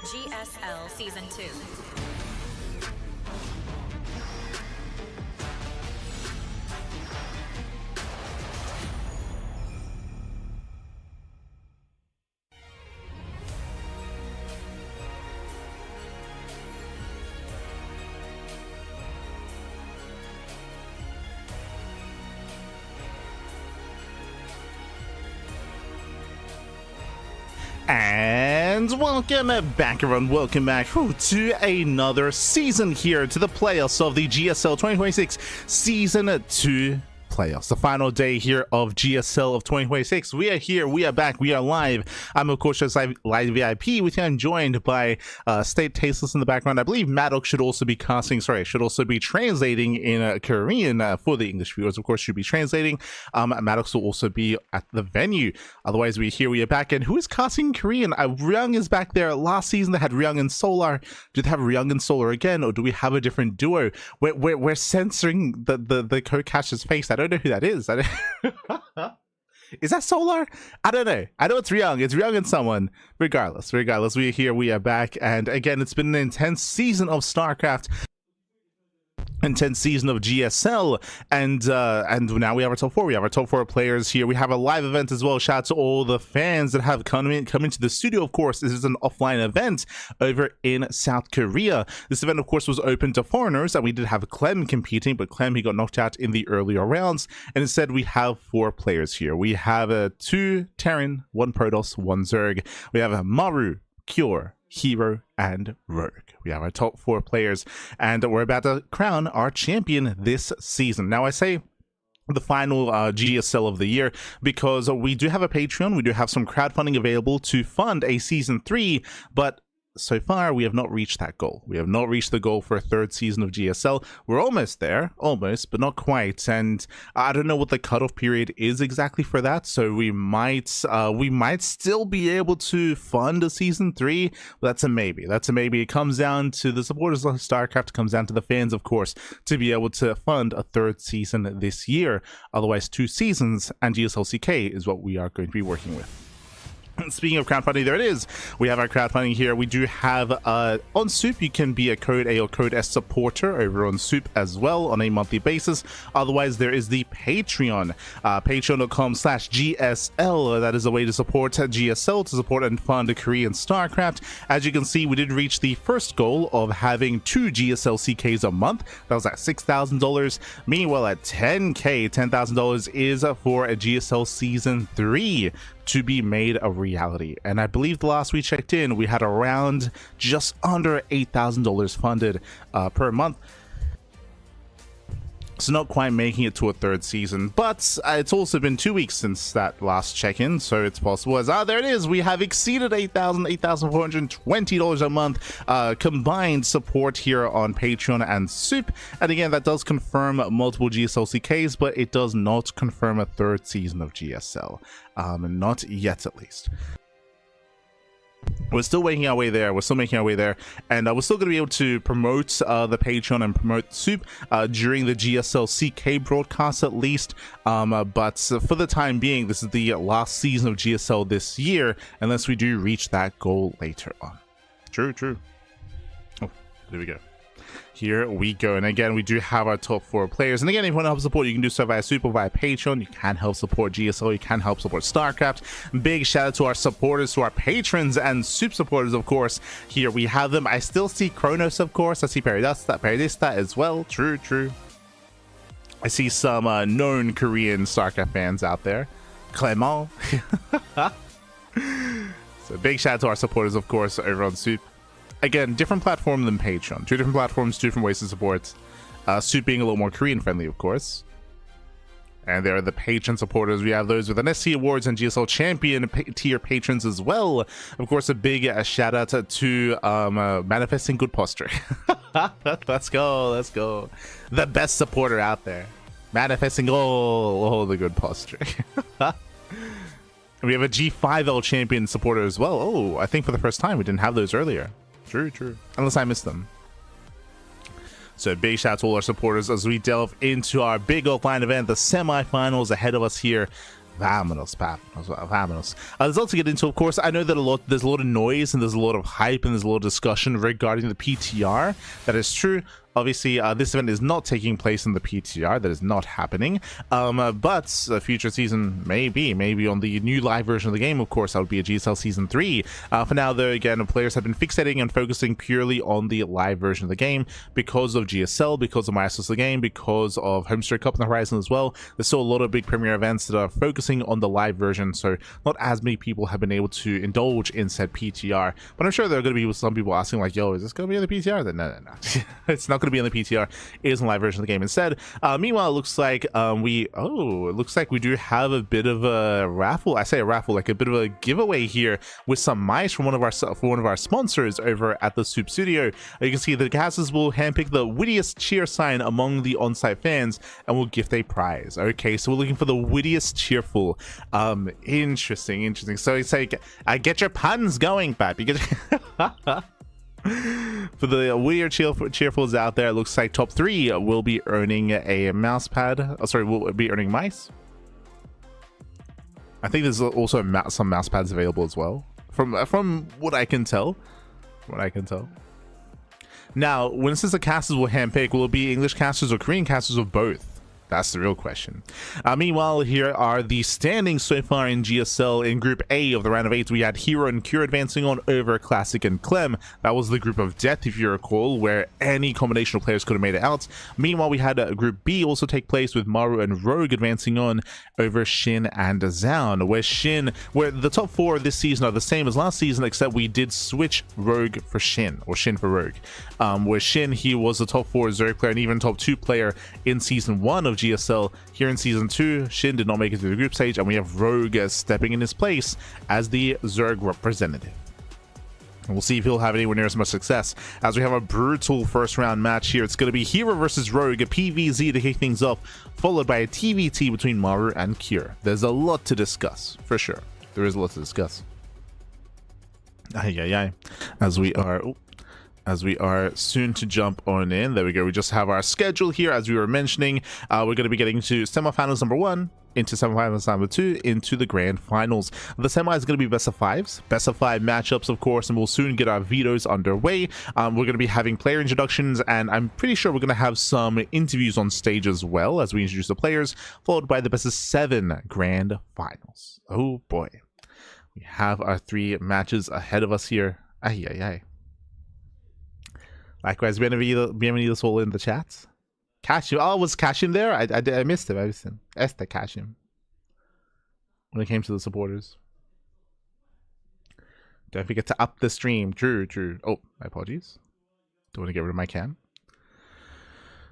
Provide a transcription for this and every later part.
GSL Season 2. And welcome back, everyone. Welcome back to another season here to the playoffs of the GSL 2026 Season 2 playoffs. The final day here of GSL of 2026. We are here, we are back, we are live. I'm of course just live VIP with you. I'm joined by State Tasteless in the background. I believe Maru should also be should also be translating in Korean for the English viewers. Of course, should be translating. Maru will also be at the venue. Otherwise, we are back. And who is casting Korean? Ryung is back there. Last season they had Ryung and Solar. Do they have Ryung and Solar again, or do we have a different duo? We're censoring the co-catcher's face. I don't know who that is. Is that Solar? I don't know. I know it's Ryung. It's Ryung and someone. Regardless, we are here. We are back. And again, it's been an intense season of StarCraft. Intense season of GSL, and now we have our top four. We have our top four players here. We have a live event as well. Shout out to all the fans that have come into the studio. Of course, this is an offline event over in South Korea. This event, of course, was open to foreigners, and we did have Clem competing, but Clem, he got knocked out in the earlier rounds. And instead, we have four players here. We have two Terran, one Protoss, one Zerg. We have Maru, Cure, herO, and Rogue. We have our top four players, and we're about to crown our champion this season. Now, I say the final GSL of the year because we do have a Patreon. We do have some crowdfunding available to fund a Season 3, but so far, we have not reached that goal. We have not reached the goal for a third season of GSL. We're almost there, almost, but not quite. And I don't know what the cutoff period is exactly for that. So we might still be able to fund a Season 3. That's a maybe. That's a maybe. It comes down to the supporters of StarCraft. It comes down to the fans, of course, to be able to fund a third season this year. Otherwise, 2 seasons and GSL CK is what we are going to be working with. Speaking of crowdfunding, there it is. We have our crowdfunding here. We do have on Soup, you can be a Code A or Code S supporter over on Soup as well on a monthly basis. Otherwise, there is the Patreon, patreon.com/GSL. That is a way to support GSL, to support and fund Korean StarCraft. As you can see, we did reach the first goal of having 2 GSL CKs a month. That was at $6,000. Meanwhile, at $10,000 is for a GSL Season 3 to be made a reality. And I believe the last we checked in, we had around just under $8,000 funded per month. So not quite making it to a third season, but it's also been 2 weeks since that last check-in, so it's possible. There it is. We have exceeded $8,420 a month combined support here on Patreon and Soup. And again, that does confirm multiple GSL CKs, but it does not confirm a third season of GSL. Not yet, at least. We're still making our way there. And we're still going to be able to promote the Patreon and promote Soup during the GSL CK broadcast at least. But for the time being, this is the last season of GSL this year, unless we do reach that goal later on. True. Oh, there we go. Here we go. And again, we do have our top 4 players. And again, if you want to help support, you can do so via Soup or via Patreon. You can help support GSL. You can help support StarCraft. Big shout out to our supporters, to our patrons and Soup supporters, of course. Here we have them. I still see Kronos, of course. I see Paradista as well. True. I see some known Korean StarCraft fans out there. Clément. So big shout out to our supporters, of course, over on Soup. Again, different platform than Patreon. 2 different platforms, 2 different ways to support. Soup being a little more Korean friendly, of course. And there are the patron supporters. We have those with NSC Awards and GSL Champion tier patrons as well. Of course, a big shout out to Manifesting Good Posture. Let's go. The best supporter out there. Manifesting all the good posture. We have a G5L champion supporter as well. Oh, I think for the first time we didn't have those earlier. True. Unless I missed them. So big shout out to all our supporters as we delve into our big offline event, the semifinals ahead of us here. Vamonos, Pap. Vamonos. There's a lot to get into, of course. I know that there's a lot of noise and there's a lot of hype and there's a lot of discussion regarding the PTR. That is true. Obviously, this event is not taking place in the PTR. That is not happening. But a future season maybe on the new live version of the game, of course. That would be a GSL Season 3. For now, though, again, players have been fixating and focusing purely on the live version of the game because of GSL, because of Masters of the Game, because of Homestead Cup on the horizon as well. There's still a lot of big premiere events that are focusing on the live version, so not as many people have been able to indulge in said PTR. But I'm sure there are going to be some people asking, like, yo, is this going to be in the PTR? Then no. It's not going to be in the PTR. It is in the live version of the game instead. Meanwhile, it looks like it looks like we do have a bit of a raffle. I say a raffle, like a bit of a giveaway here with some mice from one of our sponsors over at the Soup Studio. You can see the casters will handpick the wittiest cheer sign among the on-site fans and will gift a prize. Okay, so we're looking for the wittiest cheerful. Interesting. So it's like, get your puns going, Pap. You get for the weird cheerfuls out there, it looks like top 3 will be earning a mouse pad. Will be earning mice. I think there's also some mouse pads available as well, from what I can tell. Now, when it says the casters will handpick, will it be English casters or Korean casters or both? That's the real question. Meanwhile, here are the standings so far in GSL. In Group A of the round of 8, we had herO and Cure advancing on over Classic and Clem. That was the group of death, if you recall, where any combination of players could have made it out. Meanwhile, we had Group B also take place with Maru and Rogue advancing on over Shin and Zaun, where the top 4 this season are the same as last season, except we did switch Rogue for Shin, or Shin for Rogue. Where Shin, he was the top 4 Zerg player and even top 2 player in Season 1 of GSL. Here in Season 2, Shin did not make it to the group stage, and we have Rogue stepping in his place as the Zerg representative. And we'll see if he'll have anywhere near as much success, as we have a brutal first round match here. It's going to be herO versus Rogue, a PvZ to kick things off, followed by a TVT between Maru and Cure. There's a lot to discuss, for sure. There is a lot to discuss. As we are soon to jump on in. There we go. We just have our schedule here, as we were mentioning. We're going to be getting to semifinals number 1, into semifinals number 2, into the grand finals. The semi is going to be best of 5s, best of 5 matchups, of course, and we'll soon get our vetoes underway. We're going to be having player introductions, and I'm pretty sure we're going to have some interviews on stage as well as we introduce the players, followed by the best of 7 grand finals. Oh boy, we have our 3 matches ahead of us here. Likewise, bienvenidos all in the chats. Kashim, was Kashim there? I missed him. Este Kashim. When it came to the supporters. Don't forget to up the stream. True. Oh, my apologies. Don't want to get rid of my cam.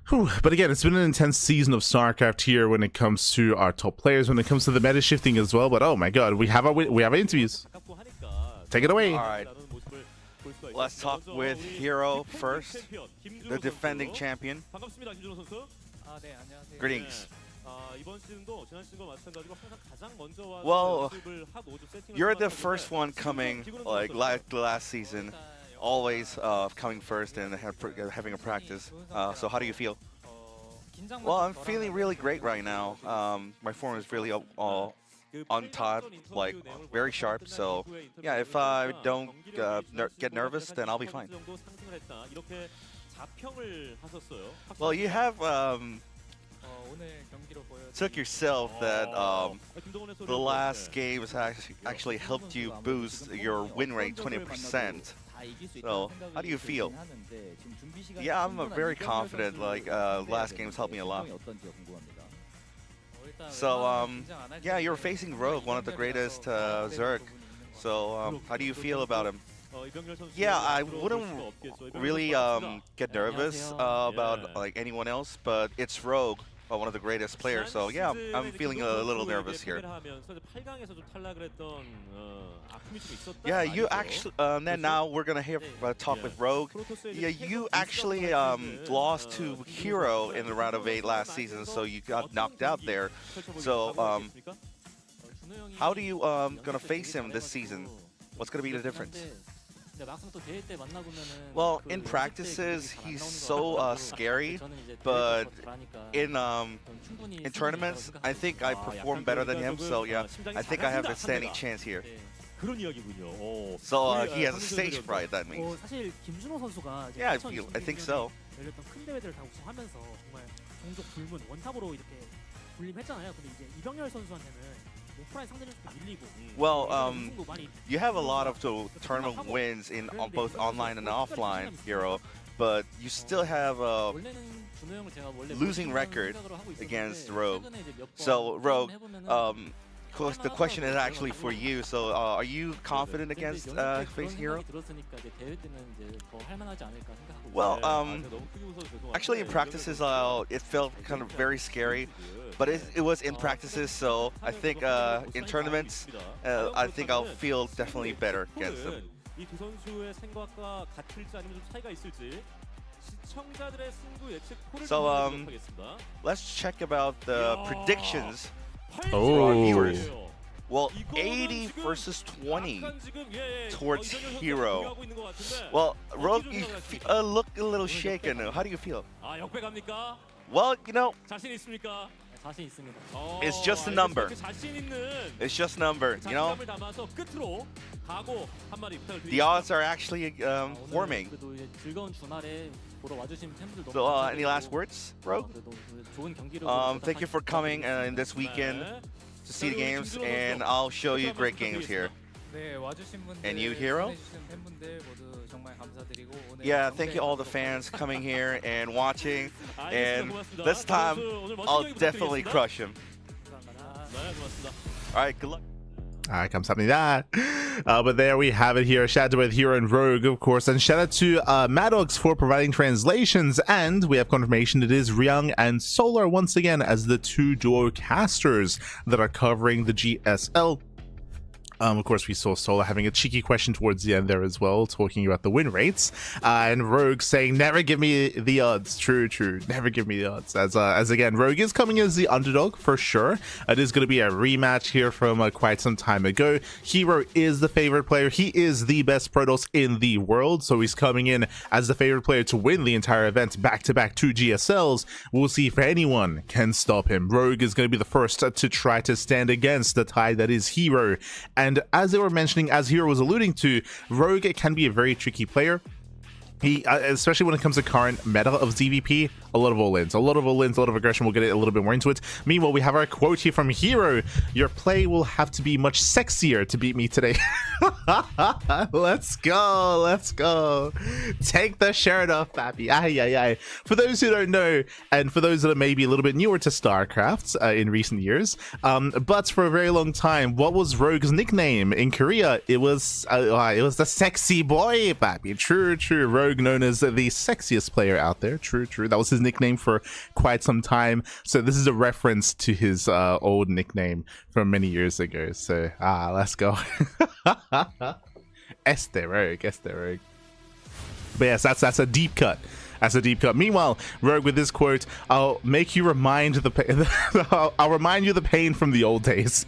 Whew. But again, it's been an intense season of StarCraft here when it comes to our top players, when it comes to the meta shifting as well. But oh my god, we have our interviews. Take it away. All right. Let's talk with herO first, the defending champion. Greetings. Well, you're the first one coming, like last season, always coming first and having a practice. So how do you feel? Well, I'm feeling really great right now. My form is really on top, like very sharp. So yeah, if I don't get nervous, then I'll be fine. Well, you have took yourself that the last game has actually helped you boost your win rate 20%. So how do you feel? Yeah, I'm very confident. Like last game's helped me a lot. So yeah, you're facing Rogue, one of the greatest Zerg. So how do you feel about him? Yeah, I wouldn't really get nervous about like anyone else, but it's Rogue, one of the greatest players. So yeah, I'm feeling a little nervous here. Yeah, you actually. Then now we're gonna talk with Rogue. Yeah, you actually lost to herO in the round of 8 last season, so you got knocked out there. So how do you gonna face him this season? What's gonna be the difference? Well, in practices, he's so scary, but in tournaments, I think I perform better than him. So yeah, I think I have a standing chance here. So he has a stage fright. That means. Yeah, I think so. Well, you have a lot of tournament wins in both online and offline, herO, but you still have a losing record against Rogue. So Rogue, the question is actually for you. So are you confident against facing herO? Well, actually in practices, it felt kind of very scary. But it was in practices, so I think in tournaments, I think I'll feel definitely better against them. So let's check about the predictions for our viewers. Well, 80 versus 20 towards herO. Well, Rogue, you look a little shaken. How do you feel? Well, you know, it's just a number. It's just a number, you know? The odds are actually warming. So, any last words, Rogue? Thank you for coming in this weekend to see the games, and I'll show you great games here. And you, herO? Yeah, thank you all the fans coming here and watching, and this time I'll definitely crush him. Alright, good luck. Alright, 감사합니다. But there we have it here. Shout out to both herO and Rogue, of course, and shout out to Maddox for providing translations. And we have confirmation it is Ryung and Solar once again as the two duo casters that are covering the GSL. Of course, we saw Solar having a cheeky question towards the end there as well, talking about the win rates, and Rogue saying, "Never give me the odds." True, never give me the odds. As again, Rogue is coming as the underdog for sure. It is going to be a rematch here from quite some time ago. herO is the favorite player. He is the best Protoss in the world, so he's coming in as the favorite player to win the entire event, back-to-back 2 GSLs. We'll see if anyone can stop him. Rogue is going to be the first to try to stand against the tide that is herO. And as they were mentioning, as herO was alluding to, Rogue can be a very tricky player. He, especially when it comes to current meta of ZVP, a lot of all-ins, a lot of aggression. We'll get a little bit more into it. Meanwhile, we have our quote here from herO. Your play will have to be much sexier to beat me today. Let's go. Take the shirt off, Pappy. Ay. For those who don't know, and for those that are maybe a little bit newer to StarCraft in recent years, but for a very long time, what was Rogue's nickname in Korea? It was the sexy boy, Pappy. True. Rogue known as the sexiest player out there. True. That was his nickname for quite some time. So this is a reference to his old nickname from many years ago. So let's go. Este Rogue. But yes, that's a deep cut. Meanwhile, Rogue with this quote, I'll make you remind I'll remind you the pain from the old days.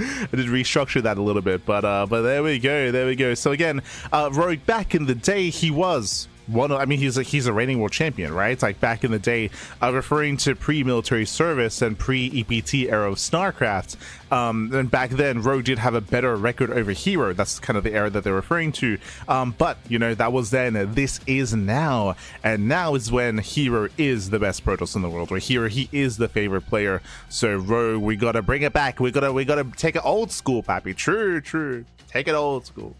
I did restructure that a little bit, but there we go. So again, Rogue back in the day, he was he's a reigning world champion, right? Like back in the day, referring to pre-military service and pre-EPT era of StarCraft. And back then, Rogue did have a better record over herO. That's kind of the era that they're referring to. But you know, that was then. This is now, and now is when herO is the best Protoss in the world. Where herO, he is the favorite player. So Rogue, we gotta bring it back. We gotta take it old school, Pappy. True. Take it old school.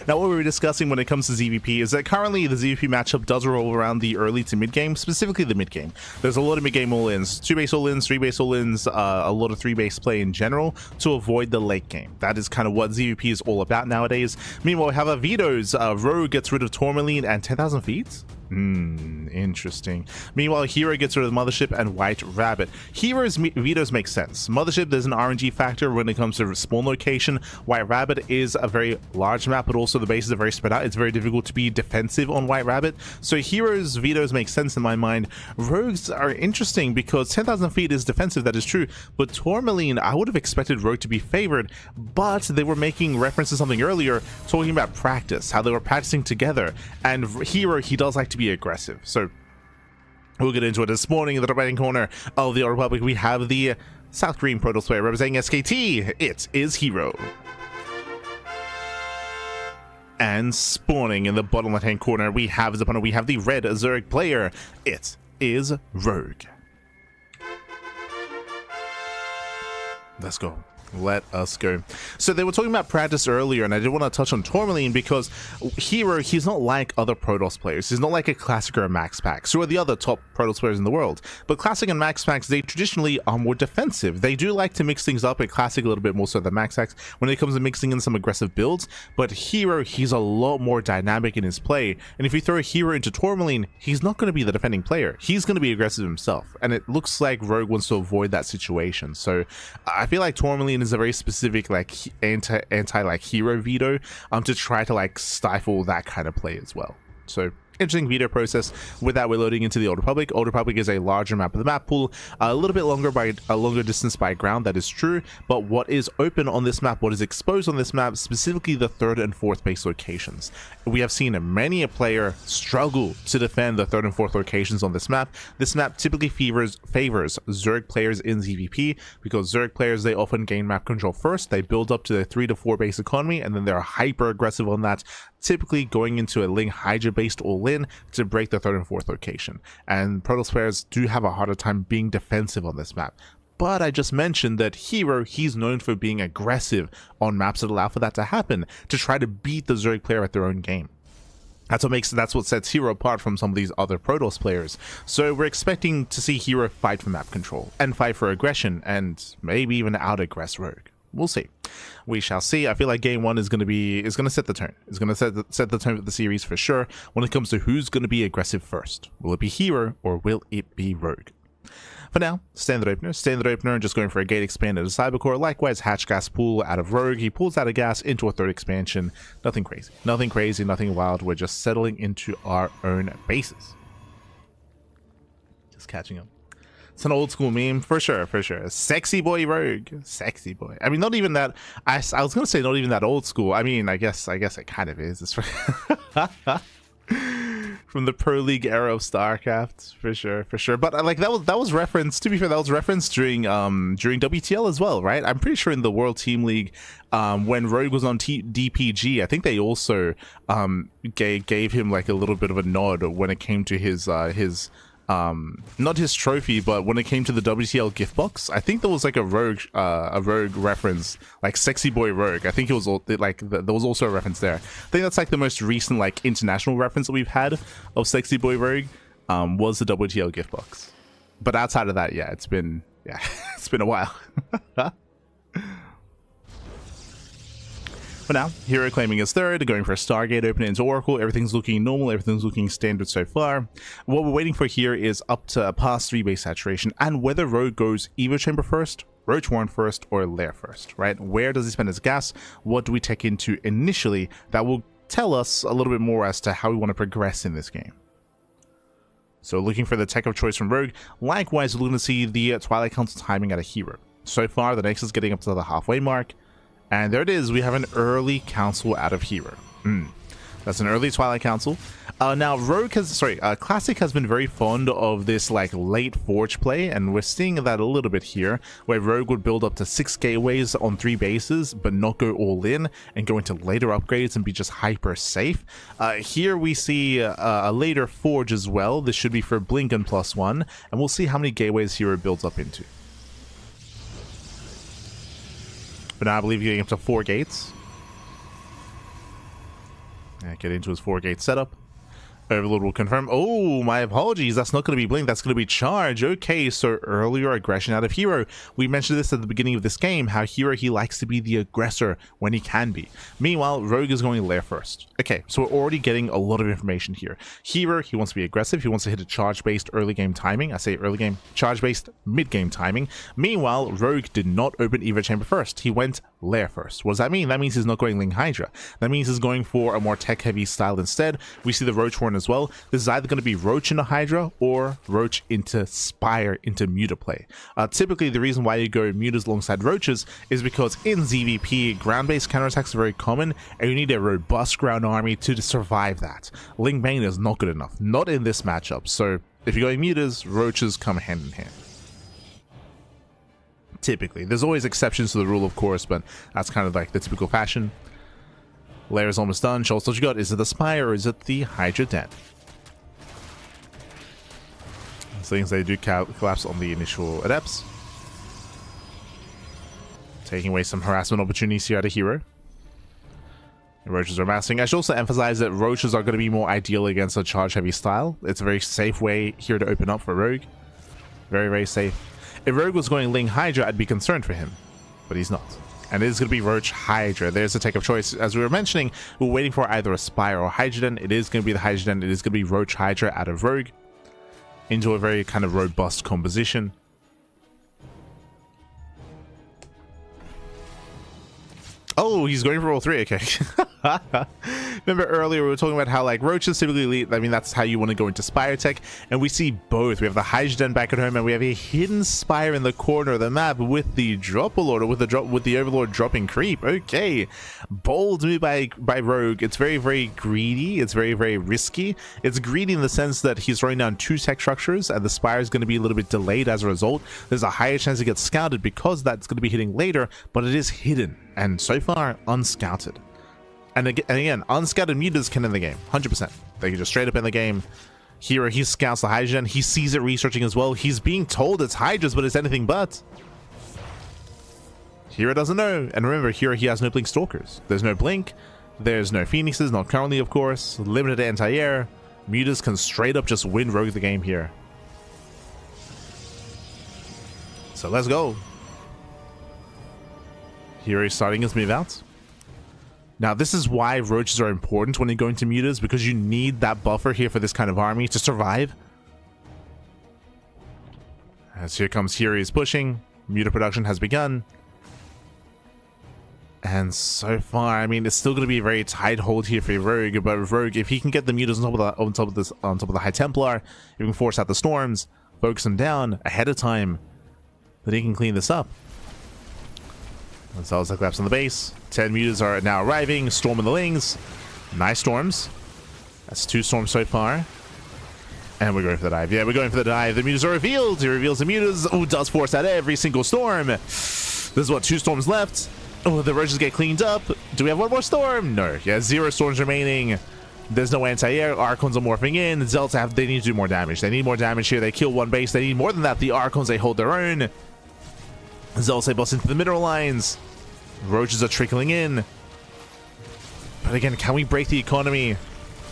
Now, what we were discussing when it comes to ZVP is that currently the ZVP matchup does revolve around the early to mid game, specifically the mid game. There's a lot of mid game all-ins, 2-base all-ins, 3-base all-ins, a lot of 3-base play in general to avoid the late game. That is kind of what ZVP is all about nowadays. Meanwhile, we have our vetoes. Rogue gets rid of Tourmaline and 10,000 feet. Interesting. Meanwhile, herO gets rid of the Mothership and White Rabbit. herO's vetoes make sense. Mothership, there's an RNG factor when it comes to spawn location. White Rabbit is a very large map, but also the bases are very spread out. It's very difficult to be defensive on White Rabbit. So herO's vetoes make sense in my mind. Rogues are interesting because 10,000 feet is defensive, that is true. But Tourmaline, I would have expected Rogue to be favored, but they were making reference to something earlier, talking about practice, how they were practicing together. And herO, he does like to be aggressive. So we'll get into it this morning. In the right corner of the Old Republic, we have the South Korean Protoss player representing SKT. It is herO. And spawning in the bottom left-hand corner, we have his opponent. We have the red Zerg player. It is Rogue. Let's go. Let us go. So they were talking about practice earlier, and I did want to touch on Tourmaline because herO, he's not like other Protoss players. He's not like a Classic or a Max Pax, who are the other top Protoss players in the world. But Classic and Max Pax, they traditionally are more defensive. They do like to mix things up at Classic a little bit more so than Max Pax when it comes to mixing in some aggressive builds. But herO, he's a lot more dynamic in his play. And if you throw herO into Tourmaline, he's not going to be the defending player. He's going to be aggressive himself. And it looks like Rogue wants to avoid that situation. So I feel like Tourmaline is a very specific like anti like herO veto to try to like stifle that kind of play as well. So interesting veto process. With that, we're loading into the Old Republic. Old Republic is a larger map of the map pool, a little bit longer by a longer distance by ground, that is true, but what is open on this map, what is exposed on this map, specifically the 3rd and 4th base locations. We have seen many a player struggle to defend the 3rd and 4th locations on this map. This map typically favors Zerg players in ZVP because Zerg players, they often gain map control first. They build up to their 3 to 4 base economy, and then they're hyper aggressive on that, typically going into a Ling Hydra based all-in to break the 3rd and 4th location. And Protoss players do have a harder time being defensive on this map. But I just mentioned that herO, he's known for being aggressive on maps that allow for that to happen, to try to beat the Zerg player at their own game. That's what sets herO apart from some of these other Protoss players. So we're expecting to see herO fight for map control and fight for aggression and maybe even out-aggress Rogue. We'll see. We shall see. I feel like game one is going to set the tone. It's going to set the tone for the series for sure when it comes to who's going to be aggressive first. Will it be herO or will it be Rogue? For now, standard opener, and just going for a gate expand at a Cybercore. Likewise, hatch gas pool out of Rogue. He pulls out a gas into a 3rd expansion. Nothing crazy, nothing wild. We're just settling into our own bases. Just catching up. It's an old school meme for sure. Sexy boy Rogue, sexy boy. I mean, not even that. I was gonna say not even that old school. I mean, I guess it kind of is. It's from the Pro League era of StarCraft, for sure. But like that was referenced. To be fair, that was referenced during WTL as well, right? I'm pretty sure in the World Team League, when Rogue was on DPG, I think they also gave him like a little bit of a nod when it came to his not his trophy, but when it came to the WTL gift box. I think there was like a rogue reference, like sexy boy Rogue. I think it was like there was also a reference there. I think that's like the most recent like international reference that we've had of sexy boy Rogue, was the WTL gift box. But outside of that, yeah, it's been a while. For now, herO claiming his 3rd, going for a Stargate opening into Oracle. Everything's looking normal, everything's looking standard so far. What we're waiting for here is up to past 3 base saturation and whether Rogue goes Evo Chamber first, Roach Warren first, or Lair first, right? Where does he spend his gas? What do we take into initially? That will tell us a little bit more as to how we want to progress in this game. So looking for the tech of choice from Rogue. Likewise, we're looking to see the Twilight Council timing out of herO. So far, the Nexus is getting up to the halfway mark. And there it is. We have an early council out of herO. That's an early Twilight Council. Now, Classic has been very fond of this like late Forge play, and we're seeing that a little bit here, where Rogue would build up to 6 gateways on 3 bases, but not go all in and go into later upgrades and be just hyper safe. Here we see a later Forge as well. This should be for Blink and +1, and we'll see how many gateways herO builds up into. But now I believe getting up to 4 gates. Get into his 4-gate setup. Overlord will confirm. Oh, my apologies. That's not going to be Blink. That's going to be Charge. Okay, so earlier aggression out of herO. We mentioned this at the beginning of this game, how herO, he likes to be the aggressor when he can be. Meanwhile, Rogue is going Lair first. Okay, so we're already getting a lot of information here. herO, he wants to be aggressive. He wants to hit a charge-based early game timing. I say early game, charge-based mid-game timing. Meanwhile, Rogue did not open Evo Chamber first. He went Lair first. What does that mean? That means he's not going Ling Hydra. That means he's going for a more tech-heavy style instead. We see the Roach Horn as well. This is either going to be Roach into Hydra or Roach into Spire into Muta play. Typically, the reason why you go Mutas alongside Roaches is because in ZVP, ground-based counterattacks are very common, and you need a robust ground army to survive that. Ling Bane is not good enough, not in this matchup. So if you're going Mutas, Roaches come hand in hand. Typically, there's always exceptions to the rule, of course, but that's kind of like the typical fashion. Lair is almost done. Schultz, what you got? Is it the Spire or is it the Hydra Den? Things they do collapse on the initial adepts, taking away some harassment opportunities here out of herO. The Roaches are massing. I should also emphasize that Roaches are going to be more ideal against a charge heavy style. It's a very safe way here to open up for Rogue. Very, very safe. If Rogue was going Ling Hydra, I'd be concerned for him, but he's not. And it is going to be Roach Hydra. There's a take of choice. As we were mentioning, we're waiting for either a Spire or Hydra Den. It is going to be the Hydra Den. It is going to be Roach Hydra out of Rogue into a very kind of robust composition. Oh, he's going for all three. Okay. Remember earlier we were talking about how like Roaches typically lead, I mean that's how you want to go into Spire tech, and we see both. We have the Hydra Den back at home, and we have a hidden Spire in the corner of the map with the drop Lord, or with the Overlord dropping creep. Okay, bold move by Rogue. It's very, very greedy. It's very, very risky. It's greedy in the sense that he's throwing down 2 tech structures, and the Spire is going to be a little bit delayed as a result. There's a higher chance to get scouted because that's going to be hitting later, but it is hidden and so far unscouted. And again, unscouted mutas can end the game, 100%. They can just straight up end the game. herO, he scouts the Hydra Den. He sees it researching as well. He's being told it's Hydras, but it's anything but. herO doesn't know. And remember, herO, he has no Blink Stalkers. There's no Blink. There's no Phoenixes, not currently, of course. Limited anti-air. Mutas can straight up just win Rogue the game here. So let's go. herO is starting his move out. Now, this is why Roaches are important when you're going to Mutas, because you need that buffer here for this kind of army to survive. As here comes herO is pushing. Muta production has begun. And so far, I mean, it's still going to be a very tight hold here for Rogue, but Rogue, if he can get the Mutas on top of the High Templar, if he can force out the Storms, focus them down ahead of time, then he can clean this up. That's all the collapse on the base. 10 mutas are now arriving. Storm in the Lings. Nice Storms. That's 2 Storms so far. And we're going for the dive. Yeah, we're going for the dive. The mutas are revealed. He reveals the mutas. Oh, does force out every single Storm. This is what, 2 Storms left. Oh, the Roaches get cleaned up. Do we have one more Storm? No. Yeah, 0 Storms remaining. There's no anti-air. Archons are morphing in. Zelta they need to do more damage. They need more damage here. They kill 1 base. They need more than that. The Archons, they hold their own. Zelta busts into the mineral lines. Roaches are trickling in. But again, can we break the economy?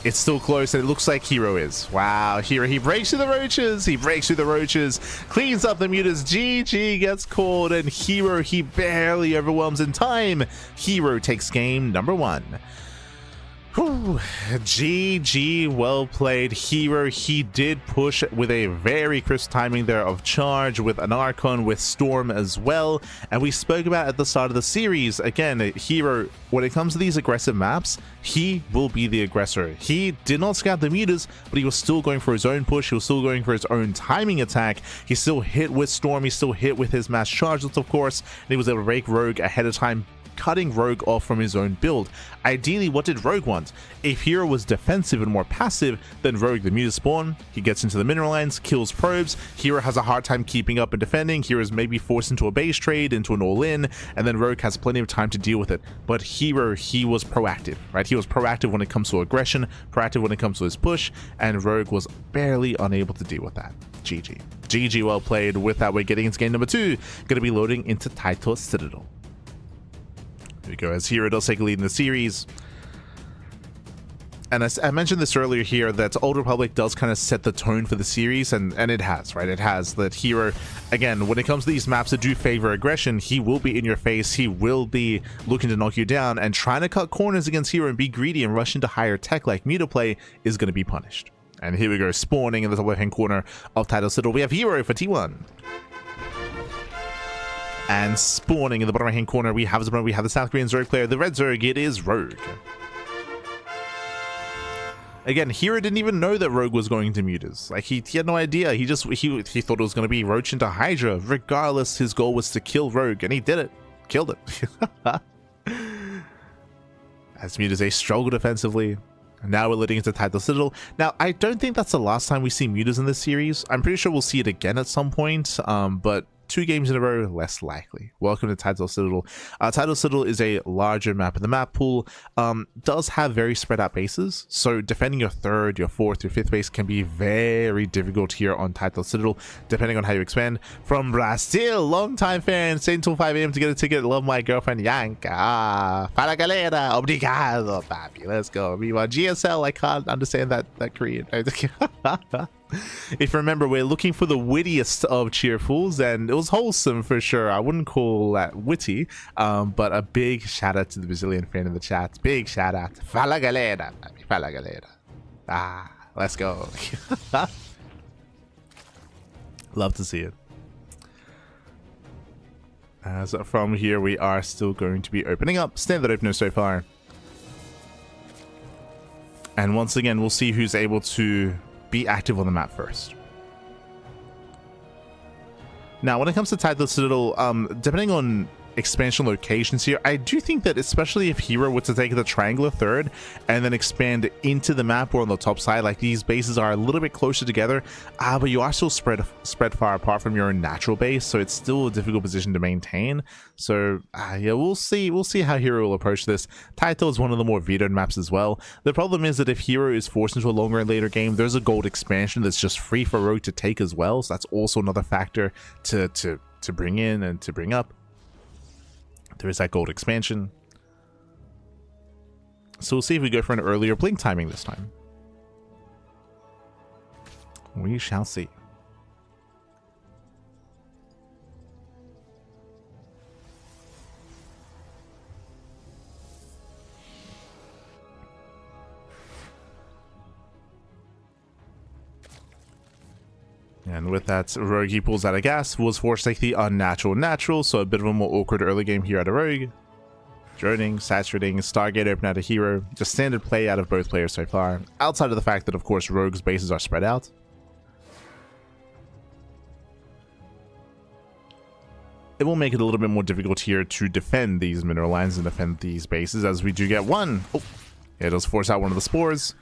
It's still close, and it looks like herO is. Wow, herO, he breaks through the Roaches. He breaks through the Roaches. Cleans up the mutas. GG gets called, and herO, he barely overwhelms in time. herO takes game number 1. Whew. GG, well played. herO, he did push with a very crisp timing there of charge with an Archon, with Storm as well. And we spoke about at the start of the series, again, herO, when it comes to these aggressive maps, he will be the aggressor. He did not scout the mutas, but he was still going for his own push. He was still going for his own timing attack. He still hit with Storm. He still hit with his mass charges, of course. And he was able to break Rogue ahead of time, cutting Rogue off from his own build. Ideally, what did Rogue want? If herO was defensive and more passive, then Rogue the muta spawn, he gets into the mineral lines, kills probes. herO has a hard time keeping up and defending. herO is maybe forced into a base trade, into an all-in, and then Rogue has plenty of time to deal with it. But herO, he was proactive, right? He was proactive when it comes to aggression, proactive when it comes to his push, and Rogue was barely unable to deal with that. GG. GG, well played. With that, we're getting into game number 2. Going to be loading into Titor Citadel. Here we go, as herO does take a lead in the series. And I mentioned this earlier here, that Old Republic does kind of set the tone for the series, and it has, right? It has. That herO, again, when it comes to these maps that do favor aggression, he will be in your face, he will be looking to knock you down, and trying to cut corners against herO and be greedy and rush into higher tech like meter play is going to be punished. And here we go, spawning in the top left-hand corner of Title Citadel, we have herO for T1. And spawning in the bottom right-hand corner, we have the South Korean Zerg player, the red Zerg, it is Rogue. Again, herO didn't even know that Rogue was going to mutas. Like, he had no idea. He thought it was going to be Roach into Hydra. Regardless, his goal was to kill Rogue, and he did it. Killed it. As mutas struggle defensively. Now we're leading into Title Citadel. Now, I don't think that's the last time we see mutas in this series. I'm pretty sure we'll see it again at some point, but 2 games in a row, less likely. Welcome to Title Citadel. Title Citadel is a larger map in the map pool. Does have very spread out bases, so defending your 3rd, your 4th, your 5th base can be very difficult here on Title Citadel, depending on how you expand. From Brazil, long-time fan, stay until 5 AM to get a ticket. Love my girlfriend, Yanka. Fala galera, obrigado, papi. Let's go. Meanwhile, GSL, I can't understand that Korean. If you remember, we're looking for the wittiest of cheerfuls, and it was wholesome for sure. I wouldn't call that witty, but a big shout out to the Brazilian fan in the chat. Big shout out. Fala galera. Fala galera. Let's go. Love to see it. As from here, we are still going to be opening up. Standard opener so far. And once again, we'll see who's able to be active on the map first. Now, when it comes to Title Citadel, depending on expansion locations here, I do think that especially if herO were to take the triangular 3rd and then expand into the map or on the top side, like these bases are a little bit closer together, but you are still spread far apart from your own natural base, so it's still a difficult position to maintain. So yeah, we'll see how herO will approach this. Title is one of the more vetoed maps as well. The problem is that if herO is forced into a longer and later game, there's a gold expansion that's just free for Rogue to take as well, so that's also another factor to bring in and to bring up. There is that gold expansion. So we'll see if we go for an earlier blink timing this time. We shall see. And with that, Rogue, he pulls out a gas, was forced to take the unnatural natural, so a bit of a more awkward early game here out of Rogue. Droning, saturating, Stargate open out of herO. Just standard play out of both players so far, outside of the fact that, of course, Rogue's bases are spread out. It will make it a little bit more difficult here to defend these mineral lines and defend these bases, as we do get one. Oh, it does force out one of the spores.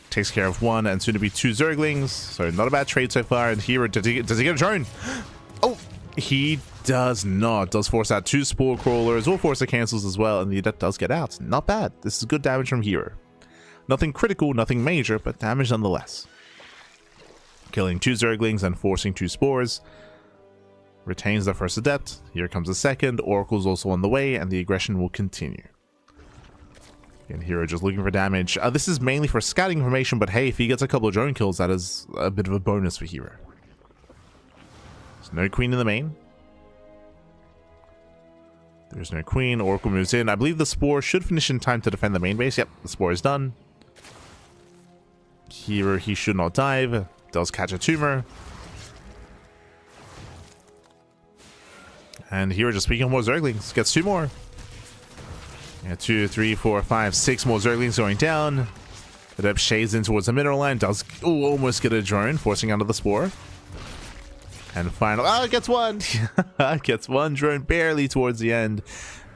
Takes care of one and soon to be 2 Zerglings. So not a bad trade so far. And here, does he get a drone? Oh, he does not. Does force out 2 Spore Crawlers. Will force the cancels as well. And that does get out. Not bad. This is good damage from herO. Nothing critical, nothing major, but damage nonetheless. Killing 2 Zerglings and forcing 2 Spores. Retains the first Adept. Here comes the second. Oracle's also on the way, and the aggression will continue. And herO just looking for damage. This is mainly for scouting information, but hey, if he gets a couple of drone kills, that is a bit of a bonus for herO. There's no queen in the main. There's no queen. Oracle moves in. I believe the Spore should finish in time to defend the main base. Yep, the Spore is done. herO, he should not dive. Does catch a tumor. And herO just speaking more Zerglings. Gets 2 more. Yeah, 2, 3, 4, 5, 6 more Zerglings going down. Adept shades in towards the mineral line. Does almost get a drone, forcing under the Spore. And final, it gets one. Gets 1 drone barely towards the end.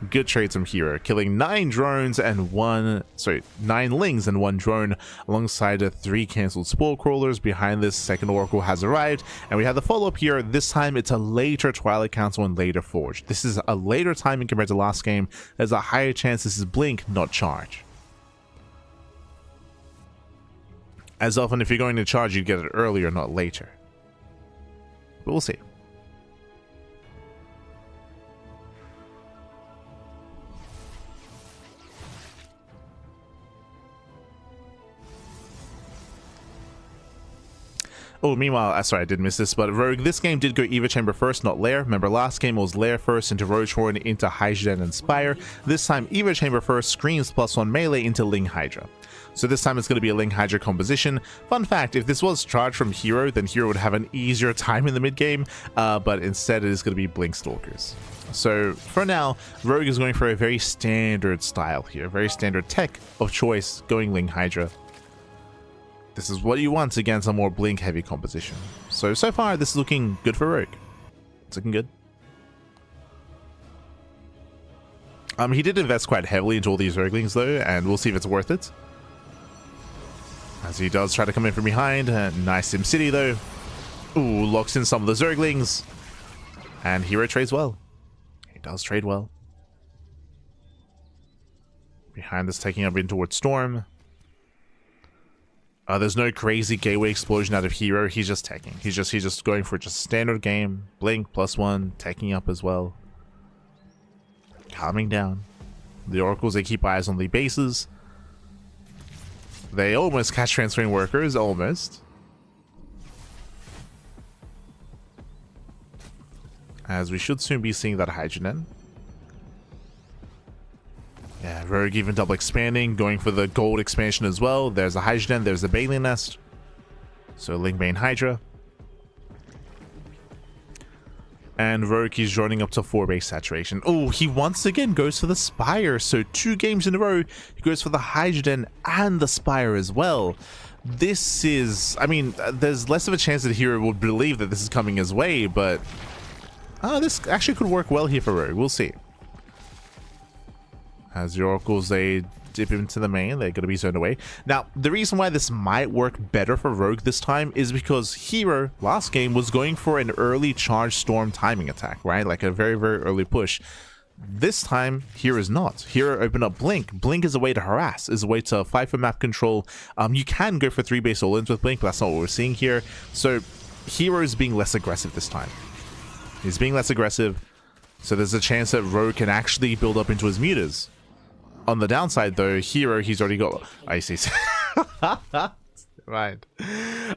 Good trades from herO, killing 9 drones and 9 lings and 1 drone, alongside 3 cancelled Spore Crawlers. Behind this, second Oracle has arrived, and we have the follow-up here. This time, it's a later Twilight Council and later Forge. This is a later timing compared to last game. There's a higher chance this is Blink, not Charge. As often, if you're going to Charge, you get it earlier, not later. But we'll see. Oh, meanwhile, sorry, I did miss this, but Rogue, this game did go Eva Chamber first, not Lair. Remember, last game was Lair first into Roach Horn into Hydrogen and Spire. This time, Eva Chamber first, Screams +1 melee into Ling Hydra. So this time it's going to be a Ling Hydra composition. Fun fact, if this was charged from herO, then herO would have an easier time in the mid game, but instead it is going to be Blink Stalkers. So for now, Rogue is going for a very standard style here, very standard tech of choice, going Ling Hydra. This is what you want against a more Blink heavy composition. So far this is looking good for Rogue. It's looking good. He did invest quite heavily into all these Zerglings though, and we'll see if it's worth it. As he does try to come in from behind. Nice SimCity though. Ooh, locks in some of the Zerglings. And herO trades well. He does trade well. Behind this, taking up in towards Storm. There's no crazy gateway explosion out of herO. He's just teching. He's just going for just standard game. Blink +1, teching up as well. Calming down. The Oracles, they keep eyes on the bases. They almost catch transferring workers, almost. As we should soon be seeing that Hydrogen. Yeah, Rogue even double expanding, going for the gold expansion as well. There's a Hydrogen, there's a Bailey Nest. So Ling Bane Hydra. And Rogue is joining up to 4 base saturation. Oh, he once again goes for the Spire. So 2 games in a row, he goes for the Hydrogen and the Spire as well. This is, I mean, there's less of a chance that herO would believe that this is coming his way, but this actually could work well here for Rogue. We'll see. As the Oracles, they dip into the main, they're going to be zoned away. Now, the reason why this might work better for Rogue this time is because herO, last game, was going for an early charge Storm timing attack, right? Like a very, very early push. This time, herO is not. herO opened up Blink. Blink is a way to harass, is a way to fight for map control. You can go for 3 base all-ins with Blink, but that's not what we're seeing here. So, herO is being less aggressive this time. He's being less aggressive, so there's a chance that Rogue can actually build up into his mutas. On the downside, though, herO, he's already got... I see. Right.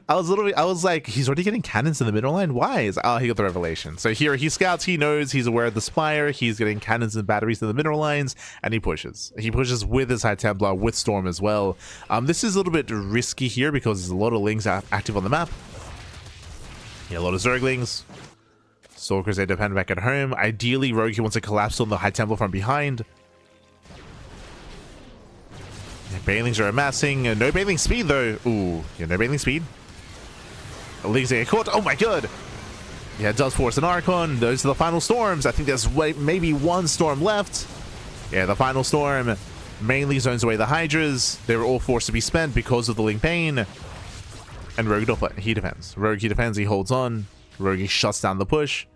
I was like, he's already getting cannons in the middle line? Why? He got the revelation. So here, he scouts, he knows, he's aware of the Spire, he's getting cannons and batteries in the middle lines, and he pushes. He pushes with his High Templar, with Storm as well. This is a little bit risky here, because there's a lot of Lings active on the map. Yeah, a lot of Zerglings. Stalkers, they depend back at home. Ideally, Rogue, he wants to collapse on the High Templar from behind. Bailings are amassing. No bailing speed, though. Ooh, yeah, no bailing speed. Lings get caught. Oh my god. Yeah, it does force an Archon. Those are the final storms. I think there's maybe 1 storm left. Yeah, the final storm mainly zones away the Hydras. They were all forced to be spent because of the Ling Bane. And Rogue, he defends. Rogue, he defends. He holds on. Rogue, he shuts down the push.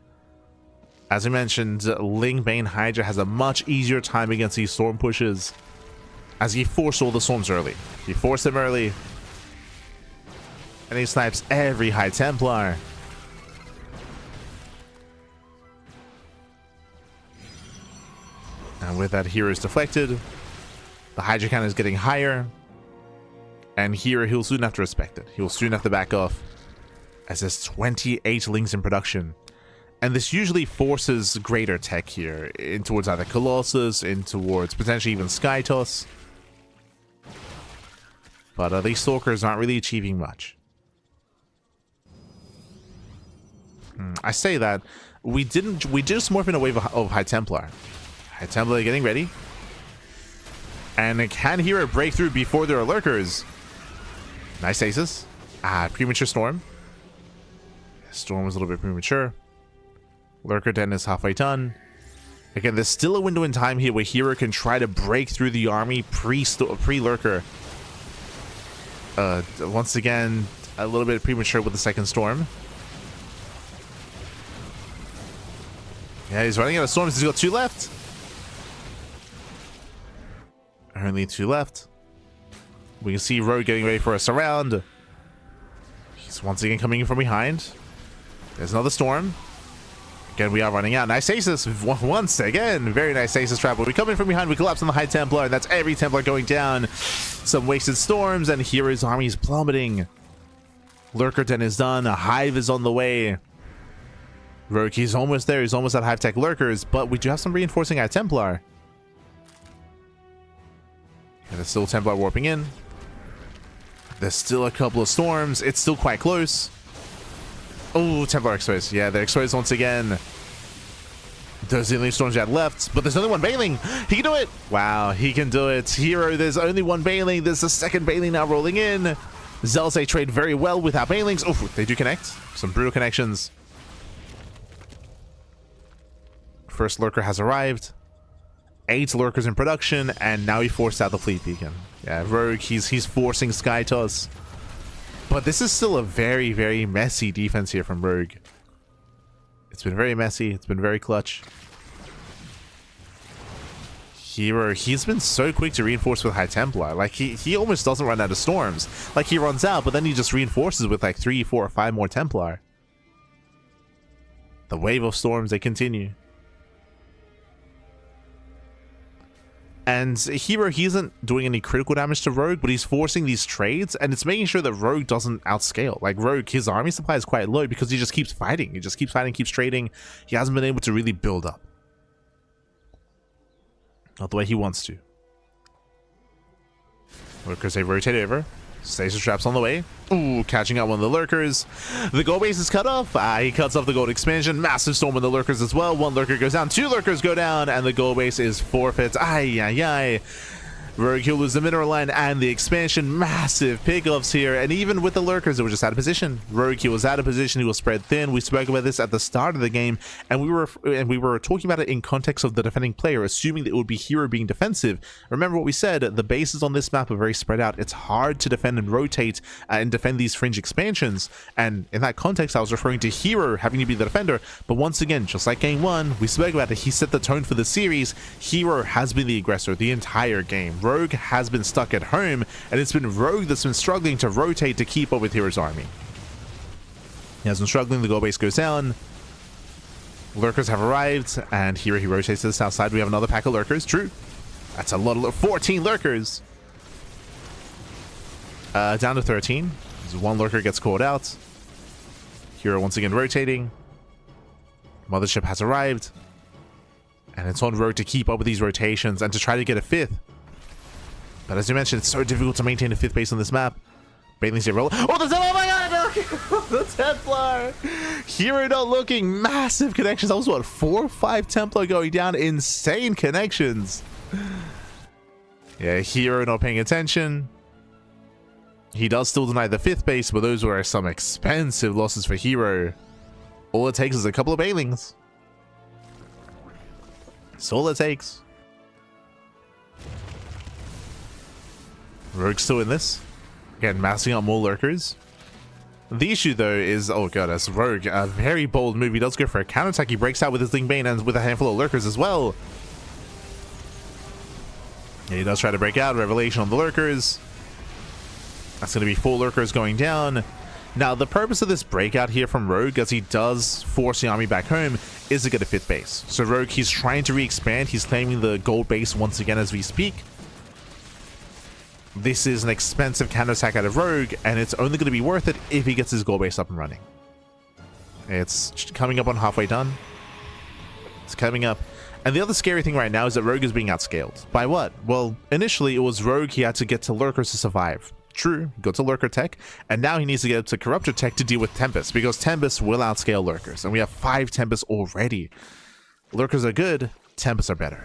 As I mentioned, Ling Bane Hydra has a much easier time against these storm pushes, as he forced all the storms early. He forced them early. And he snipes every High Templar. And with that, herO is deflected. The Hydra count is getting higher. And herO, he'll soon have to respect it. He'll soon have to back off, as there's 28 Lings in production. And this usually forces greater tech here, in towards either Colossus, in towards potentially even Skytoss. But these Stalkers aren't really achieving much. I say that. We just morph in a wave of High Templar. High Templar getting ready. And can herO break through before there are lurkers? Nice aces. Premature Storm. Storm was a little bit premature. Lurker Den is halfway done. Again, there's still a window in time here where herO can try to break through the army pre-lurker. Once again, a little bit premature with the second storm. Yeah, he's running out of storms. He's got 2 left. Only 2 left. We can see Rogue getting ready for a surround. He's once again coming in from behind. There's another storm. Again, we are running out. Nice Aces once again. Very nice Aces trap. We come in from behind. We collapse on the High Templar, and that's every Templar going down. Some wasted storms, and hero's army is plummeting. Lurker Den is done. A Hive is on the way. rogue, he's almost there. He's almost at Hive Tech Lurkers, but we do have some reinforcing at Templar. And there's still Templar warping in. There's still a couple of storms. It's still quite close. Oh, Templar exposed. Yeah, they're exposed once again. Those are the only storms you had left, but there's only one bailing. He can do it. Wow, he can do it. herO, there's only one bailing. There's a second bailing now rolling in. Zelze trade very well without bailings. Oh, they do connect. Some brutal connections. First lurker has arrived. 8 lurkers in production, and now he forced out the fleet beacon. Yeah, rogue, he's forcing Sky Toss. But this is still a very, very messy defense here from rogue. It's been very messy. It's been very clutch. herO, he's been so quick to reinforce with High Templar. Like, he almost doesn't run out of storms. Like, he runs out, but then he just reinforces with like 3, 4, or 5 more Templar. The wave of storms, they continue. And herO, he isn't doing any critical damage to rogue, but he's forcing these trades, and it's making sure that rogue doesn't outscale. Like, rogue, his army supply is quite low because he just keeps fighting. He just keeps fighting, keeps trading. He hasn't been able to really build up. Not the way he wants to. Lurkers, they rotate over. Stasis traps on the way. Ooh, catching out one of the lurkers. The gold base is cut off. He cuts off the gold expansion. Massive storm on the lurkers as well. 1 lurker goes down. 2 lurkers go down. And the gold base is forfeit. Ay, ay, ay. rogue, he'll lose the mineral line and the expansion. Massive pickoffs here. And even with the lurkers, it was just out of position. rogue, he was out of position. He was spread thin. We spoke about this at the start of the game. And we were talking about it in context of the defending player, assuming that it would be herO being defensive. Remember what we said, the bases on this map are very spread out. It's hard to defend and rotate and defend these fringe expansions. And in that context, I was referring to herO having to be the defender. But once again, just like game 1, we spoke about it. He set the tone for the series. herO has been the aggressor the entire game. rogue has been stuck at home, and it's been rogue that's been struggling to rotate to keep up with herO's army. He has been struggling. The gold base goes down. Lurkers have arrived, and herO, he rotates to the south side. We have another pack of lurkers. True. That's a lot of 14 lurkers. Down to 13. As 1 lurker gets called out. herO once again rotating. Mothership has arrived. And it's on rogue to keep up with these rotations and to try to get a 5th. But as you mentioned, it's so difficult to maintain a 5th base on this map. Bailing's here roll. Oh, the Templar! Oh my god! No! The Templar! herO not looking. Massive connections. That was what, 4 or 5 Templar going down. Insane connections. Yeah, herO not paying attention. He does still deny the 5th base, but those were some expensive losses for herO. All it takes is a couple of bailings. That's all it takes. Rogue's still in this. Again, massing up more lurkers. The issue, though, is... Oh, god, as rogue, a very bold move. He does go for a counterattack. He breaks out with his Ling Bane and with a handful of lurkers as well. Yeah, he does try to break out. Revelation on the lurkers. That's going to be 4 lurkers going down. Now, the purpose of this breakout here from rogue, as he does force the army back home, is to get a 5th base. So rogue, he's trying to re-expand. He's claiming the gold base once again as we speak. This is an expensive counterattack out of rogue, and it's only going to be worth it if he gets his gold base up and running. It's coming up on halfway done. It's coming up. And the other scary thing right now is that rogue is being outscaled. By what? Well, initially it was rogue he had to get to lurkers to survive. True, go to lurker tech, and now he needs to get to corruptor tech to deal with Tempest, because Tempest will outscale lurkers, and we have 5 Tempests already. Lurkers are good, Tempests are better.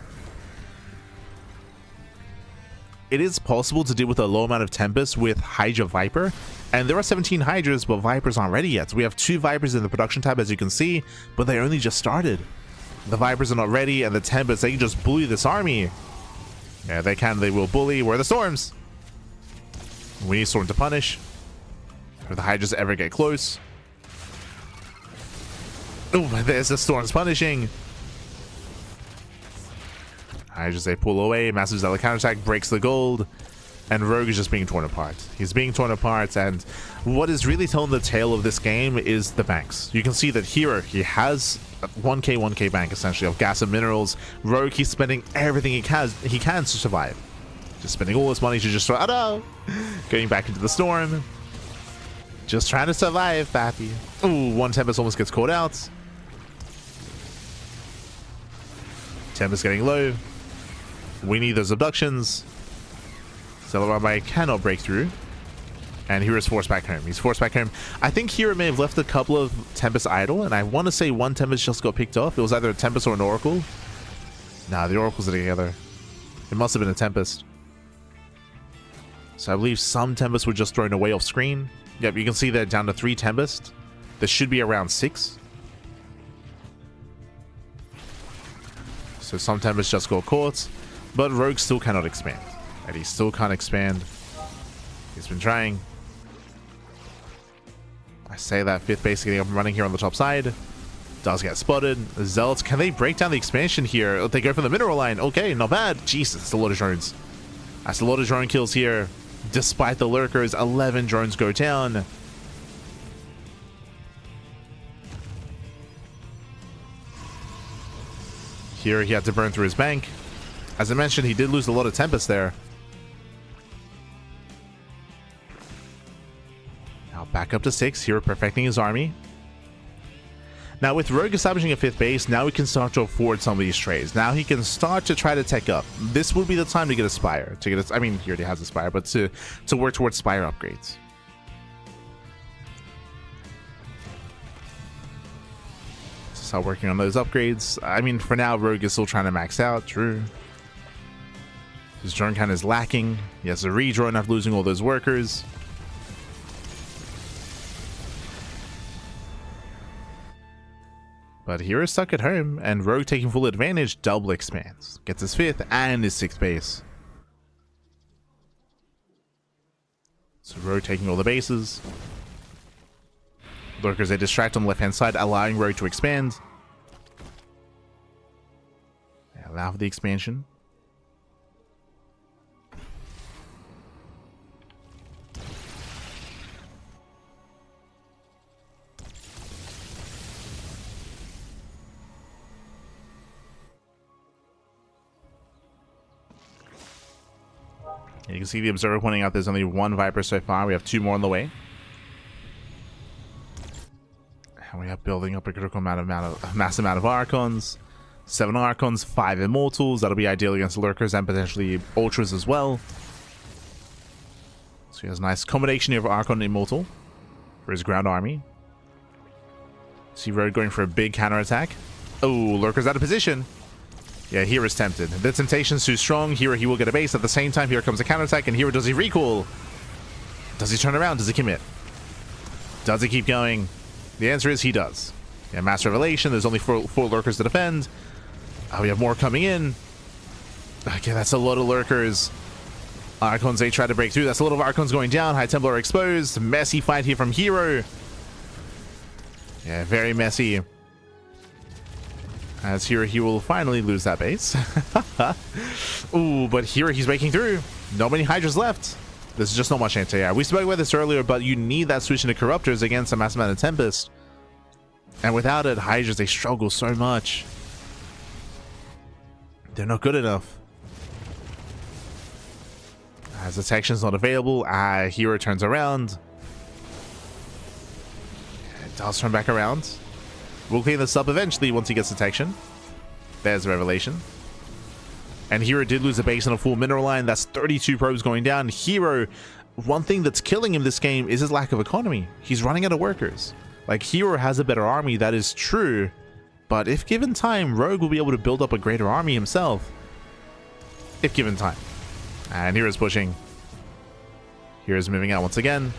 It is possible to deal with a low amount of Tempest with Hydra Viper, and there are 17 Hydras, but Vipers aren't ready yet. So we have 2 Vipers in the production tab, as you can see, but they only just started. The Vipers are not ready, and the Tempests, they can just bully this army. Yeah, they can, they will bully. Where are the Storms? We need Storm to punish. If the Hydras ever get close. Oh, there's the Storms punishing. Hydras, they pull away. Massive Zealot counterattack breaks the gold. And rogue is just being torn apart. He's being torn apart, and what is really telling the tale of this game is the banks. You can see that herO, he has 1k bank essentially of gas and minerals. Rogue, he's spending everything he can to survive. Just spending all his money to just... Oh no! Going back into the storm. Just trying to survive, Pappy. Ooh, one Tempest almost gets caught out. Tempest getting low. We need those abductions. Celeron cannot break through. And hero's forced back home. He's forced back home. I think hero may have left a couple of Tempest idle, and I want to say one Tempest just got picked off. It was either a Tempest or an Oracle. Nah, the Oracles are together. It must have been a Tempest. So I believe some Tempest were just thrown away off screen. Yep, you can see they're down to 3 Tempest. There should be around 6. So some Tempest just got caught. But Rogue still cannot expand. And he still can't expand. He's been trying. I say that 5th base getting up and running here on the top side. Does get spotted. Zealots, can they break down the expansion here? They go for the mineral line. Okay, not bad. Jesus, that's a lot of drones. That's a lot of drone kills here. Despite the lurkers, 11 drones go down. Here he had to burn through his bank. As I mentioned, he did lose a lot of Tempest there. Now back up to 6. Here perfecting his army. Now with Rogue establishing a 5th base, now we can start to afford some of these trades. Now he can start to try to tech up. This would be the time to get a Spire. I mean, he already has a Spire, but to work towards Spire upgrades. Start working on those upgrades. I mean, for now, Rogue is still trying to max out. True. His drone count is lacking. He has to redrone after losing all those workers. But here is stuck at home, and Rogue taking full advantage, double expands. Gets his 5th and his 6th base. So Rogue taking all the bases. Lurkers, they distract on the left-hand side, allowing Rogue to expand. They allow for the expansion. You can see the observer pointing out there's only 1 Viper so far. We have 2 more on the way. And we are building up a critical mass amount of Archons. 7 Archons, 5 Immortals. That'll be ideal against Lurkers and potentially Ultras as well. So he has a nice combination of Archon and Immortal for his ground army. See Rogue going for a big counterattack. Oh, Lurkers out of position. Yeah, here is tempted. The temptation's too strong. Here he will get a base. At the same time, here comes a counterattack, and here does he recall? Does he turn around? Does he commit? Does he keep going? The answer is he does. Yeah, Mass Revelation. There's only 4 lurkers to defend. We have more coming in. Okay, that's a lot of lurkers. Archons, they try to break through. That's a lot of Archons going down. High Templar exposed. Messy fight here from herO. Yeah, very messy. As here, he will finally lose that base. Ooh, but here he's breaking through. Not many Hydras left. There's just not much anti-air. We spoke about this earlier, but you need that switch into Corruptors against a massive amount of Tempest. And without it, Hydras, they struggle so much. They're not good enough. As detection's not available, herO turns around. It does turn back around. We'll clean this up eventually once he gets detection. There's the Revelation. And herO did lose a base on a full mineral line. That's 32 probes going down. herO, one thing that's killing him this game is his lack of economy. He's running out of workers. Like, herO has a better army, that is true. But if given time, Rogue will be able to build up a greater army himself. If given time. And hero's pushing. Hero's moving out once again.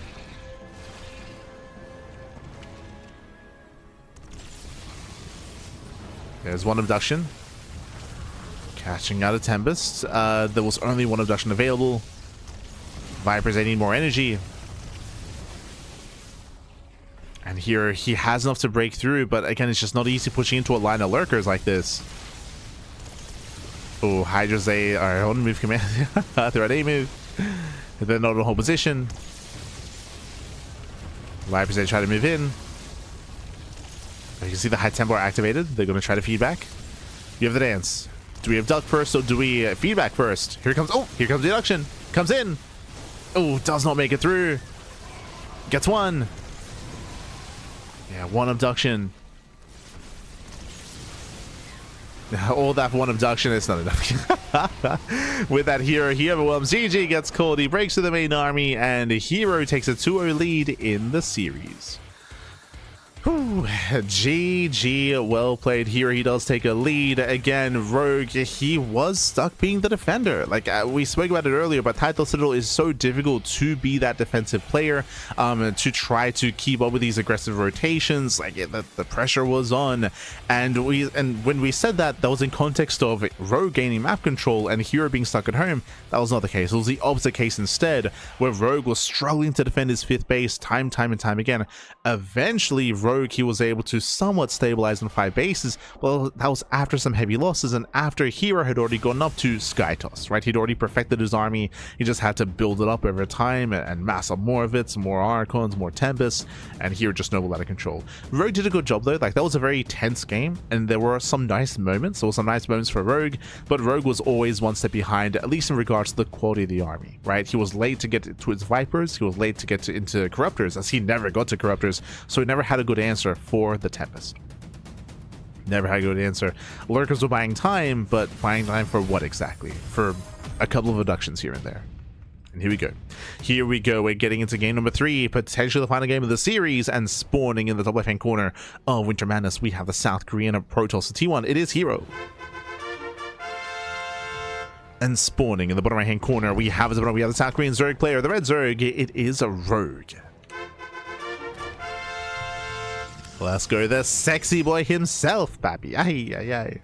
There's one abduction. Catching out a Tempest. There was only one abduction available. Vipers, they need more energy. And here he has enough to break through, but again, it's just not easy pushing into a line of lurkers like this. Oh, Hydras, they are on move command. They're at A move. They're not in a whole position. Vipers, they try to move in. You can see the High Templar activated. They're going to try to feed back. You have the dance. Do we abduct first or do we feedback first? Here comes the deduction. Comes in. Oh, does not make it through. Gets one. Yeah, one abduction. All that one abduction is not enough. With that, herO, he overwhelms. GG gets called. He breaks to the main army, and herO takes a 2-0 lead in the series. Whew. GG, well played. Here he does take a lead. Again, Rogue, he was stuck being the defender. Like we spoke about it earlier, but Title Citadel is so difficult to be that defensive player, to try to keep up with these aggressive rotations. Like the pressure was on, and when we said that, that was in context of Rogue gaining map control and herO being stuck at home. That was not the case. It was the opposite case instead, where Rogue was struggling to defend his 5th base time and time again. Eventually, Rogue, he was able to somewhat stabilize on 5 bases. Well, that was after some heavy losses and after herO had already gone up to Sky Toss, right? He'd already perfected his army. He just had to build it up over time and mass up more of it, some more Archons, more Tempests, and herO just snowballed out of control. Rogue did a good job though. Like, that was a very tense game, and there were some nice moments. There were some nice moments for Rogue, but Rogue was always one step behind, at least in regards to the quality of the army, right? He was late to get to his Vipers. He was late to get into Corruptors, as he never got to Corruptors, so he never had a good answer for the Tempest. Never had a good answer. Lurkers were buying time, but buying time for what exactly? For a couple of abductions here and there. And here we go. Here we go. We're getting into game number 3, potentially the final game of the series, and spawning in the top left-hand corner of Winter Madness, we have the South Korean Protoss T1. It is herO. And spawning in the bottom right-hand corner, we have the South Korean Zerg player, the Red Zerg. It is a Rogue. Let's go, the sexy boy himself, baby. Ay, ay, ay.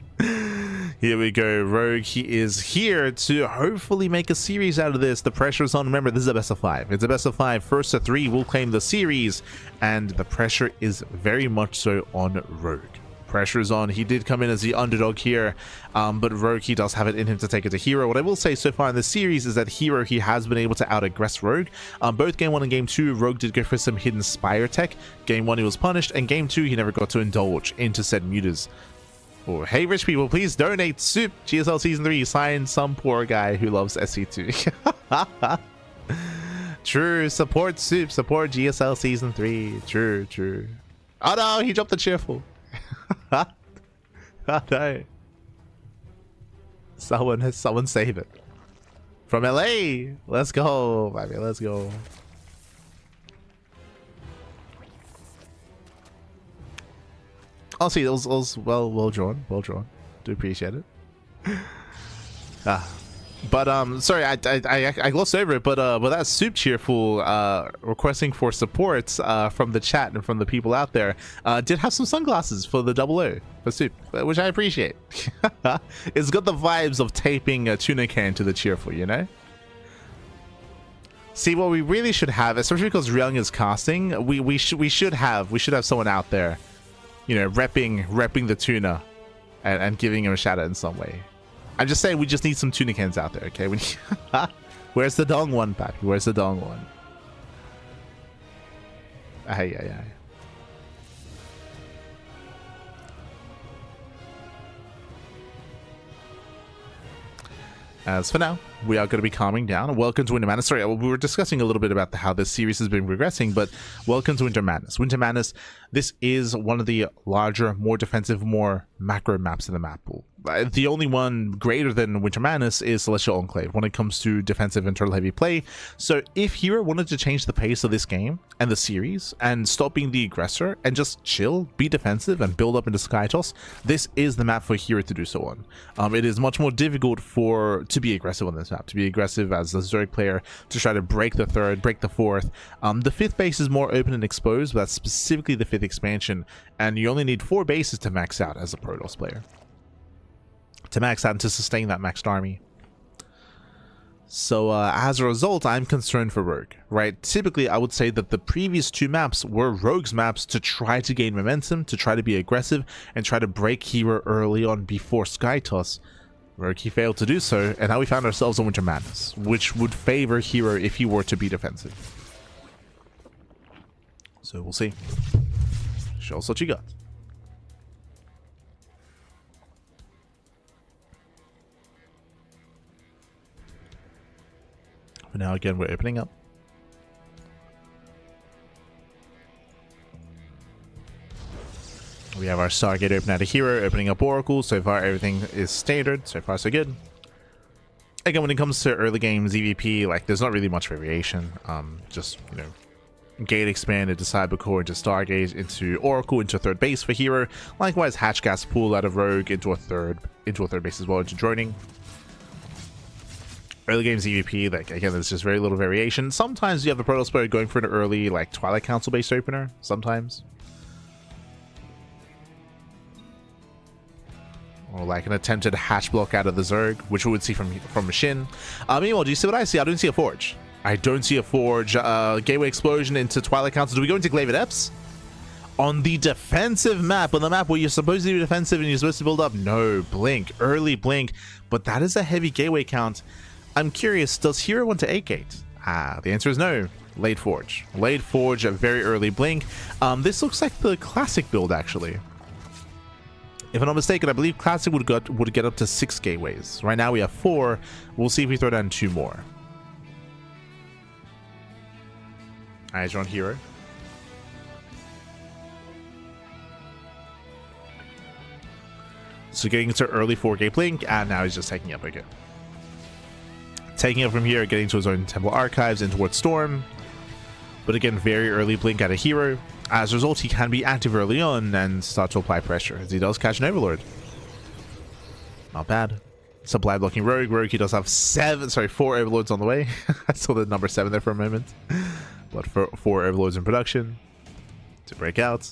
Here we go, Rogue. He is here to hopefully make a series out of this. The pressure is on. Remember, this is a best of 5. It's a best of 5. First to 3 will claim the series, and the pressure is very much so on Rogue. Pressure is on. He did come in as the underdog here, but Rogue, he does have it in him to take it to herO. What I will say so far in this series is that herO, he has been able to out-aggress Rogue. Both Game 1 and Game 2, Rogue did go for some hidden Spire tech. Game 1, he was punished, and Game 2, he never got to indulge into said mutas. Oh, hey, rich people, please donate soup. GSL Season 3, sign some poor guy who loves SC2. True, support soup, support GSL Season 3. True, true. Oh no, he dropped the cheerful. Oh no. Someone save it. From LA. Let's go, baby. Let's go. Honestly, it was well drawn. Well drawn. Do appreciate it. But sorry, I glossed over it, but that soup cheerful requesting for support from the chat and from the people out there did have some sunglasses for the 00 for soup, which I appreciate. It's got the vibes of taping a tuna can to the cheerful, you know. See, what we really should have, especially because Ryung is casting, we should have someone out there, you know, repping the tuna and giving him a shout out in some way. I'm just saying, we just need some tuna cans out there, okay? Where's the dong one, Pappy? Where's the dong one? Ay, ay, ay. As for now, we are going to be calming down. Welcome to Winter Madness. Sorry, we were discussing a little bit about how this series has been progressing, but welcome to Winter Madness. Winter Madness, this is one of the larger, more defensive, more macro maps in the map pool. The only one greater than Winter Madness is Celestial Enclave when it comes to defensive and turtle heavy play. So if herO wanted to change the pace of this game and the series and stop being the aggressor and just chill, be defensive, and build up into Sky Toss, this is the map for herO to do so on. It is much more difficult to be aggressive on this map, to be aggressive as the Zerg player, to try to break the 3rd, break the 4th. The 5th base is more open and exposed, but that's specifically the 5th expansion, and you only need 4 bases to max out as a Protoss player. To max out and to sustain that maxed army. So as a result, I'm concerned for Rogue, right? Typically, I would say that the previous 2 maps were Rogue's maps to try to gain momentum, to try to be aggressive, and try to break herO early on before Sky Toss. Rogue, he failed to do so, and now we found ourselves in Winter Madness, which would favor herO if he were to be defensive. So we'll see. Show us what you got. But now again, we're opening up. We have our Stargate open out of herO, opening up Oracle. So far, everything is standard. So far, so good. Again, when it comes to early game EVP, like, there's not really much variation. Just, you know, gate expand into Cybercore, into Stargate, into Oracle, into third base for herO. Likewise, hatch gas pool out of Rogue into a third base as well, into droning. Early games EVP, like, again, there's just very little variation. Sometimes you have the Protoss player going for an early, like, Twilight Council based opener. Sometimes. Or like an attempted hatch block out of the Zerg, which we would see from Machine. Meanwhile, do you see what I see? I don't see a Forge. I don't see a Forge. Gateway Explosion into Twilight Council. Do we go into Glaive Depths? On the defensive map, on the map where you're supposed to be defensive and you're supposed to build up? No, Blink. Early Blink. But that is a heavy Gateway count. I'm curious, does herO want to 8-gate? The answer is no. Late Forge. Late Forge, a very early Blink. This looks like the classic build, actually. If I'm not mistaken, I believe Classic would get up to 6 gateways. Right now we have 4. We'll see if we throw down 2 more. Eyes are on herO. So getting into early 4-gate Blink, and now he's just taking up again. Taking up from here, getting to his own Temple Archives in towards Storm. But again, very early Blink out of herO. As a result, he can be active early on and start to apply pressure, as he does catch an Overlord. Not bad. Supply blocking Rogue. Rogue, he does have 4 Overlords on the way. I saw the number 7 there for a moment. But 4 Overlords in production to break out.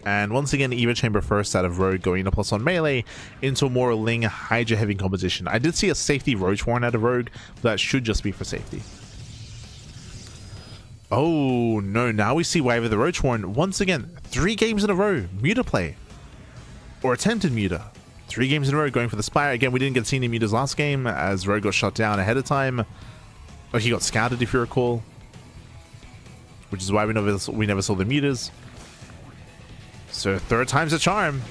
And once again, Eva Chamber first out of Rogue, going to plus on melee into a more Ling Hydra heavy composition. I did see a safety Roach Warren out of Rogue, but that should just be for safety. Oh no, now we see why with the Roach Warren. Once again, 3 games in a row, Muta play. Or attempted Muta. 3 games in a row going for the Spire. Again, we didn't get seen in Mutas last game as Rogue got shot down ahead of time. Or he got scouted, if you recall. Which is why we never saw the Mutas. So 3rd time's a charm.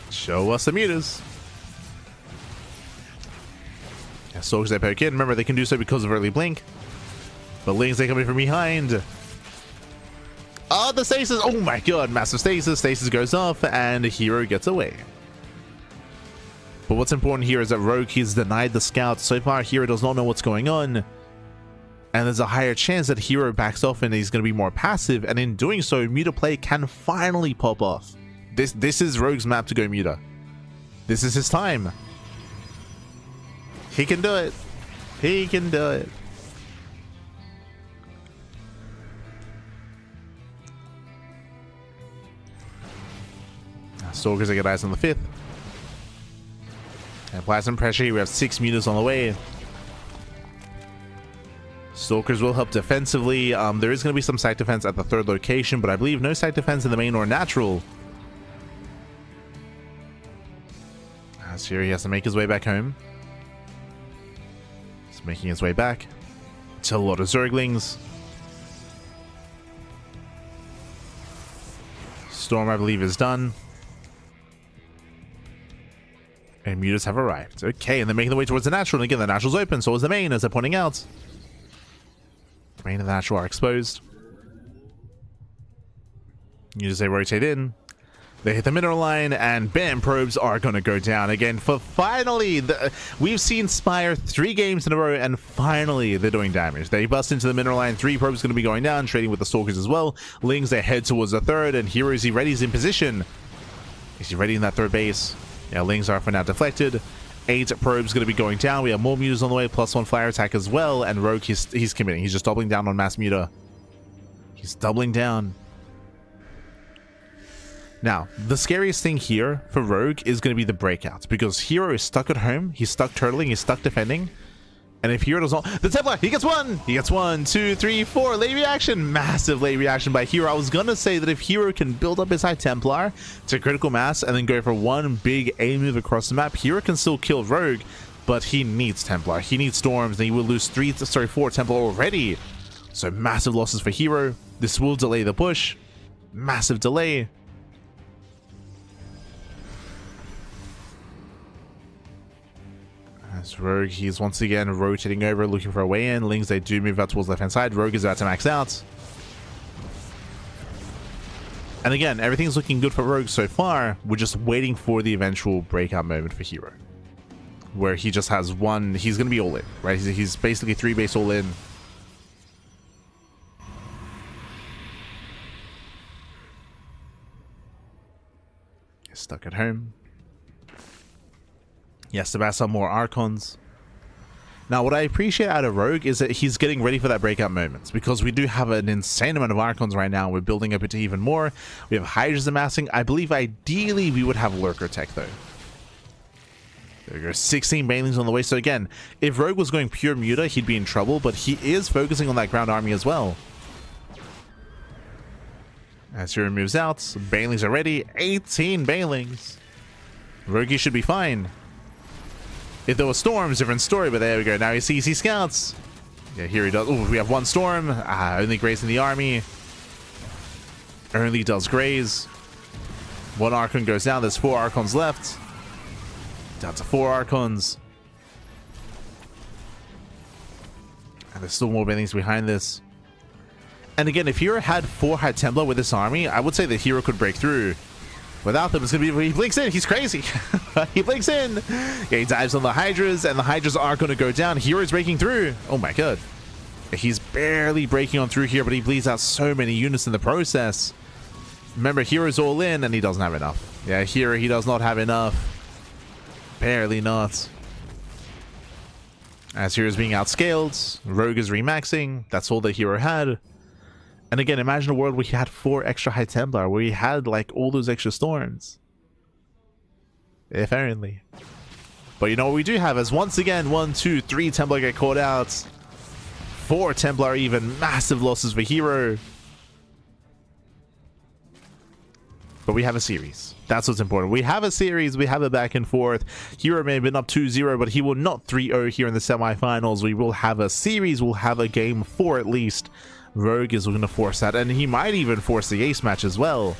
Show us the Mutas. Yeah, Stalkers they poke in. Remember, they can do so because of early Blink. But Lings, they come in from behind. Oh, the stasis. Oh my god, massive stasis. Stasis goes off and herO gets away. But what's important here is that Rogue, he's denied the scout. So far, herO does not know what's going on. And there's a higher chance that herO backs off and he's going to be more passive. And in doing so, Muta play can finally pop off. This is Rogue's map to go Muta. This is his time. He can do it. He can do it. Stalkers, they get eyes on the 5th. And apply some pressure here. We have 6 Mutas on the way. Stalkers will help defensively. There is going to be some site defense at the 3rd location, but I believe no site defense in the main or natural. As here he has to make his way back home. He's making his way back to a lot of Zerglings. Storm, I believe, is done. And Mutas have arrived. Okay, and they're making their way towards the natural. And again, the natural's open, so is the main, as they're pointing out. The main and the natural are exposed. Mutas, they rotate in. They hit the mineral line, and bam, probes are going to go down again. For finally, we've seen Spire 3 games in a row, and finally they're doing damage. They bust into the mineral line. 3 probes going to be going down, trading with the Stalkers as well. Lings, they head towards the 3rd, and herO, is he ready? He's in position. Is he ready in that 3rd base? Yeah, Lings are for now deflected. 8 probes going to be going down. We have more Mutas on the way, +1 flyer attack as well. And Rogue, he's committing. He's just doubling down on mass Muta. He's doubling down. Now, the scariest thing here for Rogue is going to be the breakouts, because herO is stuck at home. He's stuck turtling. He's stuck defending. And if herO does not... The Templar, he gets 1! He gets 1, 2, 3, 4. Late reaction. Massive late reaction by herO. I was going to say that if herO can build up his high Templar to critical mass and then go for one big A move across the map, herO can still kill Rogue, but he needs Templar. He needs Storms, and he will lose 4 Templar already. So massive losses for herO. This will delay the push. Massive delay. As Rogue, he's once again rotating over, looking for a way in. Lings, they do move out towards the left-hand side. Rogue is about to max out. And again, everything's looking good for Rogue so far. We're just waiting for the eventual breakout moment for herO, where he just has one. He's going to be all in, right? He's basically 3-base all in. He's stuck at home. He has to pass on more Archons. Now, what I appreciate out of Rogue is that he's getting ready for that breakout moments, because we do have an insane amount of Archons right now. We're building up into even more. We have Hydras amassing. I believe ideally we would have Lurker Tech, though. There goes 16 Banelings on the way. So again, if Rogue was going pure Muta, he'd be in trouble, but he is focusing on that ground army as well. As herO moves out, Banelings are ready. 18 Banelings. Rogue should be fine. If there were storms, different story, but there we go. Now he sees he scouts. Yeah, here he does. Oh, we have one storm. Only grazing the army. Only does graze. One Archon goes down. There's 4 Archons left. Down to 4 Archons. And there's still more Banelings behind this. And again, if herO had 4 High Templar with this army, I would say that herO could break through. Without them, it's going to be... He blinks in. He's crazy. He blinks in. Yeah, he dives on the Hydras, and the Hydras are going to go down. herO's breaking through. Oh, my God. He's barely breaking on through here, but he bleeds out so many units in the process. Remember, herO's all in, and he doesn't have enough. Yeah, herO, he does not have enough. Barely not. As herO's being outscaled, Rogue is remaxing. That's all that herO had. And again, imagine a world where he had 4 extra High Templar, where he had like all those extra storms. If only. But you know what we do have is once again 1, 2, 3 Templar get caught out. 4 Templar even. Massive losses for herO. But we have a series. That's what's important. We have a series. We have a back and forth. herO may have been up 2-0, but he will not 3-0 here in the semifinals. We will have a series. We'll have a game 4 at least. Rogue is going to force that, and he might even force the ace match as well.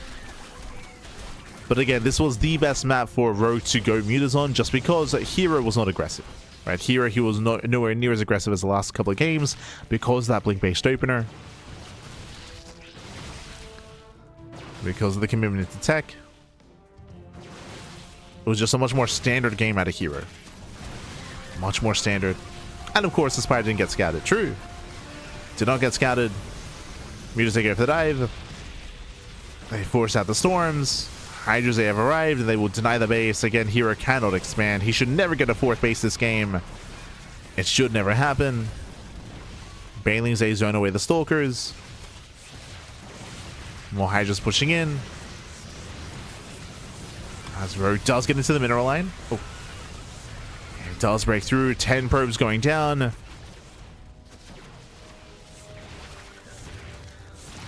But again, this was the best map for Rogue to go mutas on, just because herO was not aggressive. Right, herO, he was nowhere near as aggressive as the last couple of games because of that blink-based opener. Because of the commitment to tech. It was just a much more standard game out of herO. Much more standard. And of course, the Spire didn't get scouted. True. Did not get scouted. Mutas, they go for the dive. They force out the storms. Hydras, they have arrived, and they will deny the base. Again, herO cannot expand. He should never get a 4th base this game. It should never happen. Banelings, they zone away the Stalkers. More Hydras pushing in. As Rogue does get into the mineral line. Oh. It does break through. 10 probes going down.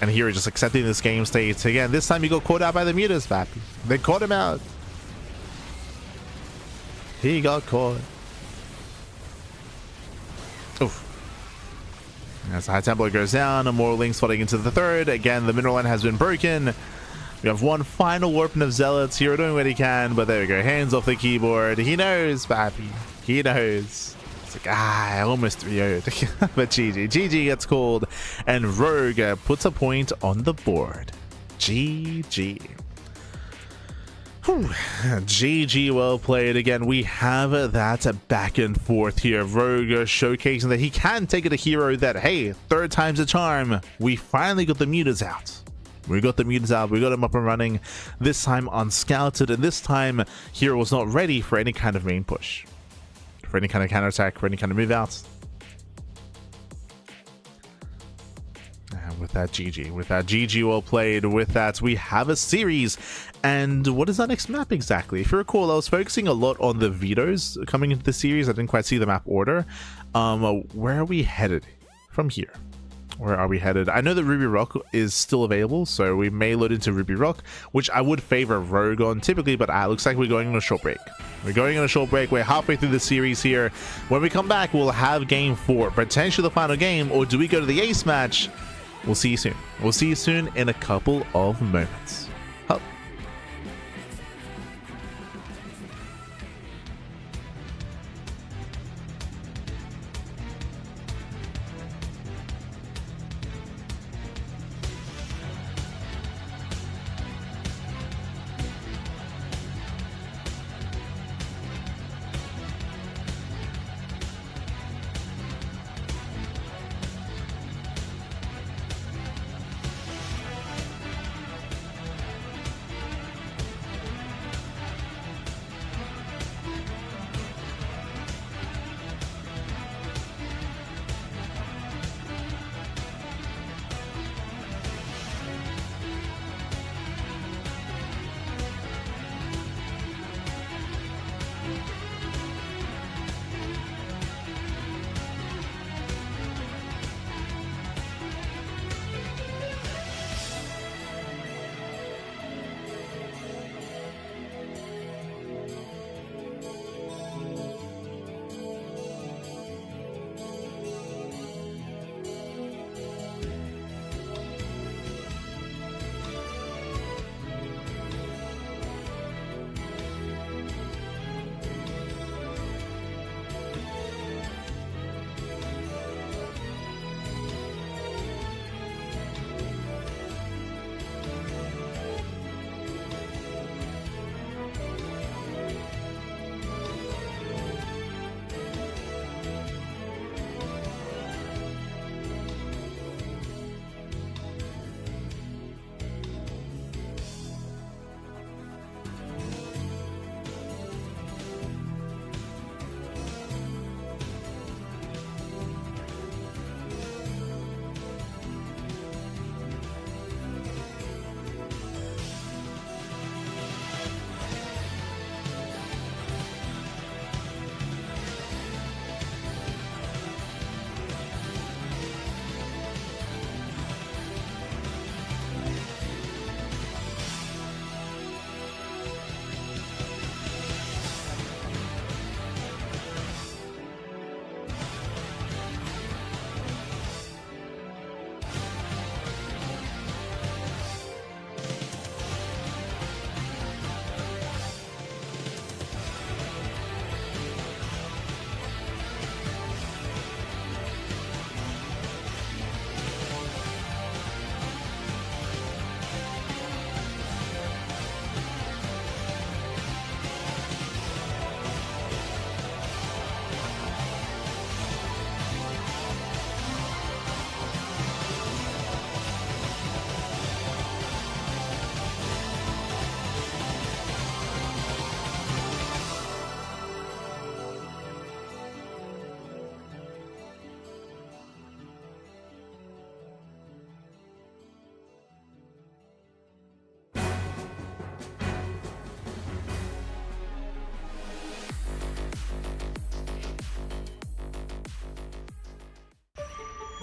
And here, just accepting this game state. Again, this time he got caught out by the mutas, Pappy. They caught him out. He got caught. Oof. As the High Templar goes down, and more Lings flooding into the 3rd. Again, the mineral line has been broken. We have one final warping of Zealots. herO doing what he can, but there we go. Hands off the keyboard. He knows, Pappy. He knows. Like, I almost 3-0'd. But GG gets called, and Rogue puts a point on the board. GG. Whew. GG, well played. Again, we have that back and forth here. Rogue showcasing that he can take it to herO, that, hey, 3rd time's a charm. We finally got the mutas out. We got the mutas out. We got him up and running. This time unscouted, and this time herO was not ready for any kind of main push. For any kind of counterattack, for any kind of move out. And with that, GG. With that, GG, well played. With that, we have a series. And what is that next map exactly? If you recall, I was focusing a lot on the vetoes coming into the series. I didn't quite see the map order. Where are we headed from here? Where are we headed? I know that Ruby Rock is still available, so we may load into Ruby Rock, which I would favor Rogue on typically, but looks like we're going on a short break. We're going on a short break. We're halfway through the series here. When we come back, we'll have game 4, potentially the final game, or do we go to the ace match? We'll see you soon. We'll see you soon in a couple of moments. Hup.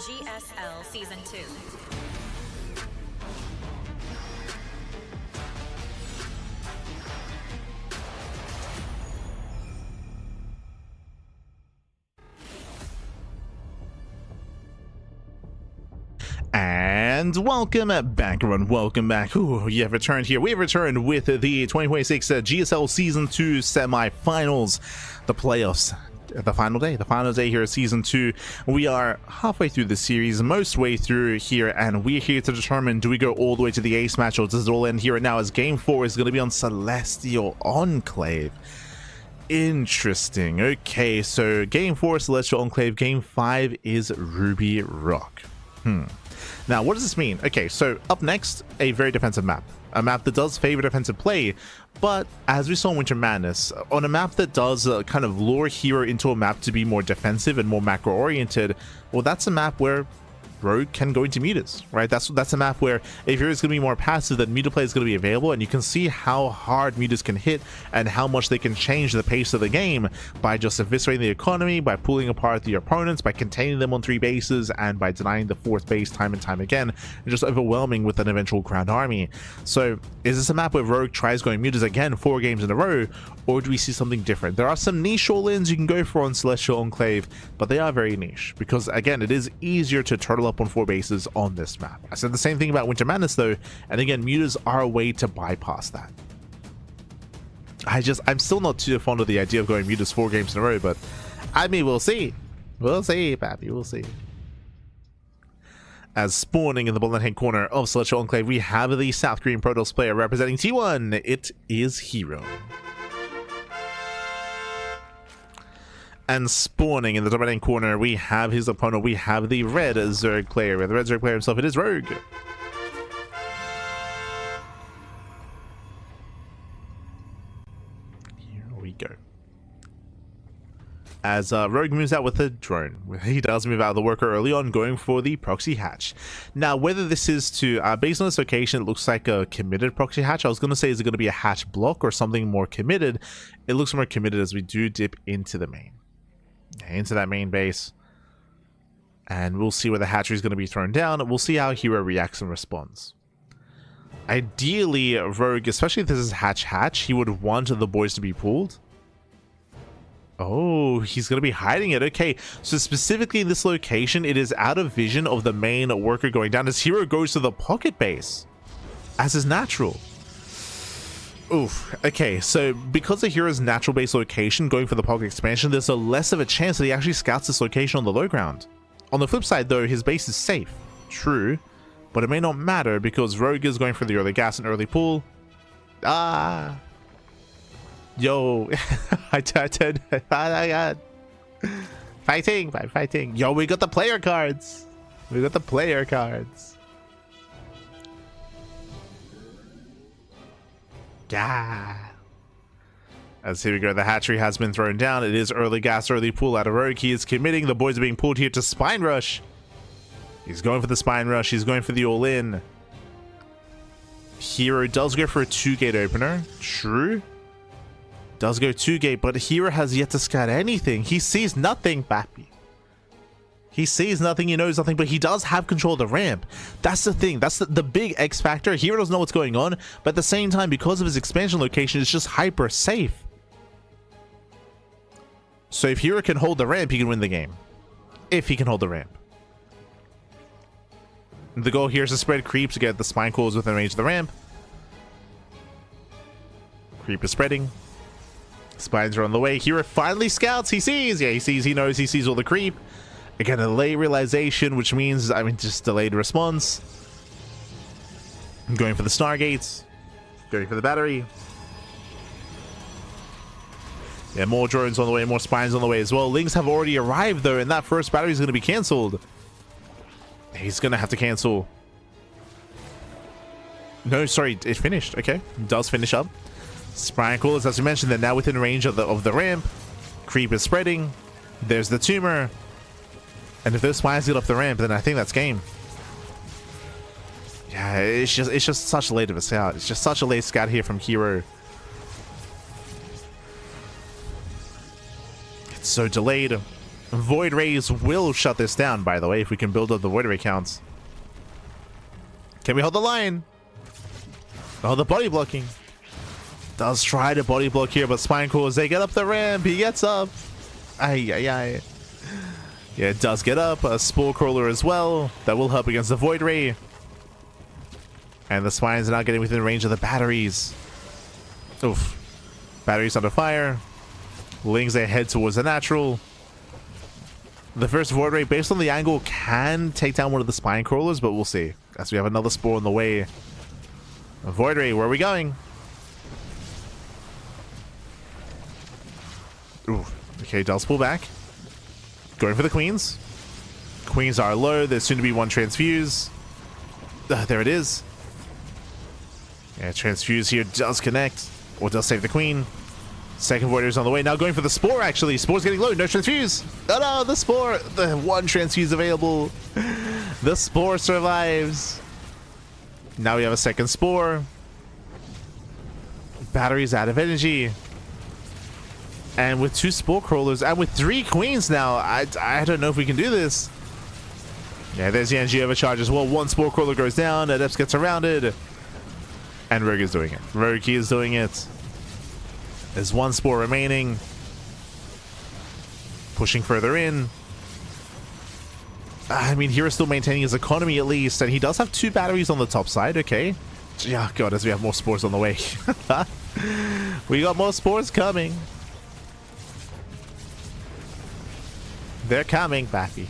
GSL Season 2. And welcome back, everyone. Welcome back. Ooh, you have returned here. We have returned with the 2026 GSL Season 2 semifinals, the playoffs. The final day here at Season 2. We are halfway through the series, most way through here, and we're here to determine, do we go all the way to the ace match, or does it all end here and now, as Game 4 is going to be on Celestial Enclave. Interesting. Okay, so Game 4 Celestial Enclave, Game 5 is Ruby Rock. Now, what does this mean? Okay, so up next, a very defensive map. A map that does favor defensive play, but as we saw in Winter Madness, on a map that does kind of lure herO into a map to be more defensive and more macro-oriented, well, that's a map where Rogue can go into mutas, right? That's a map where if herO is going to be more passive, then muta play is going to be available, and you can see how hard mutas can hit and how much they can change the pace of the game by just eviscerating the economy, by pulling apart the opponents, by containing them on 3 bases, and by denying the 4th base time and time again, and just overwhelming with an eventual ground army. So is this a map where Rogue tries going mutas again 4 games in a row, or do we see something different? There are some niche all-ins you can go for on Celestial Enclave, but they are very niche, because again, it is easier to turtle up on 4 bases on this map. I said the same thing about Winter Madness though, and again, mutas are a way to bypass that. I'm still not too fond of the idea of going mutas 4 games in a row, but I mean, we'll see. We'll see, Pappy, we'll see. As spawning in the bottom hand corner of Celestial Enclave, we have the South Korean Protoss player representing T1. It is herO. And spawning in the top right hand corner, we have his opponent. We have the red Zerg player. The red Zerg player himself, it is Rogue. Here we go. As Rogue moves out with the drone. He does move out of the worker early on, going for the proxy hatch. Now, whether this is to, based on this location, it looks like a committed proxy hatch. I was going to say, is it going to be a hatch block or something more committed? It looks more committed as we do dip into the main. Into that main base, and we'll see where the hatchery is going to be thrown down. We'll see how herO reacts and responds. Ideally, Rogue, especially if this is hatch, he would want the boys to be pulled. Oh, he's going to be hiding it. Okay, so specifically in this location, it is out of vision of the main worker going down as herO goes to the pocket base, as is natural. Oof. Okay, so because of herO's natural base location going for the pocket expansion, there's a less of a chance that he actually scouts this location on the low ground. On the flip side though, his base is safe. True, but it may not matter because Rogue is going for the early gas and early pull. Ah. Yo. I turned. Oh my god. Fighting. Yo, we got the player cards. Yeah. As here we go, the hatchery has been thrown down. It is early gas, early pull out of Rogue. He is committing. The boys are being pulled here to Spine Rush. He's going for the Spine Rush. He's going for the all-in. herO does go for a 2-gate opener. True. Does go 2-gate, but herO has yet to scout anything. He sees nothing, Bappy. He sees nothing, he knows nothing, but he does have control of the ramp. That's the thing. That's the big X factor. herO doesn't know what's going on, but at the same time, because of his expansion location, it's just hyper safe. So if herO can hold the ramp, he can win the game. If he can hold the ramp. The goal here is to spread creep to get the spine cores within range of the ramp. Creep is spreading. Spines are on the way. herO finally scouts. He sees. Yeah, he sees. He knows. He sees all the creep. Again, a delayed realization, which means, just delayed response. I'm going for the Stargates. Going for the battery. Yeah, more drones on the way, more spines on the way as well. Lings have already arrived, though, and that first battery is going to be cancelled. He's going to have to cancel. No, sorry, it finished. Okay, it does finish up. Spine coolers, as we mentioned, they're now within range of the ramp. Creep is spreading. There's the tumor. And if those spines get off the ramp, then I think that's game. Yeah, it's just such a late of a scout. It's just such a late scout here from herO. It's so delayed. Void Rays will shut this down, by the way, if we can build up the Void Ray counts. Can we hold the line? Oh, the body blocking. Does try to body block here, but Spine Crawlers, they get up the ramp. He gets up. Ay, ay, ay. Yeah, it does get up. A Spore Crawler as well. That will help against the Void Ray. And the Spines are not getting within range of the batteries. Oof. Batteries under fire. Lings, they head towards the natural. The first Void Ray, based on the angle, can take down one of the Spine Crawlers, but we'll see. As we have another Spore on the way. Void Ray, where are we going? Ooh. Okay, does pull back. Going for the Queens. Queens are low. There's soon to be one Transfuse. There it is. Yeah, Transfuse here does connect. Or does save the Queen. Second Void Ray's on the way. Now going for the Spore, actually. Spore's getting low. No Transfuse. Oh no, the Spore. The one Transfuse available. The Spore survives. Now we have a second Spore. Battery's out of energy. And with 2 Spore Crawlers and with 3 Queens now, I don't know if we can do this. Yeah, there's the energy overcharge as well. 1 Spore Crawler goes down. Adept gets surrounded. And Rogue is doing it. Rogue is doing it. There's 1 Spore remaining. Pushing further in. I mean, hero's still maintaining his economy at least. And he does have 2 batteries on the top side. Okay. Yeah, God, as we have more Spores on the way. We got more Spores coming. They're coming, Bappy.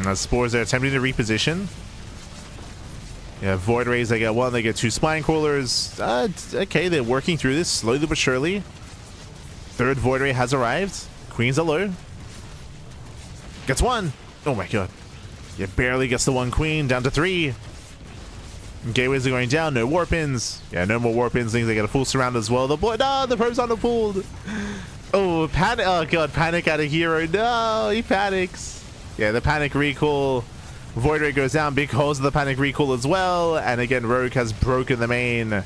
The Spores are attempting to reposition. Yeah, Void Rays, they get 1, they get 2 Spine Crawlers. Okay, they're working through this slowly but surely. Third Void Ray has arrived. Queens are low. Gets 1. Oh my god. Yeah, barely gets the 1 Queen, down to 3. Gateways are going down, no Warpins. Yeah, no more Warpins, things they get a full surround as well. The boy, no, the probes aren't pulled. Oh, panic, oh god, panic out of hero. No, he panics. Yeah, the panic recall. Void Ray goes down because of the panic recall as well. And again, Rogue has broken the main.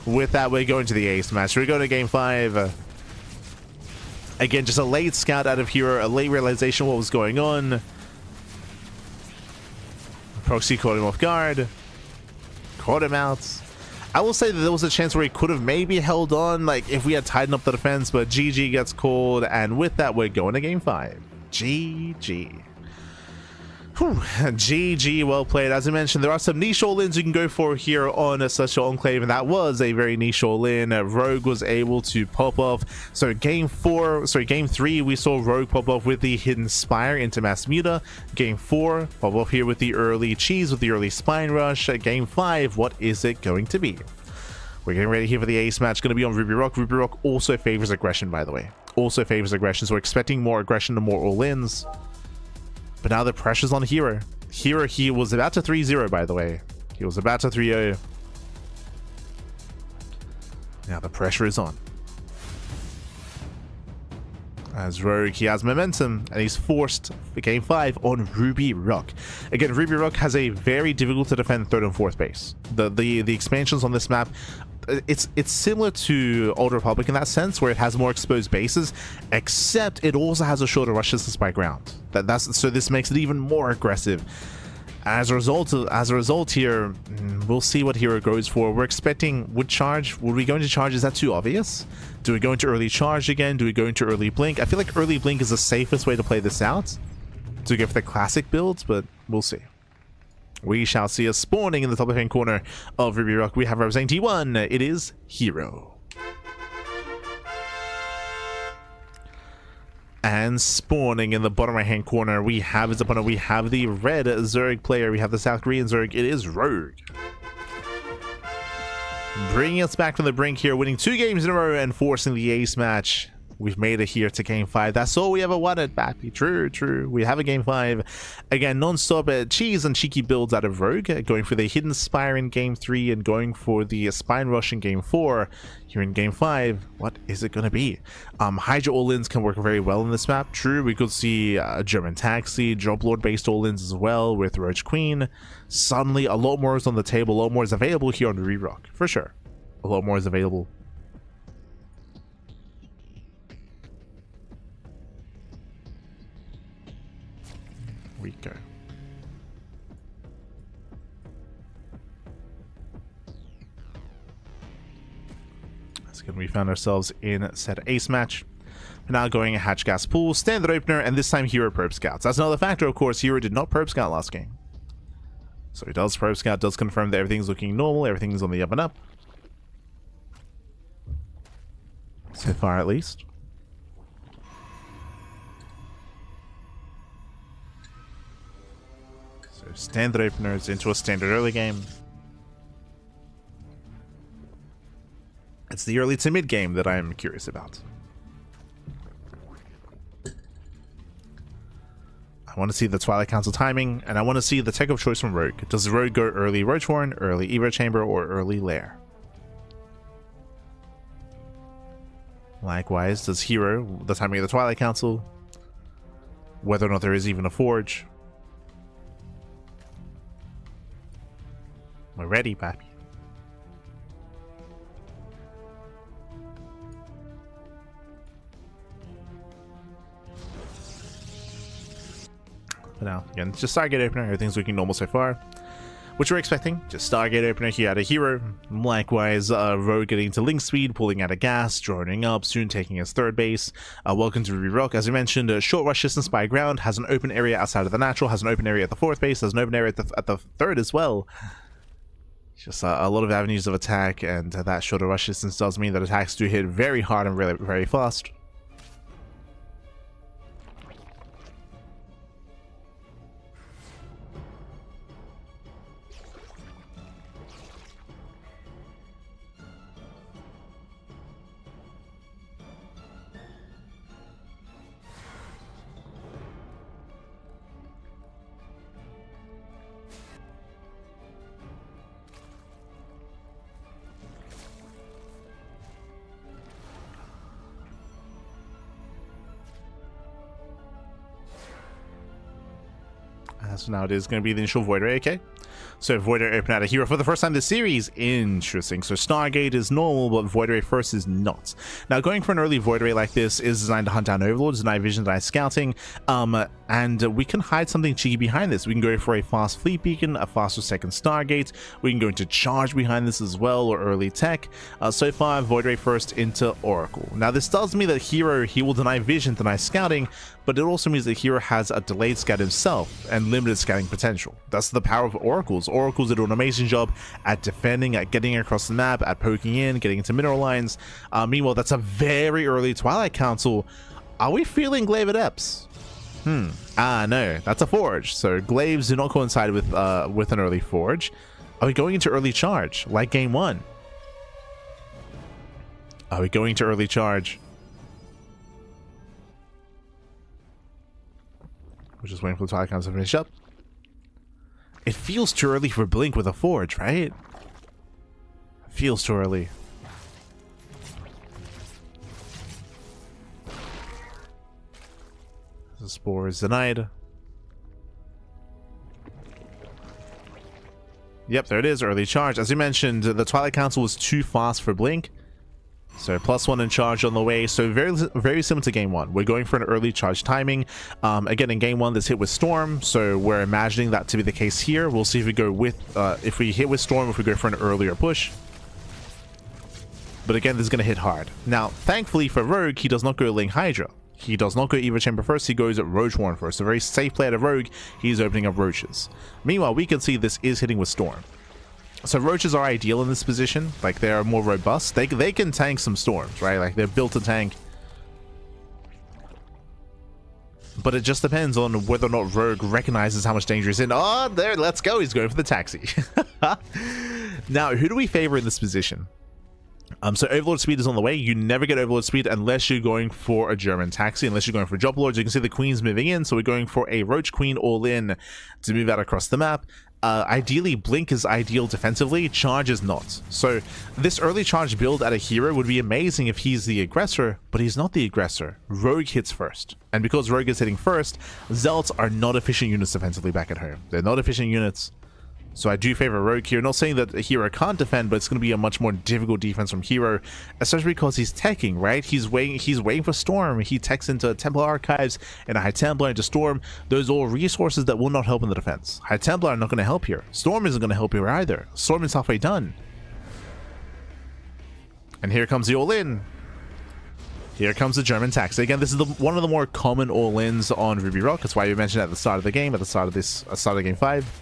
With that, we're going to the ace match. We're going to game 5. Again, just a late scout out of hero, a late realization of what was going on. Proxy caught him off guard. Caught him out. I will say that there was a chance where he could have maybe held on, like if we had tightened up the defense, but GG gets called, and with that, we're going to game 5. GG. Whew. GG, well played. As I mentioned, there are some niche all-ins you can go for here on a Celestial Enclave, and that was a very niche all-in. Rogue was able to pop off. So game 3, we saw Rogue pop off with the Hidden Spire into Mass Muta. Game 4, pop off here with the early Cheese, with the early Spine Rush. Game 5, what is it going to be? We're getting ready here for the ace match. Going to be on Ruby Rock. Ruby Rock also favors aggression, by the way. Also favors aggression, so we're expecting more aggression and more all-ins. But now the pressure's on hero. Hero, he was about to 3-0, by the way. He was about to 3-0. Now the pressure is on. As Rogue, he has momentum, and he's forced for game 5 on Ruby Rock. Again, Ruby Rock has a very difficult to defend 3rd and 4th base. The expansions on this map, it's similar to Old Republic in that sense, where it has more exposed bases, except it also has a shorter rush distance by ground. So this makes it even more aggressive. As a result here, we'll see what hero goes for. We're expecting would charge. Would we go into charge? Is that too obvious? Do we go into early charge again? Do we go into early blink? I feel like early blink is the safest way to play this out, to go for the classic builds, but we'll see. We shall see us spawning in the top left-hand corner of Ruby Rock. We have representing T1. It is herO. And spawning in the bottom right-hand corner, we have his opponent. We have the red Zerg player. We have the South Korean Zerg. It is Rogue. Bringing us back from the brink here, winning 2 games in a row and forcing the ace match. We've made it here to game 5. That's all we ever wanted, Bappy. True, true. We have a game 5. Again, non-stop cheese and cheeky builds out of Rogue. Going for the Hidden Spire in game 3 and going for the Spine Rush in game 4. Here in game 5, what is it going to be? Hydra all-ins can work very well in this map. True, we could see German Taxi, Drop Lord based all-ins as well with Roach Queen. Suddenly, a lot more is on the table. A lot more is available here on Ruby Rock, for sure. A lot more is available. we go. That's good. We found ourselves in said ace match. We're now going a hatch gas pool, standard opener, and this time herO probe scouts. That's another factor, of course. herO did not probe scout last game. So he does probe scout, does confirm that everything's looking normal, everything's on the up and up. So far, at least. So standard openers into a standard early game. It's the early to mid game that I'm curious about. I want to see the Twilight Council timing, and I want to see the tech of choice from Rogue. Does the Rogue go early Roach Warren, early Evo Chamber, or early Lair? Likewise, does herO, the timing of the Twilight Council, whether or not there is even a Forge. We're ready, papi. But now, again, it's just Stargate opener. Everything's looking normal so far, which we're expecting. Just Stargate opener here out of herO. Likewise, Rogue getting to link speed, pulling out of gas, droning up, soon taking his third base. Welcome to Rebroadcast. As we mentioned, short rush distance by ground, has an open area outside of the natural, has an open area at the fourth base, has an open area at the third as well. Just a lot of avenues of attack, and that shorter rush distance does mean that attacks do hit very hard and really, very fast. So now it is going to be the initial Void Ray, okay? So Void Ray open out of herO for the first time this series. Interesting. So Stargate is normal, but Void Ray first is not. Now going for an early Void Ray like this is designed to hunt down Overlords, deny vision, deny scouting, and we can hide something cheeky behind this. We can go for a fast Fleet Beacon, a faster second Stargate. We can go into Charge behind this as well, or early Tech. So far, Void Ray first into Oracle. Now this tells me that herO, he will deny vision, deny scouting, but it also means that herO has a delayed scout himself and limited scouting potential. That's the power of Oracles. Oracles do an amazing job at defending, at getting across the map, at poking in, getting into mineral lines. Meanwhile, that's a very early Twilight Council. Are we feeling Glaive Adepts? No, that's a Forge. So Glaives do not coincide with an early Forge. Are we going into early Charge, like game one? Are we going to early Charge? We're just waiting for the Twilight Council to finish up. It feels too early for Blink with a Forge, right? Feels too early. The Spore is denied. Yep, there it is, early Charge. As you mentioned, the Twilight Council was too fast for Blink. So +1 in Charge on the way. So very similar to game one. We're going for an early Charge timing. Again, in game one, this hit with Storm. So we're imagining that to be the case here. We'll see if we go with, if we hit with Storm, if we go for an earlier push. But again, this is going to hit hard. Now, thankfully for Rogue, he does not go Ling Hydra. He does not go Evo Chamber first, he goes at Roach Warren first. A very safe play out of Rogue, he's opening up Roaches. Meanwhile, we can see this is hitting with Storm. So Roaches are ideal in this position, like they are more robust. They can tank some Storms, right? Like they're built to tank. But it just depends on whether or not Rogue recognizes how much danger he's in. Oh, there, let's go, he's going for the taxi. Now, who do we favor in this position? So Overlord Speed is on the way. You never get Overlord Speed unless you're going for a German taxi, unless you're going for Job Lords. You can see the Queen's moving in, so we're going for a Roach Queen all in to move out across the map. Ideally, Blink is ideal defensively, Charge is not. So this early Charge build out of herO would be amazing if he's the aggressor, but he's not the aggressor. Rogue hits first. And because Rogue is hitting first, Zealots are not efficient units defensively back at home. They're not efficient units. So I do favor herO here. Not saying that herO can't defend, but it's going to be a much more difficult defense from herO, especially because he's teching, right? He's waiting for Storm. He techs into Templar Archives and a High Templar into Storm. Those are all resources that will not help in the defense. High Templar are not going to help here. Storm isn't going to help here either. Storm is halfway done. And here comes the all-in. Here comes the German tax. Again, this is one of the more common all-ins on Ruby Rock. That's why we mentioned at the start of the game, at the start of game 5.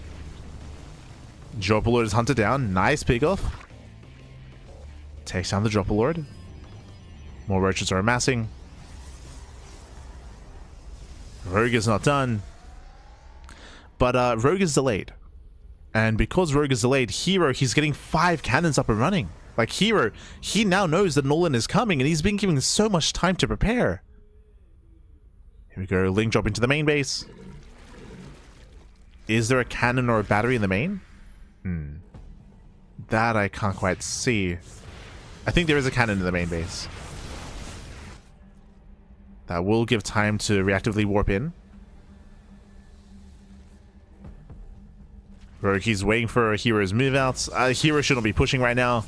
Dropper Lord is hunted down. Nice pick off. Takes down the Dropper Lord. More roaches are amassing. Rogue is not done. But Rogue is delayed. And because Rogue is delayed, herO, he's getting 5 cannons up and running. Like herO, he now knows that Nolan is coming, and he's been given so much time to prepare. Here we go. Link drop into the main base. Is there a cannon or a battery in the main? That I can't quite see. I think there is a cannon in the main base. That will give time to reactively warp in. Rogue, he's waiting for herO's move outs. herO shouldn't be pushing right now.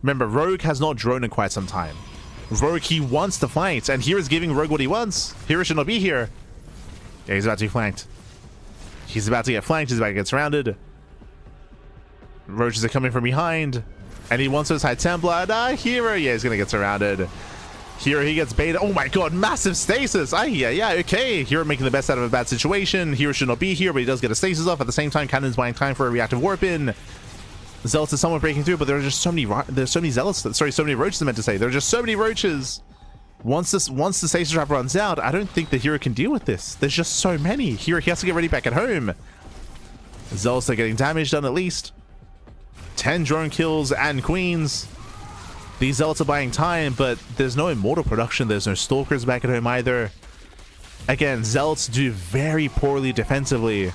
Remember, Rogue has not droned in quite some time. Rogue, he wants to fight, and herO's giving Rogue what he wants. herO should not be here. Yeah, he's about to be flanked. He's about to get flanked. He's about to get surrounded. Roaches are coming from behind, and he wants his High Templar. herO, yeah, he's gonna get surrounded. herO, he gets baited. Oh my god, massive stasis. Yeah, okay. herO making the best out of a bad situation. herO should not be here, but he does get a stasis off. At the same time, Cannon's buying time for a reactive warp in. Zealots is somewhat breaking through, but there are just so many zealots. Sorry, so many roaches I meant to say. There are just so many roaches. Once the stasis trap runs out, I don't think the herO can deal with this. There's just so many. herO, he has to get ready back at home. Zealots are getting damage done at least. 10 drone kills and queens. These zealots are buying time, but there's no immortal production. There's no stalkers back at home either. Again, zealots do very poorly defensively.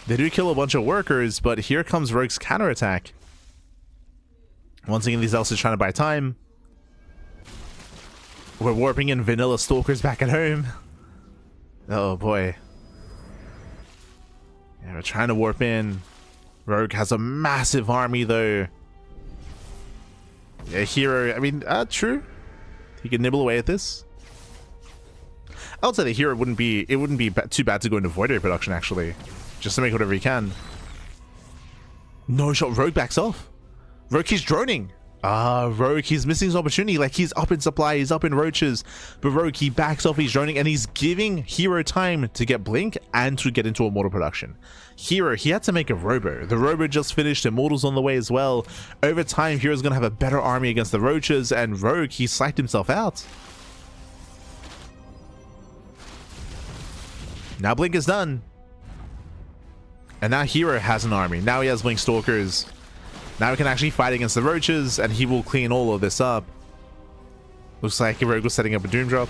They do kill a bunch of workers, but here comes Rogue's counterattack. Once again, these zealots are trying to buy time. We're warping in vanilla stalkers back at home. Oh boy. Yeah, we're trying to warp in. Rogue has a massive army though. Yeah, herO, I mean, true. He can nibble away at this. I would say the herO wouldn't be too bad to go into Void Ray production actually. Just to make whatever he can. No shot, Rogue backs off. Rogue keeps droning. Rogue, he's missing his opportunity. Like, he's up in supply, he's up in roaches. But Rogue, he backs off, he's droning, and he's giving herO time to get Blink and to get into Immortal production. herO, he had to make a Robo. The Robo just finished, Immortal's on the way as well. Over time, hero's going to have a better army against the roaches, and Rogue, he psyched himself out. Now Blink is done. And now herO has an army. Now he has Blink Stalkers. Now we can actually fight against the roaches, and he will clean all of this up. Looks like Rogue was setting up a Doom Drop.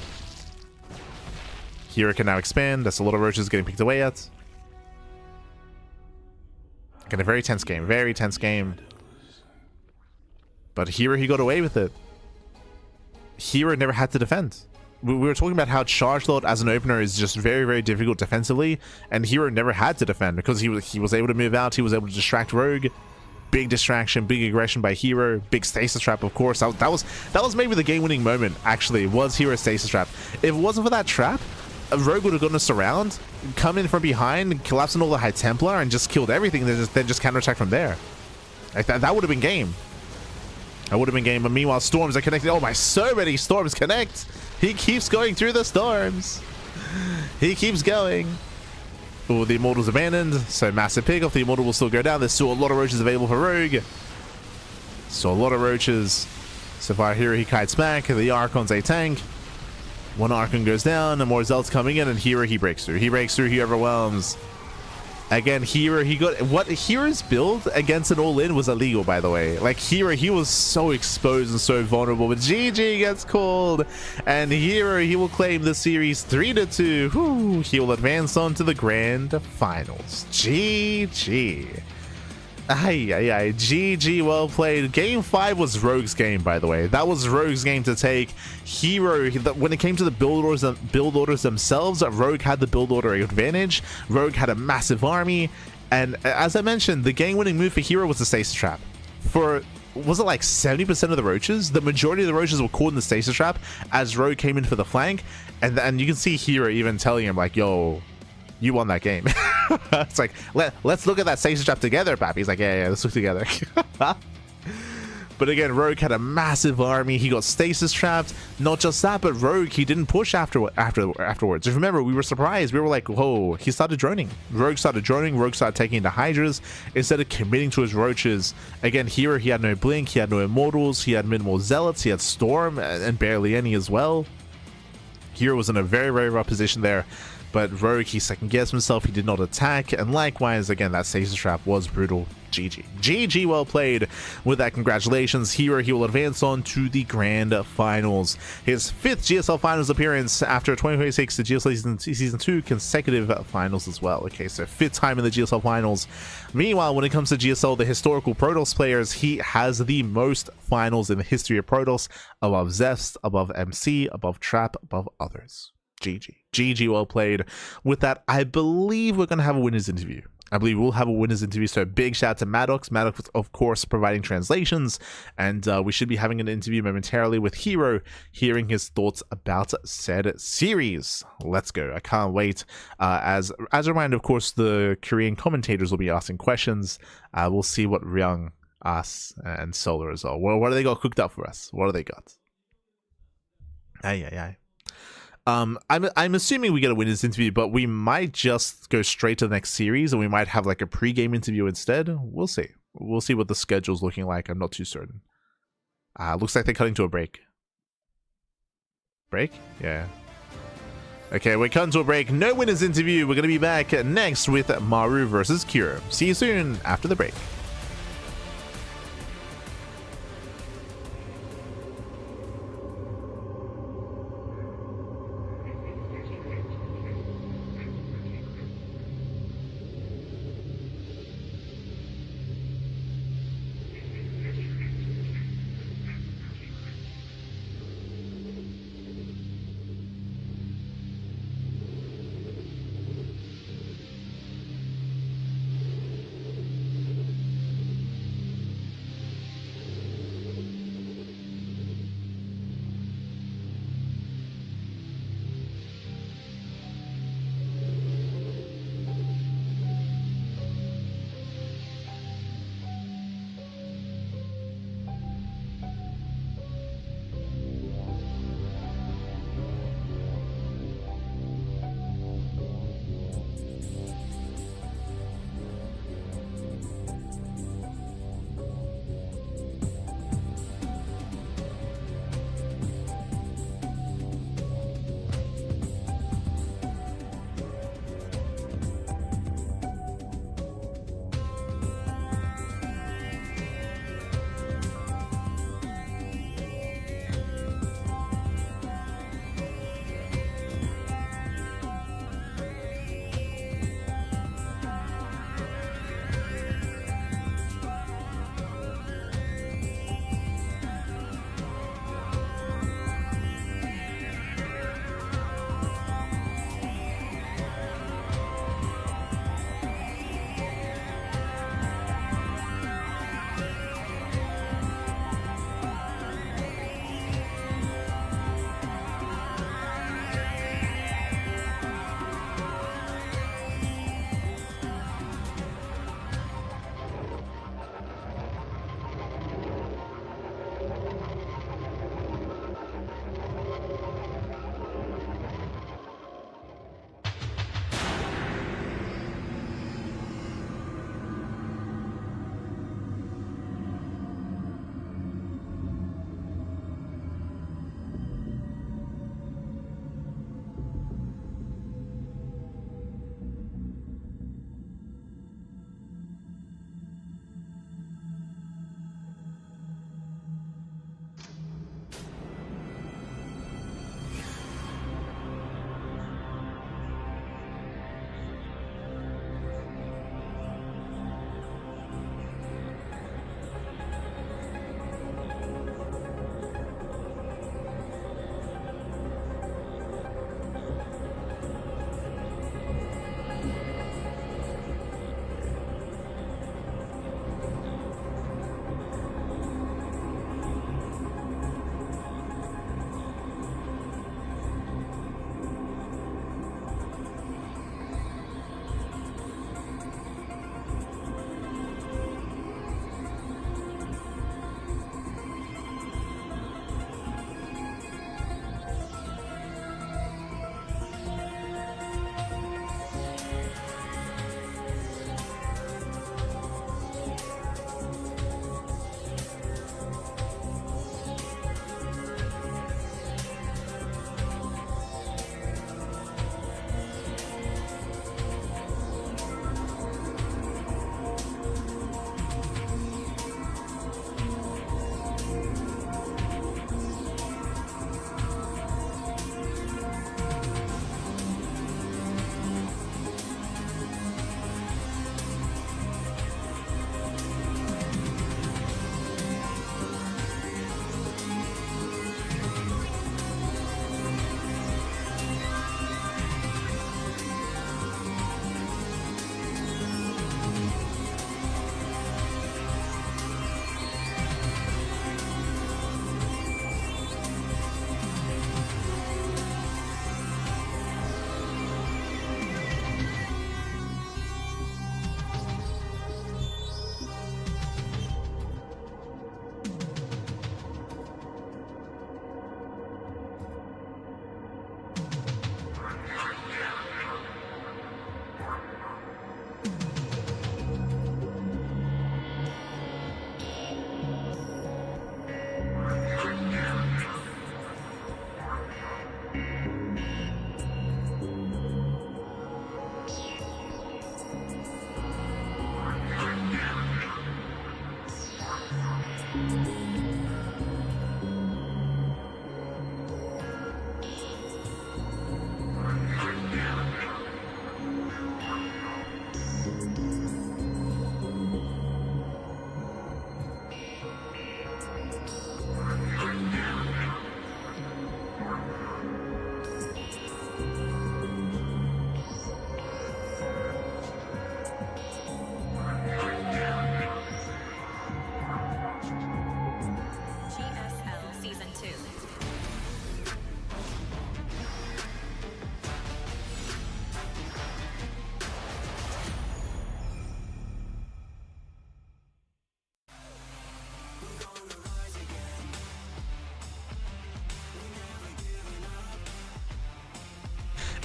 herO can now expand. That's a lot of roaches getting picked away at. Again, a very tense game. Very tense game. But herO, he got away with it. herO never had to defend. We were talking about how Charge Lord as an opener is just very, very difficult defensively, and herO never had to defend because he was able to move out, he was able to distract Rogue. Big distraction, big aggression by herO, big stasis trap, of course. That was maybe the game-winning moment, actually, was hero's stasis trap. If it wasn't for that trap, Rogue would have gotten a surround, come in from behind, collapse on all the High Templar, and just killed everything, then just counterattack from there. Like that would have been game. That would have been game, but meanwhile, storms are connected. Oh my, so many storms connect. He keeps going through the storms. He keeps going. Oh, the Immortal's abandoned, so massive pick off. The Immortal will still go down. There's still a lot of roaches available for Rogue. So a lot of roaches. So far, herO, he kites back. The Archon's a tank. One Archon goes down, and more Zealots coming in, and herO, he breaks through. He breaks through, he overwhelms. Again, herO, he got what hero's build against an all-in was illegal, by the way. Like herO, he was so exposed and so vulnerable, but GG gets called, and herO, he will claim the series 3-2. Whew, he will advance on to the grand finals. GG. Aye. GG, well played. Game 5 was Rogue's game, by the way. That was Rogue's game to take. herO, when it came to the build orders themselves, Rogue had the build order advantage. Rogue had a massive army. And as I mentioned, the game-winning move for herO was the stasis trap. For, was it like 70% of the roaches? The majority of the roaches were caught in the stasis trap as Rogue came in for the flank. And you can see herO even telling him, like, yo, you won that game. It's like, let's look at that stasis trap together, Pappy. He's like, yeah, let's look together. But again, Rogue had a massive army. He got stasis trapped. Not just that, but Rogue, he didn't push afterwards. If you remember, we were surprised. We were like, whoa, he started droning. Rogue started droning. Rogue started taking the Hydras instead of committing to his roaches. Again, here he had no Blink. He had no Immortals. He had minimal Zealots. He had Storm and barely any as well. herO was in a very, very rough position there. But Rogue, he second-guessed himself. He did not attack. And likewise, again, that stasis trap was brutal. GG. GG, well played. With that, congratulations. herO, he will advance on to the Grand Finals. His 5th GSL Finals appearance after 2026 to GSL Season 2 consecutive finals as well. Okay, so 5th time in the GSL Finals. Meanwhile, when it comes to GSL, the historical Protoss players, he has the most finals in the history of Protoss, above Zest, above MC, above Trap, above others. GG. GG, well played. With that, I believe we're going to have a winner's interview. I believe we'll have a winner's interview. So a big shout out to Maddox. Maddox, of course, providing translations. And we should be having an interview momentarily with herO, hearing his thoughts about said series. Let's go. I can't wait. As a reminder, of course, the Korean commentators will be asking questions. We'll see what Ryung asks and Solar as well. What do they got cooked up for us? What do they got? Aye. I'm assuming we get a winner's interview, but we might just go straight to the next series, and we might have like a pre-game interview instead. We'll see. We'll see what the schedule's looking like. I'm not too certain. Looks like they're cutting to a break. Break? Yeah. Okay, we're cutting to a break. No winner's interview. We're going to be back next with Maru versus herO. See you soon after the break.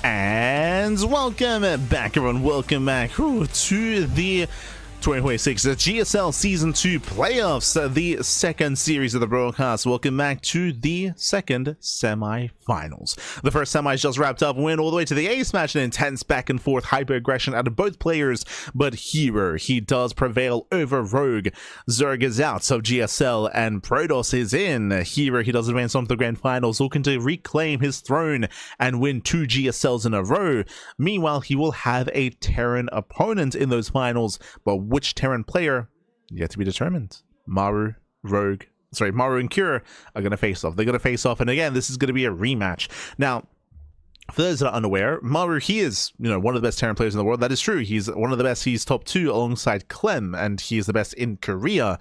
And welcome back, everyone. Welcome back to the 2026 GSL Season 2 Playoffs, the second series of the broadcast. Welcome back to the second semi-finals. The first semis just wrapped up, went all the way to the ace match, an intense back and forth hyper-aggression out of both players, but herO, he does prevail over Rogue. Zerg is out of GSL and Protoss is in. herO, he does advance on to the grand finals, looking to reclaim his throne and win 2 GSLs in a row. Meanwhile, he will have a Terran opponent in those finals, but which Terran player yet to be determined. Maru and herO are going to face off. They're going to face off, and again, this is going to be a rematch. Now, for those that are unaware, Maru, he is, one of the best Terran players in the world. That is true. He's one of the best. He's top 2 alongside Clem, and he's the best in Korea.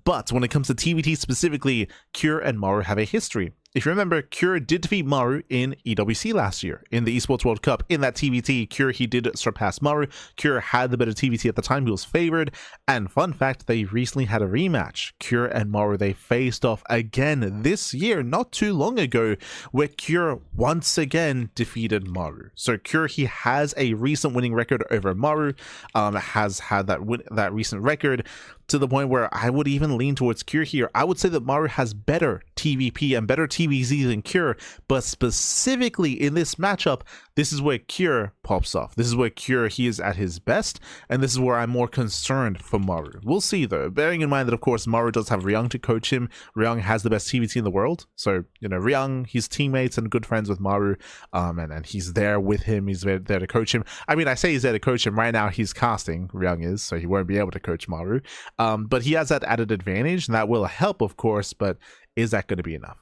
But when it comes to TVT specifically, herO and Maru have a history. If you remember, herO did defeat Maru in EWC last year in the Esports World Cup. In that TVT, herO, he did surpass Maru. herO had the better TVT at the time. He was favored. And fun fact, they recently had a rematch. herO and Maru, they faced off again this year, not too long ago, where herO once again defeated Maru. So herO, he has a recent winning record over Maru, has had that recent record, to the point where I would even lean towards herO here. I would say that Maru has better TVP and better TVZ than herO, but specifically in this matchup, this is where herO pops off. This is where herO, he is at his best, and this is where I'm more concerned for Maru. We'll see though, bearing in mind that of course Maru does have ryung to coach him. ryung has the best TVT in the world, so ryung, he's teammates and good friends with Maru, and he's there with him. He's there to coach him. I mean, I say he's there to coach him. Right now he's casting, ryung is, so he won't be able to coach Maru. But he has that added advantage, and that will help, of course, but is that going to be enough?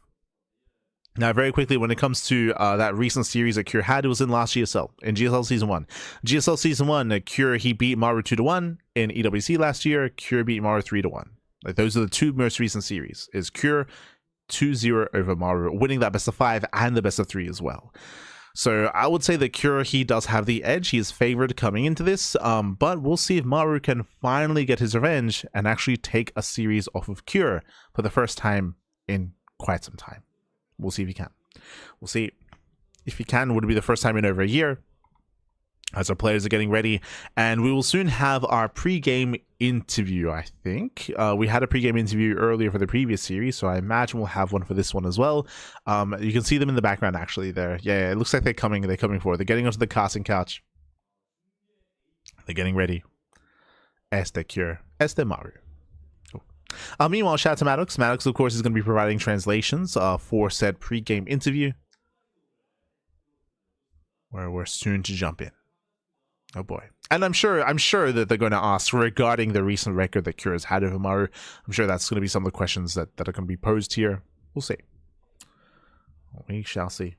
Now, very quickly, when it comes to that recent series that herO had, it was in last GSL, in GSL Season 1. GSL Season 1, herO, he beat Maru 2-1. In EWC last year, herO beat Maru 3-1. Like, those are the two most recent series, is herO 2-0 over Maru, winning that best of 5 and the best of 3 as well. So I would say that herO, he does have the edge. He is favored coming into this, but we'll see if Maru can finally get his revenge and actually take a series off of herO for the first time in quite some time. We'll see if he can. We'll see if he can. Would it be the first time in over a year? As our players are getting ready, and we will soon have our pre-game interview, I think. We had a pre-game interview earlier for the previous series, so I imagine we'll have one for this one as well. You can see them in the background actually there. Yeah, it looks like they're coming forward. They're getting onto the casting couch. They're getting ready. Este herO, este Maru. Meanwhile, shout out to Maddox. Maddox, of course, is going to be providing translations for said pre-game interview, where we're soon to jump in. Oh boy. And I'm sure that they're going to ask regarding the recent record that herO's had over Maru. I'm sure that's going to be some of the questions that are going to be posed here. We'll see. We shall see.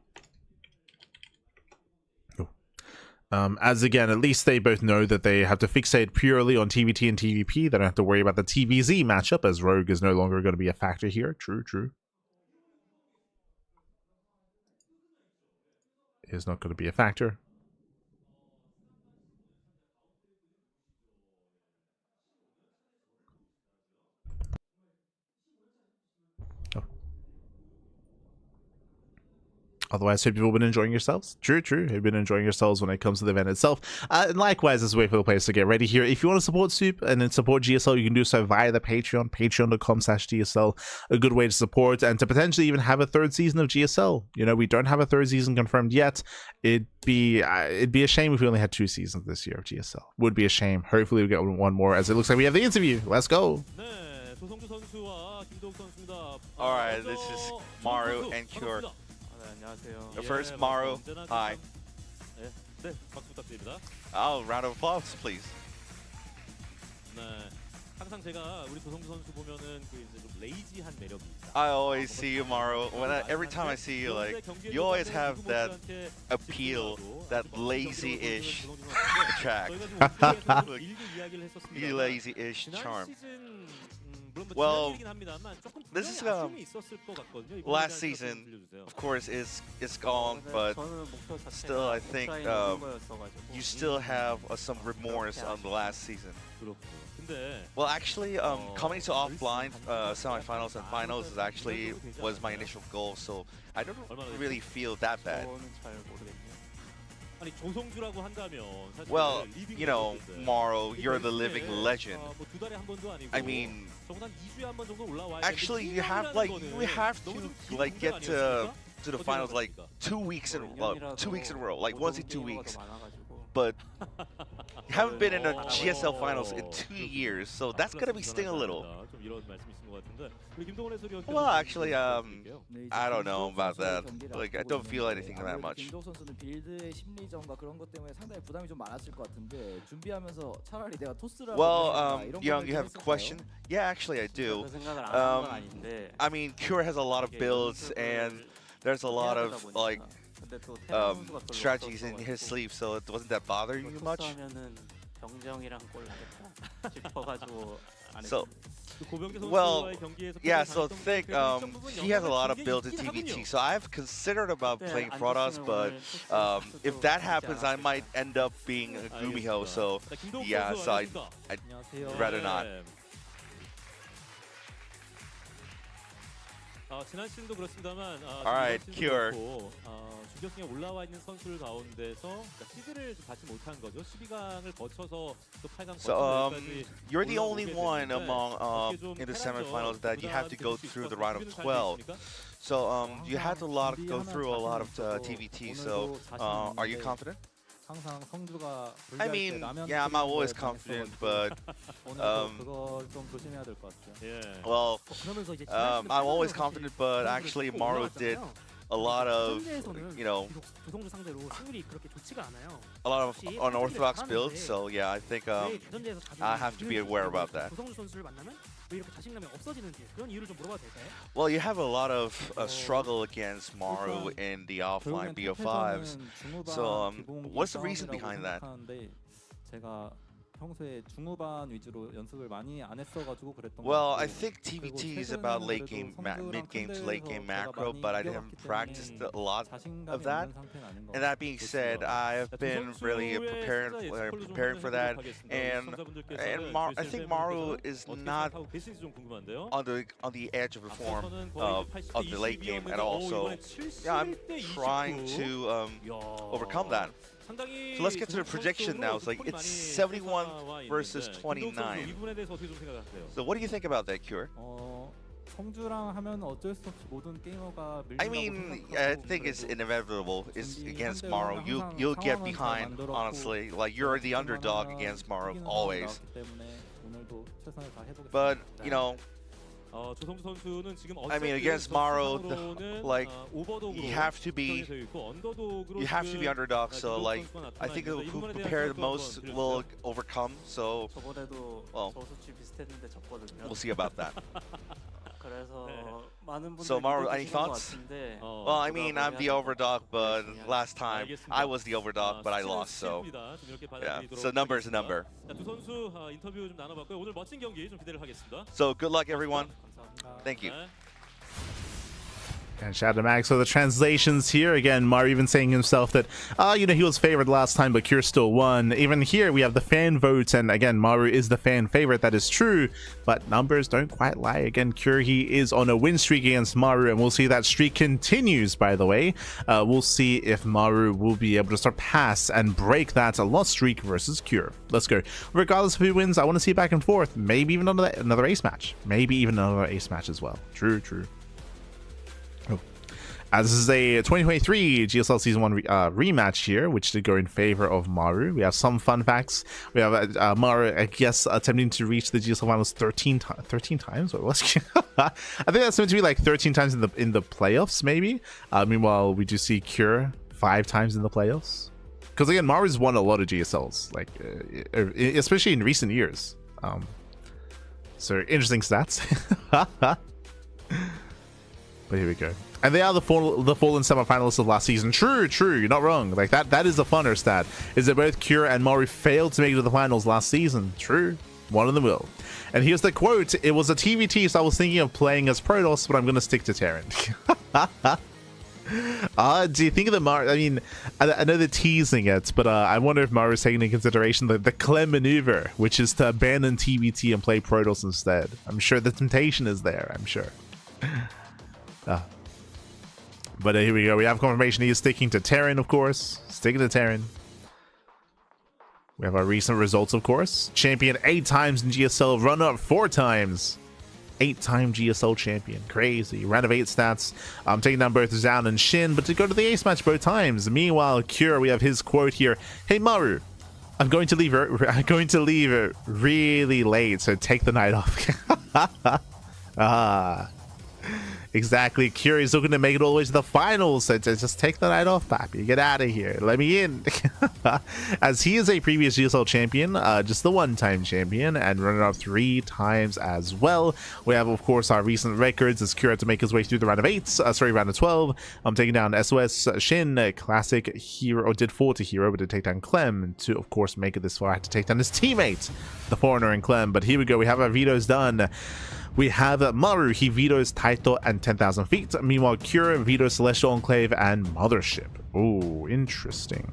As again, at least they both know that they have to fixate purely on TVT and TVP. They don't have to worry about the TVZ matchup, as Rogue is no longer going to be a factor here. True. Is not going to be a factor. Otherwise, hope you've all been enjoying yourselves. True. You've been enjoying yourselves when it comes to the event itself. And likewise, as a way for the players to get ready here. If you want to support Soup and then support GSL, you can do so via the Patreon, patreon.com/GSL. A good way to support and to potentially even have a third season of GSL. We don't have a third season confirmed yet. It'd be a shame if we only had 2 seasons this year of GSL. Would be a shame. Hopefully we get one more, as it looks like we have the interview. Let's go. All right, this is Maru and herO. First, Maru, hi. Oh, round of applause, please. I always see you, Maru. Every time I see you, you always have that appeal, that lazy-ish attract. You lazy-ish charm. Well, this is last season, of course, is gone, but still, I think you still have some remorse on the last season. Well, actually, coming to offline semifinals and finals was my initial goal, so I don't really feel that bad. Well, you know, Maru, you're the living legend. I mean, actually, you have to like get to the finals like 2 weeks in 2 weeks in a row, like once in 2 weeks. But you haven't been in a GSL finals in 2 years, so that's gonna be sting a little. Well, actually, I don't know about that. Like, I don't feel anything that much. Well, Young, you have a question? Yeah, actually, I do. I mean, Cure has a lot of builds, and there's a lot of like strategies in his sleeve, so it wasn't that bother you much. So, well, yeah. So think he has a lot of builds in TVT. So I've considered about playing Protoss, but if that happens, I might end up being a Gumiho. So yeah, so I'd rather not. Alright, Cure. So you're the only one among in the semifinals that you have to go through the round of 12. So you had to go through a lot of TVT. So are you confident? I mean, yeah, I'm always confident, but well, I'm always confident, but actually Maru did a lot of, you know, a lot of unorthodox builds. So yeah, I think I have to be aware about that. Well, you have a lot of struggle against Maru in the offline BO5s. So what's the reason behind that? Well, I think TVT is about late game, mid game to late game macro, but I haven't practiced a lot of that. And that being said, I have been really preparing for that, and I think Maru is not on the edge of the form of the late game at all. So yeah, I'm trying to overcome that. So let's get to the prediction now. It's like it's 71 versus 29. So what do you think about that, Cure? I mean, I think it's inevitable. It's against Maru. You'll get behind, honestly. Like, you're the underdog against Maru always. But you know, I mean, against Maru, like you have to be underdog. So like, I think who prepared the most will overcome. So, well, we'll see about that. So Maru, any thoughts? Well, I mean, I'm the overdog, but last time I was the overdog, but I lost. So yeah, so number is a number. So good luck, everyone. Thank you. And shout out to Max. So the translations here, again, Maru even saying himself that, you know, he was favored last time, but Cure still won. Even here, we have the fan votes, and again, Maru is the fan favorite. That is true, but numbers don't quite lie. Again, Cure, he is on a win streak against Maru, and we'll see that streak continues, by the way. We'll see if Maru will be able to surpass and break that loss streak versus Cure. Let's go. Regardless of who wins, I want to see back and forth. Maybe even another ace match. Maybe even another ace match as well. True, true. This is a 2023 GSL Season 1 rematch here, which did go in favor of Maru. We have some fun facts. We have Maru, I guess, attempting to reach the GSL Finals 13 times. What was I think that's meant to be like 13 times in the playoffs, maybe. Meanwhile, we do see Cure 5 times in the playoffs. Because again, Maru's won a lot of GSLs, like especially in recent years. So interesting stats. But here we go. And they are the fallen semifinalists of last season. True, you're not wrong. Like that is the funner stat. Is that both Cure and Maru failed to make it to the finals last season. True. One of them will. And here's the quote. It was a TVT, so I was thinking of playing as Protoss, but I'm gonna stick to Terran. Do you think of the Maru? I mean, I know they're teasing it, but I wonder if Maru is taking into consideration the Clem maneuver, which is to abandon TVT and play Protoss instead. I'm sure the temptation is there, I'm sure. But here we go. We have confirmation he is sticking to Terran, of course. Sticking to Terran. We have our recent results, of course. Champion 8 times in GSL, runner-up 4 times. 8-time GSL champion. Crazy. Round of 8 stats. Taking down both Zhao and Shin, but to go to the ace match both times. Meanwhile, Cure, we have his quote here. Hey, Maru, I'm going to leave really late, so take the night off. Exactly. Cure is looking to make it all the way to the finals, so just take the night off, papi. Get out of here. Let me in. As he is a previous GSL champion, just the one-time champion, and runner-up 3 times as well. We have, of course, our recent records as Cure to make his way through the round of 8. Round of 12. I'm taking down SOS, Shin, classic herO, did fall to herO, but did take down Clem to, of course, make it this far. I had to take down his teammate, the foreigner in Clem. But here we go. We have our vetoes done. We have Maru, he vetoes Taito and 10,000 feet. Meanwhile, Cure vetoes Celestial Enclave and Mothership. Oh, interesting.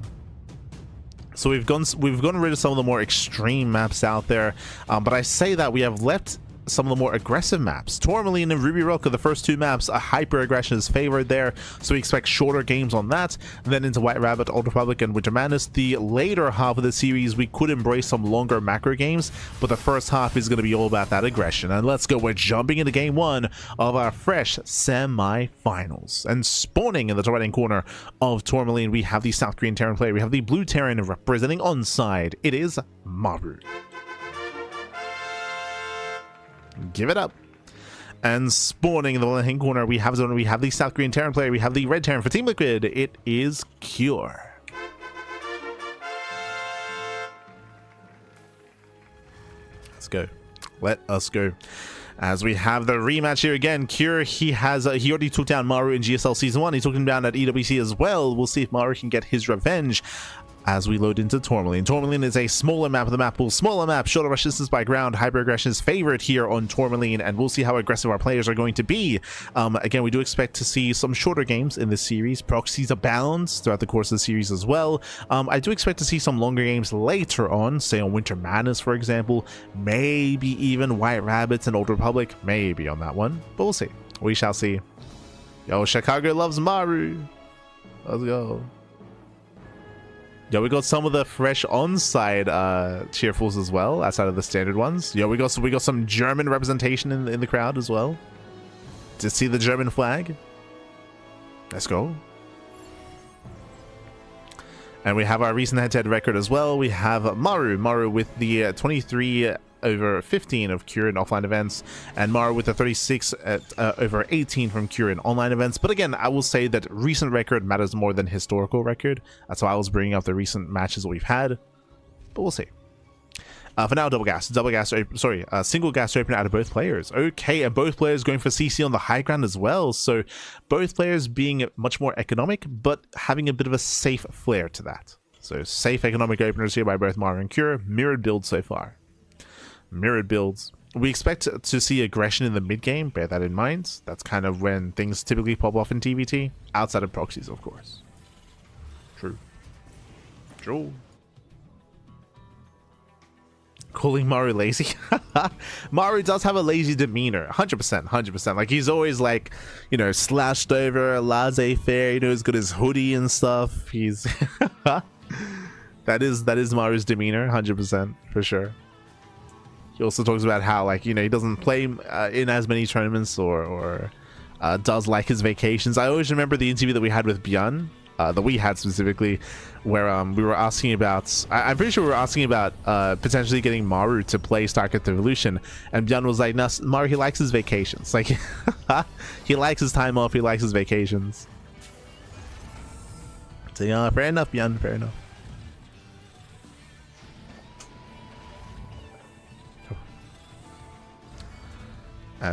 So we've gone rid of some of the more extreme maps out there, but I say that we have left some of the more aggressive maps. Tourmaline and Ruby Rock are the first 2 maps. A hyper aggression is favored there, so we expect shorter games on that. And then into White Rabbit, Old Republic, and Winter Madness. The later half of the series, we could embrace some longer macro games, but the first half is going to be all about that aggression. And let's go. We're jumping into game 1 of our fresh semi-finals. And spawning in the right-hand corner of Tourmaline, we have the South Korean Terran player. We have the blue Terran representing onside. It is Maru. Give it up. And spawning in the left-hand corner, we have the South Korean Terran player. We have the red Terran for Team Liquid. It is Cure. Let's go. Let us go. As we have the rematch here again, Cure, he already took down Maru in GSL Season 1. He took him down at EWC as well. We'll see if Maru can get his revenge as we load into Tourmaline. Tourmaline is a smaller map of the map pool. Smaller map, shorter rush distance by ground. Hyper aggression is favored here on Tourmaline, and we'll see how aggressive our players are going to be. Again, we do expect to see some shorter games in this series. Proxies abound throughout the course of the series as well. I do expect to see some longer games later on, say on Winter Madness, for example. Maybe even White Rabbits and Old Republic. Maybe on that one, but we'll see. We shall see. Yo, Chicago loves Maru. Let's go. Yo, we got some of the fresh on-side cheerfuls as well, outside of the standard ones. Yo, we got some German representation in the crowd as well. To see the German flag. Let's go. And we have our recent head-to-head record as well. We have Maru with the 23/15 of Cure in offline events, and Maru with the 36/18 from Cure in online events. But again, I will say that recent record matters more than historical record. That's why I was bringing up the recent matches that we've had, but we'll see. For now, single gas open out of both players. Okay, and both players going for CC on the high ground as well. So both players being much more economic, but having a bit of a safe flair to that. So safe economic openers here by both Maru and Cure. Mirrored builds so far. Mirrored builds. We expect to see aggression in the mid game. Bear that in mind. That's kind of when things typically pop off in TVT. Outside of proxies, of course. True. True. Calling Maru lazy. Maru does have a lazy demeanor. 100%. 100%. Like, he's always like, you know, slashed over, laissez-faire. You know, he's got his hoodie and stuff. He's that is Maru's demeanor. 100% for sure. He also talks about how, like, you know, he doesn't play in as many tournaments or does like his vacations. I always remember the interview that we had with Björn, that we had specifically, where we were asking about, I'm pretty sure we were asking about potentially getting Maru to play StarCraft Evolution, and Björn was like, no, Maru, he likes his vacations. Like, he likes his time off, he likes his vacations. So, yeah, fair enough, Björn, fair enough.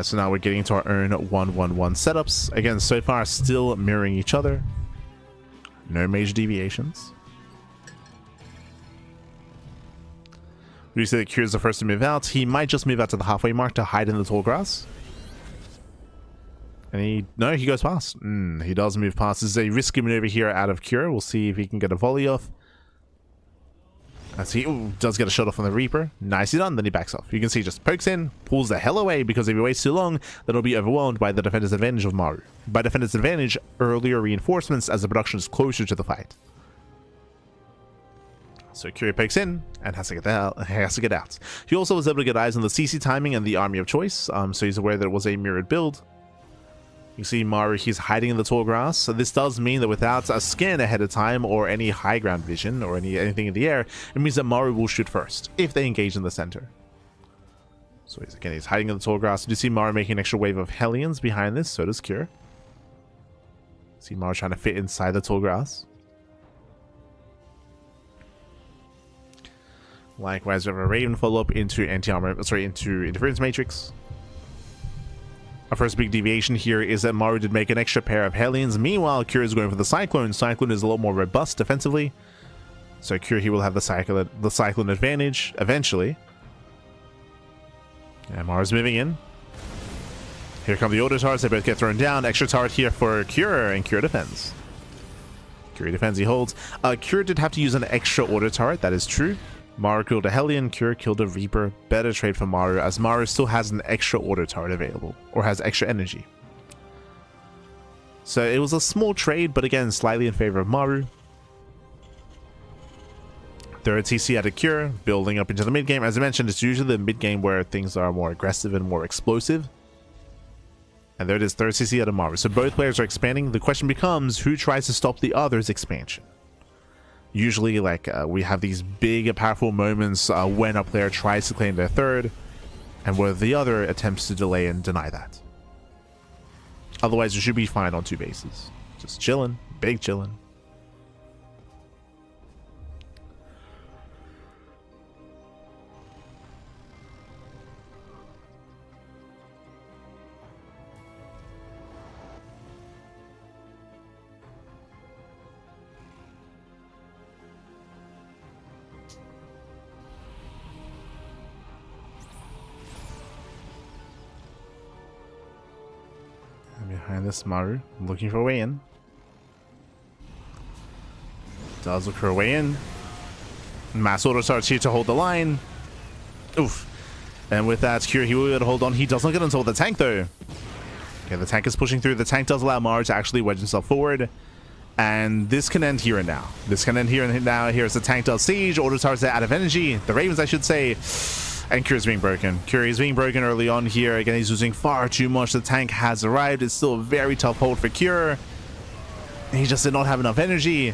So now we're getting into our own 1-1-1 setups. Again, so far still mirroring each other. No major deviations. We see that Cure's the first to move out. He might just move out to the halfway mark to hide in the tall grass. And he goes past. He does move past. This is a risky maneuver here out of Cure. We'll see if he can get a volley off. As he does get a shot off on the Reaper. Nicely done. Then he backs off. You can see he just pokes in, pulls the hell away, because if he waits too long, then he'll be overwhelmed by the defender's advantage of Maru. By defender's advantage, earlier reinforcements as the production is closer to the fight. So Curie pokes in and has to get out. He also was able to get eyes on the CC timing and the army of choice, so he's aware that it was a mirrored build. You see Maru, he's hiding in the tall grass, so this does mean that without a scan ahead of time or any high ground vision or anything in the air, it means that Maru will shoot first if they engage in the center. So he's hiding in the tall grass. You see Maru making an extra wave of Hellions behind this, so does Cure. See Maru trying to fit inside the tall grass. Likewise, we have a Raven follow-up into into Interference Matrix. Our first big deviation here is that Maru did make an extra pair of Hellions. Meanwhile, Cure is going for the Cyclone. Cyclone is a lot more robust defensively. So Cure, he will have the Cyclone advantage eventually. And Maru's moving in. Here come the auto turrets. They both get thrown down. Extra turret here for Cure, and Cure defends. Cure defends, he holds. Cure did have to use an extra auto turret, that is true. Maru killed a Hellion, Cure killed a Reaper. Better trade for Maru, as Maru still has an extra auto turret available, or has extra energy. So it was a small trade, but again, slightly in favor of Maru. Third CC at a Cure, building up into the mid game. As I mentioned, it's usually the mid game where things are more aggressive and more explosive. And there it is, third CC at a Maru. So both players are expanding. The question becomes, who tries to stop the other's expansion? Usually, we have these big, powerful moments when a player tries to claim their third, and where the other attempts to delay and deny that. Otherwise, you should be fine on two bases. Just chilling, big chilling. Behind this, Maru looking for a way in. Does look for a way in. Mass auto starts here to hold the line. Oof. And with that, Cure, he will be able to hold on. He does not get until the tank, though. Okay, the tank is pushing through. The tank does allow Maru to actually wedge himself forward. And this can end here and now. This can end here and now. Here's the tank does siege. Auto starts out of energy. The Ravens, I should say. And Cure is being broken. Cure is being broken early on here. Again, he's losing far too much. The tank has arrived. It's still a very tough hold for Cure. He just did not have enough energy.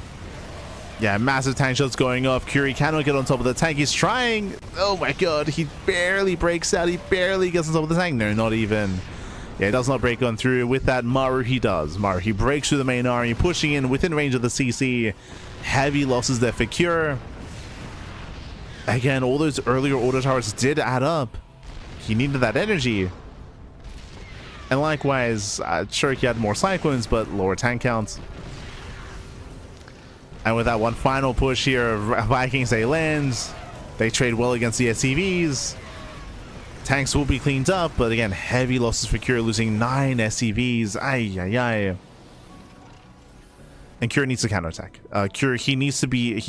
Yeah, massive tank shots going off. Cure cannot get on top of the tank. He's trying. Oh my god. He barely breaks out. He barely gets on top of the tank. No, not even. Yeah, he does not break on through. With that, Maru, he does. Maru, he breaks through the main army, pushing in within range of the CC. Heavy losses there for Cure. Again, all those earlier auto towers did add up. He needed that energy. And likewise, sure, he had more Cyclones, but lower tank counts. And with that one final push here, Vikings, they land. They trade well against the SCVs. Tanks will be cleaned up, but again, heavy losses for Cure, losing 9 SCVs. Ay, ay, ay. And Cure needs to counterattack. Cure, he needs to be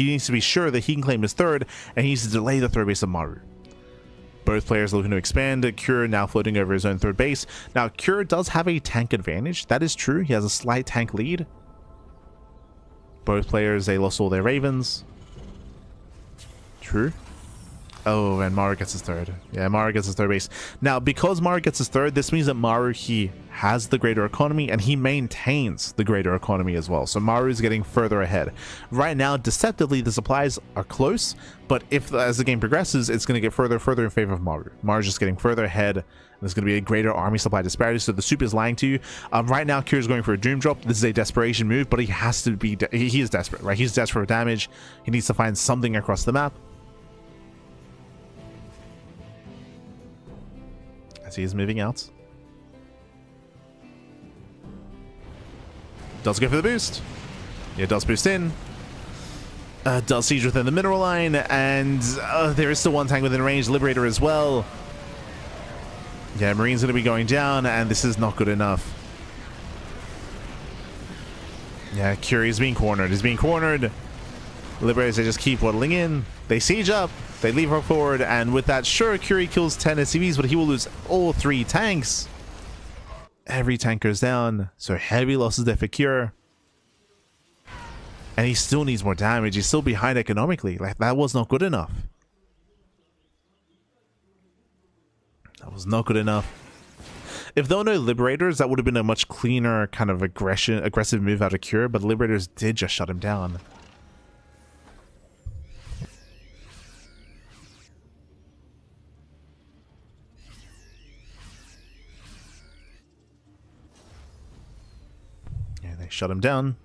sure that he can claim his third, and he needs to delay the third base of Maru. Both players looking to expand. Cure now floating over his own third base. Now, Cure does have a tank advantage. That is true. He has a slight tank lead. Both players, they lost all their Ravens. True. Oh, and Maru gets his third. Yeah, Maru gets his third base. Now, because Maru gets his third, this means that Maru, he has the greater economy, and he maintains the greater economy as well. So Maru is getting further ahead. Right now, deceptively, the supplies are close, but as the game progresses, it's going to get further in favor of Maru. Maru's just getting further ahead. There's going to be a greater army supply disparity, so the soup is lying to you. Right now, Cure is going for a Doom Drop. This is a desperation move, but he has to be... he is desperate, right? He's desperate for damage. He needs to find something across the map. As he is moving out. Does go for the boost. Yeah, does boost in. Does siege within the mineral line. And there is still one tank within range. Liberator as well. Yeah, Marine's going to be going down. And this is not good enough. Yeah, Cure is being cornered. He's being cornered. Liberators, they just keep waddling in. They siege up. They leave her forward. And with that, sure, Curie kills 10 SCVs, but he will lose all 3 tanks. Every tank goes down. So heavy losses there for Cure. And he still needs more damage. He's still behind economically. Like, that was not good enough. That was not good enough. If there were no Liberators, that would have been a much cleaner kind of aggressive move out of Cure, but Liberators did just shut him down. Yeah, they shut him down.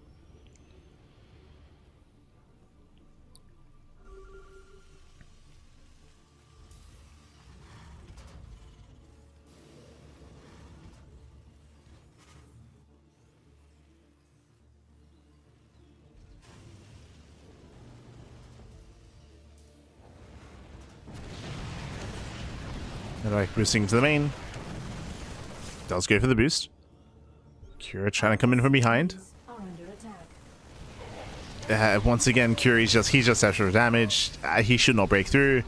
Alright, boosting to the main. Does go for the boost. Cure trying to come in from behind. Once again, Curie's just extra damage. He should not break through.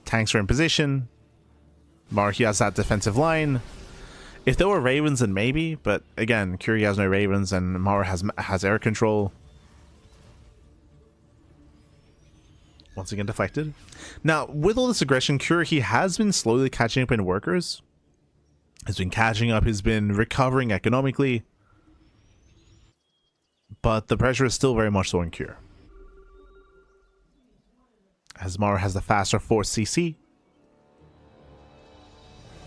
Tanks are in position. Maru has that defensive line. If there were Ravens, then maybe, but again, Curie has no Ravens and Maru has air control. Once again deflected. Now, with all this aggression, Cure, he has been slowly catching up in workers. He's been catching up, he's been recovering economically. But the pressure is still very much so on Cure. As Maru has the faster force CC.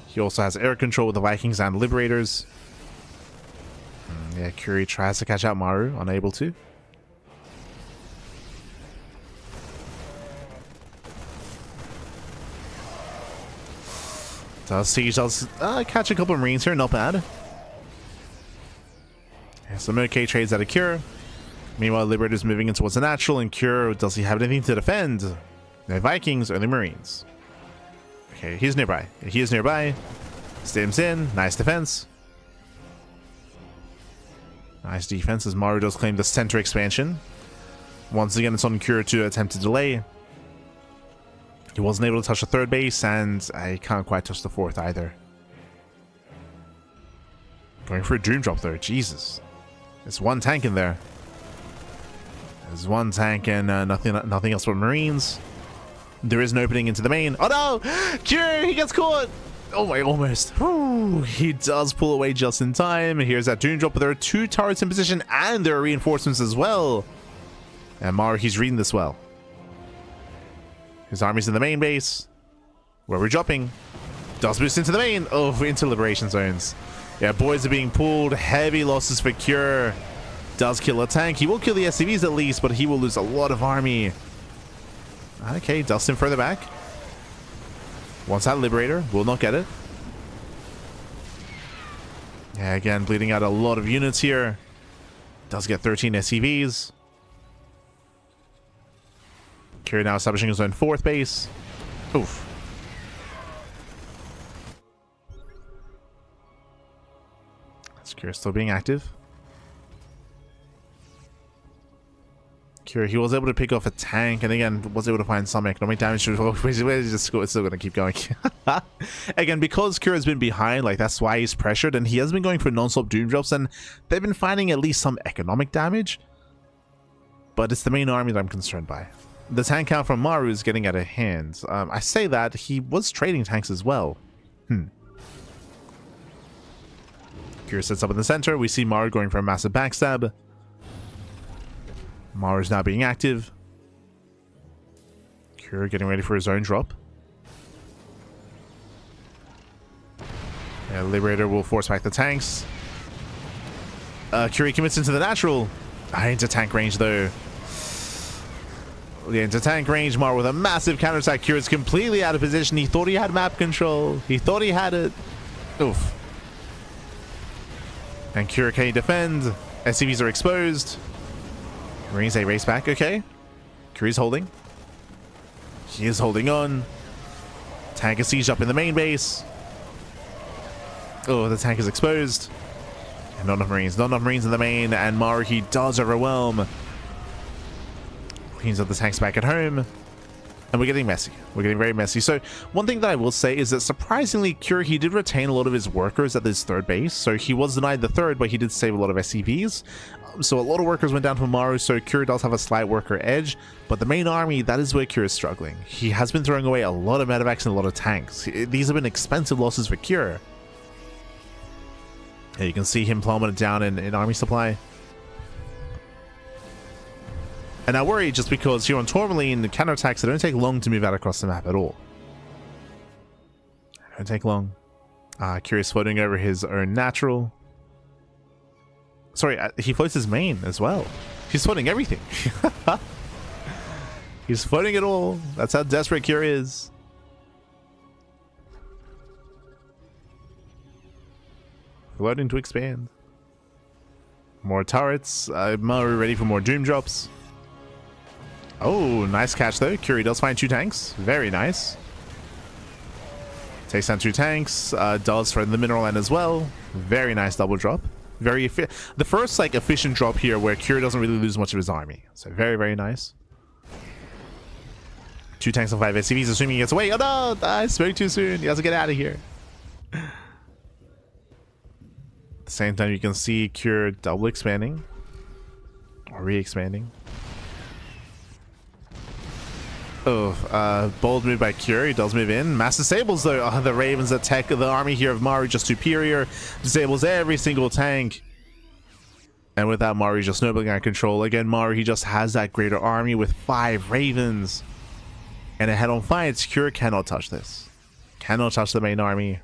He also has air control with the Vikings and Liberators. Yeah, Curie tries to catch out Maru, unable to. Siege does catch a couple of Marines here, not bad. Yeah, some okay trades out of Cure. Meanwhile, Liberator's moving in towards the natural, and Cure, does he have anything to defend? No Vikings or the Marines. Okay, he's nearby. He is nearby. Stims in. Nice defense. Nice defense as Maru does claim the center expansion. Once again, it's on Cure to attempt to delay. He wasn't able to touch the 3rd base, and I can't quite touch the 4th either. Going for a Doom Drop though, Jesus. There's one tank in there. There's one tank and nothing else but Marines. There is an opening into the main. Oh no! Cure, he gets caught! Oh my, almost. Whew. He does pull away just in time. Here's that Doom Drop, but there are 2 turrets in position, and there are reinforcements as well. And Maru, he's reading this well. His army's in the main base. Where we're dropping. Does boost into the main. Oh, into liberation zones. Yeah, boys are being pulled. Heavy losses for Cure. Does kill a tank. He will kill the SCVs at least, but he will lose a lot of army. Okay, dust him further back. Wants that Liberator. Will not get it. Yeah, again, bleeding out a lot of units here. Does get 13 SCVs. Cure now establishing his own 4th base. Oof. Cure still being active. Cure, he was able to pick off a tank, and again, was able to find some economic damage. It's still going to keep going. Again, because Cure has been behind, like, that's why he's pressured, and he has been going for non-stop Doom Drops, and they've been finding at least some economic damage. But it's the main army that I'm concerned by. The tank count from Maru is getting out of hand. I say that, he was trading tanks as well. Cure sets up in the center. We see Maru going for a massive backstab. Maru's now being active. Cure getting ready for his own drop. Yeah, Liberator will force back the tanks. Cure commits into the natural. Into tank range though. Yeah, into tank range. Maru with a massive counterattack. Cure is completely out of position. He thought he had map control. He thought he had it. Oof. And Cure can defend. SCVs are exposed. Marines, they race back. Okay. Cure's holding. He is holding on. Tank is sieged up in the main base. Oh, the tank is exposed. And not enough Marines. Not enough Marines in the main. And Maru, he does overwhelm. Cleans up the tanks back at home. And we're getting messy. We're getting very messy. So one thing that I will say is that surprisingly, Cure, he did retain a lot of his workers at this third base. So he was denied the third, but he did save a lot of SCVs. So a lot of workers went down for Maru, so Cure does have a slight worker edge. But the main army, that is where Cure is struggling. He has been throwing away a lot of medevacs and a lot of tanks. These have been expensive losses for Cure. And you can see him plummeted down in army supply. And I worry just because here on Tourmaline, the counterattacks, they don't take long to move out across the map at all. They don't take long. Curious floating over his own natural. Sorry, he floats his main as well. He's floating everything. He's floating it all. That's how desperate Cure is. Floating to expand. More turrets. Maru ready for more doom drops. Oh, nice catch though. Curie does find 2 tanks. Very nice. Takes down 2 tanks. Does threaten the mineral end as well. Very nice double drop. Very the first like efficient drop here where Curie doesn't really lose much of his army. So very, very nice. 2 tanks and 5 SCVs, assuming he gets away. Oh no! I spoke too soon. He has to get out of here. At the same time, you can see Cure double expanding. Or re-expanding. Oh, bold move by Cure. He does move in. Mass disables though. The Ravens attack the army here of Maru just superior. Disables every single tank. And with that, Maru just snowballing out of control. Again, Maru, he just has that greater army with 5 Ravens. And a head-on fight. Cure cannot touch this. Cannot touch the main army.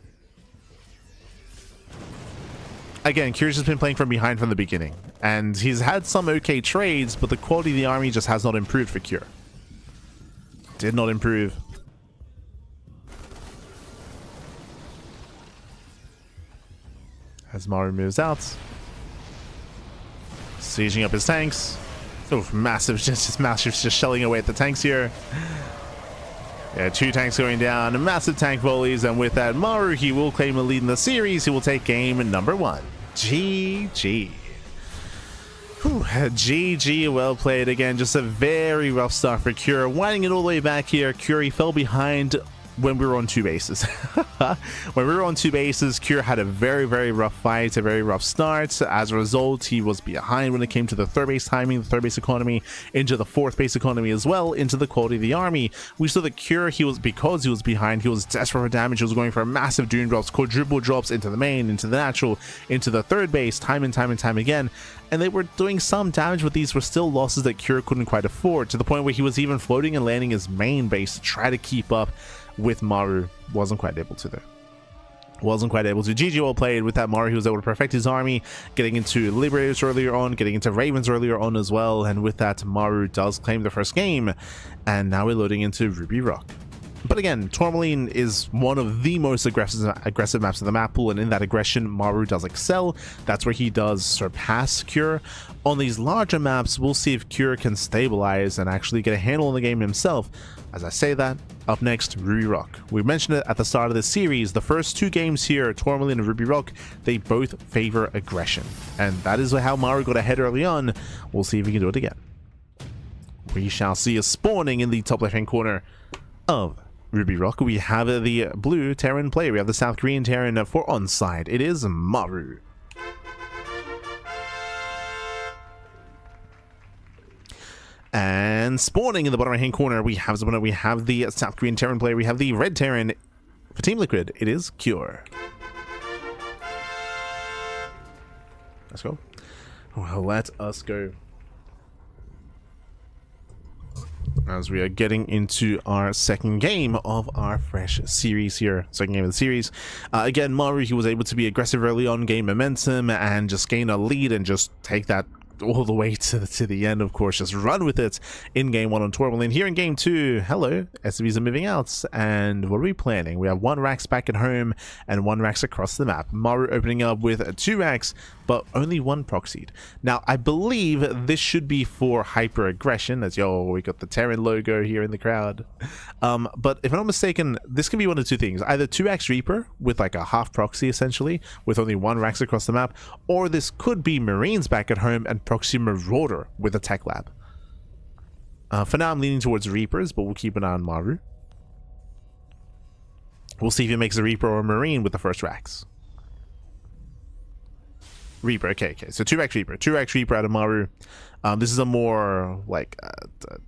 Again, Cure's just been playing from behind from the beginning. And he's had some okay trades, but the quality of the army just has not improved for Cure. Did not improve. As Maru moves out. Sieging up his tanks. Oh, massive, just massive, just shelling away at the tanks here. Yeah, 2 tanks going down, massive tank volleys, and with that, Maru, he will claim a lead in the series. He will take game number 1. GG. Whew, GG, well played. Again, just a very rough start for Cure. Winding it all the way back here, Cure fell behind when we were on 2 bases. When we were on 2 bases, Cure had a very, very rough fight, a very rough start. As a result, he was behind when it came to the 3rd base timing, the 3rd base economy, into the 4th base economy as well, into the quality of the army. We saw that Cure, because he was behind, he was desperate for damage. He was going for massive doom drops, quadruple drops into the main, into the natural, into the 3rd base, time and time again. And they were doing some damage, but these were still losses that Cure couldn't quite afford, to the point where he was even floating and landing his main base to try to keep up with Maru. Wasn't quite able to though. Wasn't quite able to. GG well played. With that, Maru, he was able to perfect his army, getting into Liberators earlier on, getting into Ravens earlier on as well. And with that, Maru does claim the first game. And now we're loading into Ruby Rock. But again, Tourmaline is one of the most aggressive maps of the map pool, and in that aggression, Maru does excel. That's where he does surpass Cure. On these larger maps, we'll see if Cure can stabilize and actually get a handle on the game himself. As I say that, up next, Ruby Rock. We mentioned it at the start of the series. The first 2 games here, Tourmaline and Ruby Rock, they both favor aggression. And that is how Maru got ahead early on. We'll see if he can do it again. We shall see a spawning in the top left-hand corner of Ruby Rock. We have the blue Terran player. We have the South Korean Terran for onside. It is Maru. And spawning in the bottom right hand corner, we have the South Korean Terran player. We have the red Terran for Team Liquid. It is Cure. Let's go. Well, let us go. As we are getting into our second game of our fresh series here. Second game of the series. Again, Maru, he was able to be aggressive early on, gain momentum, and just gain a lead and just take that all the way to the end, of course. Just run with it in game 1 on Tourmaline. Here in game 2, hello, SCVs are moving out. And what are we planning? We have 1 Rax back at home and 1 Rax across the map. Maru opening up with 2 Rax, but only 1 proxied. Now, I believe this should be for hyper aggression, as we got the Terran logo here in the crowd. But if I'm not mistaken, this can be one of 2 things. Either 2 Rax Reaper with like a half proxy essentially, with only 1 Rax across the map, or this could be Marines back at home and proxy Marauder with a tech lab. For now, I'm leaning towards Reapers, but we'll keep an eye on Maru. We'll see if he makes a Reaper or a Marine with the first racks. Reaper, okay. So 2-rack Reaper. 2-rack Reaper out of Maru. This is a more, like,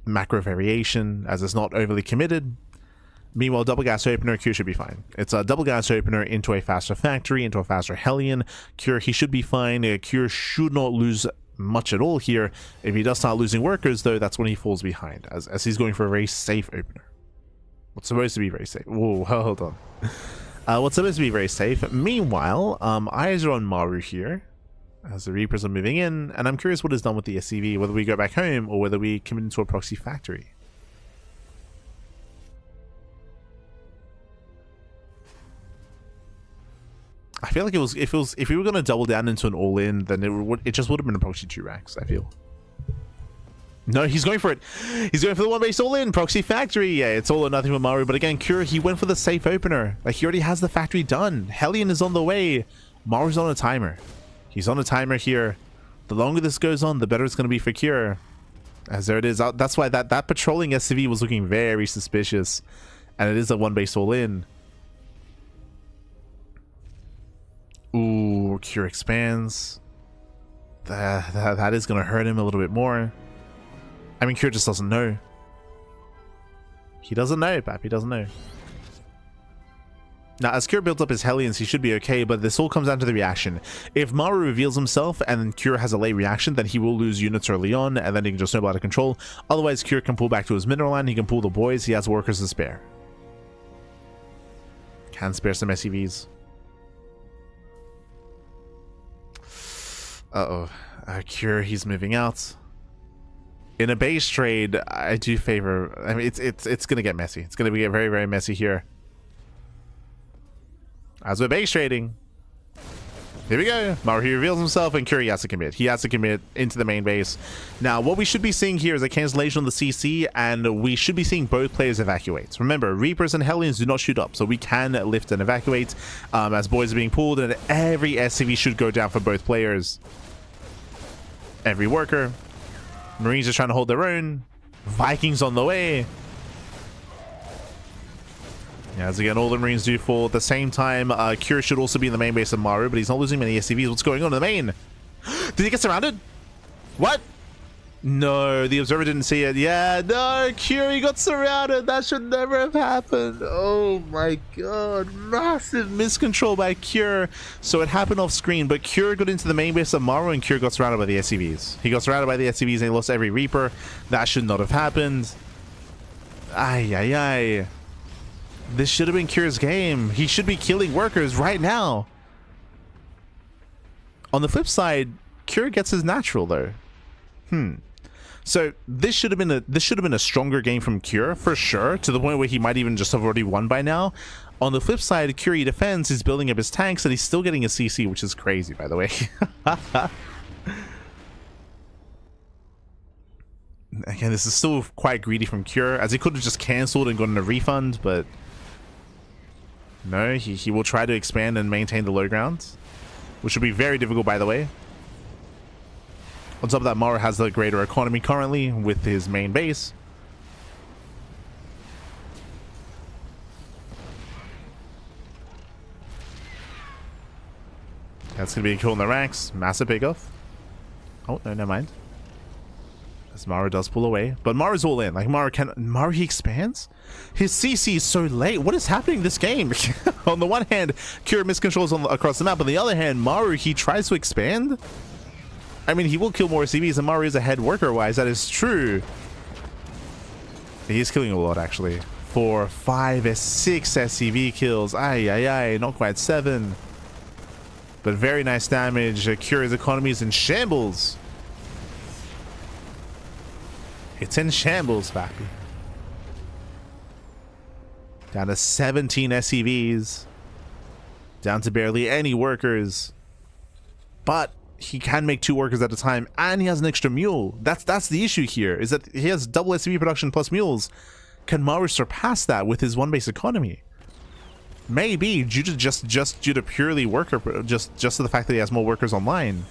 macro variation, as it's not overly committed. Meanwhile, double gas opener, Cure should be fine. It's a double gas opener into a faster factory, into a faster Hellion. Cure, he should be fine. Cure should not lose much at all here. If he does start losing workers, though, that's when he falls behind, as he's going for a very safe opener. What's supposed to be very safe. Whoa, hold on. What's supposed to be very safe. Meanwhile, eyes are on Maru here, as the Reapers are moving in, and I'm curious what is done with the SCV, whether we go back home or whether we commit into a proxy factory. I feel like if we were going to double down into an all-in, then it just would have been a proxy 2 racks, I feel. No, he's going for it. He's going for the 1-base all-in, proxy factory. Yeah, it's all or nothing with Maru, but again, Cure, he went for the safe opener. Like, he already has the factory done. Hellion is on the way. Maru's on a timer. He's on a timer here. The longer this goes on, the better it's going to be for Cure. As there it is. That's why that patrolling SCV was looking very suspicious. And it is a 1-base all-in. Ooh, Cure expands. That is going to hurt him a little bit more. I mean, Cure just doesn't know. He doesn't know, Pap. He doesn't know. Now, as Cure builds up his Hellions, he should be okay, but this all comes down to the reaction. If Maru reveals himself and then Cure has a late reaction, then he will lose units early on, and then he can just snowball out of control. Otherwise, Cure can pull back to his mineral land, he can pull the boys, he has workers to spare. Can spare some SCVs. Uh-oh. Cure, he's moving out. In a base trade, I do favor... I mean, it's going to get messy. It's going to get very, very messy here. As we're base trading, here we go. Maru, he reveals himself, and Cure, he has to commit. He has to commit into the main base. Now, what we should be seeing here is a cancellation on the CC, and we should be seeing both players evacuate. Remember, Reapers and Hellions do not shoot up, so we can lift and evacuate as boys are being pulled, and every SCV should go down for both players. Every worker. Marines are trying to hold their own. Vikings on the way. Yeah, as again, all the Marines do fall at the same time. Cure should also be in the main base of Maru, but he's not losing many SCVs. What's going on in the main? Did he get surrounded? What? No, the observer didn't see it. Yeah, no, Cure, he got surrounded. That should never have happened. Oh my god, massive miscontrol by Cure. So it happened off screen, but Cure got into the main base of Maru, and Cure got surrounded by the SCVs. He got surrounded by the SCVs and he lost every Reaper. That should not have happened. Ay. This should have been Cure's game. He should be killing workers right now. On the flip side, Cure gets his natural though. So this should have been a stronger game from Cure for sure, to the point where he might even just have already won by now. On the flip side, Cure defends, he's building up his tanks, and he's still getting a CC, which is crazy, by the way. Again, this is still quite greedy from Cure, as he could have just cancelled and gotten a refund, but no, he will try to expand and maintain the low grounds, which will be very difficult, by the way. On top of that, Maru has the greater economy currently with his main base. That's going to be a kill in the ranks. Massive pickoff. Oh, no, never mind. As Maru does pull away. But Maru's all in. Like, Maru, he expands? His CC is so late. What is happening this game? On the one hand, Cure miscontrols across the map. On the other hand, Maru, he tries to expand. I mean, he will kill more CVs, and Maru is ahead worker-wise. That is true. He's killing a lot, actually. 4, 5, 6 SCV kills. Ay. Not quite 7. But very nice damage. Cure's economy is in shambles. It's in shambles, Pappy. Down to 17 SCVs. Down to barely any workers. But he can make 2 workers at a time, and he has an extra mule. That's the issue here, is that he has double SCV production plus mules. Can Maru surpass that with his 1-base economy? Maybe, due to purely worker, just to the fact that he has more workers online.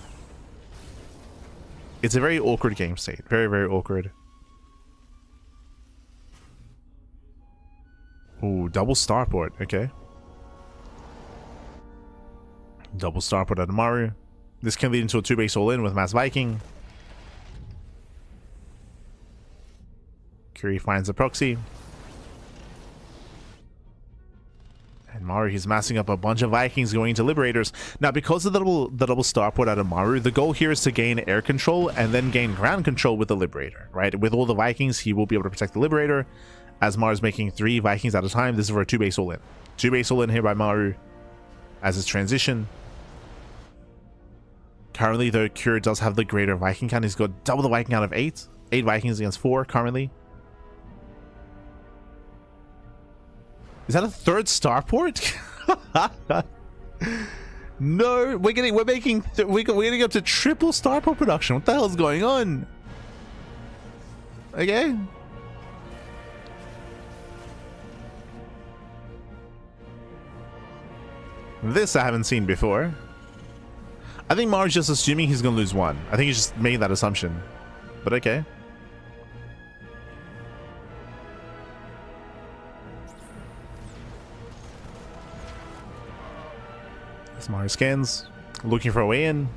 It's a very awkward game state. Very, very awkward. Ooh, double starport. Okay. Double starport at Maru. This can lead into a 2-base all-in with Mass Viking. Curie finds a proxy. And Maru, he's massing up a bunch of Vikings going into Liberators. Now, because of the double starport out of Maru, the goal here is to gain air control and then gain ground control with the Liberator, right? With all the Vikings, he will be able to protect the Liberator. As Maru's making 3 Vikings at a time, this is for a 2-base all-in. 2-base all-in here by Maru as his transition. Currently, though, Cure does have the greater Viking count. He's got double the Viking count of 8. 8 Vikings against 4 currently. Is that a 3rd starport? No, we're getting up to triple starport production. What the hell is going on? Okay. This I haven't seen before. I think Maru's just assuming he's gonna lose 1. I think he's just made that assumption. But okay. Maru scans, looking for a way in.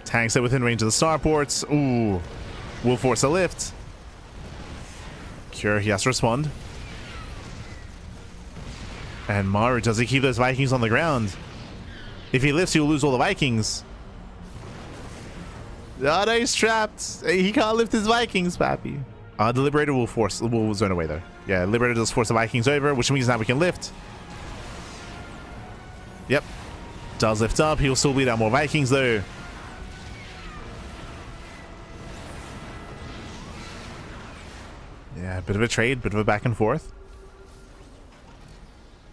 Tanks it within range of the starports. Ooh, will force a lift. Cure, he has to respond. And Maru, does he keep those Vikings on the ground? If he lifts, he will lose all the Vikings. Oh no, he's trapped. He can't lift his Vikings, pappy. The Liberator will zone away though. Yeah, Liberator does force the Vikings over, which means now we can lift. Yep. Does lift up. He'll still bleed out more Vikings though. Yeah, bit of a trade, bit of a back and forth.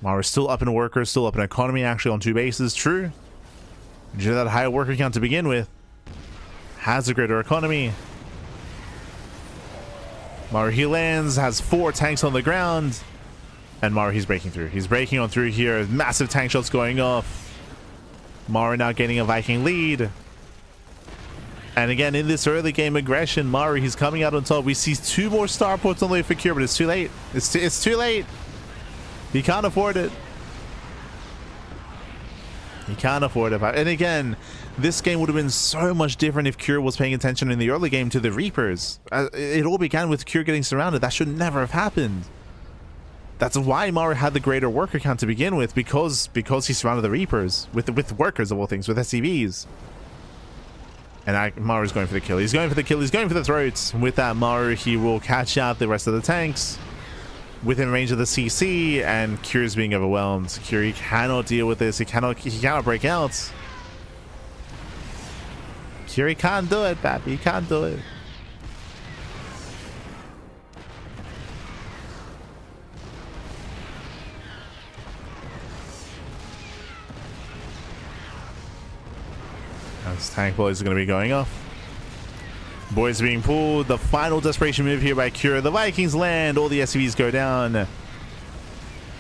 Maru's still up in workers, still up in economy actually on 2 bases. True. Due to that higher worker count to begin with. Has a greater economy. Maru, he lands, has 4 tanks on the ground. And Maru, he's breaking through. He's breaking on through here. Massive tank shots going off. Maru now getting a Viking lead. And again, in this early game aggression, Maru, he's coming out on top. We see 2 more starports on the way for Cure, but it's too late. It's too late. He can't afford it. He can't afford it. And again, this game would have been so much different if Cure was paying attention in the early game to the Reapers. It all began with Cure getting surrounded. That should never have happened. That's why Maru had the greater worker count to begin with, because he surrounded the Reapers with workers of all things, with SCVs. And Maru's going for the kill. He's going for the kill. He's going for the throats. With that, Maru, he will catch out the rest of the tanks within range of the CC, and Cure's being overwhelmed. Cure cannot deal with this. He cannot break out. Cure can't do it, pappy. He can't do it. As tank boys are going to be going off. Boys being pulled. The final desperation move here by Cure. The Vikings land. All the SCVs go down.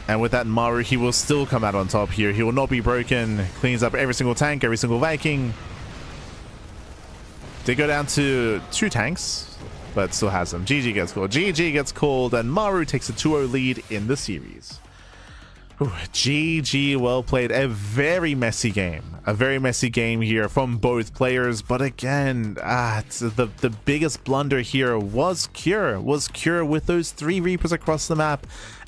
And with that, Maru, he will still come out on top here. He will not be broken. Cleans up every single tank, every single Viking. Did go down to 2 tanks, but still has them. GG gets called. GG gets called, and Maru takes a 2-0 lead in the series. Ooh, GG, well played. A very messy game. A very messy game here from both players. But again, the biggest blunder here was Cure. With those 3 Reapers across the map.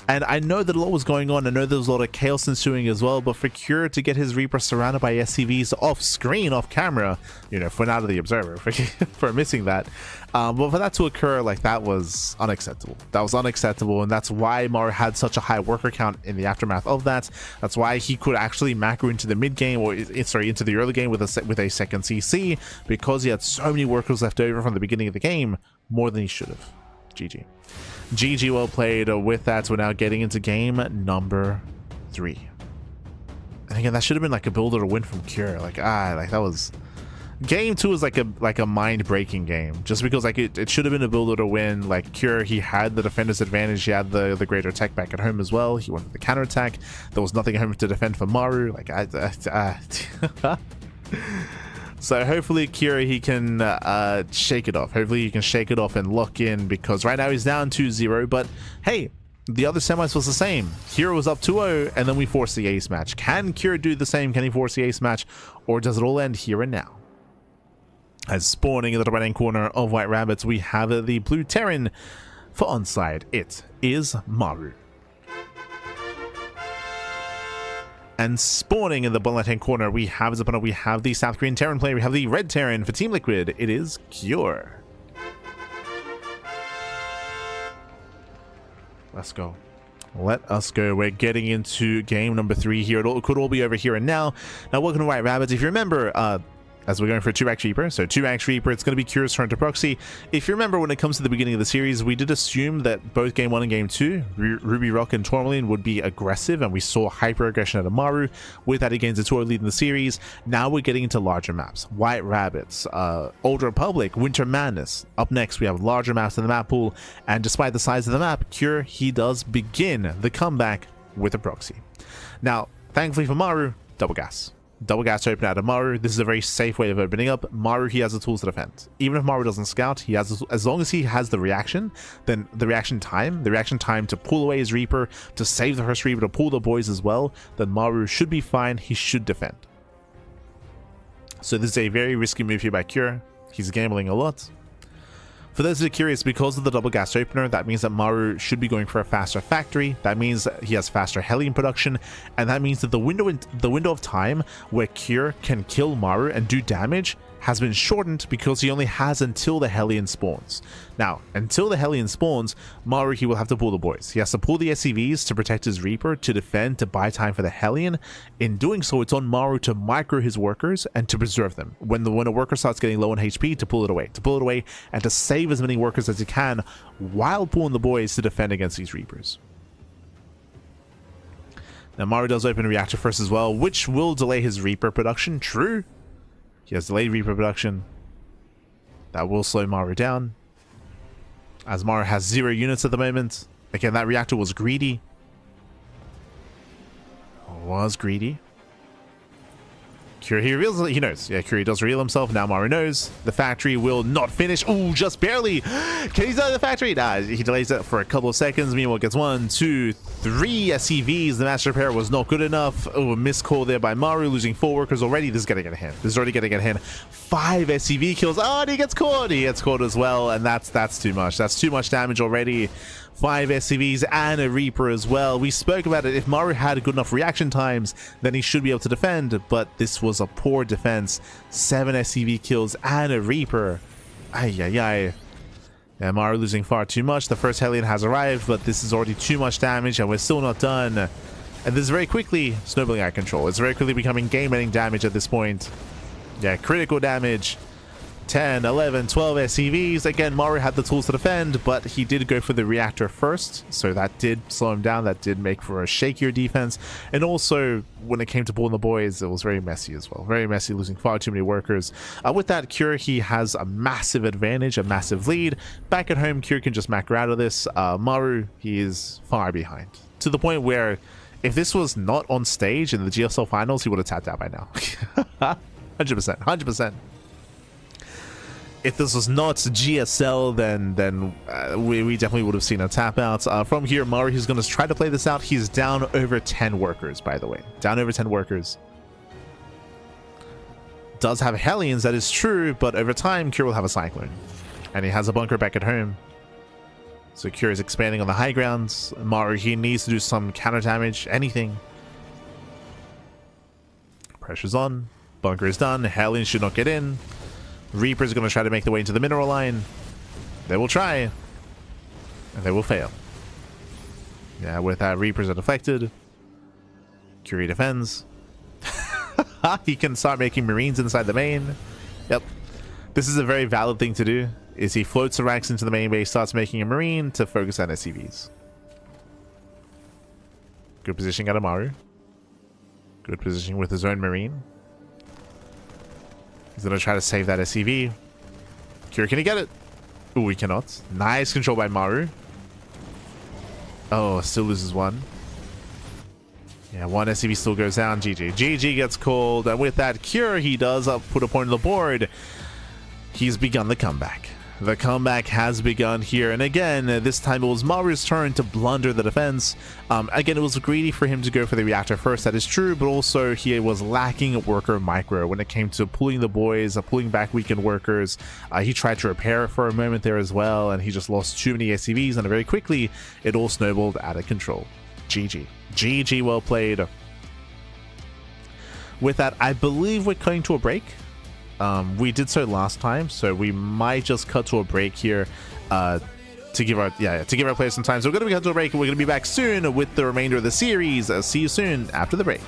And I know that a lot was going on. I know there was a lot of chaos ensuing as well. But for Cure to get his Reaper surrounded by SCVs off screen, off camera, you know, for not of the observer, for missing that. But for that to occur, like, that was unacceptable. That was unacceptable. And that's why Maru had such a high worker count in the aftermath of that. That's why he could actually macro into the mid game, or sorry, into the early game with a second CC, because he had so many workers left over from the beginning of the game, more than he should have. GG. GG, well played. With that, we're now getting into game number 3. And again, that should have been like a builder to win from Cure. Like that was... Game 2 is like a mind-breaking game, just because like it should have been a builder to win. Like Cure, he had the defender's advantage. He had the greater tech back at home as well. He went for the counterattack. There was nothing at home to defend for Maru. Like So hopefully Kira, he can shake it off. Hopefully he can shake it off and lock in, because right now he's down 2-0. But hey, the other semis was the same. Kira was up 2-0 and then we forced the ace match. Can Kira do the same? Can he force the ace match, or does it all end here and now? As spawning in the right hand corner of White Rabbits, we have the blue Terran. For onside, it is Maru. And spawning in the bottom left hand corner, we have as opponent, we have the South Korean Terran player. We have the red Terran for Team Liquid. It is Cure. Let's go. Let us go. We're getting into game number 3 here. It could all be over here and now. Now, welcome to White Rabbits. If you remember, as we're going for a 2-rank Reaper, so 2-rank Reaper, it's going to be Cure's turn to proxy. If you remember, when it comes to the beginning of the series, we did assume that both Game 1 and Game 2, Ruby Rock and Tourmaline would be aggressive, and we saw hyper-aggression out of Maru. With that, he gains a 2-0 lead in the series. Now we're getting into larger maps. White Rabbits, Old Republic, Winter Madness. Up next, we have larger maps in the map pool, and despite the size of the map, Cure, he does begin the comeback with a proxy. Now, thankfully for Maru, double gas. Double gas open out of Maru. This is a very safe way of opening up. Maru, he has the tools to defend. Even if Maru doesn't scout, he has, as long as he has the reaction, then the reaction time to pull away his Reaper, to save the first Reaper, to pull the boys as well, then Maru should be fine. He should defend. So this is a very risky move here by Cure. He's gambling a lot. For those that are curious, because of the double gas opener, that means that Maru should be going for a faster factory. That means that he has faster Hellion production, and that means that the window of time where Cure can kill Maru and do damage has been shortened, because he only has until the Hellion spawns. Now, until the Hellion spawns, Maru, he will have to pull the boys. He has to pull the SCVs to protect his Reaper, to defend, to buy time for the Hellion. In doing so, it's on Maru to micro his workers and to preserve them. When a worker starts getting low on HP, to pull it away, and to save as many workers as he can while pulling the boys to defend against these Reapers. Now, Maru does open a reactor first as well, which will delay his Reaper production. True. He has delayed Reaper production. That will slow Maru down, as Maru has 0 units at the moment. Again, that reactor was greedy. Cure, he reveals, he knows. Yeah, Cure does reveal himself. Now Maru knows. The factory will not finish. Ooh, just barely. Can he delay the factory? Nah, he delays it for a couple of seconds. Meanwhile, gets 1, 2, 3 SCVs. The master repair was not good enough. Oh, a missed call there by Maru, losing 4 workers already. This is going to get a hit. 5 SCV kills. Oh, and he gets caught. He gets caught as well, and that's too much. That's too much damage already. 5 SCVs and a Reaper as well. We spoke about it. If Maru had good enough reaction times, then he should be able to defend, but this was a poor defense. 7 SCV kills and a Reaper. Yeah, Maru losing far too much. The first Hellion has arrived, but this is already too much damage, and we're still not done. And this is very quickly snowballing out of control. It's very quickly becoming game-ending damage at this point. Yeah, critical damage. 10, 11, 12 SCVs. Again, Maru had the tools to defend, but he did go for the reactor first, so that did slow him down. That did make for a shakier defense. And also, when it came to pulling the boys, it was very messy as well. Very messy, losing far too many workers. With that, Cure, he has a massive advantage, a massive lead. Back at home, Cure can just macro out of this. Maru, he is far behind. To the point where, if this was not on stage in the GSL finals, he would have tapped out by now. 100%. If this was not GSL, then we definitely would have seen a tap out. From here, Maru, he's going to try to play this out. He's down over 10 workers, by the way. Down over 10 workers. Does have Hellions, that is true, but over time, Cure will have a Cyclone. And he has a bunker back at home. So Cure is expanding on the high grounds. Maru, he needs to do some counter damage, anything. Pressure's on. Bunker is done. Hellions should not get in. Reaper's going to try to make the way into the mineral line. They will try. And they will fail. Yeah, with that, Reapers are deflected. Curie defends. He can start making Marines inside the main. Yep. This is a very valid thing to do. Is he floats the ranks into the main base, starts making a Marine to focus on SCVs. Good positioning out of Maru. Good positioning with his own Marine. He's going to try to save that SCV. Cure, can he get it? Ooh, he cannot. Nice control by Maru. Oh, still loses 1. Yeah, one SCV still goes down. GG gets called, and with that cure, he does put a point on the board. He's begun the comeback. The comeback has begun here, and again, this time it was Maru's turn to blunder the defense. Again, it was greedy for him to go for the reactor first, that is true, but also he was lacking worker micro when it came to pulling the boys, pulling back weakened workers. He tried to repair for a moment there as well, and he just lost too many SCVs, and very quickly, it all snowballed out of control. GG, well played. With that, I believe we're going to a break. We did so last time, so we might just cut to a break here to give our players some time. So we're going to cut to a break, and we're going to be back soon with the remainder of the series. See you soon after the break.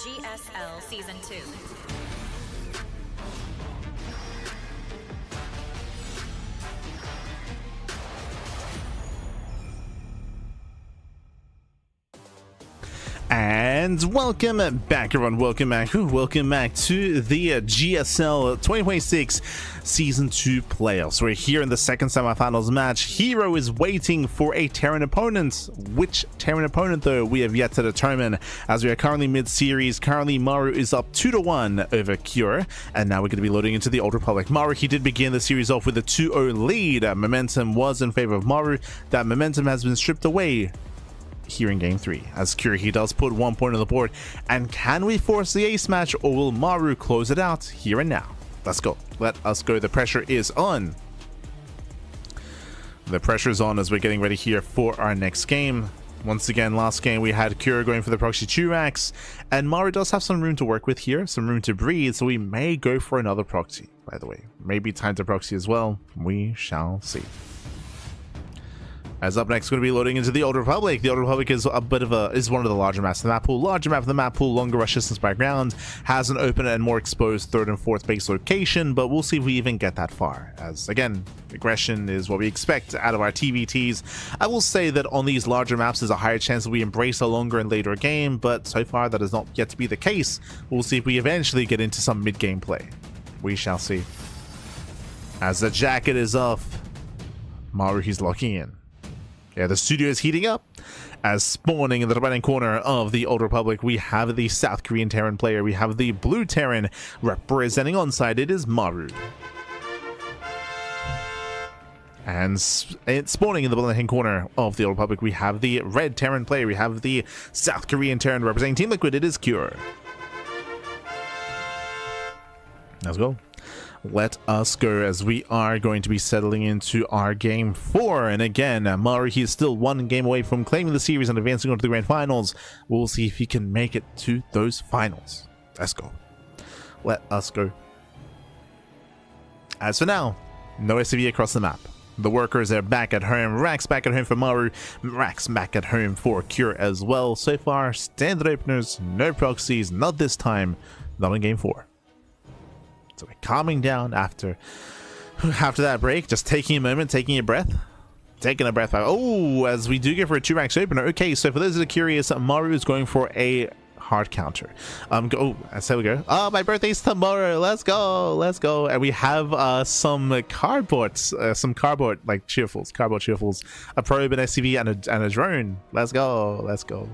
GSL Season 2. And welcome back, everyone. Welcome back to the GSL 2026 Season 2 playoffs. We're here in the second semifinals match. herO is waiting for a Terran opponent. Which Terran opponent, though, we have yet to determine, as we are currently mid-series. Currently, Maru is up 2-1 over Cure, and now we're going to be loading into the Old Republic. Maru, he did begin the series off with a 2-0 lead. Momentum was in favor of Maru. That momentum has been stripped away here in game 3, as Cure, he does put 1 point on the board. And can we force the ace match, or will Maru close it out here and now? Let's go. Let us go. The pressure is on. The pressure is on as we're getting ready here for our next game. Once again, last game we had Cure going for the proxy 2-racks, and Maru does have some room to work with here, some room to breathe, so we may go for another proxy, by the way. Maybe time to proxy as well. We shall see. As up next, going to be loading into the Old Republic. The Old Republic is one of the larger maps of the map pool. Larger map of the map pool, longer rush distance by ground, has an open and more exposed 3rd and 4th base location, but we'll see if we even get that far. As again, aggression is what we expect out of our TVTs. I will say that on these larger maps, there's a higher chance that we embrace a longer and later game, but so far that is not yet to be the case. We'll see if we eventually get into some mid-game play. We shall see. As the jacket is off, Maru, he's locking in. Yeah, the studio is heating up, as spawning in the right-hand corner of the Old Republic, we have the South Korean Terran player. We have the blue Terran representing onside. It is Maru. And spawning in the left-hand corner of the Old Republic, we have the red Terran player. We have the South Korean Terran representing Team Liquid. It is Cure. Let's go. Let us go, as we are going to be settling into our game 4. And again, Maru, he is still 1 game away from claiming the series and advancing on to the grand finals. We'll see if he can make it to those finals. Let's go. Let us go. As for now, no SCV across the map. The workers are back at home. Racks back at home for Maru. Racks back at home for Cure as well. So far, standard openers, no proxies, not this time, not in game 4. So we're calming down after that break, just taking a moment, taking a breath. Taking a breath out. Oh, as we do go for a 2-racks opener. Okay, so for those that are curious, Maru is going for a hard counter. So we go. Oh, my birthday's tomorrow. Let's go. Let's go. And we have some cardboard like cheerfuls, cardboard cheerfuls, a probe, an SCV, and a drone. Let's go. Let's go.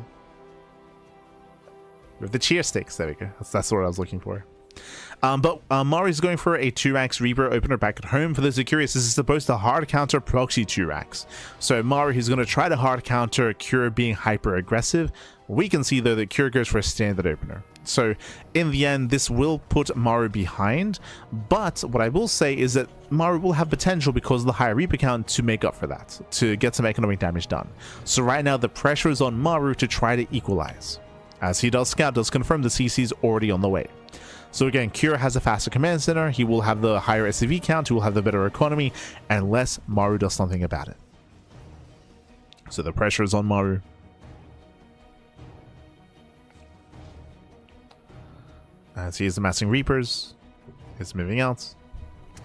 With the cheer sticks. There we go. That's what I was looking for. But Maru is going for a 2-racks Rebro opener back at home. For those who are curious, this is supposed to hard counter proxy 2-racks. So Maru, he's going to try to hard counter Cure being hyper aggressive. We can see though that Cure goes for a standard opener. So in the end, this will put Maru behind. But what I will say is that Maru will have potential because of the higher Reaper count to make up for that, to get some economic damage done. So right now the pressure is on Maru to try to equalize. As he does scout, does confirm the CC is already on the way. So again, Cure has a faster command center, he will have the higher SCV count, he will have the better economy, unless Maru does something about it. So the pressure is on Maru. As he is amassing Reapers, he's moving out.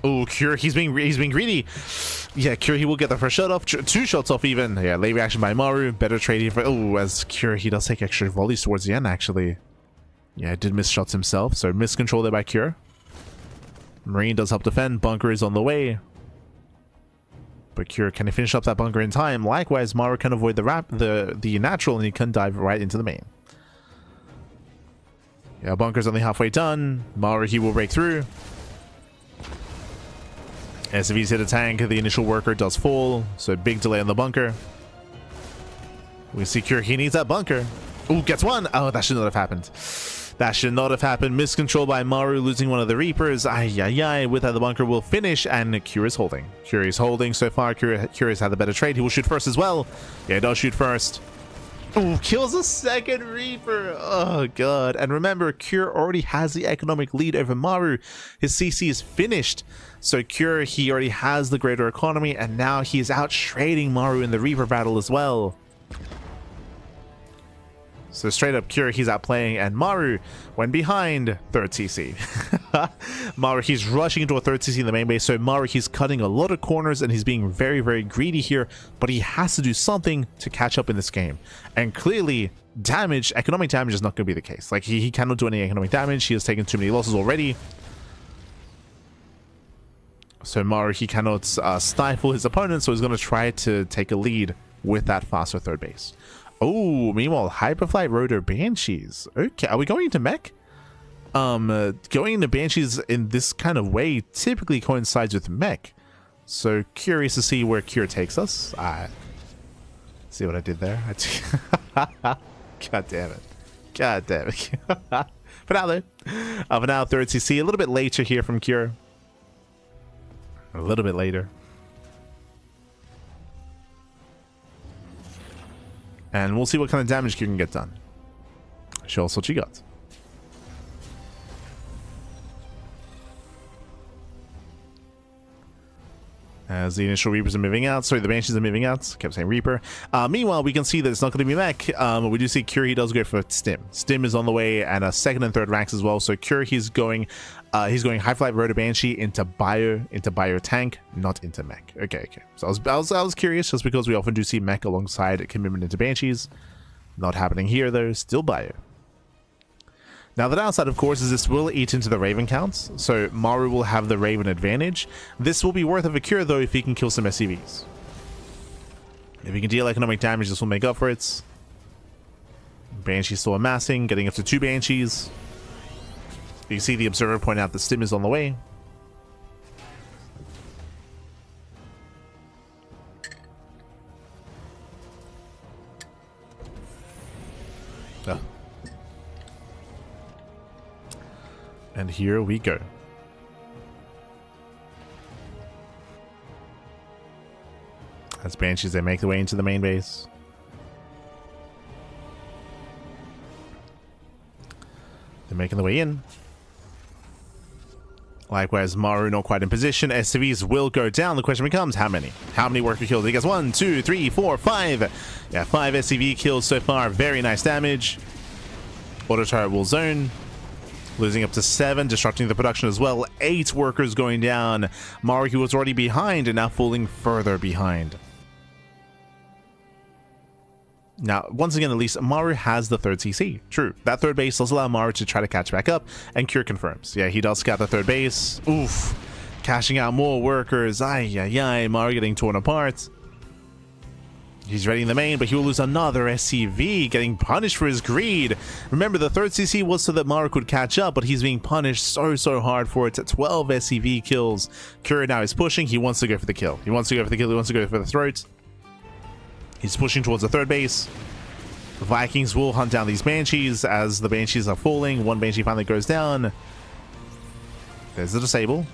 Oh, Cure, he's being greedy. Yeah, Cure, he will get the first shot off, 2 shots off even. Yeah, late reaction by Maru, better trade here for, oh, as Cure, he does take extra volleys towards the end actually. Yeah, did miss shots himself, so miscontrol there by Cure. Marine does help defend, bunker is on the way. But Cure, can he finish up that bunker in time? Likewise, Maru can avoid the natural, and he can dive right into the main. Yeah, bunker's only halfway done. Maru, he will break through. SCV's hit a tank, the initial worker does fall, so big delay on the bunker. We see Cure, he needs that bunker. Ooh, gets one! Oh, that should not have happened. That should not have happened. Miscontrol by Maru, losing one of the Reapers. Ay. With that, the bunker will finish, and Cure is holding. Cure is holding so far. Cure has had the better trade. He will shoot first as well. Yeah, he does shoot first. Ooh, kills a second Reaper. Oh, God. And remember, Cure already has the economic lead over Maru. His CC is finished. So Cure, he already has the greater economy, and now he is out trading Maru in the Reaper battle as well. So straight up Cure, he's out playing, and Maru went behind 3rd CC. Maru, he's rushing into a 3rd CC in the main base, so Maru, he's cutting a lot of corners, and he's being very, very greedy here, but he has to do something to catch up in this game. And clearly, economic damage is not going to be the case. Like, he cannot do any economic damage, he has taken too many losses already. So Maru, he cannot stifle his opponent, so he's going to try to take a lead with that faster 3rd base. Oh, meanwhile, Hyperflight Rotor Banshees. Okay, are we going into mech? Going into Banshees in this kind of way typically coincides with mech. So curious to see where Cure takes us. This See what I did there? God damn it. God damn it. For now, though. For now, third CC. A little bit later here from Cure. A little bit later. And we'll see what kind of damage Cure can get done. Show us what you got. As the initial Reapers are moving out. Sorry, the Banshees are moving out. Kept saying Reaper. Meanwhile, we can see that it's not going to be mech. We do see Cure, he does go for Stim. Stim is on the way, and a second and third ranks as well. So Cure, he's going High Flight Rotor Banshee into Bio Tank, not into mech. Okay. So I was curious, just because we often do see mech alongside commitment into Banshees. Not happening here though, still Bio. Now the downside, of course, is this will eat into the Raven counts, so Maru will have the Raven advantage. This will be worth of a cure though if he can kill some SCVs. If he can deal economic damage, this will make up for it. Banshee's still amassing, getting up to 2 Banshees. You can see the observer point out that Stim is on the way. Oh. And here we go. As Banshees, they make their way into the main base. They're making their way in. Likewise, Maru not quite in position. SCVs will go down. The question becomes, how many? How many worker kills? He gets 1, 2, 3, 4, 5. Yeah, 5 SCV kills so far. Very nice damage. Auto turret will zone. Losing up to 7, disrupting the production as well. 8 workers going down. Maru, who was already behind, and now falling further behind. Now, once again, at least, Maru has the third CC. True. That third base does allow Maru to try to catch back up, and Cure confirms. Yeah, he does scout the third base. Oof. Cashing out more workers. Ay. Maru getting torn apart. He's ready in the main, but he will lose another SCV, getting punished for his greed. Remember, the third CC was so that Maru could catch up, but he's being punished so hard for it. 12 SCV kills. Cure now is pushing. He wants to go for the kill. He wants to go for the throat. He's pushing towards the third base. The Vikings will hunt down these Banshees as the Banshees are falling. One Banshee finally goes down. There's the disable.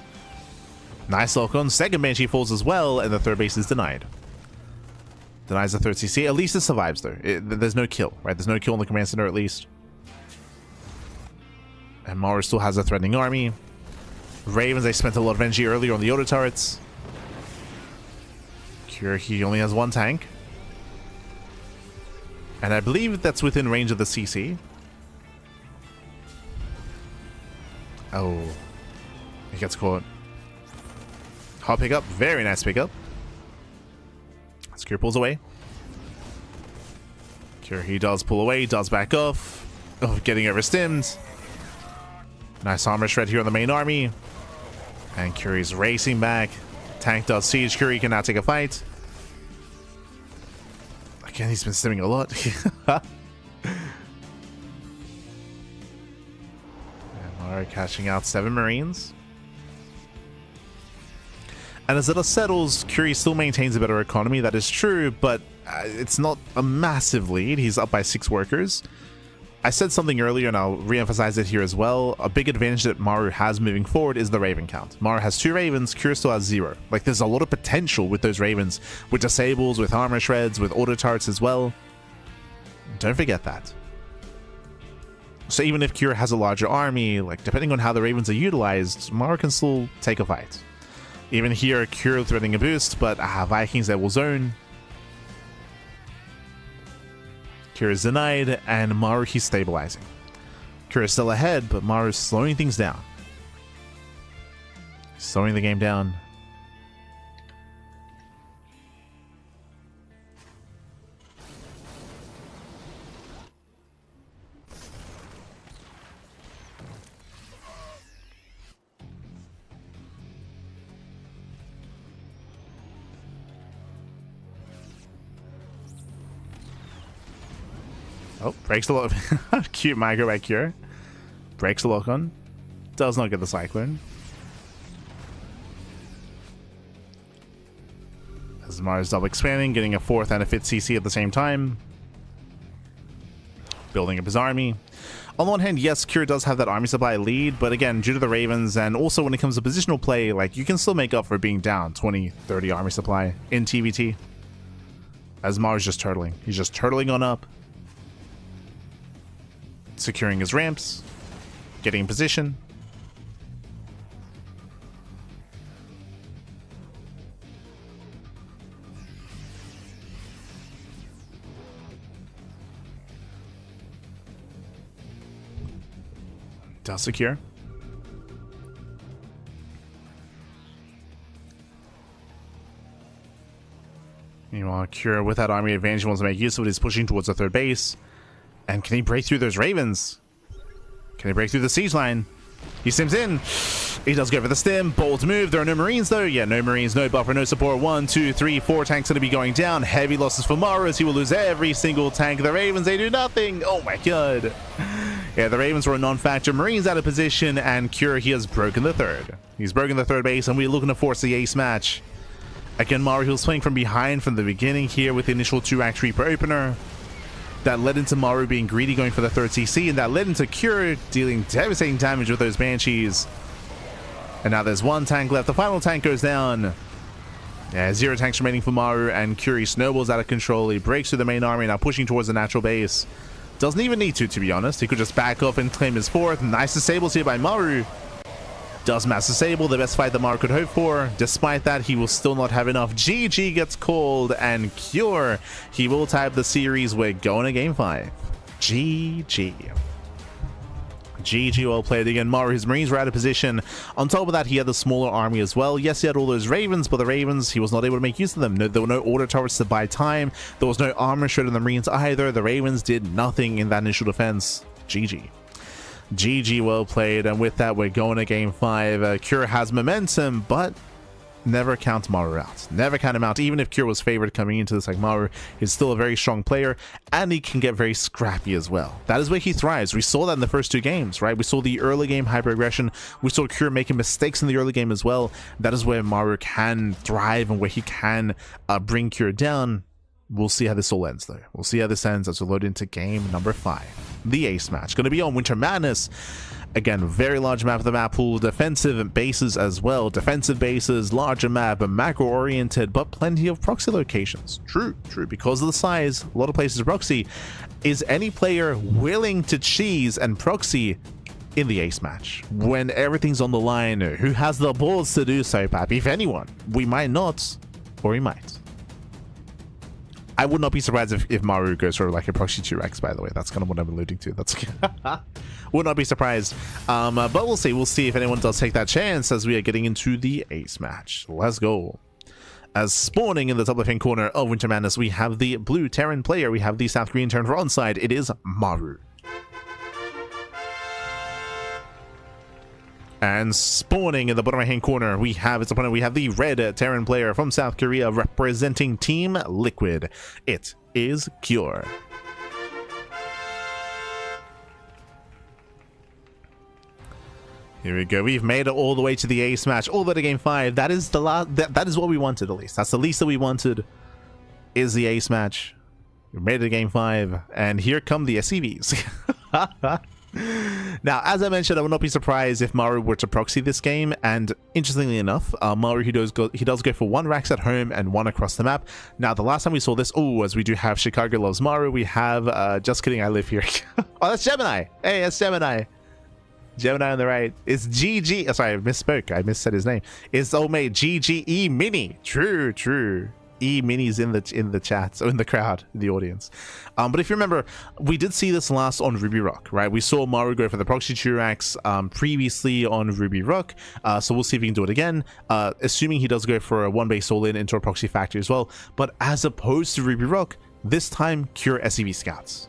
Nice lock on. Second Banshee falls as well, and the third base is denied. Denies the third CC. At least it survives, though. There's no kill, right? There's no kill in the command center, at least. And Maru still has a threatening army. Ravens, they spent a lot of energy earlier on the auto turrets. Cure, he only has 1 tank. And I believe that's within range of the CC. Oh. He gets caught. Hot pickup. Very nice pickup. Cure pulls away. Cure, he does pull away, does back off. Oh, getting overstimmed. Nice armor shred here on the main army. And Curie's racing back. Tank does siege. Curie can now take a fight. Again, he's been stimming a lot. And Maru catching out 7 Marines. And as it settles, Curie still maintains a better economy, that is true, but it's not a massive lead. He's up by 6 workers. I said something earlier, and I'll re-emphasize it here as well. A big advantage that Maru has moving forward is the Raven count. Maru has 2 Ravens, Curie still has 0. Like, there's a lot of potential with those Ravens, with disables, with armor shreds, with auto turrets as well. Don't forget that. So even if Cure has a larger army, like, depending on how the Ravens are utilized, Maru can still take a fight. Even here, Cure threatening a boost, but Vikings that will zone. Cure is denied, and Maru, he's stabilizing. Cure is still ahead, but Maru is slowing things down. Slowing the game down. Oh, breaks the lock. Cute micro by Cure. Breaks the lock on. Does not get the Cyclone. As As Maru's double expanding, getting a 4th and a 5th CC at the same time. Building up his army. On the one hand, yes, Cure does have that army supply lead, but again, due to the Ravens, and also when it comes to positional play, like, you can still make up for being down 20, 30 army supply in TVT. As Maru's just turtling. He's just turtling on up. Securing his ramps. Getting in position. Does secure. Meanwhile, Cure with that army advantage wants to make use of it. He's pushing towards the 3rd base. And can he break through those Ravens? Can he break through the siege line? He sims in. He does go for the stim. Bold move. There are no Marines though. Yeah, no Marines, no buffer, no support. 1, 2, 3, 4 tanks going to be going down. Heavy losses for Maru as he will lose every single tank. The Ravens, they do nothing. Oh my god. Yeah, the Ravens were a non-factor. Marines out of position, and Cure, he has broken the 3rd. He's broken the 3rd base, and we're looking to force the ace match. Again, Maru, he was playing from behind from the beginning here with the initial 2-rack Reaper opener. That led into Maru being greedy, going for the 3rd CC, and that led into Cure dealing devastating damage with those Banshees. And now there's 1 tank left. The final tank goes down. Yeah, 0 tanks remaining for Maru, and Cure snowballs out of control. He breaks through the main army, now pushing towards the natural base. Doesn't even need to be honest. He could just back off and claim his 4th. Nice disables here by Maru. Does mass disable, the best fight that Maru could hope for. Despite that, he will still not have enough. GG gets called, and Cure, he will tie up the series. We're going to game 5. GG. GG, well played again. Maru, his Marines were out of position. On top of that, he had the smaller army as well. Yes, he had all those Ravens, but the Ravens, he was not able to make use of them. No, there were no order turrets to buy time. There was no armor shred on the Marines either. The Ravens did nothing in that initial defense. GG. GG, well played. And with that, we're going to game 5. Cure has momentum, but never count Maru out. Never count him out. Even if Cure was favored coming into this, like, Maru is still a very strong player, and he can get very scrappy as well. That is where he thrives. We saw that in the first 2 games, right? We saw the early game hyper aggression. We saw Cure making mistakes in the early game as well. That is where Maru can thrive and where he can bring Cure down. We'll see how this all ends, though. We'll see how this ends as we load into game number 5. The ace match. Going to be on Winter Madness. Again, very large map of the map pool. Defensive bases as well. Defensive bases, larger map, macro-oriented, but plenty of proxy locations. True. Because of the size, a lot of places to proxy. Is any player willing to cheese and proxy in the ace match when everything's on the line? Who has the balls to do so, Pap? If anyone. We might not, or he might. I would not be surprised if Maru goes for like a proxy 2x, by the way. That's kind of what I'm alluding to. That's would not be surprised. But we'll see. We'll see if anyone does take that chance as we are getting into the ace match. Let's go. As spawning in the top left-hand corner of Winter Madness, we have the blue Terran player. We have the South Korean Terran for onside. It is Maru. And spawning in the bottom right-hand corner, we have its opponent. We have the red Terran player from South Korea representing Team Liquid. It is Cure. Here we go. We've made it all the way to the ace match, all the way to game 5. That is the last. That is what we wanted, at least. That's the least that we wanted. Is the ace match. We made it to game 5, and here come the SCVs. Now, as I mentioned, I would not be surprised if Maru were to proxy this game, and interestingly enough, Maru he does go for 1 Rax at home and 1 across the map. Now, the last time we saw this, as we do have Chicago Loves Maru, we have, just kidding, I live here. Oh, that's Gemini. Hey, that's Gemini. Gemini on the right. It's GG. Oh, sorry, I misspoke. I missaid his name. It's old mate GGE Mini. True. E Mini's in the chat, so in the crowd, in the audience. But if you remember, we did see this last on Ruby Rock, right? We saw Maru go for the proxy Churax previously on Ruby Rock, so we'll see if he can do it again, assuming he does go for a 1 base all-in into a proxy factory as well. But as opposed to Ruby Rock, this time Cure SCV Scouts.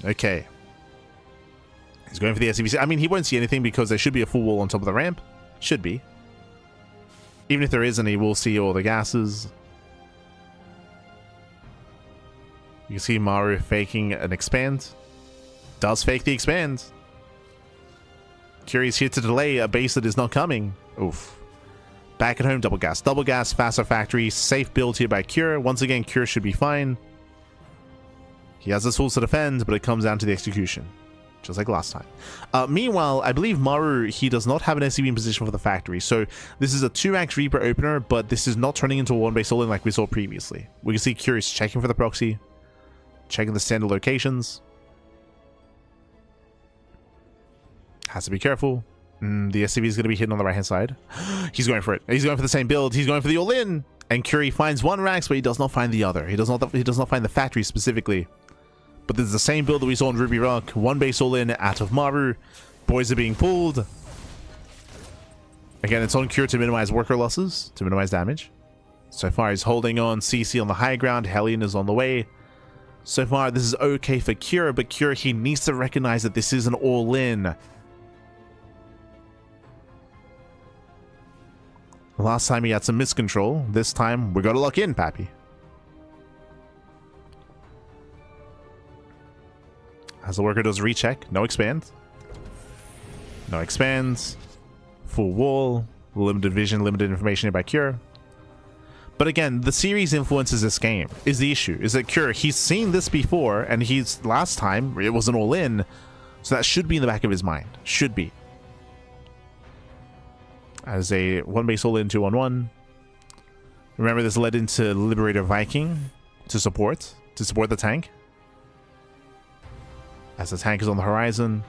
Okay. He's going for the SCV. I mean, he won't see anything because there should be a full wall on top of the ramp. Should be. Even if there isn't, he will see all the gases. You can see Maru faking an expand. Does fake the expand. Curie's here to delay a base that is not coming. Oof. Back at home, double gas, faster factory, safe build here by Cure. Once again, Cure should be fine. He has the tools to defend, but it comes down to the execution, just like last time. Meanwhile, I believe Maru, he does not have an SCV in position for the factory, so this is a 2-max Reaper opener, but this is not turning into a 1-base all-in like we saw previously. We can see Cure is checking for the proxy, checking the standard locations. Has to be careful. The SCV is going to be hidden on the right-hand side. He's going for it. He's going for the same build. He's going for the all-in. And Curie finds one Rax, but he does not find the other. He does not find the factory specifically. But this is the same build that we saw in Ruby Rock. 1-base all-in out of Maru. Boys are being pulled. Again, it's on Cure to minimize worker losses, to minimize damage. So far, he's holding on. CC on the high ground. Hellion is on the way. So far, this is okay for Cure, but Cure, he needs to recognize that this is an all-in. Last time he had some miscontrol. This time, we're going to lock in, Pappy. As the worker does recheck, no expand. No expands. Full wall. Limited vision, limited information about Cure. But again, the series influences this game, is the issue. Is that Cure, he's seen this before, and last time, it was an all-in. So that should be in the back of his mind. Should be. As a 1-base all-in 2-on-1. Remember, this led into Liberator Viking to support the tank. As the tank is on the horizon.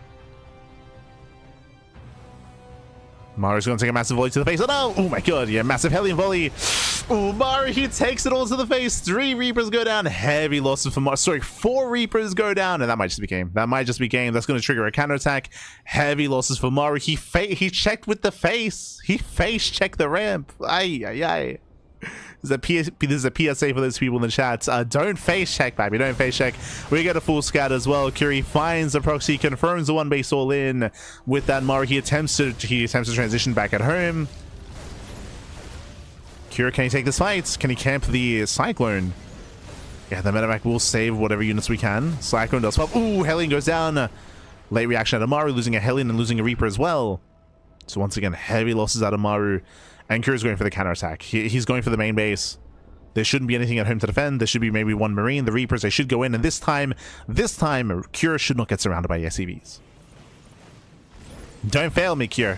Maru's going to take a massive volley to the face. Oh no! Oh my god, yeah, massive Hellion volley. Oh, Maru, he takes it all to the face. 3 Reapers go down. Heavy losses for Maru. Sorry, 4 Reapers go down. And that might just be game. That's going to trigger a counterattack. Heavy losses for Maru. He checked with the face. He face checked the ramp. Ay, ay, ay. This is a PSA for those people in the chat. Don't face check, baby. Don't face check. We get a full scout as well. Curie finds the proxy, confirms the 1-base all in. With that, Maru, he attempts to transition back at home. Curie, can he take this fight? Can he camp the Cyclone? Yeah, the medevac will save whatever units we can. Cyclone does pop. Ooh, Hellion goes down. Late reaction out of Maru, losing a Hellion and losing a Reaper as well. So once again, heavy losses out of Maru. And Curie's going for the counterattack. He's going for the main base. There shouldn't be anything at home to defend. There should be maybe 1 Marine. The Reapers, they should go in. And this time, Cure should not get surrounded by SCVs. Don't fail me, Cure.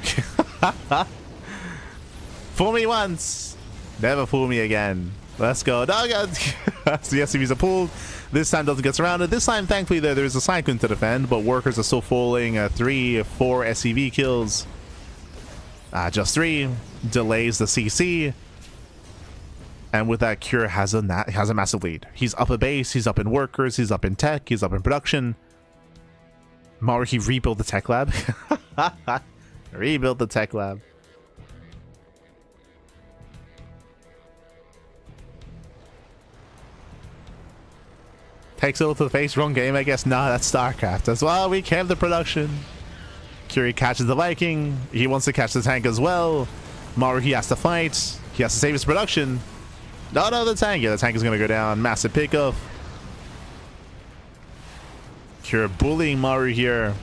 Fool me once. Never fool me again. Let's go. No, God. So the SCVs are pulled. This time doesn't get surrounded. This time, thankfully, there is a Cyclone to defend. But workers are still falling. 3 or 4 SCV kills. Just 3. Delays the CC. And with that, Cure has a massive lead. He's up a base, he's up in workers, he's up in tech, he's up in production. Maru, he rebuilt the tech lab. Rebuilt the tech lab. Takes a little to the face, wrong game, I guess. Nah, that's StarCraft as well. We camp the production. Curie catches the Viking. He wants to catch the tank as well. Maru, he has to fight. He has to save his production. No, the tank. Yeah, the tank is going to go down. Massive pickup. Cure bullying Maru here.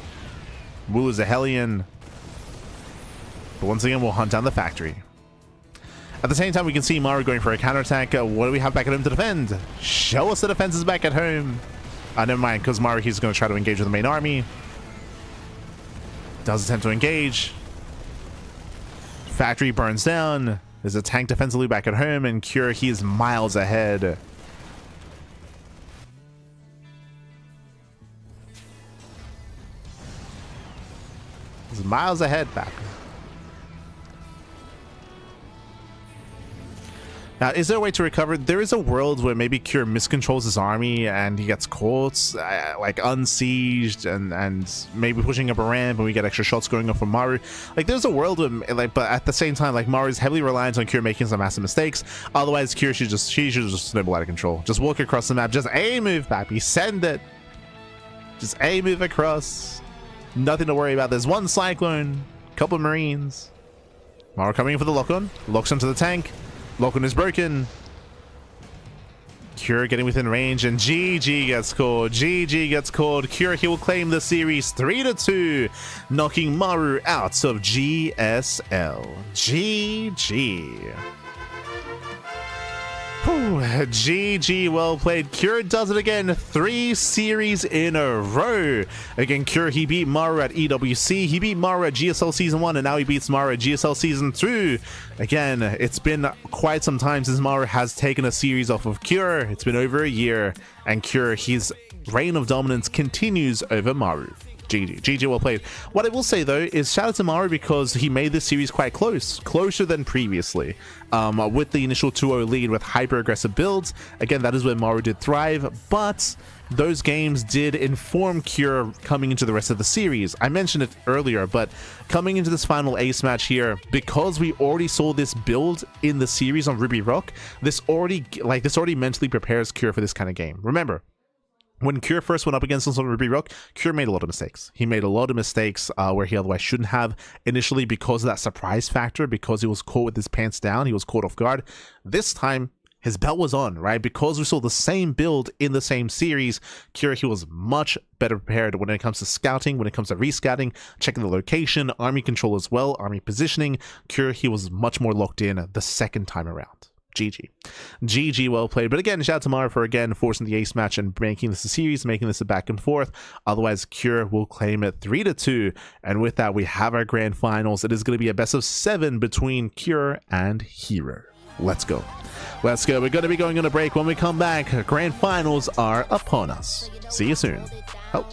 Will is a Hellion. But once again, we'll hunt down the factory. At the same time, we can see Maru going for a counterattack. What do we have back at home to defend? Show us the defenses back at home. Never mind, because Maru, he's going to try to engage with the main army. Does attempt to engage. Factory burns down. There's a tank defensively back at home, and Cure, he is miles ahead. He's miles ahead back. Now, is there a way to recover? There is a world where maybe Cure miscontrols his army and he gets caught, like unsieged, and maybe pushing up a ramp, and we get extra shots going off from Maru. Like, there's a world where, like, but at the same time, like, Maru is heavily reliant on Cure making some massive mistakes. Otherwise, Cure should just snowball out of control. Just walk across the map. Just A move, Pappy. Send it. Just A move across. Nothing to worry about. There's 1 Cyclone, couple Marines. Maru coming in for the lock-on. Locks onto the tank. Lock-on is broken. Cure getting within range, and GG gets called. GG gets called. Cure, he will claim the series 3-2, knocking Maru out of GSL. GG. Whew, GG, well played. Cure does it again, 3 series in a row. Again, Cure, he beat Maru at EWC, he beat Maru at GSL Season 1, and now he beats Maru at GSL Season 2. Again, it's been quite some time since Maru has taken a series off of Cure. It's been over a year, and Cure, his reign of dominance continues over Maru. GG. GG, well played. What I will say though is shout out to Maru because he made this series quite closer than previously. With the initial 2-0 lead with hyper aggressive builds, again, that is where Maru did thrive, but those games did inform Cure coming into the rest of the series. I mentioned it earlier, but coming into this final ace match here, because we already saw this build in the series on Ruby Rock, this already mentally prepares Cure for this kind of game. Remember, when Cure first went up against us on Ruby Rock, Cure made a lot of mistakes. He made a lot of mistakes where he otherwise shouldn't have, initially because of that surprise factor, because he was caught with his pants down, he was caught off guard. This time, his belt was on, right? Because we saw the same build in the same series, Cure, he was much better prepared when it comes to scouting, when it comes to rescouting, checking the location, army control as well, army positioning. Cure, he was much more locked in the second time around. GG. GG, well played. But again, shout out to Maru for again forcing the ace match and making this a series, making this a back and forth. Otherwise, Cure will claim it 3-2. And with that, we have our grand finals. It is going to be a best of 7 between Cure and herO. Let's go. Let's go. We're going to be going on a break. When we come back, grand finals are upon us. See you soon. Oh.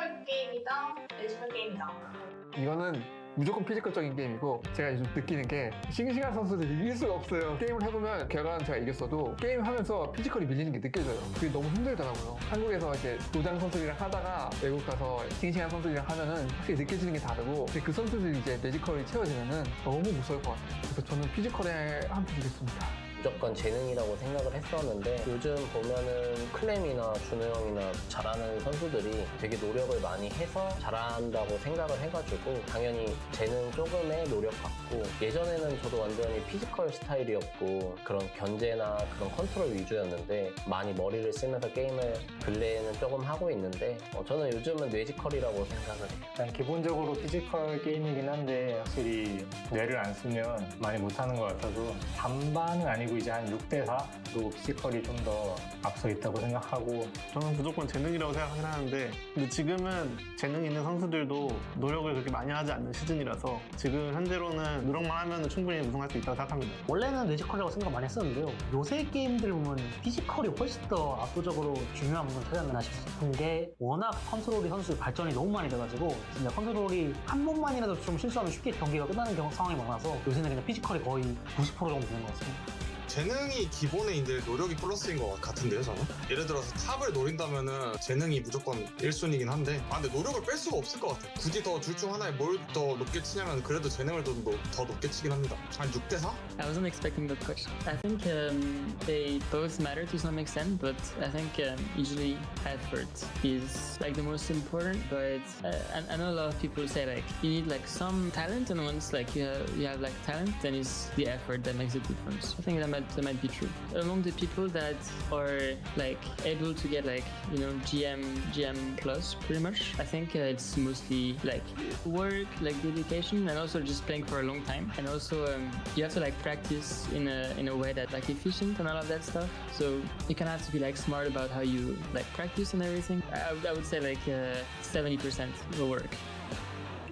피지컬 게임이랑 매지컬 게임이랑 이거는 무조건 피지컬적인 게임이고 제가 요즘 느끼는 게 싱싱한 선수들이 이길 수가 없어요. 게임을 해보면 결과는 제가 이겼어도 게임하면서 피지컬이 밀리는 게 느껴져요. 그게 너무 힘들더라고요. 한국에서 이렇게 노장 선수들이랑 하다가 외국 가서 싱싱한 선수들이랑 하면은 확실히 느껴지는 게 다르고 근데 그 선수들이 이제 매지컬이 채워지면은 너무 무서울 것 같아요. 그래서 저는 피지컬에 한 표 주겠습니다. 무조건 재능이라고 생각을 했었는데 요즘 보면은 클램이나 준호 형이나 잘하는 선수들이 되게 노력을 많이 해서 잘한다고 생각을 해가지고 당연히 재능 조금의 노력 같고 예전에는 저도 완전히 피지컬 스타일이었고 그런 견제나 그런 컨트롤 위주였는데 많이 머리를 쓰면서 게임을 근래에는 조금 하고 있는데 저는 요즘은 뇌지컬이라고 생각을 해요. 일단 기본적으로 피지컬 게임이긴 한데 확실히 뇌를 안 쓰면 많이 못하는 것 같아서 반반은 아니고 이제 한 6대4로 피지컬이 좀 더 앞서 있다고 생각하고 저는 무조건 재능이라고 생각하긴 하는데 근데 지금은 재능 있는 선수들도 노력을 그렇게 많이 하지 않는 시즌이라서 지금 현재로는 노력만 하면 충분히 우승할 수 있다고 생각합니다. 원래는 뇌지컬이라고 생각 많이 했었는데요. 요새 게임들 보면 피지컬이 훨씬 더 압도적으로 중요한 부분 찾지 않나 싶은 게 워낙 컨트롤이 선수들 발전이 너무 많이 돼가지고 진짜 컨트롤이 한 번만이라도 좀 실수하면 쉽게 경기가 끝나는 상황이 많아서 요새는 그냥 피지컬이 거의 90% 정도 되는 것 같습니다. 재능이 기본인데 노력이 플러스인 것 같은데요, 저는? 예를 들어서 탑을 노린다면은 재능이 무조건 1순위긴 한데 근데 노력을 뺄 수가 없을 것 같아요. 굳이 더 둘 중 하나에 뭘 더 높게 치냐면 그래도 재능을 더 높게 치긴 합니다. 한 6대4? I wasn't expecting that question. I think they both matter to some extent, but I think usually effort is like the most important. But I know a lot of people say like you need like some talent, and once like you have like talent, then it's the effort that makes a difference. I think that might be true. Among the people that are like able to get like GM plus pretty much, I think it's mostly like work, like dedication, and also just playing for a long time. And also you have to like practice in a way that like efficient and all of that stuff. So you kind of have to be like smart about how you like practice and everything. I would say like 70% will work.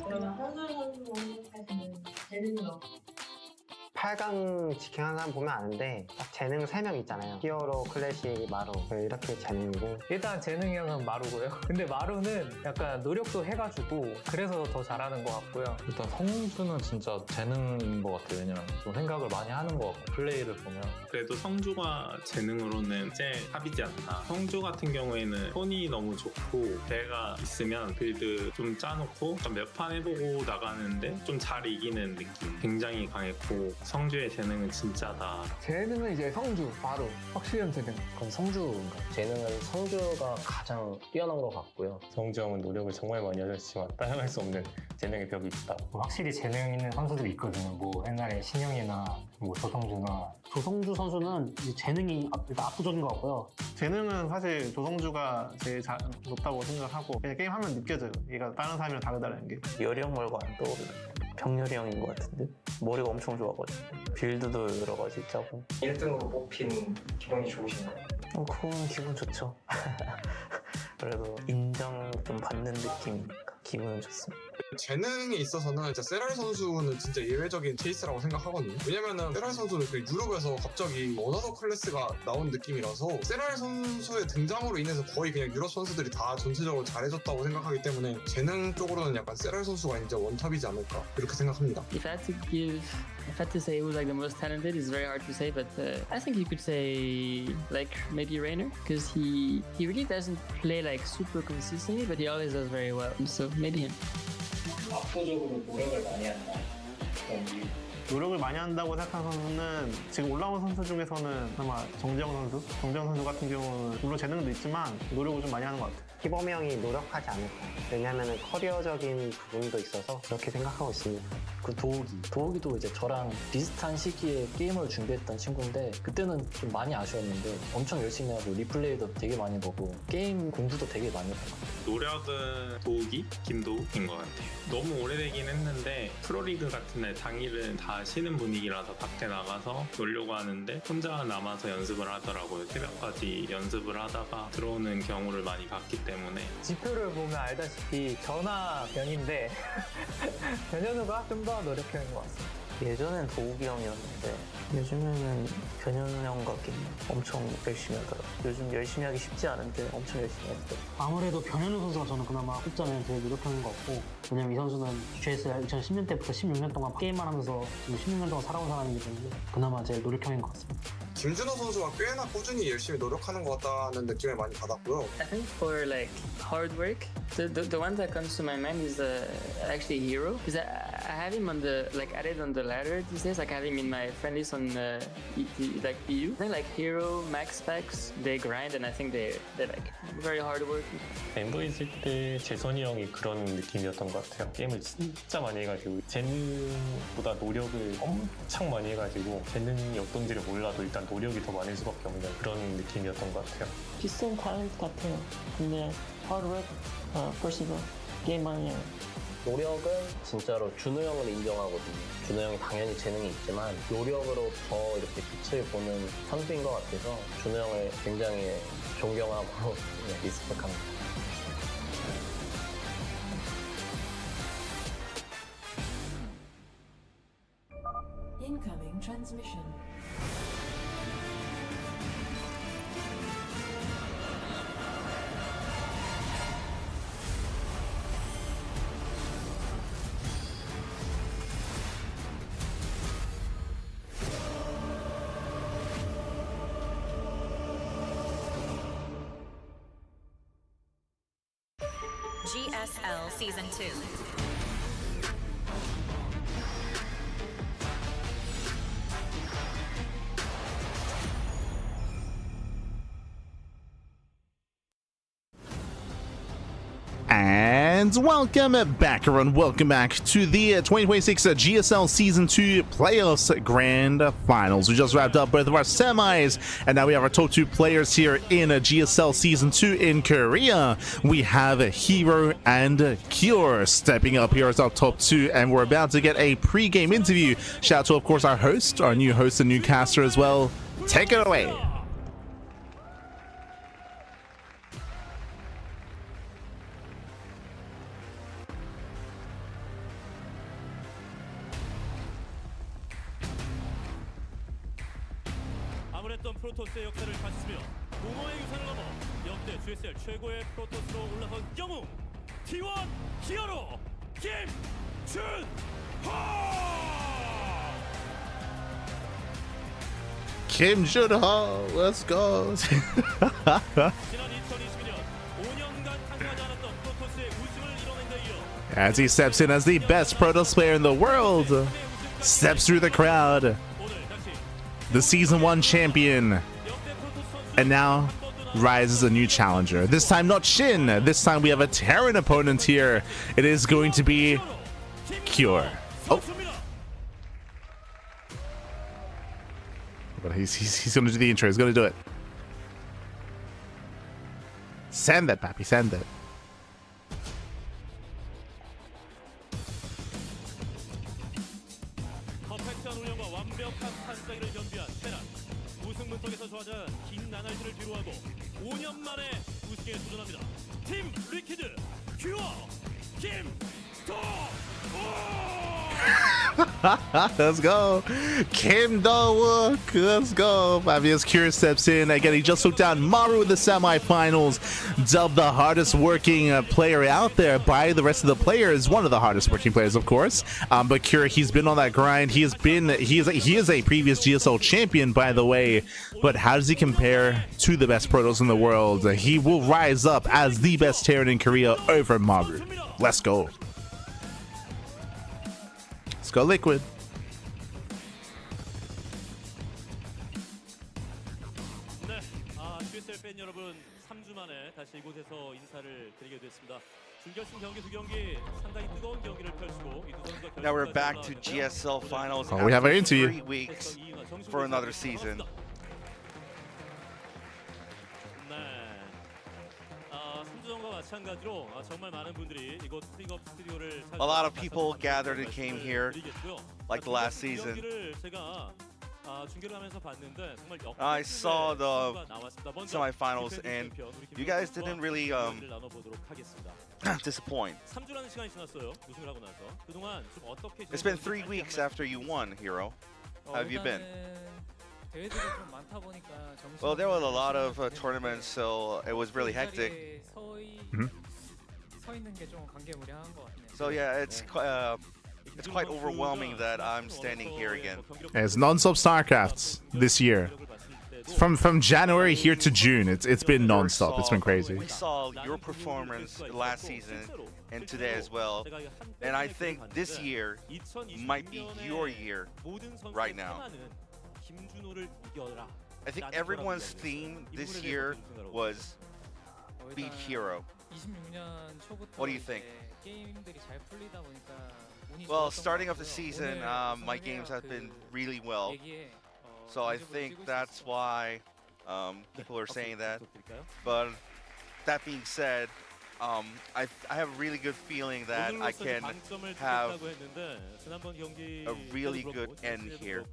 그러면 한솔 선수는 재능이요. 8강 지king 사람 보면 아는데 딱 재능 3명 있잖아요. 히어로, 클래식, 마루 이렇게 재능이고 일단 재능이 형은 마루고요. 근데 마루는 약간 노력도 해가지고 그래서 더 잘하는 것 같고요. 일단 성주는 진짜 재능인 것 같아요. 왜냐면 좀 생각을 많이 하는 것 같고 플레이를 보면 그래도 성주가 재능으로는 제일 탑이지 않나. 성주 같은 경우에는 손이 너무 좋고 배가 있으면 빌드 좀 짜놓고 몇 판 해보고 나가는데 좀 잘 이기는 느낌 굉장히 강했고 성주의 재능은 진짜다. 재능은 이제 성주, 마루 확실한 재능. 그럼 성주인가? 재능은 성주가 가장 뛰어난 것 같고요. 성주 형은 노력을 정말 많이 하셨지만 따라갈 수 없는 재능의 벽이 있다고. 확실히 재능 있는 선수들이 있거든요. 뭐 옛날에 신영이나 뭐 조성주 선수는 이제 재능이 일단 압도적인 것 같고요. 재능은 사실 조성주가 제일 높다고 생각하고 그냥 게임하면 느껴져요. 얘가 다른 사람이랑 다르다는 게. 열이 형 말고 안 떠오르는 병렬이 형인 것 같은데 머리가 엄청 좋아가지고 빌드도 여러 가지 짜고 1등으로 뽑힌 기분이 좋으신가요? 그건 기분 좋죠. 그래도 인정 좀 받는 느낌이니까 기분은 좋습니다. 재능에 있어서는 진짜 세랄 선수는 진짜 예외적인 케이스라고 생각하거든요. 왜냐면은 세랄 선수는 그 유럽에서 갑자기 어나더 클래스가 나온 느낌이라서 세랄 선수의 등장으로 인해서 거의 그냥 유럽 선수들이 다 전체적으로 잘해줬다고 생각하기 때문에 재능 쪽으로는 약간 세랄 선수가 이제 원탑이지 않을까 이렇게 생각합니다. If I had to say who's like the most talented, it's very hard to say, but I think you could say like maybe Rainer, because he really doesn't play like super consistently, but he always does very well. So maybe him. 압도적으로 노력을 많이 한다. 노력을 많이 한다고 생각하는 선수는 지금 올라온 선수 중에서는 아마 정재영 선수 같은 경우는 물론 재능도 있지만 노력을 좀 많이 하는 것 같아요. 희범이 형이 노력하지 않을까. 왜냐면 커리어적인 부분도 있어서 그렇게 생각하고 있습니다. 그 도욱이도 이제 저랑 비슷한 시기에 게임을 준비했던 친구인데 그때는 좀 많이 아쉬웠는데 엄청 열심히 하고 리플레이도 되게 많이 보고 게임 공부도 되게 많이 하고. 노력은 도욱이, 김도욱인 것 같아요. 너무 오래되긴 했는데 프로리그 같은 날 당일은 다 쉬는 분위기라서 밖에 나가서 놀려고 하는데 혼자 남아서 연습을 하더라고요. 새벽까지 연습을 하다가 들어오는 경우를 많이 봤기 때문에. 지표를 보면 알다시피 전화 변인데 변현우가 좀 더 노력하는 것 같습니다. 예전엔 도우기 형이었는데 요즘에는 변현우 형과 게임 엄청 열심히 하더라고요. 요즘 열심히 하기 쉽지 않은데 엄청 열심히 하더라고요. 아무래도 변현우 선수가 저는 그나마 꼽자면 제일 노력하는 것 같고, 왜냐면 이 선수는 GSL 2010년 때부터 16년 동안 게임만 하면서 16년 동안 살아온 사람이기 때문에 그나마 제일 노력형인 것 같습니다. 김준호 선수가 꽤나 꾸준히 열심히 노력하는 것 같다는 느낌을 많이 받았고요. I think for like hard work, the one that comes to my mind is actually herO, because I have him on the like added on the ladder these days. Like I have him in my friend list on like EU. I think like herO, Max Specs, they grind, and I think they're like very hard working. 엠버 있을 때 재선이 형이 그런 느낌이었던 것 같아요. 게임을 진짜 많이 해가지고 재능보다 노력을 엄청 많이 해가지고 재능이 어떤지를 몰라도 일단 노력이 더 많을 수밖에 없는 그런 느낌이었던 것 같아요. 비슷한 탤런트 같아요. 근데 hard work, persever, 게임 많이 해요. 노력은 진짜로 준호 형을 인정하거든요. 준호 형이 당연히 재능이 있지만 노력으로 더 이렇게 빛을 보는 선수인 것 같아서 준호 형을 굉장히 존경하고 리스펙합니다. Incoming transmission. GSL Season 2. And welcome back, everyone. Welcome back to the 2026 GSL Season 2 Playoffs Grand Finals. We just wrapped up both of our semis, and now we have our top 2 players here in GSL Season 2 in Korea. We have herO and Cure stepping up here as our top 2, and we're about to get a pre-game interview. Shout out to, of course, our host, our new host and new caster as well. Take it away. 프로토스의 역사를 바치며 공허의 유산을 넘어 역대 GSL 최고의 프로토스로 올라선 영웅 T1 히어로 김준호, let's go. 지난 2022년 5년간 탄생하지 않았던 프로토스의 우승을 이뤄낸 데 이어 As he steps in as the best Protoss player in the world, steps through the crowd, the Season 1 champion, and now rises a new challenger. This time not Shin, this time we have a Terran opponent here. It is going to be Cure. Oh. But he's going to do the intro, he's going to do it. Send that, Pappy, send it. 퍼펙트한 운영과 완벽한 판싸기를 겸비한 테란 우승 문턱에서 저하자한 긴 나날들을 뒤로하고 5년 만에 우승에 도전합니다. 팀 리퀴드 큐어 김도. Let's go. Kim Do-wook. Let's go. Fabius Cure steps in. Again, he just took down Maru in the semifinals. Dubbed the hardest working player out there by the rest of the players. One of the hardest working players, of course. But Cure, he's been on that grind. He is a previous GSL champion, by the way. But how does he compare to the best Protoss in the world? He will rise up as the best Terran in Korea over Maru. Let's go. Let's go Liquid. 네, GSL 팬 여러분, 3주 만에 다시 이곳에서 인사를 드리게 됐습니다. 준결승 경기 두 경기 상당히 뜨거운 경기를 펼치고 이 두 선수가 Now we're back to GSL finals. Oh, we have our after interview. 3 weeks for another season. 네, 3주전과 마찬가지로 정말 많은 분들이 이곳 프리업 스튜디오를 A lot of people gathered and came here like the last season. 제가 I saw the semifinals, and you guys didn't really disappoint. It's been 3 weeks after you won, herO. How have you been? Well, there were a lot of tournaments, so it was really hectic. So yeah, it's quite overwhelming that I'm standing here again. It's non-stop StarCrafts this year. From January here to June, it's been non-stop. It's been crazy. We saw your performance last season and today as well, and I think this year might be your year right now. I think everyone's theme this year was beat herO. What do you think? Well, starting off the season, my games have been really well, so I think that's why people are saying that. But that being said, I have a really good feeling that I can have a really good end here.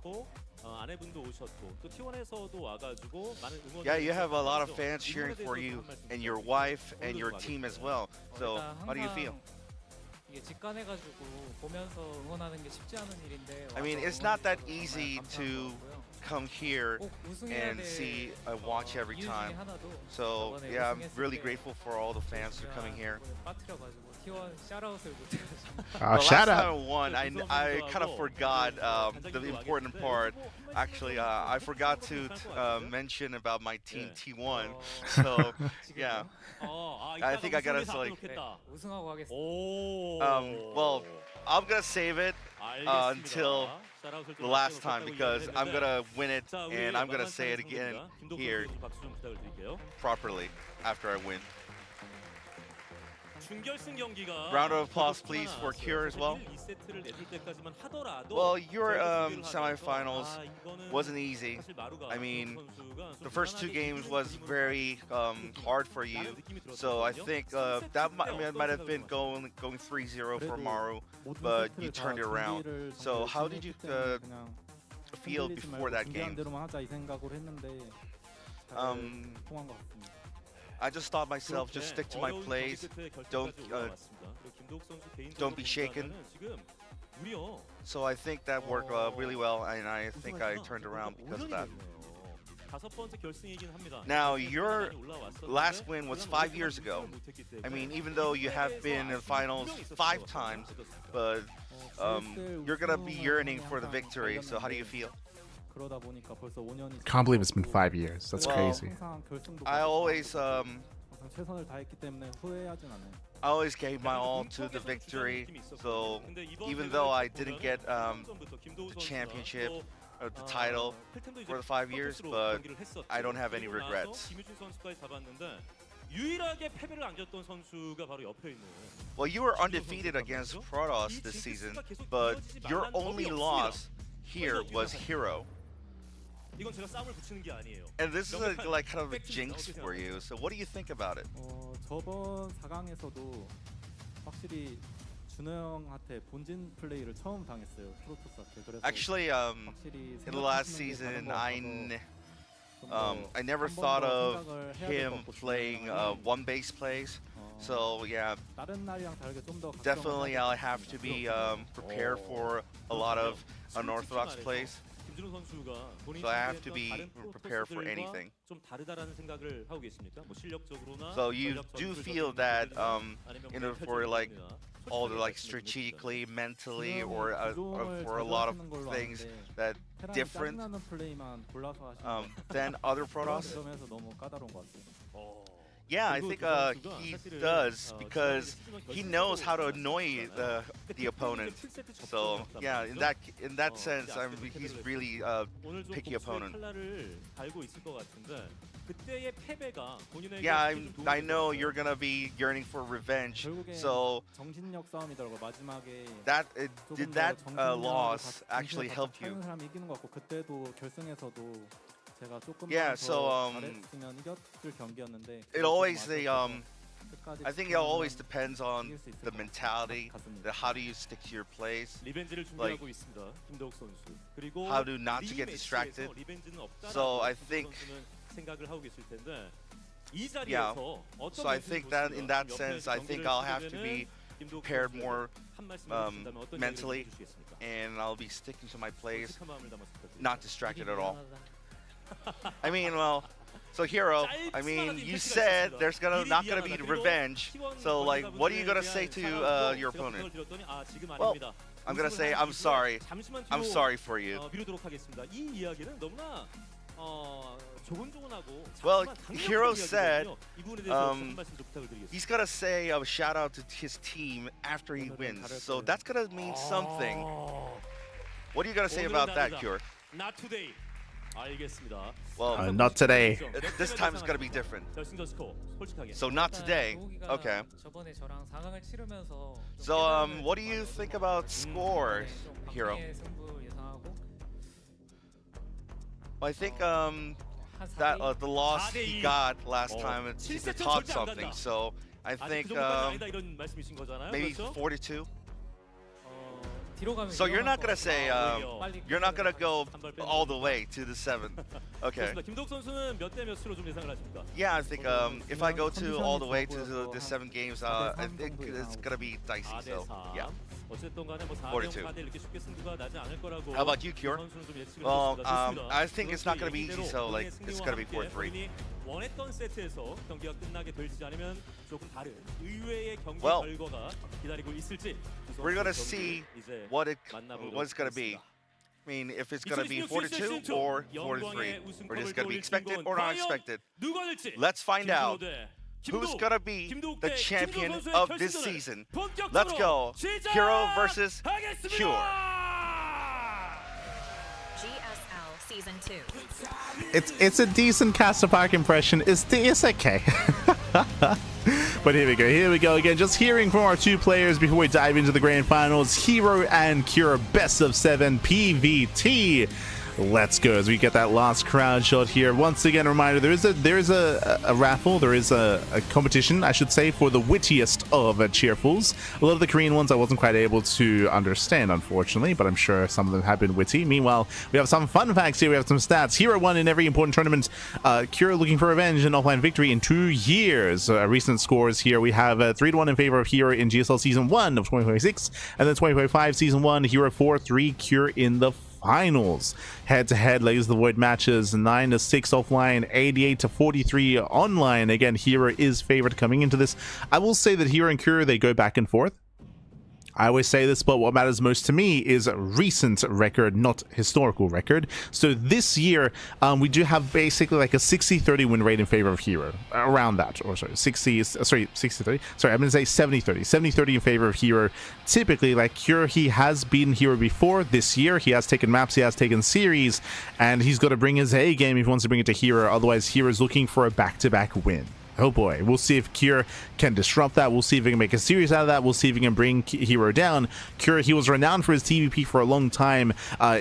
Yeah, you have a lot of fans cheering for you and your wife and your team as well. So, how do you feel? I mean, it's not that easy to come here and see a watch every time. So, yeah, I'm really grateful for all the fans who are coming here. Last Shout time out. I won, I kind of forgot the important part. Actually, I forgot to mention about my team T1. So, yeah, I think I gotta like. Well, I'm gonna save it until the last time because I'm gonna win it and I'm gonna say it again here properly after I win. Round of applause, please, for Cure as well. Well, your semifinals wasn't easy. I mean, the first 2 games was very hard for you. So I think that might have been going 3-0 for Maru, but you turned it around. So how did you feel before that game? I just thought myself, just stick to my plays, don't be shaken. So I think that worked really well, and I think I turned around because of that. Now, your last win was 5 years ago. I mean, even though you have been in the finals 5 times, but you're gonna be yearning for the victory. So how do you feel? Can't believe it's been 5 years. That's crazy. I always gave my all to the victory. So even though I didn't get the championship or the title for the 5 years, but I don't have any regrets. Well, you were undefeated against Protoss this season, but your only loss here was herO. And this is like kind of a jinx for you. So what do you think about it? 저번 4강에서도 확실히 준호 형한테 본진 플레이를 처음 당했어요. 프로토스한테. 그래서 Actually, in the last season, I never thought of him playing one base plays. So yeah, definitely I'll have to be prepared for a lot of unorthodox plays. So I have to be prepared for anything. So you do feel that for like all the like strategically, mentally, or for a lot of things that different than other Protoss? Yeah, I think he does because he knows how to annoy the opponent. So yeah, in that sense, he's really a picky opponent. Yeah, I know you're gonna be yearning for revenge. So did that loss actually help you? Yeah, so it always I think it always depends on the mentality, how do you stick to your plays, 리벤지를 like 준비하고 있습니다. 김도욱 선수. 그리고 how to not to get distracted. 리벤지는 없다라고 So I think, 생각을 하고 계실 텐데 이 yeah. 자리에서 어떤 So I think that in that sense, I think I'll have to be prepared more mentally, and I'll be sticking to my plays, not distracted at all. I mean, well. So herO, I mean, you said there's not gonna be revenge. So like, what are you gonna say to your opponent? Well, I'm gonna say I'm sorry. I'm sorry for you. Well, herO said he's gonna say a shout out to his team after he wins. So that's gonna mean something. What are you gonna say about that, Cure? Not today. 알겠습니다. Well, not today. This time is going to be different. 결승전 스코어 솔직하게. So not today. Okay. 저번에 저랑 4강을 치르면서 So what do you think about scores, herO? 승부 예상하고 I think that the loss he got last time it taught something. So I think maybe 42. So you're not gonna say you're not gonna go all the way to the 7. Okay. 김도욱 선수는 몇 대 몇으로 좀 예상을 하십니까? Yeah, I think if I go to all the way to the 7 games, I think it's gonna be dicey. So yeah. 42. How about you, Cure? Well, I think it's not gonna be easy. So like it's gonna be 4-3. 원했던 세트에서 경기가 끝나게 될지 아니면 조금 다른 의외의 경기 Well, 결과가 기다리고 있을지 we're gonna see what it's gonna be. I mean, if it's gonna be 42 or 43, or is it gonna be expected or not expected? Let's find out who's gonna be the champion of this season. Let's go, herO versus Cure. GSL Season 2. It's a decent Castle Park impression. It's okay. But here we go again. Just hearing from our two players before we dive into the grand finals. herO and Cure, best of 7 PVT. Let's go as we get that last crowd shot here. Once again, a reminder, there is a raffle, there is a competition, I should say, for the wittiest of cheerfuls. A lot of the Korean ones I wasn't quite able to understand, unfortunately, but I'm sure some of them have been witty. Meanwhile, we have some fun facts here, we have some stats. herO won in every important tournament. Cure looking for revenge and offline victory in 2 years. Recent scores here, we have 3-1 in favor of herO in GSL Season 1 of 2026, and then 2025 Season 1, herO 4-3, Cure in the finals. Head-to-head Layers of the Void matches, 9-6 offline, 88-43 online. Again, herO is favored coming into this. I will say that herO and Cure, they go back and forth. I always say this, but what matters most to me is recent record, not historical record. So this year, we do have basically like a 60-30 win rate in favor of herO. Around that. Or sorry, 60-30. Sorry, I'm going to say 70-30. 70-30 in favor of herO. Typically, like Cure, he has beaten herO before. This year, he has taken maps, he has taken series, and he's got to bring his A game if he wants to bring it to herO. Otherwise, herO's looking for a back-to-back win. Oh boy, we'll see if Cure can disrupt that. We'll see if he can make a series out of that. We'll see if he can bring herO down. Cure, he was renowned for his TVP for a long time,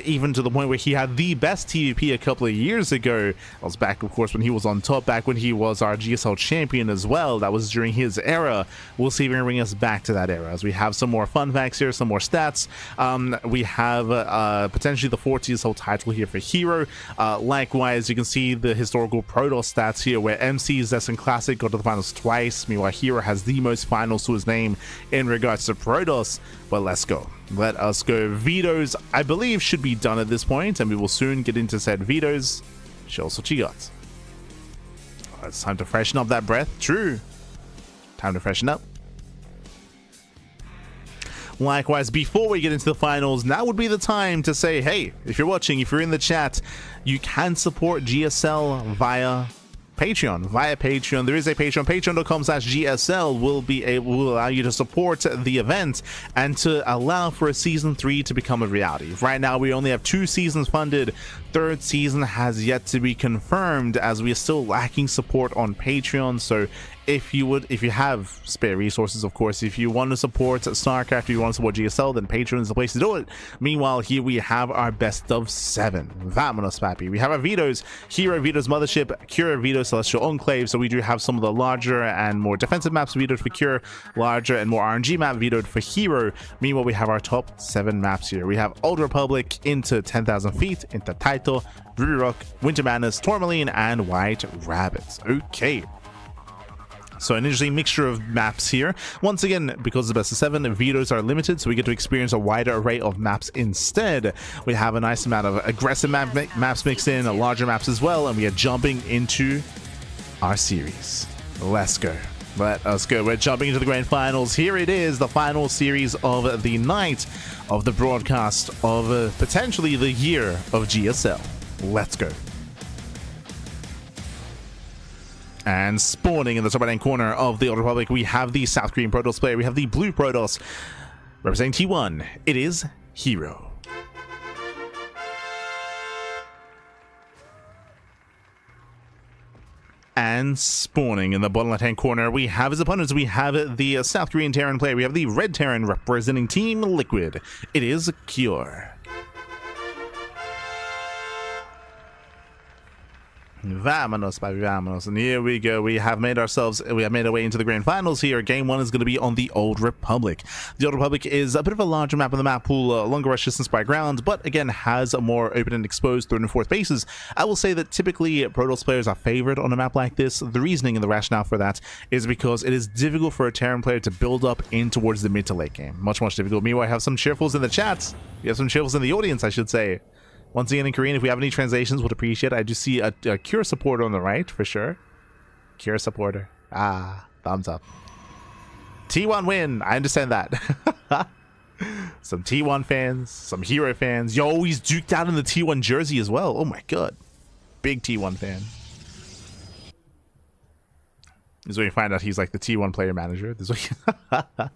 even to the point where he had the best TVP a couple of years ago. That was back, of course, when he was on top, back when he was our GSL champion as well. That was during his era. We'll see if he can bring us back to that era. As we have some more fun facts here, some more stats. We have potentially the 4th GSL title here for herO. Likewise, you can see the historical Protoss stats here, where MC, Zest, and Classic got to the finals twice. Meanwhile, herO has the most finals to his name in regards to Protoss. But let's go. Let us go. Vetoes, I believe, should be done at this point, and we will soon get into said vetoes. Show us what you got. It's time to freshen up that breath. True. Time to freshen up. Likewise, before we get into the finals, now would be the time to say, hey, if you're watching, if you're in the chat, you can support GSL via Patreon. There is a Patreon. Patreon.com/GSL will allow you to support the event and to allow for a season 3 to become a reality. Right now, we only have 2 seasons funded. 3rd season has yet to be confirmed, as we are still lacking support on Patreon. So if you have spare resources, of course. If you want to support StarCraft, if you want to support GSL, then Patreon is the place to do it. Meanwhile, here we have our best of 7. Vamonos, papi. We have our vetoes. herO vetoes Mothership, Cure vetoes Celestial Enclave. So we do have some of the larger and more defensive maps vetoed for Cure, larger and more RNG map vetoed for herO. Meanwhile, we have our top 7 maps here. We have Old Republic, into 10,000 feet, into Taito, Rock, Winter Madness, Tourmaline, and White Rabbits. Okay. So an interesting mixture of maps here. Once again, because the best of 7, vetoes are limited, so we get to experience a wider array of maps instead. We have a nice amount of aggressive maps mixed in, larger maps as well, and we are jumping into our series. Let's go. Let us go. We're jumping into the grand finals. Here it is, the final series of the night of the broadcast of potentially the year of GSL. Let's go. And spawning in the top right hand corner of the Old Republic, we have the South Korean Protoss player. We have the blue Protoss representing T1. It is herO. And spawning in the bottom left hand corner, we have his opponents. We have the South Korean Terran player. We have the red Terran representing Team Liquid. It is Cure. Vamonos, baby, vamonos. And here we go. We have made our way into the grand finals here. Game 1 is going to be on the Old Republic. The Old Republic is a bit of a larger map in the map pool, longer rush distance by ground, but again has a more open and exposed third and fourth bases. I will say that typically Protoss players are favored on a map like this. The reasoning and the rationale for that is because it is difficult for a Terran player to build up in towards the mid to late game. Much difficult. Meanwhile, I have some cheerfuls in the chat. We have some cheerfuls in the audience, I should say. Once again, in Korean, if we have any translations, would appreciate it. I do see a Cure supporter on the right, for sure. Cure supporter. Ah, thumbs up. T1 win. I understand that. Some T1 fans, some herO fans. Yo, he's duked out in the T1 jersey as well. Oh my god. Big T1 fan. This is when you find out he's like the T1 player manager. This is what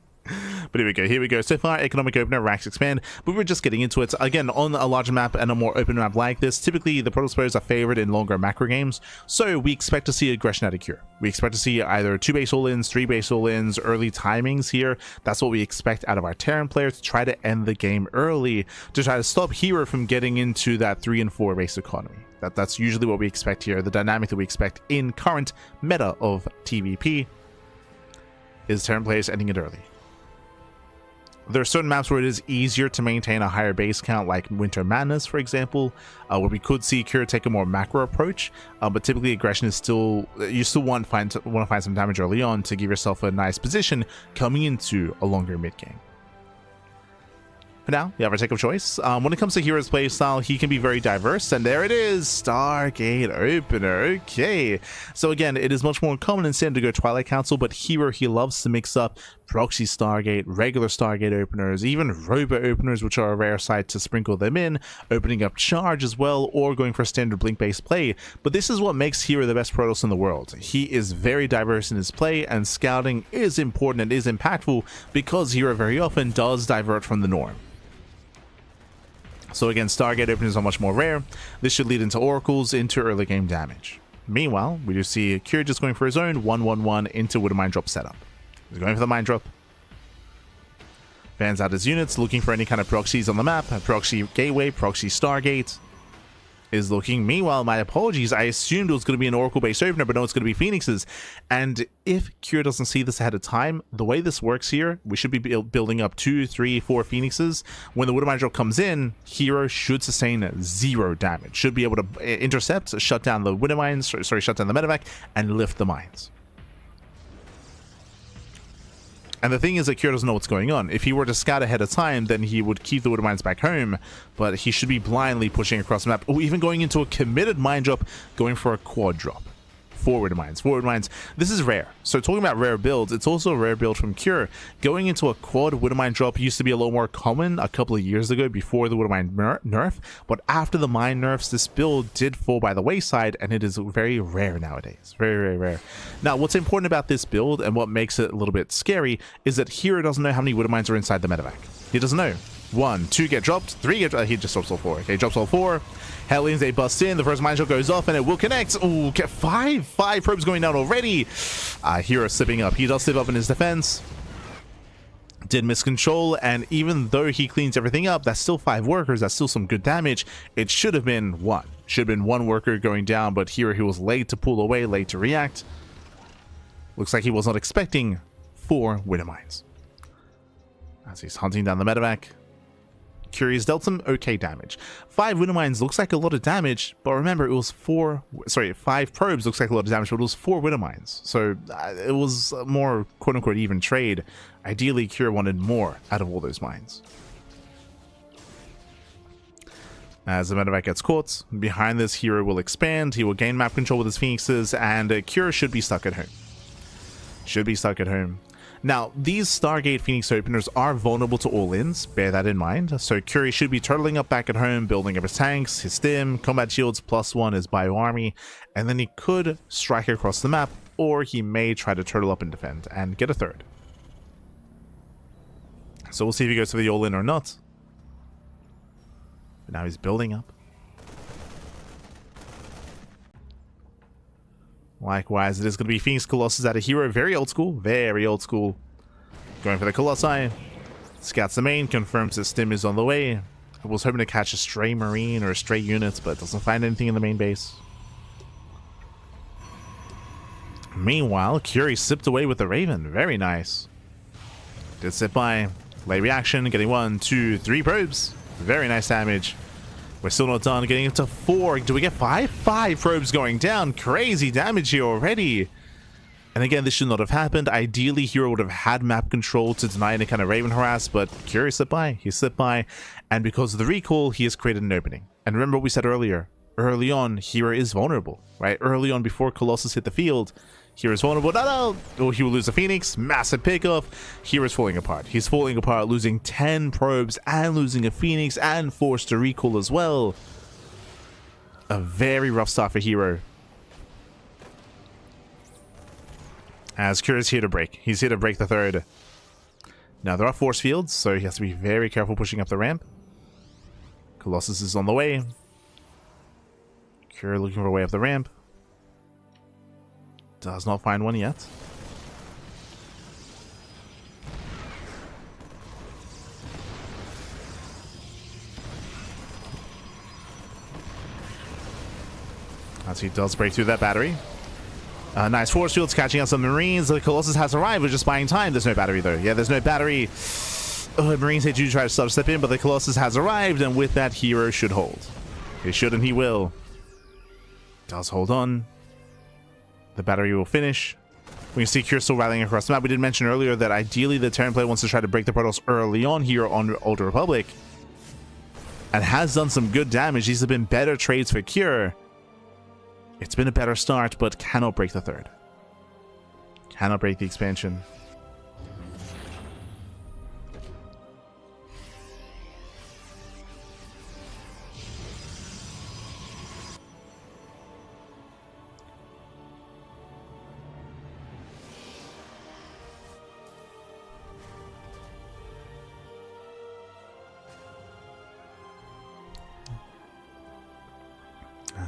But here we go. So far, economic opener, racks expand. But we're just getting into it. Again, on a larger map and a more open map like this, typically the Protoss players are favored in longer macro games. So we expect to see aggression out of Cure. We expect to see either 2 base all-ins, 3 base all-ins, early timings here. That's what we expect out of our Terran players, to try to end the game early, to try to stop herO from getting into that 3 and 4 base economy. That's usually what we expect here. The dynamic that we expect in current meta of TVP is Terran players ending it early. There are certain maps where it is easier to maintain a higher base count, like Winter Madness, for example, where we could see Cure take a more macro approach, but typically aggression is still, you still want to find some damage early on to give yourself a nice position coming into a longer mid game. For now, you have our take of choice. When it comes to herO's play style, he can be very diverse, and there it is, Stargate Opener. Okay, so again, it is much more common and standard to go Twilight Council, but herO, he loves to mix up proxy Stargate, regular Stargate openers, even robot openers, which are a rare sight, to sprinkle them in, opening up charge as well, or going for standard blink-based play. But this is what makes herO the best Protoss in the world. He is very diverse in his play, and scouting is important and is impactful because herO very often does divert from the norm. So again, Stargate openers are much more rare. This should lead into oracles, into early game damage. Meanwhile, we do see Cure just going for his own 1-1-1 into with a mine drop setup. He's going for the mine drop. Fans out his units, looking for any kind of proxies on the map. Proxy Gateway, Proxy Stargate is looking. Meanwhile, my apologies, I assumed it was going to be an Oracle based opener, but no, it's going to be Phoenixes. And if Cure doesn't see this ahead of time, the way this works here, we should be building up 2, 3, 4 Phoenixes. When the Wood Mine drop comes in, herO should sustain 0 damage. Should be able to intercept, shut down the Wind Mines, shut down the medevac, and lift the mines. And the thing is that Cure doesn't know what's going on. If he were to scout ahead of time, then he would keep the Wood Mines back home, but he should be blindly pushing across the map, or even going into a committed mine drop, going for a quad drop. Forward mines. This is rare. So talking about rare builds, it's also a rare build from Cure. Going into a quad Wood Mine drop used to be a lot more common a couple of years ago before the Wood Mine nerf, but after the mine nerfs, this build did fall by the wayside, and it is very rare nowadays. Very rare. Now, what's important about this build and what makes it a little bit scary is that herO doesn't know how many Wood Mines are inside the medevac. He doesn't know. 1, 2 get dropped, 3 get he just drops all 4. Okay, drops all 4. Hellions, they bust in. The first mine shot goes off and it will connect. Ooh, get 5 probes going down already. herO slipping up. He does slip up in his defense. Did miss control, and even though he cleans everything up, that's still 5 workers. That's still some good damage. It should have been 1. Should have been 1 worker going down, but here he was late to pull away, late to react. Looks like he was not expecting 4 winter mines. As he's hunting down the medevac. Curious dealt some okay damage. 5 winter mines looks like a lot of damage, but remember it was 5 probes looks like a lot of damage, but it was 4 winter mines. So it was a more quote-unquote even trade. Ideally, herO wanted more out of all those mines. As the medevac gets caught, behind this herO will expand, he will gain map control with his phoenixes, and herO should be stuck at home. Should be stuck at home. Now, these Stargate Phoenix openers are vulnerable to all-ins, bear that in mind. So herO should be turtling up back at home, building up his tanks, his stim, combat shields, +1 his bio-army, and then he could strike across the map, or he may try to turtle up and defend, and get a 3rd. So we'll see if he goes for the all-in or not. But now he's building up. Likewise, it is going to be Phoenix Colossus out of herO. Very old school. Very old school. Going for the Colossi. Scouts the main. Confirms his stim is on the way. I was hoping to catch a stray Marine or a stray unit, but doesn't find anything in the main base. Meanwhile, herO sipped away with the Raven. Very nice. Did sit by. Late reaction. Getting 1, 2, 3 probes. Very nice damage. We're still not done. Getting into 4. Do we get 5? 5 probes going down. Crazy damage here already. And again, this should not have happened. Ideally, herO would have had map control to deny any kind of Raven harass, but herO slipped by. He slipped by. And because of the recall, he has created an opening. And remember what we said earlier. Early on, herO is vulnerable, right? Early on, before Colossus hit the field, herO is vulnerable. No! Oh, he will lose a Phoenix. Massive pickoff. herO is falling apart. He's falling apart, losing 10 probes and losing a Phoenix and forced to recall as well. A very rough start for herO. As herO is here to break. He's here to break the 3rd. Now, there are force fields, so he has to be very careful pushing up the ramp. Colossus is on the way. herO looking for a way up the ramp. Does not find one yet. As he does break through that battery. Nice force fields catching out some Marines. The Colossus has arrived. We're just buying time. There's no battery though. Yeah, there's no battery. Marines, they do try to step in, but the Colossus has arrived, and with that, herO should hold. He should and he will. Does hold on. The battery will finish. We can see herO still rallying across the map. We did mention earlier that ideally the Terran player wants to try to break the portals early on here on Old Republic. And has done some good damage. These have been better trades for herO. It's been a better start, but cannot break the 3rd. Cannot break the expansion.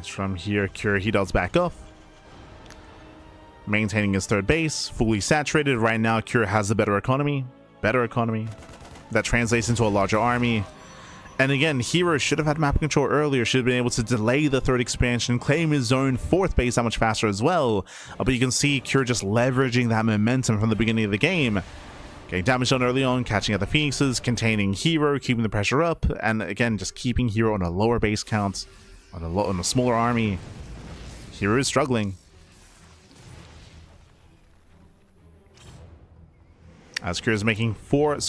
From here, herO, he does back off. Maintaining his 3rd base, fully saturated. Right now, herO has the better economy. Better economy. That translates into a larger army. And again, herO should have had map control earlier, should have been able to delay the 3rd expansion, claim his own 4th base that much faster as well. But you can see herO just leveraging that momentum from the beginning of the game. Getting damage done early on, catching out the Phoenixes, containing herO, keeping the pressure up, and again, just keeping herO on a lower base count. On a smaller army. herO is struggling. As herO is making 4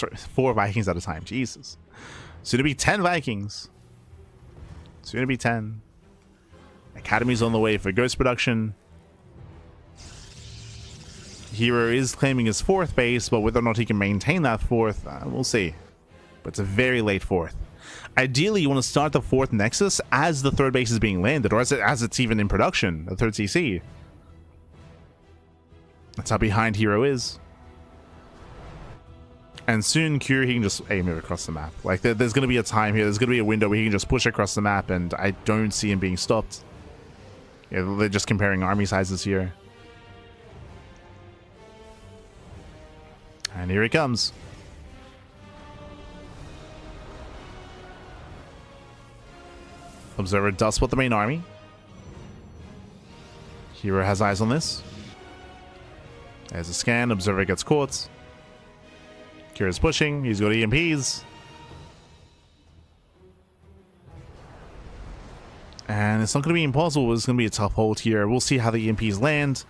Vikings at a time. Jesus. Soon to be 10 Vikings. Soon to be 10. Academy's on the way for Ghost production. herO is claiming his 4th base, but whether or not he can maintain that 4th, we'll see. But it's a very late 4th. Ideally, you want to start the 4th Nexus as the 3rd base is being landed, or as it's even in production, the 3rd CC. That's how behind herO is. And soon, Cure, he can just aim it across the map. Like, there's going to be a time here. There's going to be a window where he can just push across the map, and I don't see him being stopped. Yeah, they're just comparing army sizes here. And here he comes. Observer does spot the main army. herO has eyes on this. There's a scan. Observer gets caught. Kira's pushing. He's got EMPs. And it's not going to be impossible. It's going to be a tough hold here. We'll see how the EMPs land.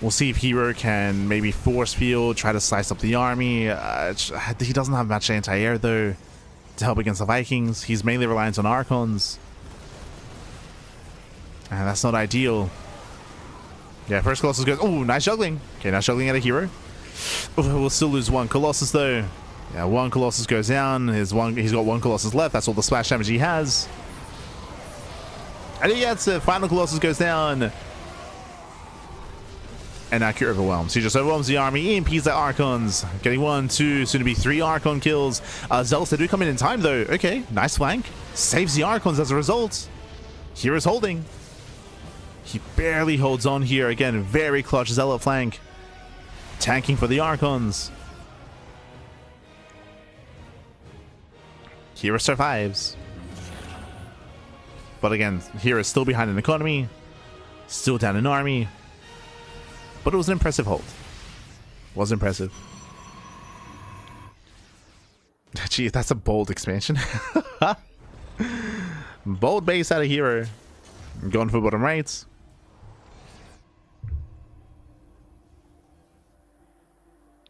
We'll see if herO can maybe force field, try to slice up the army. He doesn't have much anti-air, though, to help against the Vikings. He's mainly reliant on Archons. And that's not ideal. Yeah, first Colossus goes... Oh, nice juggling. Okay, nice juggling out of herO. Oh, we'll still lose one Colossus, though. Yeah, one Colossus goes down. He's got one Colossus left. That's all the splash damage he has. And he gets it. Final Colossus goes down. And now Cure overwhelms. He just overwhelms the army. EMPs the Archons. Getting 1, 2, soon to be 3 Archon kills. Zealots, they do come in time, though. Okay, nice flank. Saves the Archons as a result. hero's holding. He barely holds on here. Again, very clutch Zealot flank. Tanking for the Archons. herO survives. But again, herO is still behind in economy. Still down in army. But it was an impressive hold. Was impressive. Gee, that's a bold expansion. Bold base out of herO. Going for bottom right.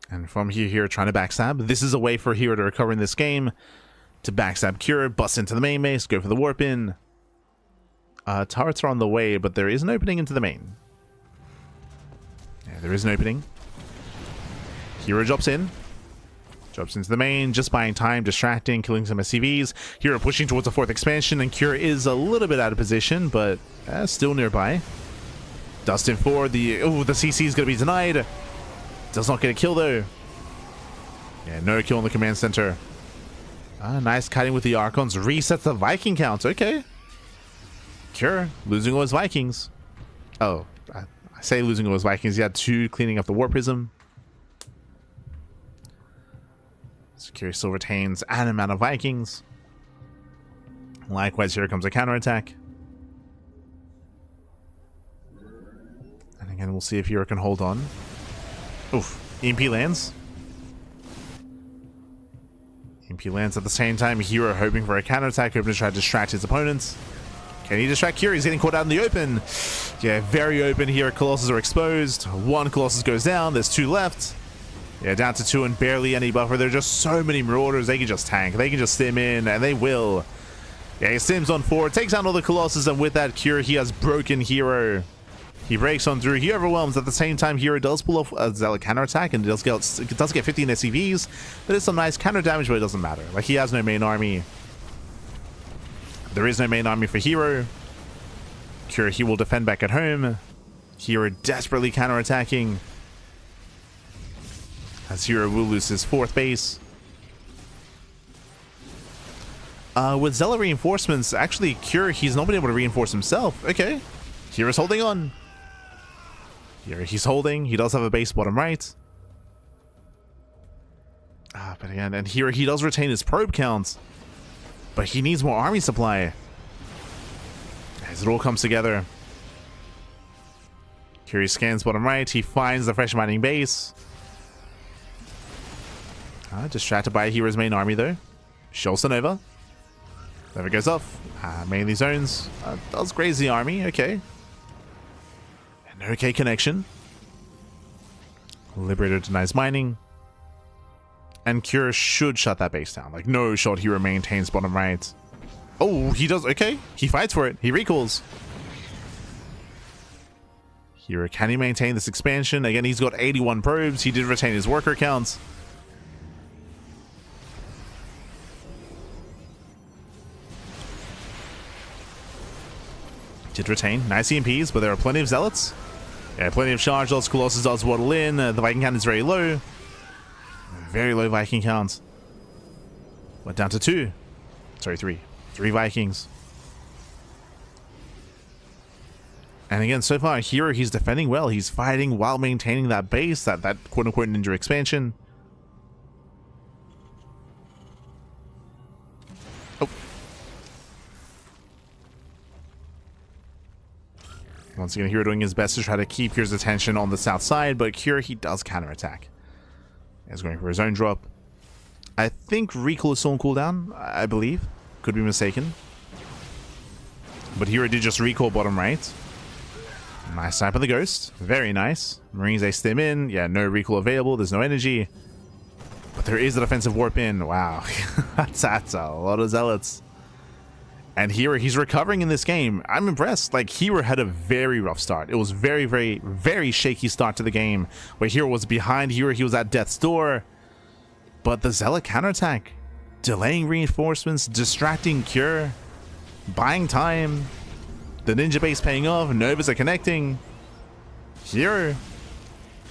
And from here, trying to backstab. This is a way for herO to recover in this game. To backstab Cure, bust into the main base, go for the warp in. Turrets are on the way, but there is an opening into the main. Yeah, there is an opening. herO drops in. Drops into the main, just buying time, distracting, killing some SCVs. herO pushing towards the 4th expansion, and Cure is a little bit out of position, but still nearby. Dustin 4, the CC is going to be denied. Does not get a kill, though. Yeah, no kill in the command center. Nice kiting with the Archons. Resets the Viking count. Okay. Cure losing all his Vikings. Oh, I say losing all his Vikings. He had 2 cleaning up the War Prism. So Cure still retains an amount of Vikings. Likewise, here comes a counterattack. And again, we'll see if herO can hold on. Oof. EMP lands. EMP lands at the same time. herO hoping for a counterattack, hoping to try to distract his opponents. Can he distract Cure? He's getting caught out in the open. Yeah, very open here. Colossus are exposed. 1 Colossus goes down. There's 2 left. Yeah, down to 2 and barely any buffer. There are just so many Marauders. They can just tank. They can just stim in, and they will. Yeah, he stims on 4. Takes down all the Colossus, and with that Cure, he has broken herO. He breaks on through. He overwhelms. At the same time, herO does pull off a Zealot counterattack, and it does get 15 SCVs. But it's some nice counter damage, but it doesn't matter. Like, he has no main army. There is no main army for herO. Cure, he will defend back at home. herO desperately counterattacking. As herO will lose his 4th base. With Zealot reinforcements, actually, Cure, he's not been able to reinforce himself. Okay. hero's holding on. Here he's holding. He does have a base bottom right. But again, and here he does retain his probe count. But he needs more army supply. As it all comes together. Here he scans bottom right. He finds the fresh mining base. Distracted by hero's main army though. Schultz Nova. Never goes off. Mainly zones. Does graze the army. Okay. An okay connection. Liberator denies mining. And Cure should shut that base down. Like, no shot herO maintains bottom right. Oh, he does. Okay. He fights for it. He recalls. herO, can he maintain this expansion? Again, he's got 81 probes. He did retain his worker counts. Did retain. Nice EMPs, but there are plenty of Zealots. Yeah, plenty of charge lots. Colossus does waddle in. The Viking cannon is very low. Very low Viking count. Went down to 2. Sorry, 3. 3 Vikings. And again, so far here he's defending well. He's fighting while maintaining that base, that quote-unquote ninja expansion. Oh. Once again, herO doing his best to try to keep Kyr's attention on the south side, but kyr, he does counterattack. He's going for his own drop. I think recall is still on cooldown, I believe. Could be mistaken. But herO did just recall bottom right. Nice snipe on the ghost. Very nice. Marines, they stim in. Yeah, no recall available. There's no energy. But there is a defensive warp in. Wow. that's a lot of zealots. And herO, he's recovering in this game. I'm impressed. Like, herO had a very rough start. It was very, very, very shaky start to the game. Where herO was behind. herO, he was at death's door. But the zealot counterattack. Delaying reinforcements. Distracting kyr. Buying time. The ninja base paying off. Novas are connecting. herO,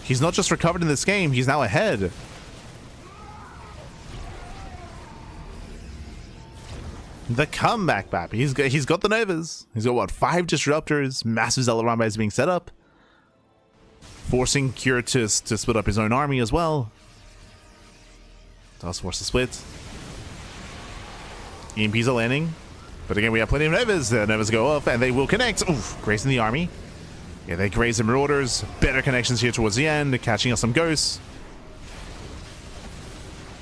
he's not just recovered in this game, he's now ahead. The comeback map. He's got the Novas. He's got what, 5 disruptors. Massive zealot run base being set up. Forcing kyr to split up his own army as well. Does force the split. EMPs are landing. But again, we have plenty of Novas. The Novas go off and they will connect. Oof, grazing the army. Yeah, they graze the Marauders. Better connections here towards the end. Catching us some ghosts.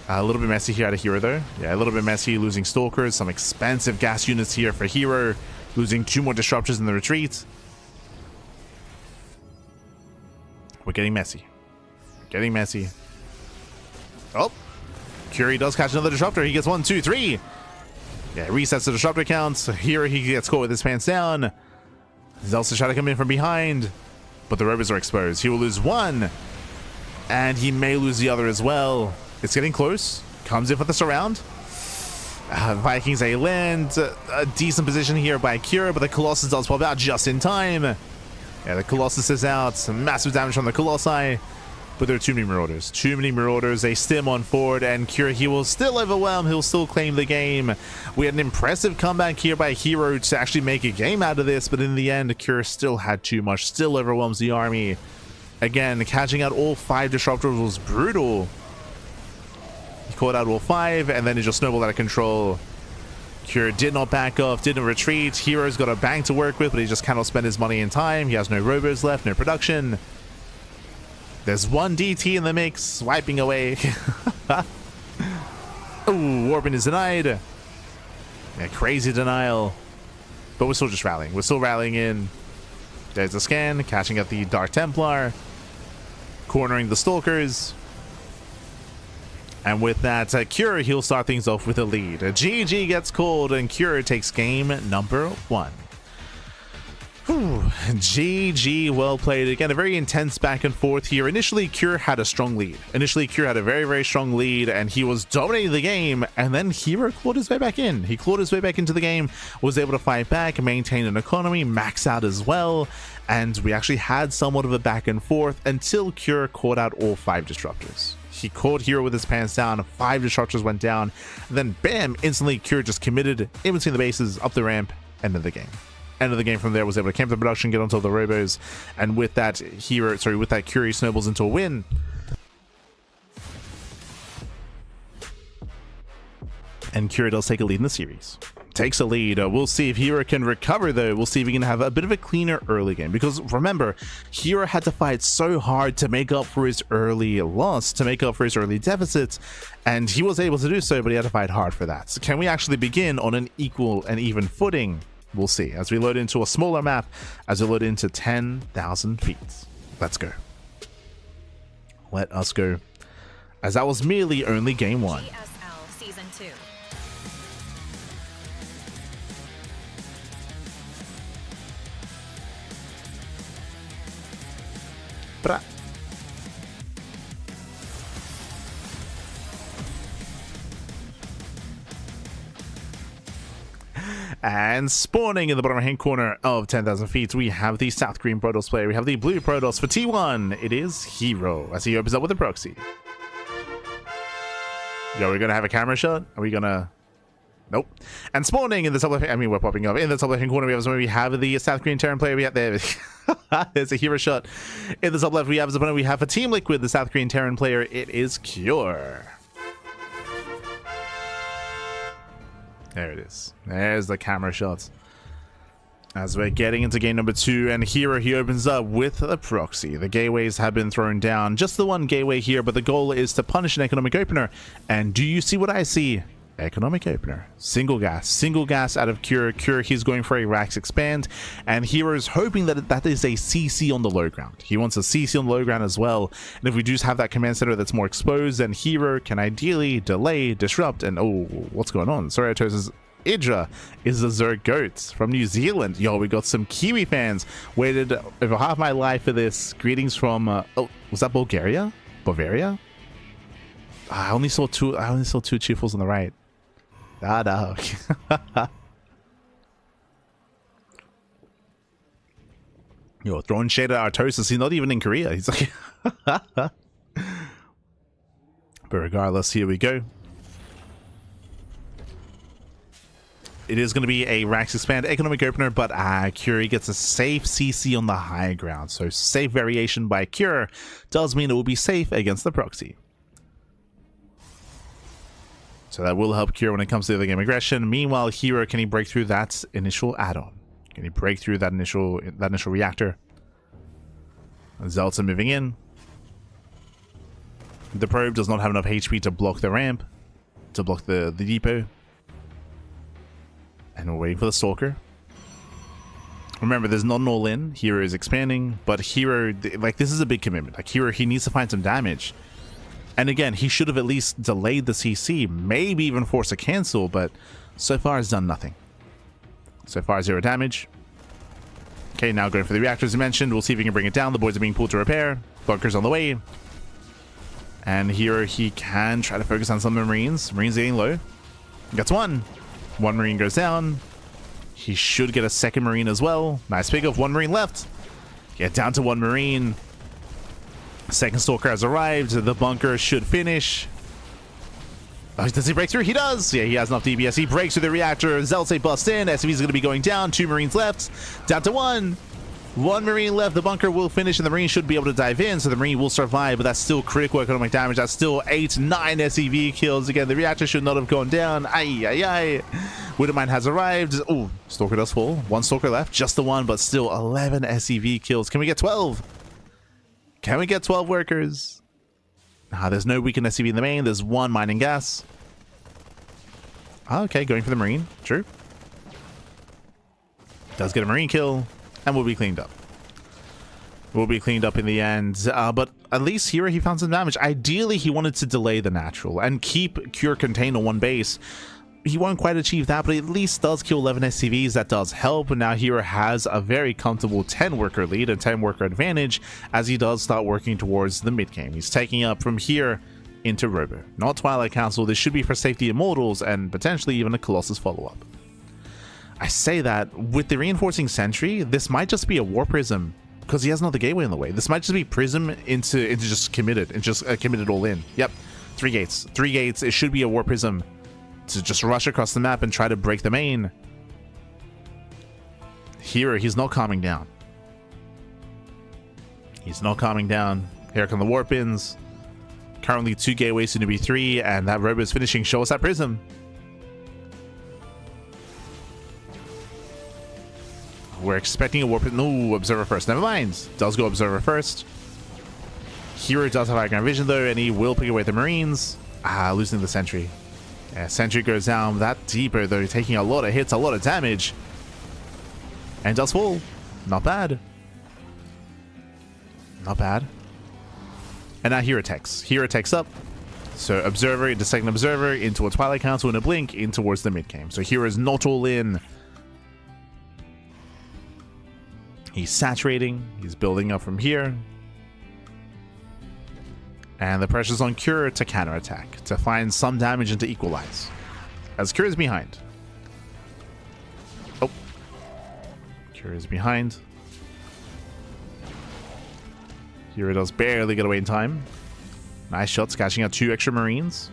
A little bit messy here out of herO though. Yeah, a little bit messy. Losing Stalkers. Some expensive gas units here for herO. Losing 2 more Disruptors in the retreat. We're getting messy. Getting messy. Oh. kyr does catch another Disruptor. He gets 1, 2, 3. Yeah, resets the Disruptor counts. Here he gets caught with his pants down. He's also trying to come in from behind. But the robots are exposed. He will lose 1. And he may lose the other as well. It's getting close. Comes in for the surround. Vikings, they land. A decent position here by kyr, but the Colossus does pop out just in time. Yeah, the Colossus is out. Some massive damage from the Colossi. But there are too many Marauders. Too many Marauders. They stim on forward, and kyr, he will still overwhelm. He'll still claim the game. We had an impressive comeback here by herO to actually make a game out of this, but in the end, kyr still had too much. Still overwhelms the army. Again, catching out all 5 Disruptors was brutal. He caught out all 5, and then it just snowballed out of control. kyr did not back off, didn't retreat. herO's got a bank to work with, but he just cannot spend his money in time. He has no robos left, no production. There's 1 DT in the mix, wiping away. Ooh, Warping is denied. Yeah, crazy denial. But we're still just rallying. We're still rallying in. There's a scan, catching up the Dark Templar. Cornering the Stalkers. And with that, kyr, he'll start things off with a lead. GG gets called, and kyr takes game number 1. GG, well played. Again, a very intense back and forth here. Initially, kyr had a strong lead. kyr had a very, very strong lead, and he was dominating the game, and then herO clawed his way back in. He clawed his way back into the game, was able to fight back, maintain an economy, max out as well, and we actually had somewhat of a back and forth until kyr caught out all 5 Disruptors. He caught herO with his pants down, 5 Disruptors went down, and then bam, instantly kyr just committed in between the bases, up the ramp, end of the game. End of the game from there, was able to camp the production, get onto the robos, and with that kyr snowballs into a win. And kyr does take a lead in the series. Takes a lead. We'll see if herO can recover though. We'll see if he can have a bit of a cleaner early game, because remember, herO had to fight so hard to make up for his early loss, to make up for his early deficits, and he was able to do so, but he had to fight hard for that. So can we actually begin on an equal and even footing? We'll see as we load into a smaller map, as we load into 10,000 feet. Let's go. Let us go. As that was merely only game 1. GSL Season 2. But and spawning in the bottom right hand corner of 10,000 feet, we have the South Green Protoss player. We have the blue Protoss for T1. It is herO as he opens up with a proxy. Yo, we're gonna have a camera shot? Are we gonna... Nope. And spawning in the top left, I mean, we're popping up in the top left hand corner. We have the South Korean Terran player. We have there. There's a hero shot in the top left. We have as opponent. We have a Team Liquid, the South Korean Terran player. It is Cure. There it is. There's the camera shot. As we're getting into game number 2, and here he opens up with a proxy. The gateways have been thrown down. Just the one gateway here, but the goal is to punish an economic opener. And do you see what I see? Economic opener. Single gas out of Cure. He's going for a Rax expand, and Hero is hoping that that is a CC on the low ground. He wants a CC on the low ground as well, and if we do have that command center that's more exposed, then Hero can ideally delay, disrupt, and oh, what's going on? Sorato's Idra is the Zerg Goats from New Zealand. Yo, we got some Kiwi fans. Waited over half my life for this. Greetings from oh, was that Bulgaria? Bavaria? I only saw two cheerfuls on the right. Ah, no. Yo, throwing shade at Artosis. He's not even in Korea. He's like... But regardless, here we go. It is going to be a Rax expand economic opener, but Curie gets a safe CC on the high ground. So safe variation by Cure does mean it will be safe against the proxy. So that will help Cure when it comes to the game aggression. Meanwhile, Hero, can he break through that initial add-on? Can he break through that initial reactor? Zelta moving in. The probe does not have enough HP to block the ramp, to block the depot. And we're waiting for the Stalker. Remember, there's not an all-in. Hero is expanding, but Hero, like, this is a big commitment. Like, Hero, he needs to find some damage. And again, he should have at least delayed the CC, maybe even force a cancel, but so far has done nothing. So far, 0 damage. Okay, now going for the reactor as I mentioned. We'll see if he can bring it down. The boys are being pulled to repair. Bunker's on the way. And here he can try to focus on some of the Marines. Marines getting low. Gets one. One Marine goes down. He should get a second Marine as well. Nice pick of 1 Marine left. Get down to 1 Marine. Second Stalker has arrived. The bunker should finish. Oh, does he break through? He does. Yeah, he has enough DPS. He breaks through the reactor. Zelte busts in. SCV is going to be going down. 2 Marines left. Down to 1. 1 Marine left. The bunker will finish, and the Marine should be able to dive in, so the Marine will survive, but that's still critical economic damage. That's still 8, 9 SCV kills. Again, the reactor should not have gone down. Ay, ay, ay. Widowmine has arrived. Oh, Stalker does fall. 1 Stalker left. Just the 1, but still 11 SCV kills. Can we get 12? Can we get 12 workers? There's no weakened SCV in the main. There's 1 mining gas. Okay, going for the Marine. True. Does get a Marine kill. And we'll be cleaned up. We'll be cleaned up in the end. But at least here he found some damage. Ideally, he wanted to delay the natural and keep Cure contained on 1 base. He won't quite achieve that, but he at least does kill 11 SCVs. That does help. And now Hero has a very comfortable 10 worker lead, a 10 worker advantage, as he does start working towards the mid game. He's taking up from here into Robo. Not Twilight Council. This should be for Safety Immortals and potentially even a Colossus follow-up. I say that with the reinforcing sentry, this might just be a War Prism because he has another gateway in the way. This might just be Prism into just committed and just committed all in. Yep, 3 gates. 3 gates. It should be a War Prism to just rush across the map and try to break the main. Here, he's not calming down. He's not calming down. Here come the Warp Ins. Currently 2 gateways, soon to be 3, and that Robo is finishing. Show us that Prism. We're expecting a Warp. No, Observer first. Never mind. Does go Observer first. Hero does have high ground vision though, and he will pick away the Marines. Losing the Sentry. Yeah, Sentry goes down. That Depot though, taking a lot of hits, a lot of damage. And does fall. Not bad. Not bad. And now Hero takes. Hero takes up. So Observer into second Observer, into a Twilight Council in a blink, in towards the mid game. So Hero is not all in. He's saturating. He's building up from here. And the pressure's on Cure to counterattack, to find some damage and to equalize. As Cure is behind. Oh. Cure is behind. Hero does barely get away in time. Nice shots, catching out 2 extra Marines.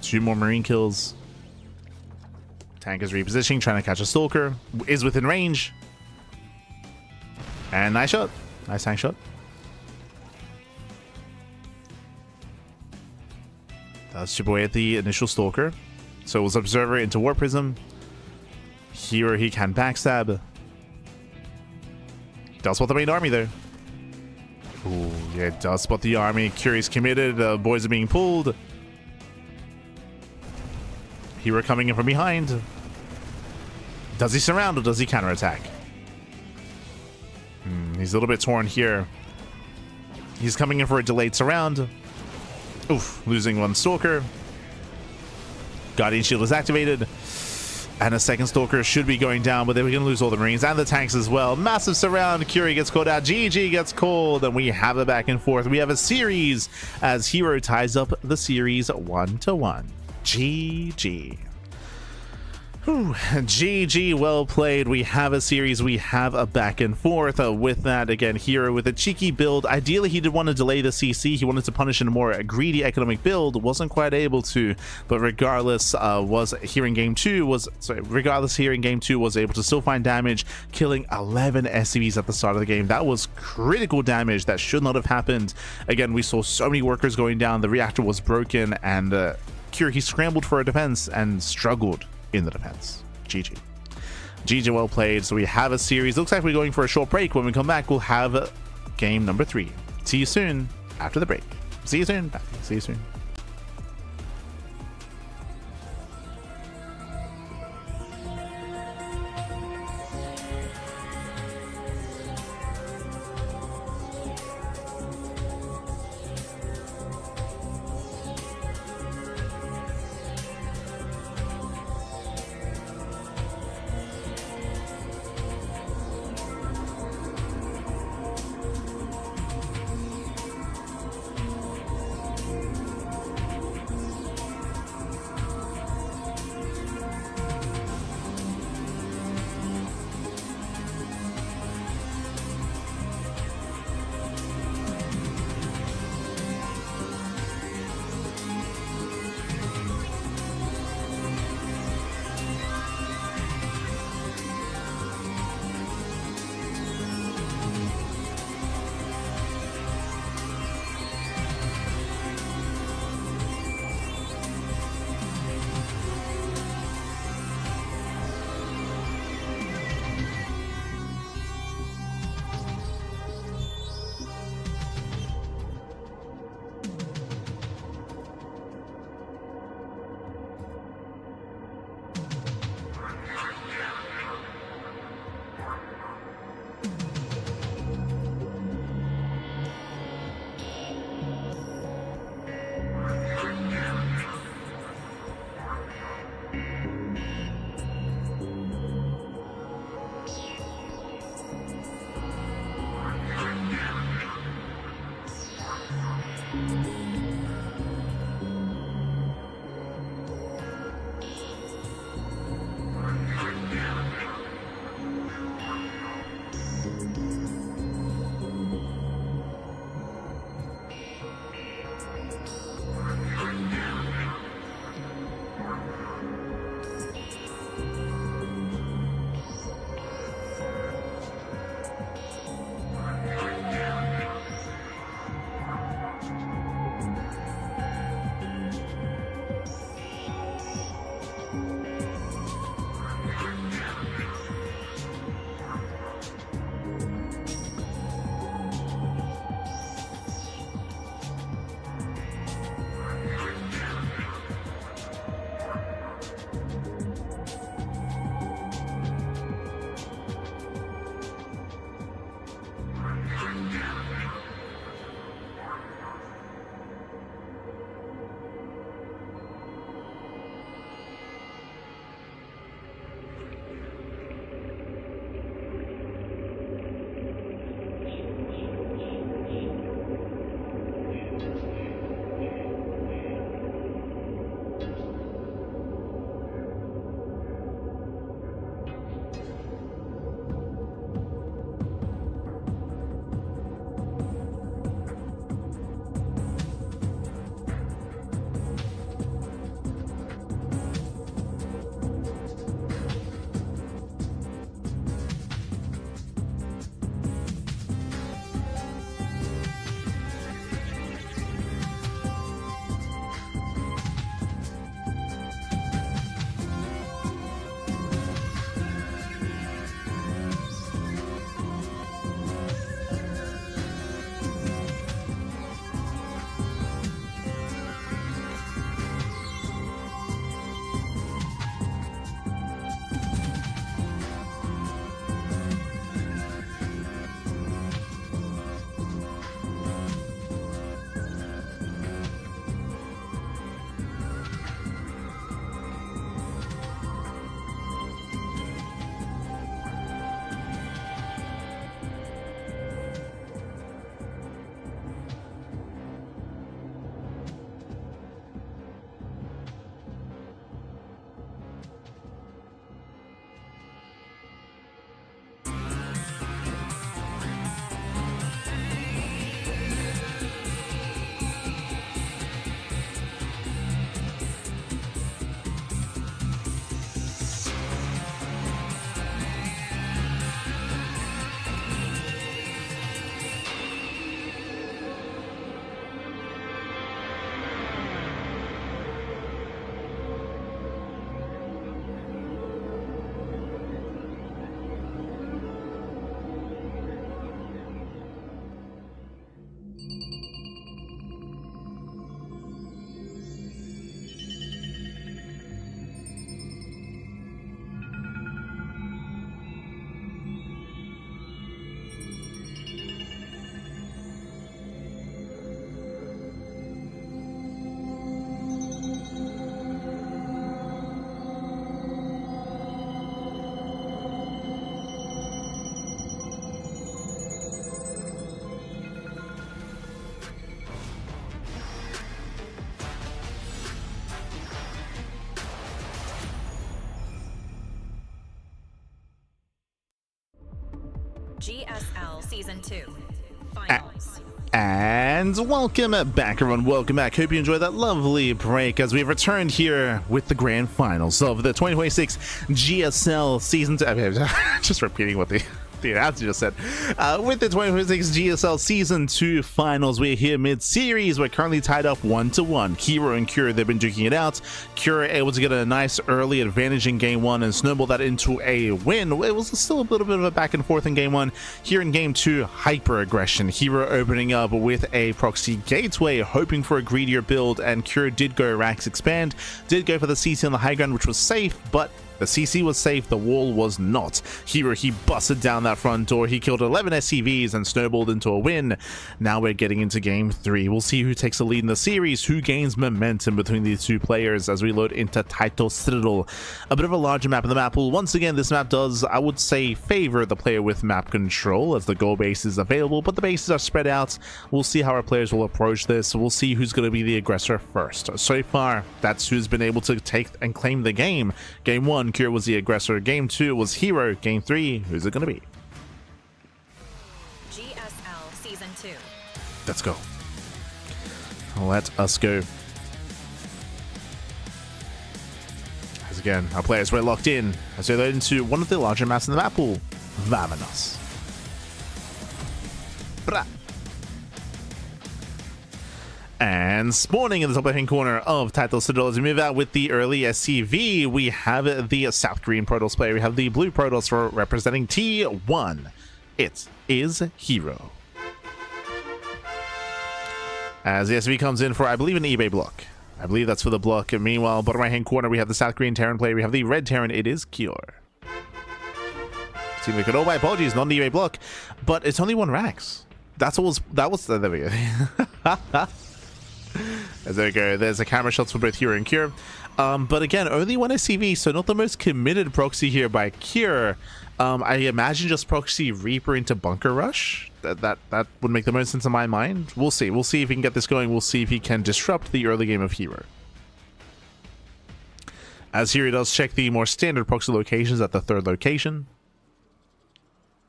2 more Marine kills. Tank is repositioning, trying to catch a Stalker. Is within range. And nice shot. Nice tank shot. Does chip away at the initial Stalker. So it was Observer into Warp Prism. Here he can backstab. Does spot the main army there. Ooh, yeah, it does spot the army. Curie's committed. Boys are being pulled. Hero coming in from behind. Does he surround or does he counterattack? He's a little bit torn here. He's coming in for a delayed surround. Oof, losing 1 Stalker. Guardian Shield is activated. And a second Stalker should be going down, but then we're going to lose all the Marines and the tanks as well. Massive surround. Curie gets called out. GG gets called. And we have a back and forth. We have a series as herO ties up the series 1-1. GG. Whew. GG, well played. We have a series, we have a back and forth. With that, again, herO with a cheeky build. Ideally, he did want to delay the CC. He wanted to punish in a more greedy economic build. Wasn't quite able to, but regardless, here in game 2 was able to still find damage, killing 11 SCVs at the start of the game. That was critical damage that should not have happened. Again, we saw so many workers going down. The reactor was broken, and Curie, he scrambled for a defense and struggled in the defense. GG. GG, well played. So we have a series. Looks like we're going for a short break. When we come back, we'll have game number 3. See you soon after the break. See you soon. See you soon. GSL Season 2 Finals. And welcome back, everyone. Welcome back. Hope you enjoyed that lovely break as we've returned here with the grand finals of the 2026 GSL Season 2. I mean, just repeating what the announcer just said. With the 2026 GSL Season 2 finals, we're here mid-series. We're currently tied up 1-1. herO and Cure, they've been duking it out. Cure able to get a nice early advantage in game 1 and snowball that into a win. It was still a little bit of a back and forth in game 1. Here in game 2, hyper aggression. herO opening up with a proxy gateway, hoping for a greedier build, and Cure did go Rax expand, did go for the CC on the high ground, which was safe, but the CC was safe, the wall was not. herO, he busted down that front door, he killed 11 SCVs and snowballed into a win. Now we're getting into game 3. We'll see who takes the lead in the series, who gains momentum between these two players as we load into Title Citadel. A bit of a larger map in the map pool. Once again, this map does, I would say, favor the player with map control as the goal base is available, but the bases are spread out. We'll see how our players will approach this. We'll see who's going to be the aggressor first. So far, that's who's been able to take and claim the game. Game 1, Cure was the aggressor. Game 2 was herO. Game 3, who's it going to be? GSL Season 2. Let's go. Let us go. As again, our players were locked in as they load into one of the larger maps in the map pool. Vamonos. Bra. And spawning in the top left-hand corner of Title Citadel as we move out with the early SCV, we have the South Green Protoss player. We have the Blue Protoss for representing T1. It is herO. As the SCV comes in for, I believe, an eBay block. I believe that's for the block. And meanwhile, bottom right-hand corner, we have the South Green Terran player. We have the Red Terran. It is Cure. Seems like my apologies, not an eBay block, but it's only one Rax. That was there we go. As there we go, there's a camera shots for both herO and Cure. But again, only one SCV, so not the most committed proxy here by Cure. I imagine just proxy Reaper into Bunker Rush. That would make the most sense in my mind. We'll see. We'll see if he can get this going. We'll see if he can disrupt the early game of herO. As herO does check the more standard proxy locations at the third location.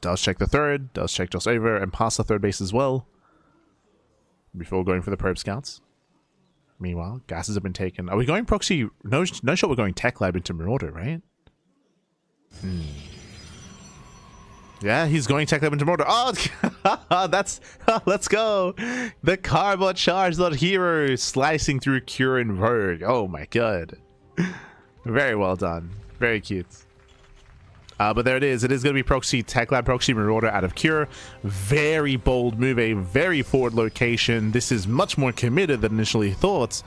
Does check the third, does check just over and past the third base as well. Before going for the probe scouts. Meanwhile, gases have been taken. Are we going proxy? No shot, we're going Tech Lab into Marauder, right? Yeah, he's going Tech Lab into Marauder. Oh, that's... let's go! The Carbot charge on herO slicing through Cure and Rogue. Oh my god. Very well done. Very cute. But there it is. It is going to be proxy Tech Lab, proxy Marauder out of Cure. Very bold move, a very forward location. This is much more committed than initially thought.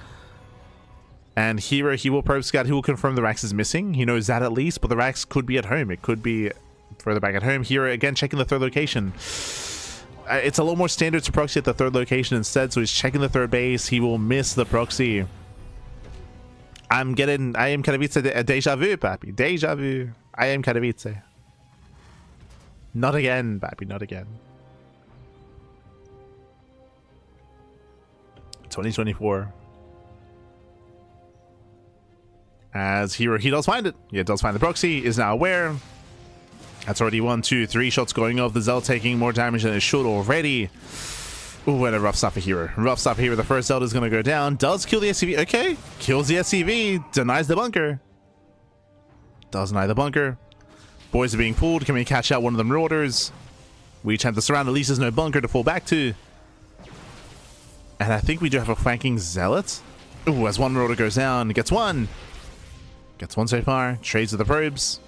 And herO, he will probe scout. He will confirm the Rax is missing. He knows that at least, but the Rax could be at home. It could be further back at home. herO again checking the third location. It's a little more standard to proxy at the third location instead, so he's checking the third base. He will miss the proxy. I am Katowice a deja vu, papi. Deja vu. I am Katowice. Not again, papi. Not again. 2024. As herO, he does find it. Yeah, does find the proxy. Is now aware. That's already 1, 2, 3 shots going off. The Zell taking more damage than it should already. Ooh, and a rough stop for herO. Rough stop here. The first Zelda is going to go down. Does kill the SCV. Okay. Kills the SCV. Denies the bunker. Does deny the bunker. Boys are being pulled. Can we catch out one of the Marauders? We each have to surround. At least there's no bunker to fall back to. And I think we do have a flanking Zealot. Ooh, as one Marauder goes down. Gets one. Gets one so far. Trades with the probes.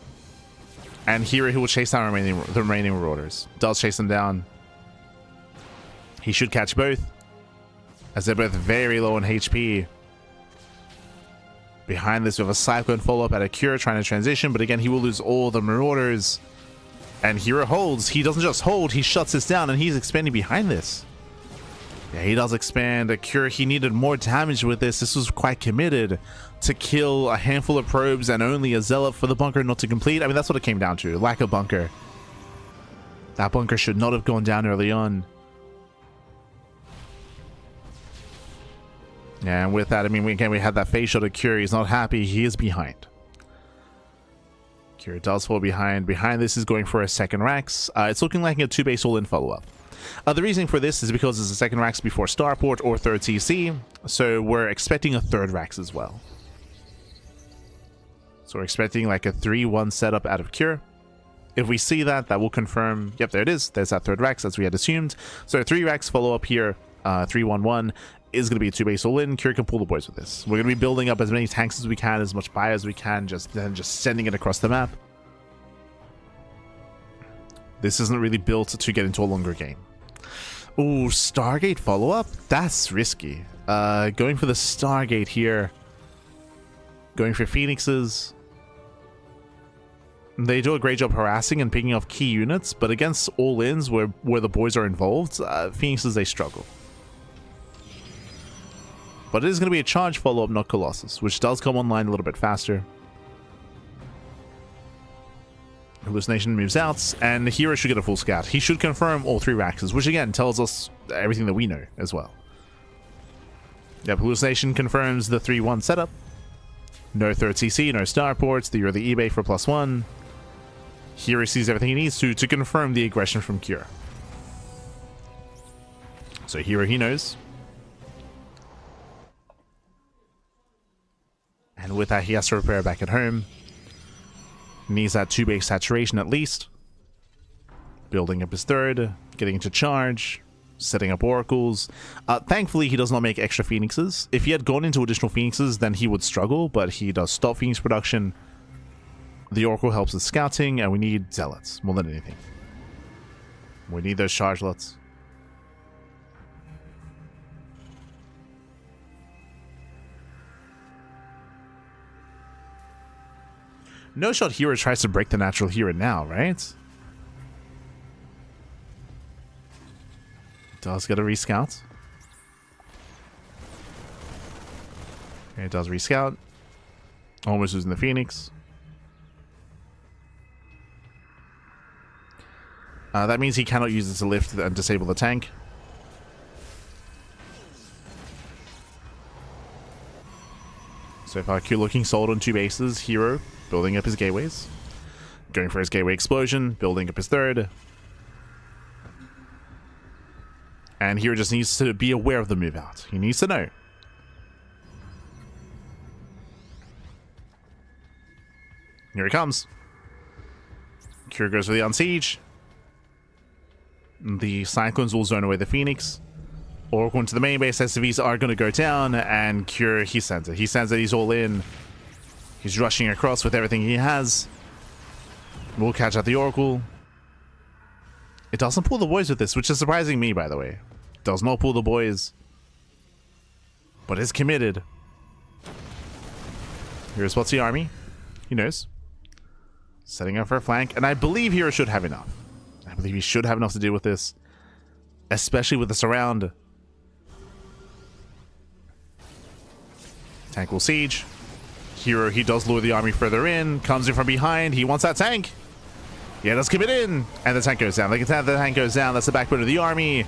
And herO, who will chase down the remaining Marauders. Does chase them down. He should catch both, as they're both very low on HP. Behind this, we have a Cyclone follow-up at a Cure trying to transition, but again, he will lose all the Marauders. And herO holds. He doesn't just hold, he shuts this down, and he's expanding behind this. Yeah, he does expand. A Cure, he needed more damage with this. This was quite committed to kill a handful of probes and only a Zealot for the bunker not to complete. I mean, that's what it came down to. Lack of bunker. That bunker should not have gone down early on. Yeah, and with that, I mean, we had that face shot of Cure. He's not happy. He is behind. Here it does fall behind. Behind this is going for a second Rax. It's looking like a 2-base all-in follow-up. The reasoning for this is because it's a second Rax before Starport or third TC, so we're expecting a third Rax as well. So we're expecting like a 3-1 setup out of Cure. If we see that, that will confirm, yep, there it is. There's that third Rax as we had assumed. So 3 Rax follow-up here, 3-1-1 is going to be a 2-base all-in. Cure can pull the boys with this. We're going to be building up as many tanks as we can, as much buy as we can, then just sending it across the map. This isn't really built to get into a longer game. Ooh, Stargate follow-up? That's risky. Going for the Stargate here. Going for Phoenixes. They do a great job harassing and picking off key units, but against all-ins where the boys are involved, Phoenixes, they struggle. But it is going to be a charge follow-up, not Colossus, which does come online a little bit faster. Hallucination moves out, and herO should get a full scout. He should confirm all 3 Raxes, which again tells us everything that we know as well. Yep, Hallucination confirms the 3-1 setup. No third CC, no starports, you're the eBay for +1. herO sees everything he needs to confirm the aggression from Cure. So herO, he knows. And with that, he has to repair back at home. Needs that 2-base saturation at least. Building up his third, getting into charge, setting up oracles. Thankfully, he does not make extra Phoenixes. If he had gone into additional Phoenixes, then he would struggle, but he does stop Phoenix production. The oracle helps with scouting, and we need zealots more than anything. We need those charge lots. No shot herO tries to break the natural here and now, right? Does get a rescout. It does rescout. Almost losing the Phoenix. That means he cannot use it to lift and disable the tank. So far, Q looking solid on 2 bases. herO building up his gateways. Going for his gateway explosion. Building up his third. And herO just needs to be aware of the move out. He needs to know. Here he comes. Cure goes for the Unsiege. The Cyclones will zone away the Phoenix. Oracle into the main base. SCVs are going to go down. And Cure, he sends it. He sends it. He's all in. He's rushing across with everything he has. We'll catch out the Oracle. It doesn't pull the boys with this, which is surprising me, by the way. Does not pull the boys. But is committed. Here's what's the army. He knows. Setting up for a flank. And I believe herO should have enough. I believe he should have enough to deal with this. Especially with the surround. Tank will siege. herO, he does lure the army further in. Comes in from behind. He wants that tank. Yeah, let's keep it in. And the tank goes down. Like the tank goes down. That's the backbone of the army.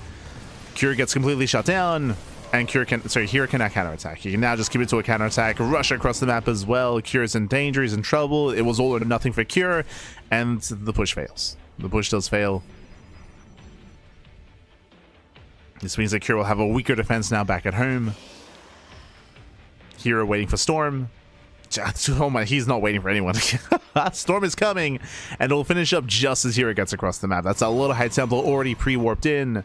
Cure gets completely shut down. And herO cannot counterattack. He can now just keep it to a counterattack. Rush across the map as well. Cure's in danger. He's in trouble. It was all or nothing for Cure. And the push fails. The push does fail. This means that Cure will have a weaker defense now back at home. herO waiting for Storm. Oh my, he's not waiting for anyone. Storm is coming, and it'll finish up just as herO gets across the map. That's a little high temple already pre-warped in.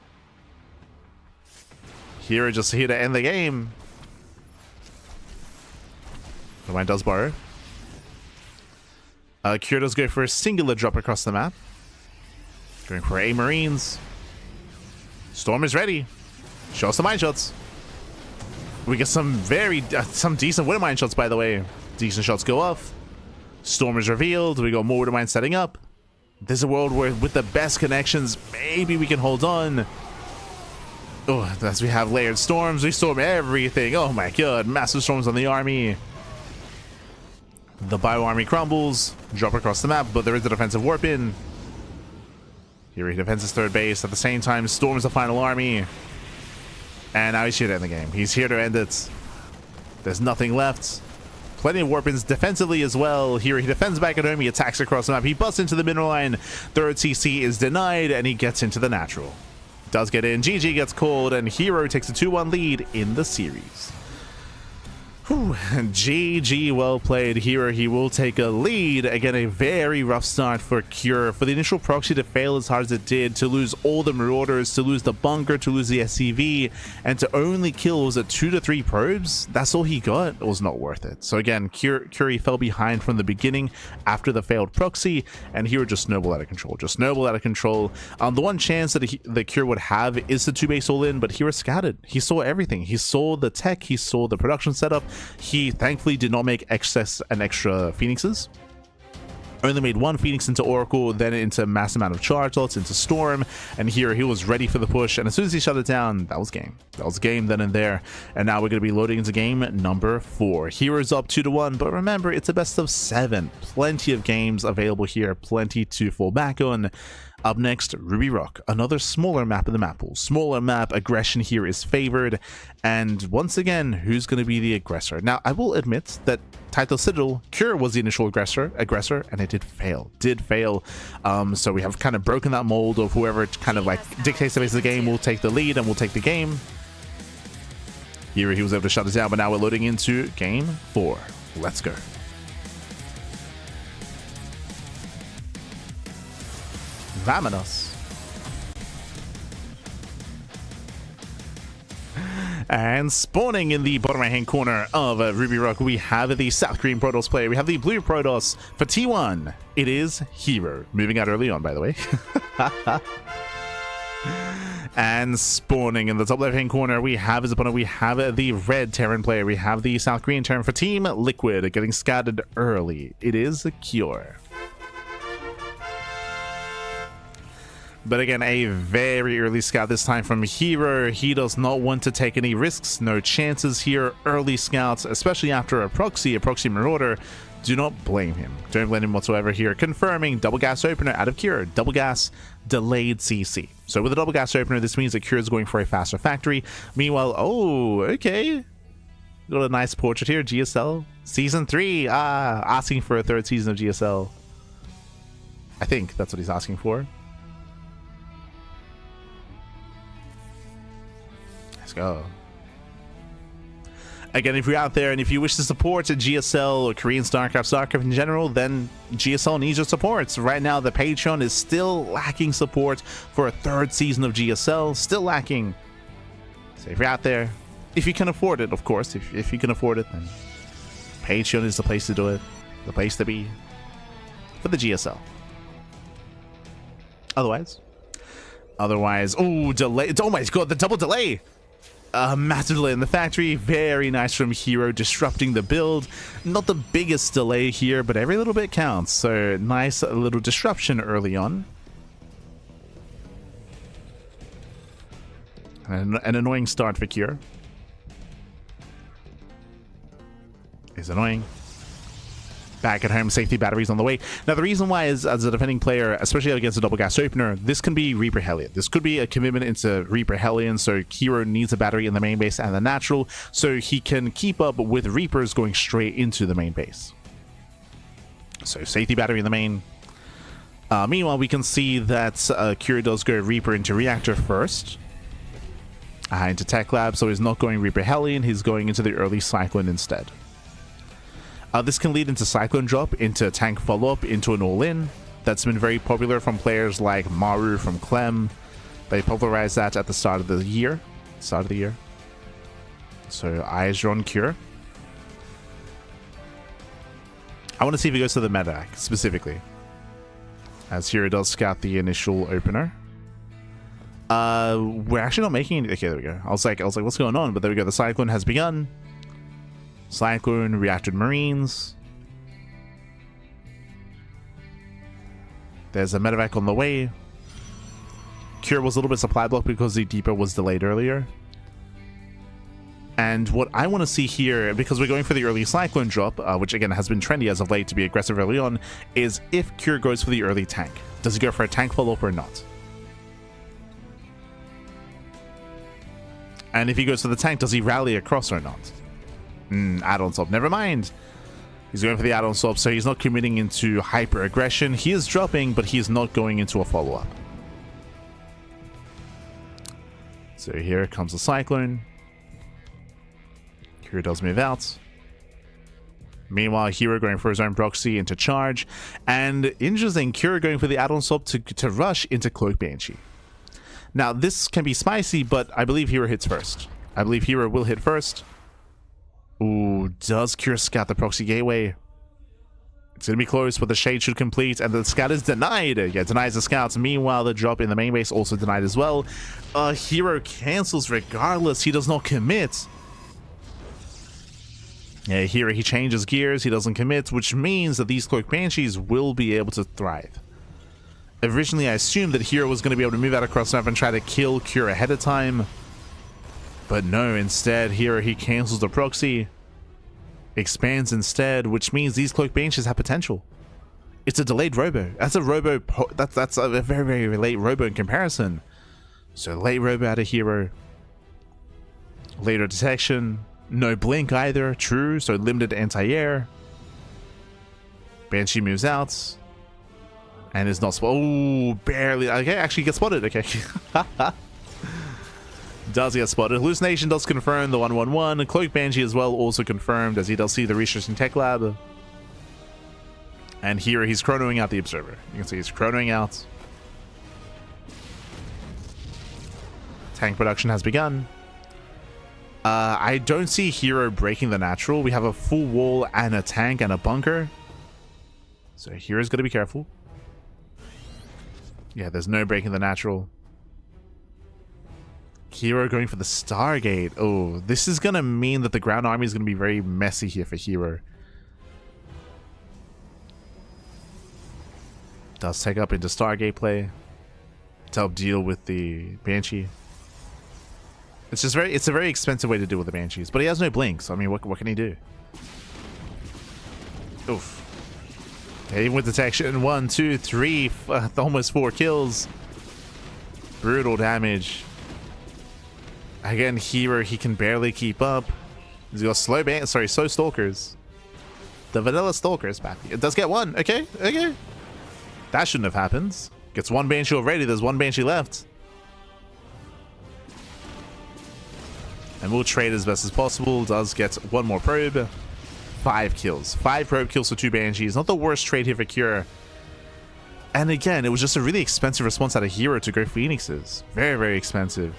herO just here to end the game. The mine does borrow. Cure does go for a singular drop across the map. Going for A Marines. Storm is ready. Show us the mine shots. We get some some decent wind mine shots, by the way. Decent shots go off. Storm is revealed. We got more wind mines setting up. There's a world where with the best connections, maybe we can hold on. Oh, as we have layered storms, we storm everything. Oh my god, massive storms on the army. The bio army crumbles, drop across the map, but there is a defensive warp in. Here he defends his third base. At the same time, storms the final army. And now he's here to end the game. He's here to end it. There's nothing left. plenty of weapons defensively as well. Here he defends back at home, he attacks across the map, he busts into the middle line, third CC is denied, and he gets into the natural. Does get in, GG gets called, and herO takes a 2-1 lead in the series. Whew. GG, well played. herO, he will take a lead. Again, a very rough start for Cure. For the initial proxy to fail as hard as it did, to lose all the Marauders, to lose the bunker, to lose the SCV, and to only kill, was it 2 to 3 probes? That's all he got. It was not worth it. So again, Cure fell behind from the beginning after the failed proxy, and herO just snowballed out of control. Just snowballed out of control. The one chance that the Cure would have is the 2-base all-in, but herO scattered. He saw everything. He saw the tech, he saw the production setup. He thankfully did not make excess and extra Phoenixes. Only made 1 Phoenix into Oracle, then into mass amount of charge lots, into Storm, and here he was ready for the push, and as soon as he shut it down, that was game. That was game then and there, and now we're going to be loading into game number 4. herO's up 2-1, but remember, it's a best of 7. Plenty of games available here, plenty to fall back on. Up next, Ruby Rock, another smaller map in the map pool. Smaller map, aggression here is favored, and once again, who's going to be the aggressor? Now, I will admit that Title Citadel, Cure was the initial aggressor, and it did fail. So we have kind of broken that mold of whoever kind of like dictates the pace of the game will take the lead and will take the game. Here he was able to shut it down, but now we're loading into game 4. Let's go. Vamonos. And spawning in the bottom right hand corner of Ruby Rock, we have the South Korean Protoss player. We have the blue Protoss for T1. It is herO. Moving out early on, by the way. And spawning in the top left hand corner, we have his opponent. We have the red Terran player. We have the South Korean Terran for Team Liquid, getting scattered early. It is Cure. But again, a very early scout this time from herO. He does not want to take any risks, no chances here. Early scouts, especially after a proxy Marauder, do not blame him. Don't blame him whatsoever here. Confirming double gas opener out of Cure. Double gas, delayed CC. So with a double gas opener, this means that Cure is going for a faster factory. Meanwhile, oh, okay. Got a nice portrait here. GSL Season 3. Asking for a 3rd season of GSL. I think that's what he's asking for. Go. Again, if you're out there and if you wish to support GSL or Korean StarCraft in general, then GSL needs your support. Right now, the Patreon is still lacking support for a 3rd season of GSL. Still lacking. So if you're out there, if you can afford it, of course, if you can afford it, then Patreon is the place to do it. The place to be for the GSL. Otherwise, oh, delay. Oh my god, the double delay. Massive delay in the factory. Very nice from herO, disrupting the build. Not the biggest delay here, but every little bit counts. So nice little disruption early on. An annoying start for Cure. Is annoying. Back at home, safety batteries on the way. Now, the reason why is, as a defending player, especially against a double gas opener, this can be Reaper Hellion. This could be a commitment into Reaper Hellion, so herO needs a battery in the main base and the natural, so he can keep up with Reapers going straight into the main base. So, safety battery in the main. Meanwhile, we can see that Cure does go Reaper into Reactor first. Into Tech Lab, so he's not going Reaper Hellion, he's going into the early Cyclone instead. This can lead into Cyclone drop, into tank follow-up, into an all-in. That's been very popular from players like Maru from Clem. They popularized that at the start of the year. So eyes are on Cure. I want to see if he goes to the medevac, specifically. As herO does scout the initial opener. We're actually not making it. Okay, there we go. I was like, what's going on? But there we go. The Cyclone has begun. Cyclone, reacted Marines. There's a medevac on the way. Cure was a little bit supply blocked because the depot was delayed earlier. And what I want to see here, because we're going for the early Cyclone drop, which again has been trendy as of late to be aggressive early on, is if Cure goes for the early tank. Does he go for a tank follow-up or not? And if he goes for the tank, does he rally across or not? Add-on top. Never mind. He's going for the add-on swap, so he's not committing into hyper-aggression. He is dropping, but he's not going into a follow-up. So here comes the Cyclone. herO does move out. Meanwhile, herO going for his own proxy into charge. And interesting, herO going for the add-on swap to rush into Cloak Banshee. Now, this can be spicy, but I believe herO hits first. I believe herO will hit first. Ooh, does herO scout the proxy gateway? It's going to be close, but the shade should complete, and the scout is denied. Yeah, denies the scouts. Meanwhile, the drop in the main base also denied as well. herO cancels regardless. He does not commit. Yeah, here he changes gears. He doesn't commit, which means that these Cloak Banshees will be able to thrive. Originally, I assumed that herO was going to be able to move out across map and try to kill herO ahead of time. But no, instead, herO, he cancels the proxy. Expands instead, which means these Cloak Banshees have potential. It's a delayed robo. That's a robo. That's a very, very late robo in comparison. So late robo out of herO. Later detection. No blink either. True. So limited anti-air. Banshee moves out. And is not spotted. Oh, barely. Okay, actually gets spotted. Okay. Does get spotted. Hallucination does confirm the 111. Cloak Banshee as well also confirmed, as he does see the researching tech lab. And here he's chronoing out the observer. You can see he's chronoing out. Tank production has begun. I don't see herO breaking the natural. We have a full wall and a tank and a bunker. So hero's got to be careful. Yeah, there's no breaking the natural. herO going for the Stargate. Oh, this is going to mean that the ground army is going to be very messy here for herO. Does take up into Stargate play to help deal with the Banshee. It's just it's a very expensive way to deal with the Banshees, but he has no blinks. I mean, what can he do? Oof. Okay, even with detection, 1, 2, 3, almost 4 kills. Brutal damage. Again, herO, he can barely keep up. He's got slow stalkers. The vanilla stalkers back. It does get one. Okay, okay. That shouldn't have happened. Gets one Banshee already. There's one Banshee left. And we'll trade as best as possible. Does get one more probe. 5 kills. 5 probe kills for 2 Banshees. Not the worst trade here for herO. And again, it was just a really expensive response out of herO to go Phoenixes. Very, very expensive.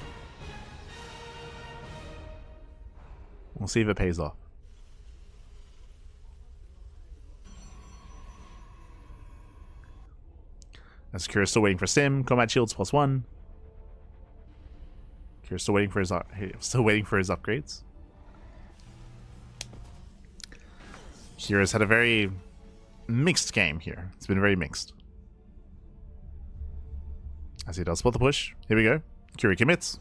We'll see if it pays off. As herO still waiting for Sim. Combat shields +1. herO still waiting for his upgrades. herO's had a very mixed game here. It's been very mixed. As he does spot the push. Here we go. herO commits.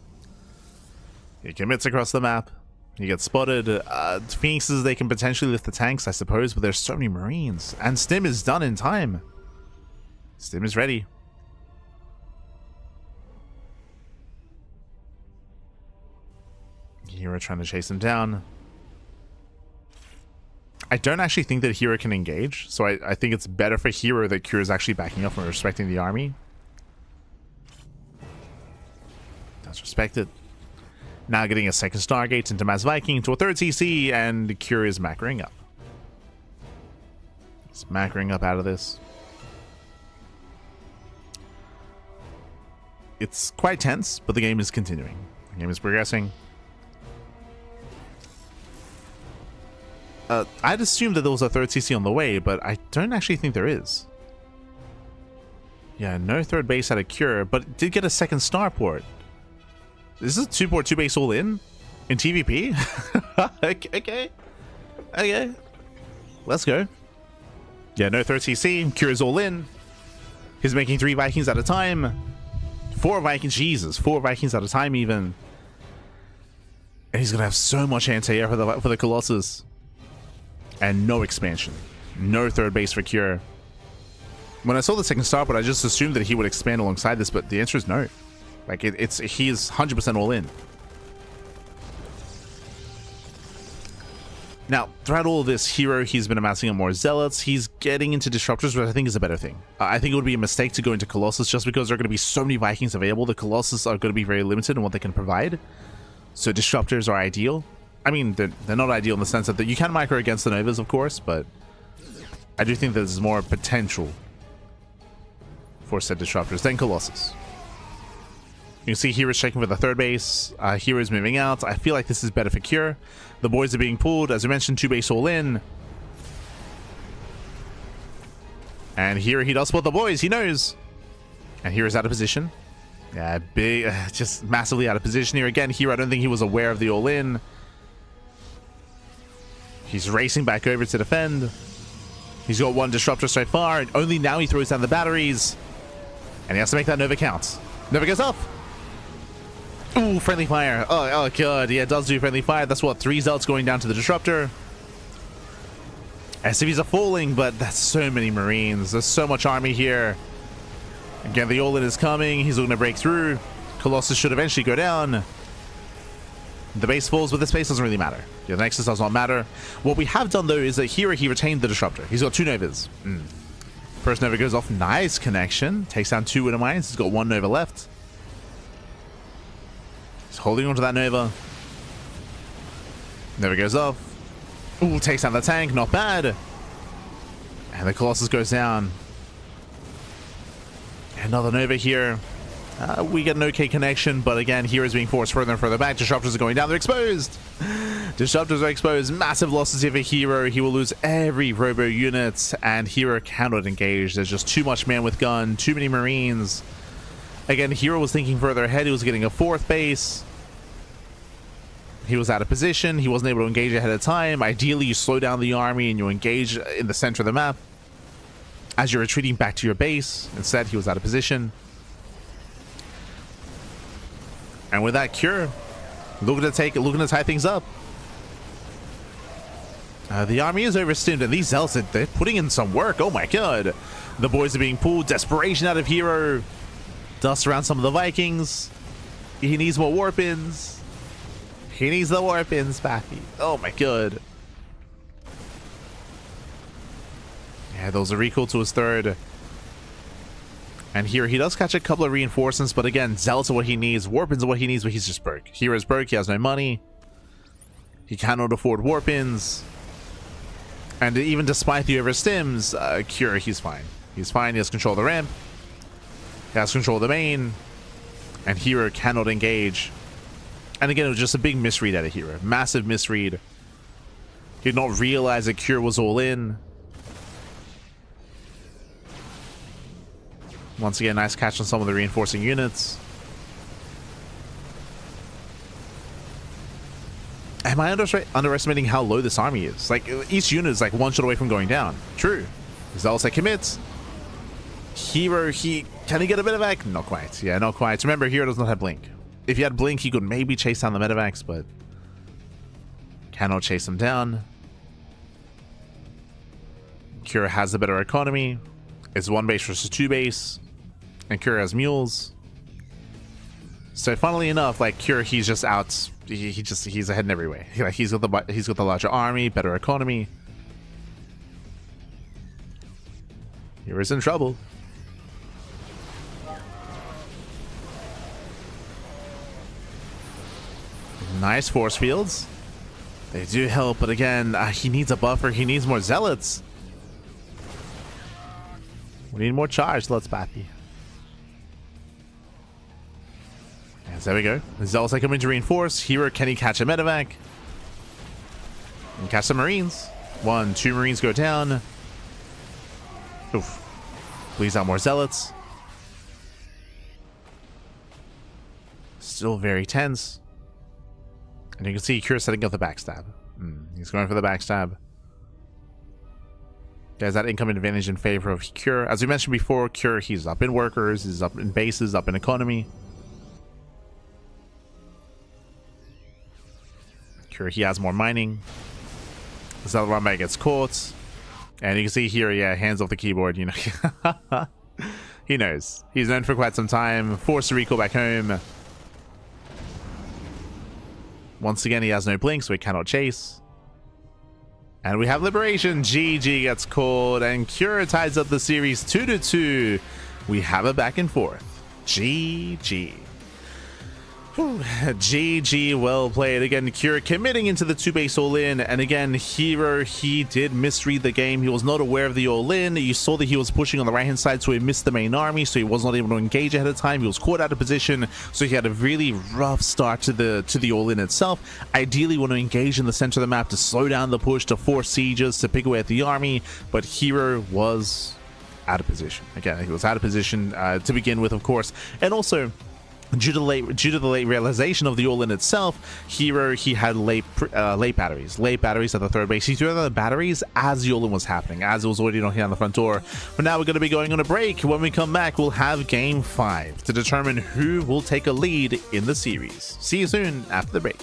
He commits across the map. He gets spotted. Phoenixes, they can potentially lift the tanks, I suppose, but there's so many Marines. And Stim is done in time. Stim is ready. herO trying to chase him down. I don't actually think that herO can engage, so I think it's better for herO that herO is actually backing up and respecting the army. That's respected. Now getting a second Stargate into Mass Viking to a 3rd CC, and herO is macroing up. He's macroing up out of this. It's quite tense, but the game is continuing. The game is progressing. I'd assumed that there was a 3rd CC on the way, but I don't actually think there is. Yeah, no 3rd base out of herO, but it did get a 2nd starport. Is this a 2-port 2 base all in TVP? Okay. Okay. Let's go. Yeah, no 3rd CC. herO's all in. He's making 3 Vikings at a time. 4 Vikings. Jesus, 4 Vikings at a time even. And he's gonna have so much anti-air for the Colossus. And no expansion. No 3rd base for herO. When I saw the 2nd starport, I just assumed that he would expand alongside this, but the answer is no. Like, he's 100% all in. Now, throughout all of this, herO, he's been amassing on more zealots. He's getting into disruptors, which I think is a better thing. I think it would be a mistake to go into Colossus just because there are going to be so many Vikings available. The Colossus are going to be very limited in what they can provide. So disruptors are ideal. I mean, they're not ideal in the sense that you can micro against the Novas, of course, but I do think there's more potential for said disruptors than Colossus. You can see hero's checking for the third base. Hero's moving out. I feel like this is better for Cure. The boys are being pulled. As we mentioned, 2 base all in. And here he does spot the boys. He knows. And hero's out of position. Yeah, big, just massively out of position here. Again, here I don't think he was aware of the all in. He's racing back over to defend. He's got 1 disruptor so far. And only now he throws down the batteries. And he has to make that Nova count. Nova goes up. Ooh, friendly fire. Oh god. Yeah, it does do friendly fire. That's what, 3 zealots going down to the disruptor. SCVs are falling, but that's so many Marines. There's so much army here. Again, the all-in is coming. He's looking to break through. Colossus should eventually go down. The base falls, but this base doesn't really matter. Yeah, the Nexus does not matter. What we have done, though, is that here he retained the disruptor. He's got 2 Novas. First Nova goes off. Nice connection. Takes down 2 Winter Mines. He's got 1 Nova left. He's holding onto that Nova. Nova goes off. Ooh, takes down the tank. Not bad. And the Colossus goes down. Another Nova here. We get an okay connection, but again, here is being forced further and further back. Disruptors are going down. They're exposed. Disruptors are exposed. Massive losses here for herO. He will lose every robo unit, and herO cannot engage. There's just too much man with gun, too many Marines. Again, herO was thinking further ahead. He was getting a 4th base. He was out of position. He wasn't able to engage ahead of time. Ideally, you slow down the army and you engage in the center of the map as you're retreating back to your base. Instead, he was out of position. And with that Cure, looking to tie things up. The army is overstimmed, and these zealots, they're putting in some work. Oh my god. The boys are being pulled. Desperation out of herO. Dust around some of the Vikings. He needs more warpins. He needs the warpins, Pappy. Oh my god. Yeah, those are recalled to his 3rd. And here he does catch a couple of reinforcements, but again, zealots are what he needs, warpins are what he needs, but he's just broke. Hero's broke, he has no money. He cannot afford warpins. And even despite the overstims, Cure, he's fine. He's fine, he has control of the ramp. He has control of the main. And herO cannot engage. And again, it was just a big misread out of herO. Massive misread. He did not realize that Cure was all in. Once again, nice catch on some of the reinforcing units. Am I underestimating how low this army is? Like, each unit is like 1 shot away from going down. True. Zealous that commits. herO, can he get a medevac? Not quite. Yeah, not quite. Remember, herO does not have blink. If he had blink, he could maybe chase down the medevacs, but cannot chase them down. Cure has the better economy. It's 1 base versus 2 base. And Cure has mules. So funnily enough, like Cure, he's just out. He's ahead in every way. He's got the larger army, better economy. Cure is in trouble. Nice force fields. They do help, but again, he needs a buffer. He needs more zealots. We need more charge. Let's Pappy. Yes, there we go. The zealots are coming to reinforce. herO, can he catch a medevac? And catch some Marines. 1, 2 Marines go down. Oof. Please out more zealots. Still very tense. And you can see Cure setting up the backstab. He's going for the backstab. There's that incoming advantage in favor of Cure. As we mentioned before, Cure, he's up in workers, he's up in bases, up in economy. Cure, he has more mining. Zealot Runback gets caught. And you can see here, yeah, hands off the keyboard, you know. He knows. He's known for quite some time. Forced to recall back home. Once again, he has no blink, so he cannot chase. And we have Liberation. GG gets called, and Cure ties up the series 2-2. We have a back and forth. GG. Whew. GG, well played. Again, Cure committing into the 2-base all-in, and again, herO, he did misread the game. He was not aware of the all-in. You saw that he was pushing on the right-hand side, so he missed the main army, so he was not able to engage ahead of time. He was caught out of position, so he had a really rough start to the all-in itself. Ideally, want to engage in the center of the map to slow down the push, to force sieges, to pick away at the army, but herO was out of position. Again, he was out of position to begin with, of course, and also due to the late realization of the all-in itself, herO, he had late batteries at the third base. He threw out the batteries as the all-in was happening, as it was already knocking on the front door. But now we're going to be going on a break. When we come back, we'll have Game 5 to determine who will take a lead in the series. See you soon after the break.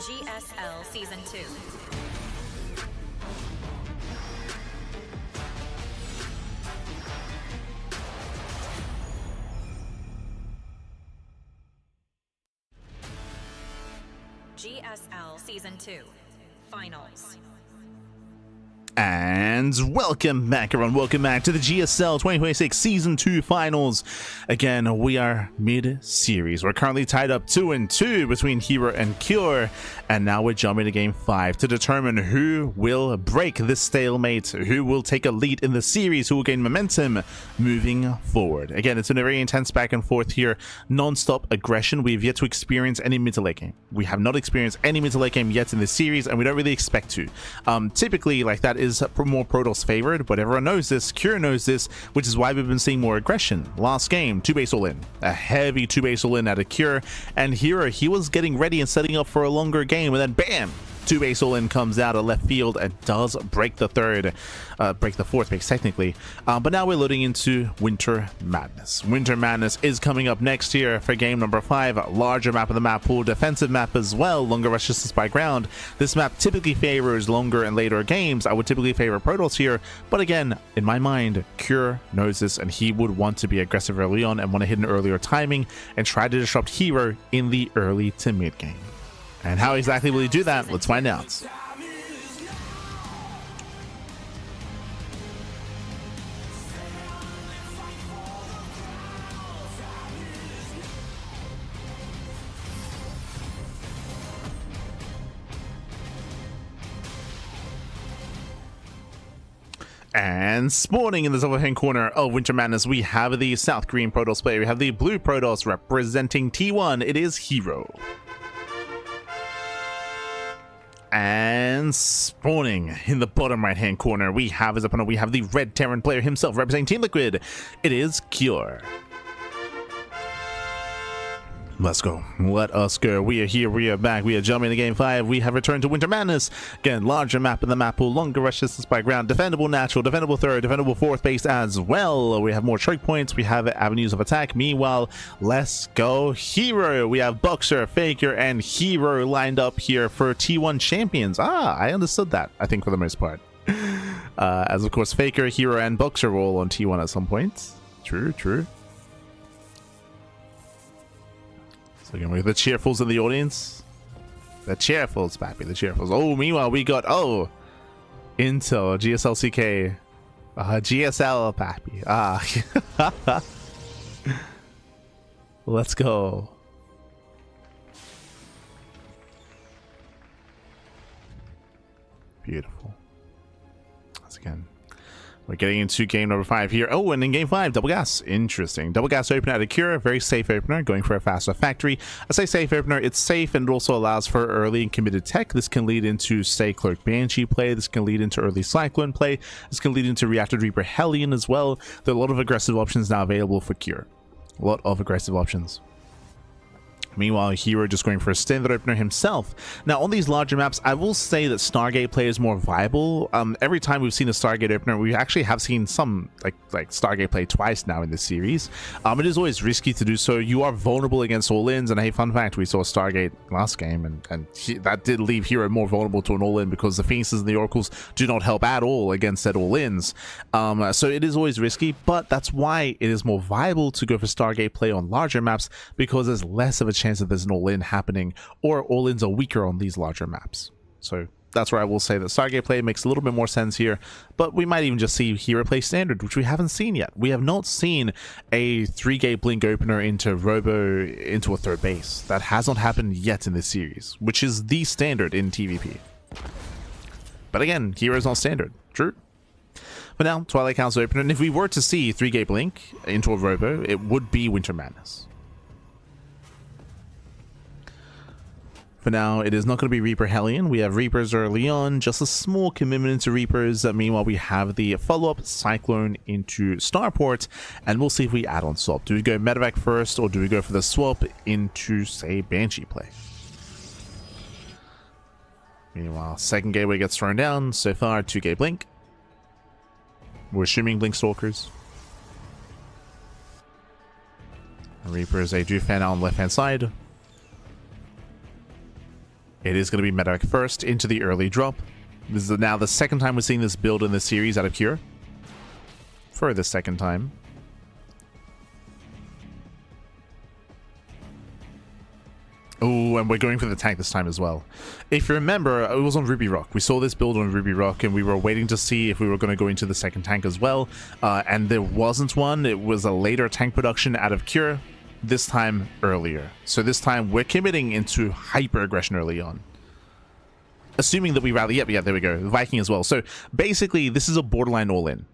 GSL Season 2. GSL Season 2 Finals. And welcome back, everyone. Welcome back to the GSL 2026 Season 2 Finals. Again, we are mid-series. We're currently tied up 2-2 between herO and Cure. And now we're jumping to Game 5 to determine who will break this stalemate, who will take a lead in the series, who will gain momentum moving forward. Again, it's been a very intense back and forth here. Non-stop aggression. We've yet to experience any mid to late game. We have not experienced any mid to late game yet in this series, and we don't really expect to. Typically, like that is more Protoss favored, but everyone knows this. Cure knows this, which is why we've been seeing more aggression. Last game, 2-base all in. A heavy 2-base all in out of Cure, and herO, he was getting ready and setting up for a longer game, and then bam! 2-base all in comes out of left field and does break the fourth base technically. But now we're loading into Winter Madness. Winter Madness is coming up next here for game number 5. Larger map of the map pool, defensive map as well, longer rush distance by ground. This map typically favors longer and later games. I would typically favor Protoss here, but again, in my mind, Cure knows this and he would want to be aggressive early on and want to hit an earlier timing and try to disrupt herO in the early to mid game. And how exactly will he do that? Let's find out. And spawning in the upper hand corner of Winter Madness, we have the South Green Protoss player. We have the Blue Protoss representing T1. It is herO. And spawning in the bottom right hand corner, we have his opponent. We have the Red Terran player himself representing Team Liquid. It is Cure. Let's go. Let us go. We are here. We are back. We are jumping to Game 5. We have returned to Winter Madness. Again, larger map in the map pool, longer rush distance by ground, defendable natural, defendable third, defendable fourth base as well. We have more choke points. We have avenues of attack. Meanwhile, let's go herO. We have Boxer, Faker, and herO lined up here for T1 champions. I understood that, I think, for the most part. As of course, Faker, herO, and Boxer were all on T1 at some point. True, true. Again, we have the cheerfuls in the audience. The cheerfuls, Pappy, the cheerfuls. Oh, meanwhile, we got, Intel, GSL CK. GSL, Pappy. Let's go. Beautiful. Once again, we're getting into game number 5 here. Oh, and in game 5, double gas. Interesting. Double gas opener out of Cure. Very safe opener, going for a faster factory. I say safe opener, it's safe and it also allows for early and committed tech. This can lead into, say, Cloak Banshee play. This can lead into early Cyclone play. This can lead into Reactor Reaper Hellion as well. There are a lot of aggressive options now available for Cure. A lot of aggressive options. Meanwhile, herO just going for a standard opener himself. Now, on these larger maps, I will say that Stargate play is more viable. Every time we've seen a Stargate opener, we actually have seen some like Stargate play twice now in this series. It is always risky to do so. You are vulnerable against all-ins, and hey, fun fact, we saw Stargate last game, and that did leave herO more vulnerable to an all-in because the Phoenixes and the Oracles do not help at all against said all-ins. So it is always risky, but that's why it is more viable to go for Stargate play on larger maps, because there's less of a chance that there's an all-in happening, or all-ins are weaker on these larger maps. So that's where I will say that Stargate play makes a little bit more sense here, but we might even just see herO play standard, which we haven't seen yet. We have not seen a 3-gate blink opener into Robo into a third base. That has not happened yet in this series, which is the standard in TVP. But again, herO's not standard. True. But now, Twilight Council opener, and if we were to see 3-gate blink into a Robo, it would be Winter Madness. For now, it is not going to be Reaper Hellion. We have Reapers early on, just a small commitment into Reapers. Meanwhile, we have the follow-up Cyclone into Starport, and we'll see if we add on swap. Do we go Medevac first, or do we go for the swap into, say, Banshee play? Meanwhile, second gateway gets thrown down. So far, 2-gate blink. We're assuming Blink Stalkers. Reapers, they do fan out on the left-hand side. It is going to be Medevac first into the early drop. This is now the second time we're seeing this build in this series out of Cure. For the second time. Oh, and we're going for the tank this time as well. If you remember, it was on Ruby Rock. We saw this build on Ruby Rock, and we were waiting to see if we were going to go into the second tank as well. And there wasn't one. It was a later tank production out of Cure. This time earlier. So this time we're committing into hyper aggression early on. Assuming that we rally. Yep, yeah, there we go. Viking as well. So basically, this is a borderline all-in.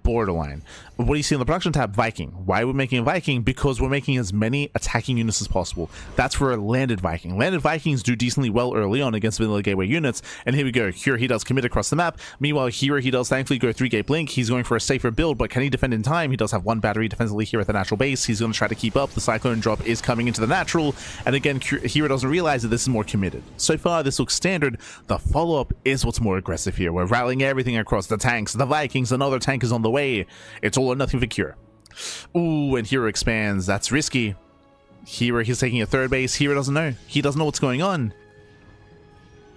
Borderline. What do you see on the production tab? Viking. Why are we making a Viking? Because we're making as many attacking units as possible. That's for a landed Viking. Landed Vikings do decently well early on against vanilla gateway units. And here we go. Here he does commit across the map. Meanwhile, here he does thankfully go 3-gate blink. He's going for a safer build, but can he defend in time? He does have one battery defensively here at the natural base. He's going to try to keep up. The Cyclone drop is coming into the natural. And again, Hero doesn't realize that this is more committed. So far, this looks standard. The follow-up is what's more aggressive here. We're rallying everything across the tanks. The Vikings, another tank is on the way. It's all or nothing for Cure. Ooh, and Hero expands. That's risky. Hero, he's taking a third base. Hero doesn't know. He doesn't know what's going on.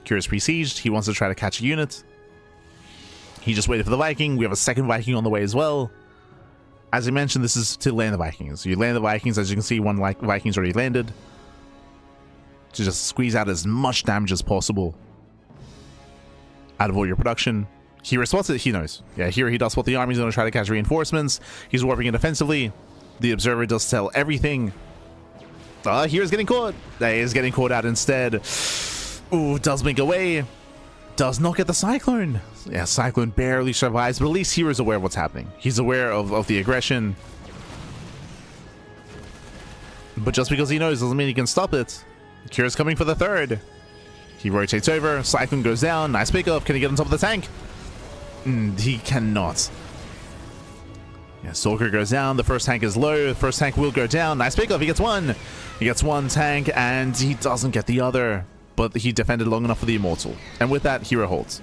Cure is besieged. He wants to try to catch a unit. He just waited for the Viking. We have a second Viking on the way as well. As I mentioned, this is to land the Vikings. You land the Vikings. As you can see, one Viking's already landed. To just squeeze out as much damage as possible out of all your production. He spots it, he knows. Yeah, here he does spot the army. He's going to try to catch reinforcements. He's warping it defensively. The observer does tell everything. Here's getting caught. He is getting caught out instead. Ooh, does blink away. Does not get the Cyclone. Yeah, Cyclone barely survives, but at least Hero's aware of what's happening. He's aware of the aggression. But just because he knows doesn't mean he can stop it. Cure's coming for the third. He rotates over. Cyclone goes down. Nice pickup. Can he get on top of the tank? He cannot. Yeah, Stalker goes down. The first tank is low. The first tank will go down. Nice pickup. He gets one. He gets one tank, and he doesn't get the other. But he defended long enough for the Immortal. And with that, Hero holds.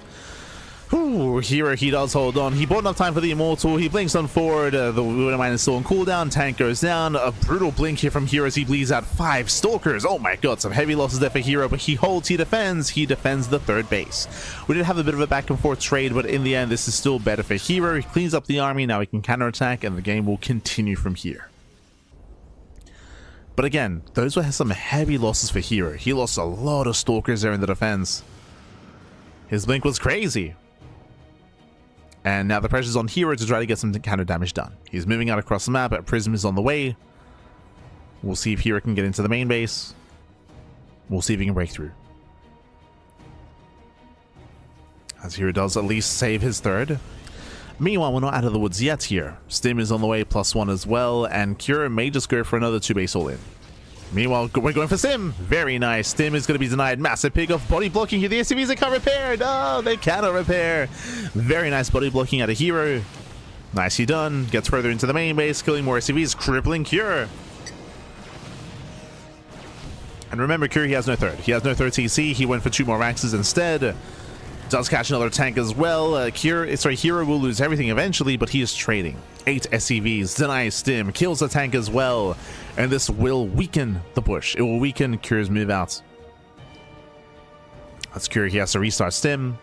Ooh, Hero, he does hold on. He bought enough time for the Immortal. He blinks on forward. The Widow Mine is still on cooldown. Tank goes down. A brutal blink here from Hero as he bleeds out 5 Stalkers. Oh my god, some heavy losses there for Hero, but he holds, he defends. He defends the third base. We did have a bit of a back and forth trade, but in the end, this is still better for Hero. He cleans up the army. Now he can counterattack, and the game will continue from here. But again, those were some heavy losses for Hero. He lost a lot of Stalkers there in the defense. His blink was crazy. And now the pressure's on Hero to try to get some counter damage done. He's moving out across the map. A Prism is on the way. We'll see if Hero can get into the main base. We'll see if he can break through. As Hero does at least save his third. Meanwhile, we're not out of the woods yet here. Stim is on the way, +1 as well. And Cure may just go for another 2-base all-in. Meanwhile, we're going for Stim. Very nice. Stim is going to be denied. Massive pickup. Body blocking here. The SCVs are can't repair. No, they cannot repair. Very nice body blocking out of Hero. Nicely done. Gets further into the main base. Killing more SCVs. Crippling Cure. And remember, Cure, he has no third. He has no third TC. He went for 2 more Raxes instead. Does catch another tank as well. Hero will lose everything eventually, but he is trading. 8 SCVs, denies Stim, kills the tank as well. And this will weaken the push. It will weaken Cure's move out. That's Cure, he has to restart Stim.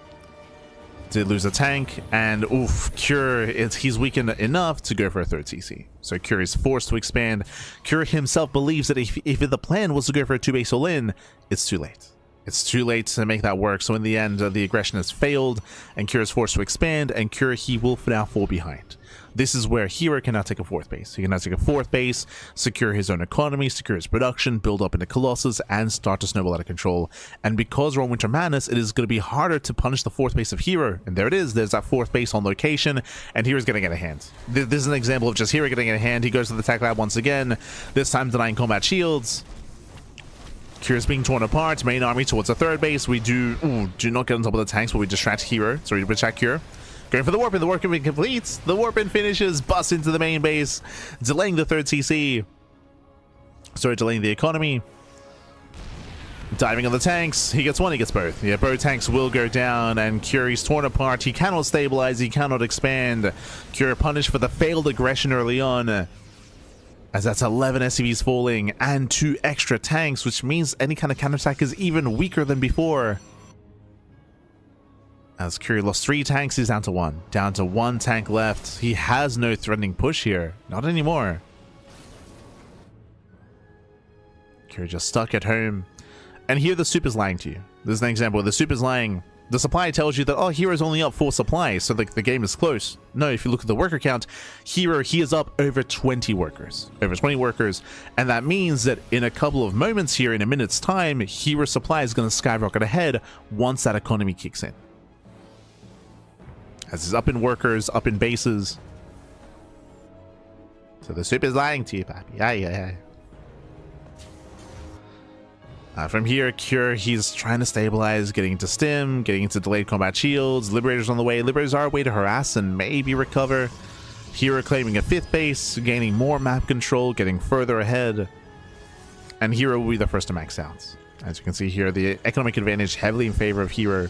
Did lose a tank, and oof, Cure, he's weakened enough to go for a third TC. So Cure is forced to expand. Cure himself believes that if the plan was to go for a 2-base all-in, it's too late. It's too late to make that work, so in the end, the aggression has failed, and Cure is forced to expand, and Cure, he will now fall behind. This is where Hero cannot take a 4th base. He cannot take a 4th base, secure his own economy, secure his production, build up into Colossus, and start to snowball out of control. And because we're on Winter Madness, it is going to be harder to punish the 4th base of Hero. And there it is. There's that 4th base on location, and Hero's going to get a hand. This is an example of just Hero getting a hand. He goes to the tech lab once again, this time denying combat shields. Cure's being torn apart. Main army towards the 3rd base. We do not get on top of the tanks, but we distract Hero. Sorry, we distract Cure. Going for the warp-in. The warp-in completes. The warp-in finishes. Busts into the main base. Delaying the 3rd CC. Sorry, delaying the economy. Diving on the tanks. He gets one, he gets both. Yeah, both tanks will go down, and Cure is torn apart. He cannot stabilize. He cannot expand. Cure punished for the failed aggression early on. As that's 11 SCVs falling and 2 extra tanks, which means any kind of counterattack is even weaker than before. As Cure lost 3 tanks, he's down to 1. Down to 1 tank left. He has no threatening push here. Not anymore. Cure just stuck at home. And here the soup is lying to you. This is an example where the soup is lying. The supply tells you that, oh, hero's only up 4 supplies, so the game is close. No, if you look at the worker count, he is up over 20 workers. Over 20 workers. And that means that in a couple of moments here, in a minute's time, hero supply is going to skyrocket ahead once that economy kicks in. As it's up in workers, up in bases. So the soup is lying to you, papi. Aye, aye, aye. From here, Cure, he's trying to stabilize, getting into stim, getting into delayed combat shields. Liberators on the way. Liberators are a way to harass and maybe recover. Hero claiming a 5th base, gaining more map control, getting further ahead. And Hero will be the first to max out. As you can see here, the economic advantage heavily in favor of Hero.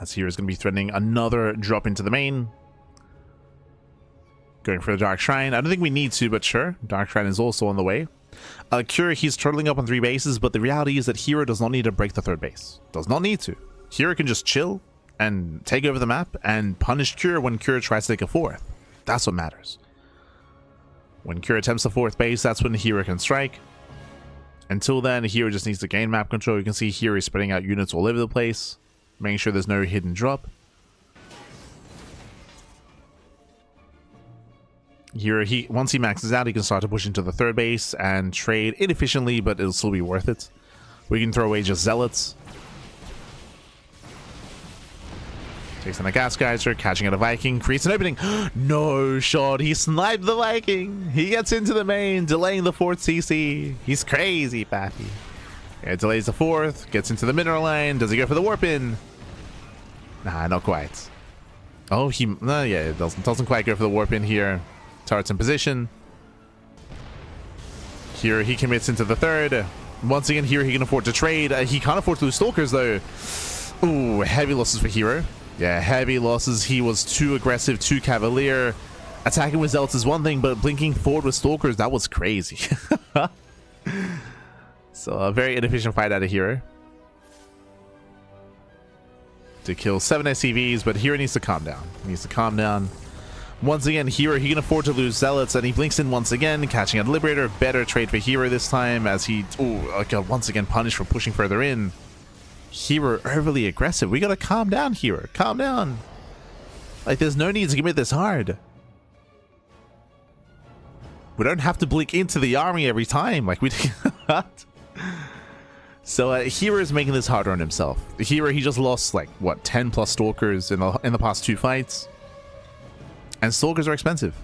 As here is going to be threatening another drop into the main. Going for the Dark Shrine. I don't think we need to, but sure. Dark Shrine is also on the way. Cure, he's turtling up on 3 bases, but the reality is that Hero does not need to break the 3rd base. Does not need to. Hero can just chill and take over the map and punish Cure when Cure tries to take a 4th. That's what matters. When Cure attempts the 4th base, that's when Hero can strike. Until then, Hero just needs to gain map control. You can see Hero is spreading out units all over the place, making sure there's no hidden drop. Here, once he maxes out, he can start to push into the 3rd base and trade inefficiently, but it'll still be worth it. We can throw away just Zealots. Takes on a Gas Geyser, catching out a Viking, creates an opening. No shot, he sniped the Viking. He gets into the main, delaying the 4th CC. He's crazy, pappy. Yeah, delays the 4th, gets into the mineral line. Does he go for the warp in? Nah, not quite. Oh, yeah, it doesn't quite go for the warp in here. Turret's in position. Here he commits into the 3rd. Once again, here he can afford to trade. He can't afford to lose Stalkers though. Ooh, heavy losses for Hero. Yeah, heavy losses. He was too aggressive, too cavalier. Attacking with Zealots is one thing, but blinking forward with Stalkers, that was crazy. So a very inefficient fight out of Hero. To kill 7 SCVs, but Hero needs to calm down. He needs to calm down. Once again, Hero, he can afford to lose Zealots, and he blinks in once again, catching out Liberator. Better trade for Hero this time, as he got once again punished for pushing further in. Hero overly aggressive. We gotta calm down, Hero. Calm down. Like, there's no need to commit this hard. We don't have to blink into the army every time. Like, we what? So Hero is making this harder on himself. Hero, he just lost like what, 10 plus Stalkers in the past 2 fights, and Stalkers are expensive.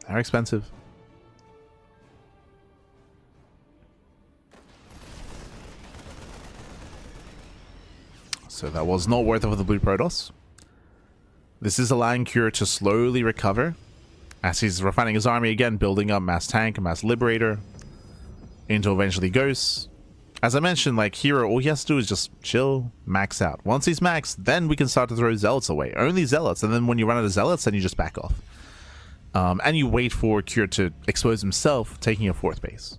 They're expensive. So that was not worth it for the blue Protoss. This is allowing Cure to slowly recover as he's refining his army again, building up mass tank, mass liberator, into eventually Ghosts. As I mentioned, like, Hero, all he has to do is just chill, max out. Once he's maxed, then we can start to throw Zealots away. Only Zealots, and then when you run out of Zealots, then you just back off. And you wait for Cure to expose himself, taking a 4th base.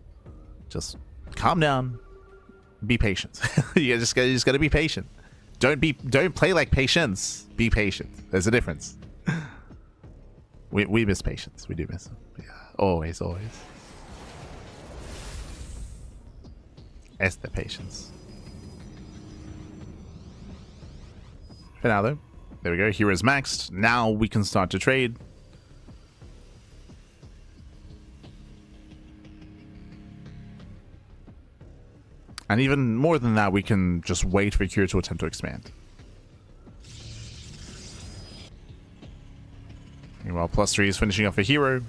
Just calm down, be patient. You just gotta be patient. Don't play like patience. Be patient. There's a difference. We miss patience. We do miss them. Yeah, always. It's the patience. For now, though, there we go. Hero's maxed. Now we can start to trade. And even more than that, we can just wait for Cure to attempt to expand. Meanwhile, +3 is finishing up for Hero.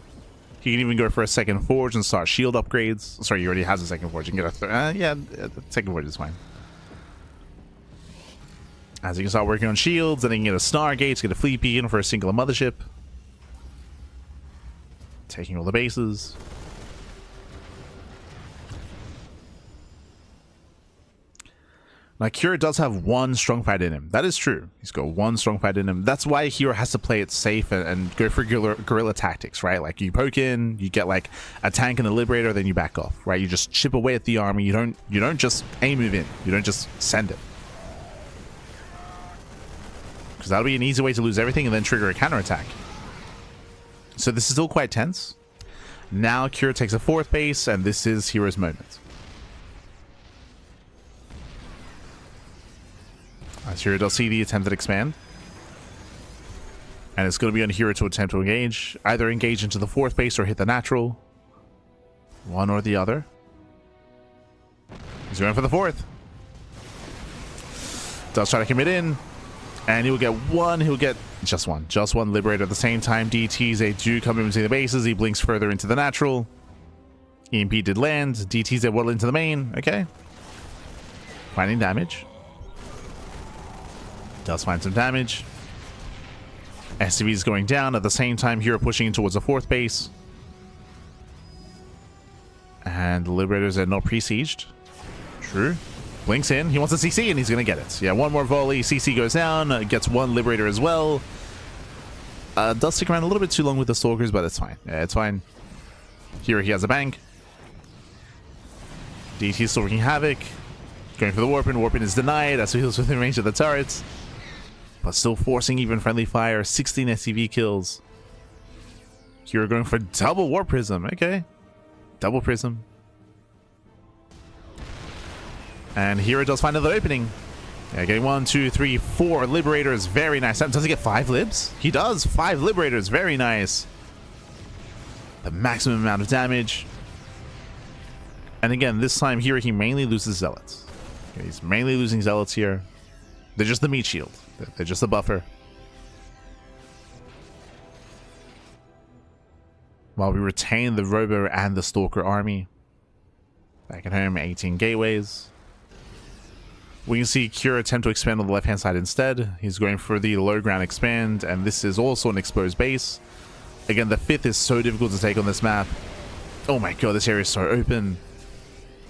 He can even go for a 2nd Forge and start shield upgrades. Sorry, he already has a 2nd Forge. You can get a yeah, the 2nd Forge is fine. As he can start working on shields, then he can get a Stargate, get a Fleet Beacon for a singular mothership. Taking all the bases. Now, Kira does have one strong fight in him. That is true. He's got one strong fight in him. That's why Hero has to play it safe and go for guerrilla tactics, right? Like, you poke in, you get like a tank and a liberator, then you back off, right? You just chip away at the army. You don't just aim move in. You don't just send it. Because that'll be an easy way to lose everything and then trigger a counterattack. So this is still quite tense. Now Kira takes a 4th base, and this is Hero's moment. As Hero does see the attempted expand. And it's going to be on Hero to attempt to engage. Either engage into the 4th base or hit the natural. One or the other. He's going for the 4th. Does try to commit in. And he'll get one. He'll get just one. Just one Liberator at the same time. DTs, they do come in between the bases. He blinks further into the natural. EMP did land. DTs, they waddle into the main. Okay. Finding damage. Does find some damage. SCV is going down. At the same time, Hero pushing in towards the 4th base. And the Liberators are not pre-sieged. True. Blinks in. He wants a CC and he's going to get it. Yeah, one more volley. CC goes down. Gets one Liberator as well. Does stick around a little bit too long with the Stalkers, but it's fine. Yeah, it's fine. Here he has a bank. DT still wreaking havoc. Going for the Warpin. Warpin is denied as he heals within range of the turrets. But still forcing even friendly fire. 16 SCV kills. Hero going for double Warp Prism. Okay. Double Prism. And Hero does find another opening. Yeah, getting 1, 2, 3, 4 Liberators. Very nice. Does he get 5 libs? He does. 5 Liberators. Very nice. The maximum amount of damage. And again, this time here, he mainly loses Zealots. Okay, he's mainly losing Zealots here. They're just the meat shield. They're just a buffer. While we retain the Robo and the Stalker army. Back at home, 18 gateways. We can see Kira attempt to expand on the left-hand side instead. He's going for the low ground expand, and this is also an exposed base. Again, the 5th is so difficult to take on this map. Oh my god, this area is so open.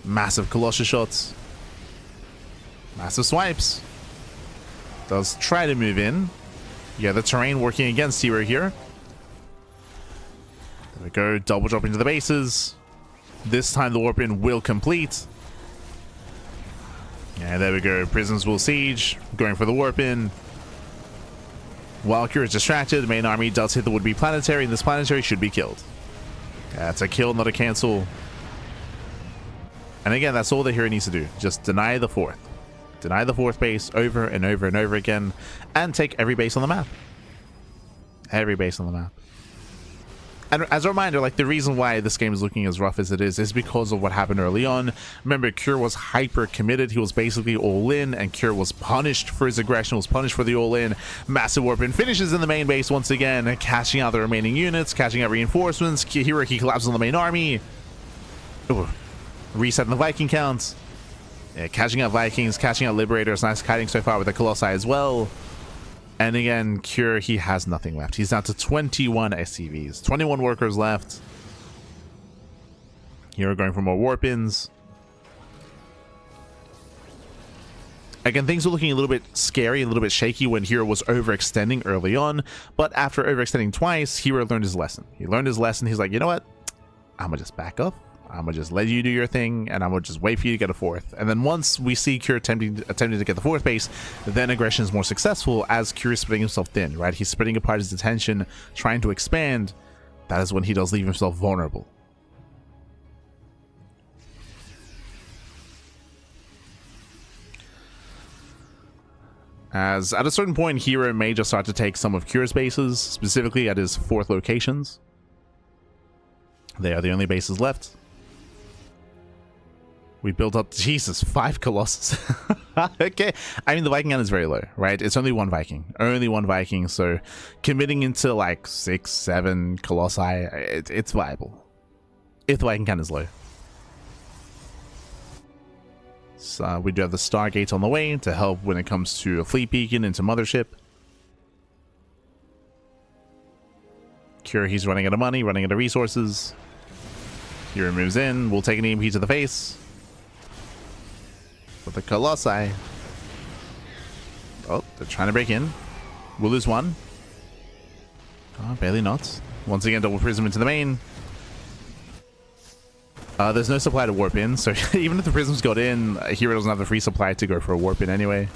Massive Colossus shots. Massive swipes. Does try to move in. Yeah, the terrain working against Hero here. There we go, double drop into the bases. This time the Warpin will complete. Yeah, there we go. Prisons will siege. Going for the Warpin. While Kira is distracted, the main army does hit the would-be planetary, and this planetary should be killed. That's a kill, not a cancel. And again, that's all the Hero needs to do. Just deny the 4th. Deny the 4th base over and over and over again, and take every base on the map. Every base on the map. And as a reminder, like, the reason why this game is looking as rough as it is because of what happened early on. Remember, Kira was hyper committed. He was basically all in, and Kira was punished for his aggression, was punished for the all in. Massive Warpin finishes in the main base once again, cashing out the remaining units, cashing out reinforcements. Here he collapses on the main army. Ooh. Resetting the Viking counts. Yeah, cashing out Vikings, cashing out Liberators. Nice kiting so far with the Colossi as well. And again, Kira, he has nothing left. He's down to 21 SCVs. 21 workers left. Here we're going for more Warpins. Again, things were looking a little bit scary, a little bit shaky when Hero was overextending early on. But after overextending twice, Hero learned his lesson. He learned his lesson. He's like, you know what? I'm going to just back up. I'm going to just let you do your thing, and I'm going to just wait for you to get a 4th. And then once we see Kira attempting to get the 4th base, then aggression is more successful as Kira is spreading himself thin, right? He's spreading apart his attention, trying to expand. That is when he does leave himself vulnerable. As at a certain point, Hero may just start to take some of Kira's bases, specifically at his 4th locations. They are the only bases left. We built up, Jesus, 5 Colossus. Okay. I mean, the Viking count is very low, right? It's only 1 Viking. Only 1 Viking, so committing into like 6, 7 Colossi, it's viable. If the Viking count is low. So we do have the Stargate on the way to help when it comes to a fleet beacon into Mothership. Kira, he's running out of money, running out of resources. Kira moves in. We'll take an EMP to the face. But the Colossi, Oh, they're trying to break in. We'll lose one. Oh, barely not. Once again, double prism into the main. There's no supply to warp in, so even if the prisms got in, herO doesn't have the free supply to go for a warp in anyway.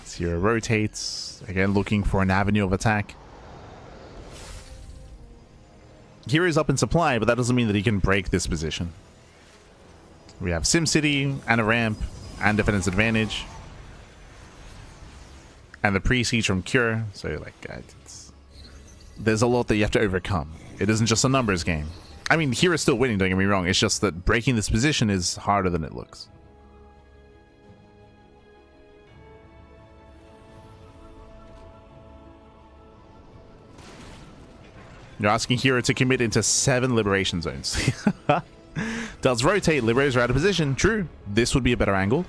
herO rotates, again looking for an avenue of attack. hero's up in supply, but that doesn't mean that he can break this position. We have SimCity and a ramp and defense advantage. And the pre-siege from Cure, so like there's a lot that you have to overcome. It isn't just a numbers game. I mean, hero's still winning, don't get me wrong. It's just that breaking this position is harder than it looks. You're asking herO to commit into 7 liberation zones. Does rotate, liberators are out of position. True, this would be a better angle.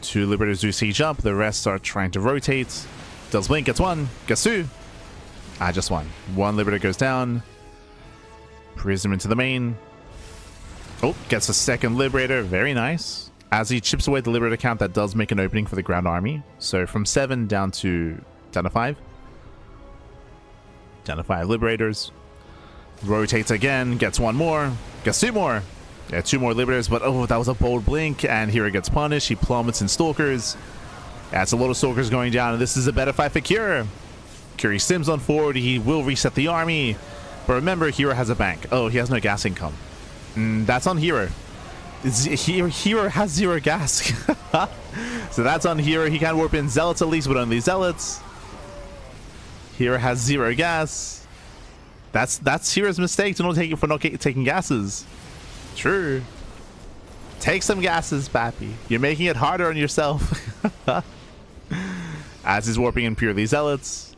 2 liberators do siege up, the rest are trying to rotate. Does blink, gets 1, gets 2. Just 1. 1 liberator goes down. Prism into the main. Oh, gets a second liberator, very nice. As he chips away the liberator count, that does make an opening for the ground army. So from 7 down to 5. Down to 5 liberators. Rotates again, gets 1 more, gets 2 more. Yeah, 2 more liberators, but oh, that was a bold blink, and herO gets punished. He plummets in stalkers. That's a lot of stalkers going down, and this is a better fight for Cure. Cure sims on forward, he will reset the army. But remember, herO has a bank. Oh, he has no gas income. That's on herO. herO has 0 gas. So that's on herO. He can warp in Zealots at least, but only Zealots. herO has 0 gas. That's herO's mistake for not taking gases. True. Take some gases, Pappy. You're making it harder on yourself. As he's warping in purely Zealots.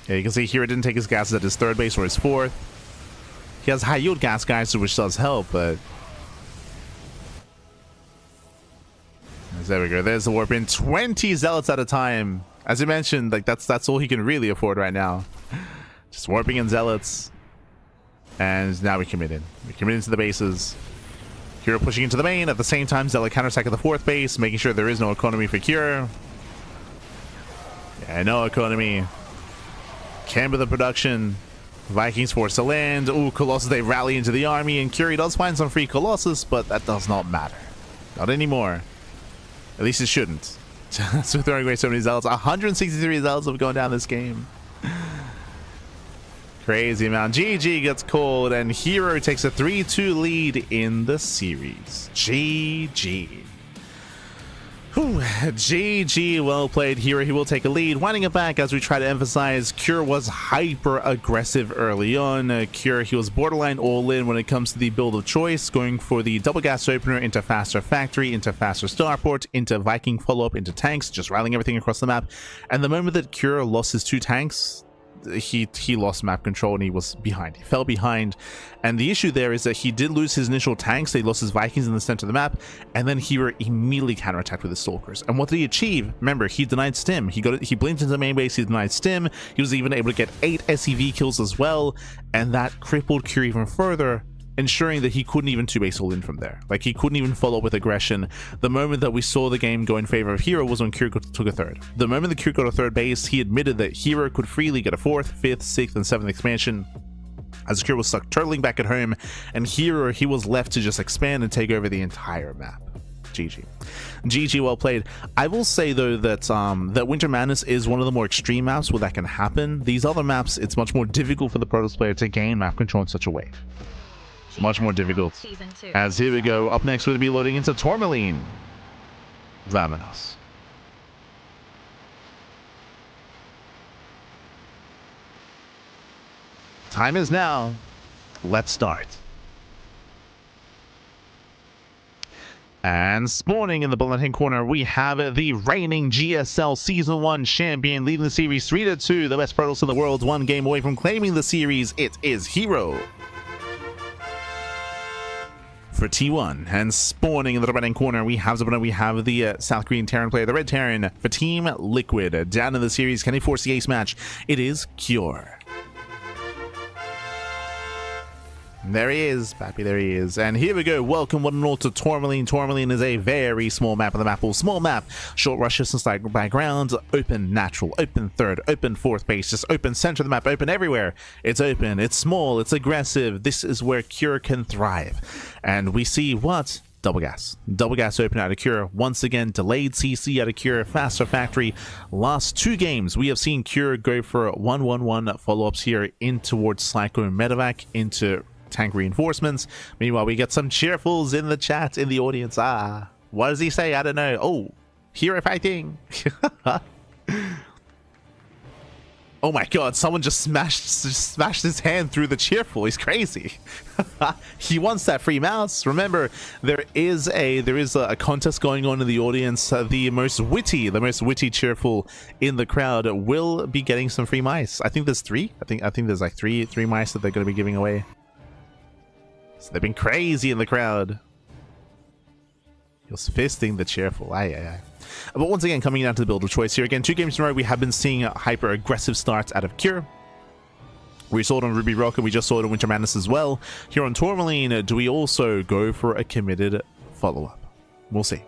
Yeah, you can see herO didn't take his gases at his 3rd base or his 4th. He has high yield gas guys, which does help, but there we go. There's the warp in. 20 Zealots at a time. As you mentioned, like that's all he can really afford right now. Just warping in Zealots. And now we commit in. We commit into the bases. herO pushing into the main. At the same time, Zealot counterattack at the 4th base, making sure there is no economy for Cure. Yeah, no economy. Camber the production. Vikings force to land. Ooh, Colossus, they rally into the army, and Cure does find some free Colossus, but that does not matter. Not anymore. At least it shouldn't. So throwing away so many Zealots. 163 Zealots have gone down this game. Crazy amount. GG gets called, and herO takes a 3-2 lead in the series. GG. Whew. GG, well played herO. He will take a lead. Winding it back as we try to emphasize, Cure was hyper aggressive early on. Cure, he was borderline all in when it comes to the build of choice, going for the double gas opener into faster factory, into faster starport, into Viking follow-up, into tanks, just rallying everything across the map. And the moment that Cure lost his 2 tanks, he lost map control and he was behind. He fell behind, and the issue there is that he did lose his initial tanks. He lost his Vikings in the center of the map, and then herO immediately counterattacked with his stalkers. And what did he achieve? Remember, he denied stim. He blinked into the main base. He denied stim. He was even able to get 8 SEV kills as well, and that crippled Cure even further, ensuring that he couldn't even 2-base all in from there. Like, he couldn't even follow up with aggression. The moment that we saw the game go in favor of herO was when Cure took a 3rd. The moment that Cure got a 3rd base, he admitted that herO could freely get a 4th, 5th, 6th, and 7th expansion, as Cure was stuck turtling back at home, and herO, he was left to just expand and take over the entire map. GG. GG, well played. I will say though that that Winter Madness is one of the more extreme maps where that can happen. These other maps, it's much more difficult for the Protoss player to gain map control in such a way. Much more difficult. As here we go. Up next, we'll be loading into Tourmaline. Vamonos. Time is now. Let's start. And spawning in the bottom left-hand corner, we have the reigning GSL Season 1 champion, leading the series 3-2. The best Protoss in the world, 1 game away from claiming the series. It is herO. For T1, and spawning in the right-hand corner, we have the South Korean Terran player, the Red Terran. For Team Liquid, down in the series, can he force the ace match? It is Cure. There he is, Pappy, there he is. And here we go. Welcome one and all to Tourmaline. Tourmaline is a very small map of the map. Small map, short rush distance background, open natural, open third, open fourth base, just open center of the map, open everywhere. It's open, it's small, it's aggressive. This is where CuRe can thrive. And we see what? Double gas. Double gas open out of CuRe. Once again, delayed CC out of CuRe. Faster factory. Last 2 games, we have seen CuRe go for 1-1-1 follow-ups here in towards Cyclone Medevac, into tank reinforcements. Meanwhile, we get some cheerfuls in the chat, in the audience. What does he say? I don't know. Oh, hero fighting. Oh my god, someone just smashed his hand through the cheerful. He's crazy. He wants that free mouse. Remember, there is a contest going on in the audience. The most witty cheerful in the crowd will be getting some free mice. I think there's 3. I think there's like three mice that they're going to be giving away. So they've been crazy in the crowd. He was fisting the cheerful. Aye. But once again, coming down to the build of choice here. Again, 2 games in a row, we have been seeing hyper-aggressive starts out of CuRe. We saw it on Ruby Rock, and we just saw it on Winter Madness as well. Here on Tourmaline, do we also go for a committed follow-up? We'll see.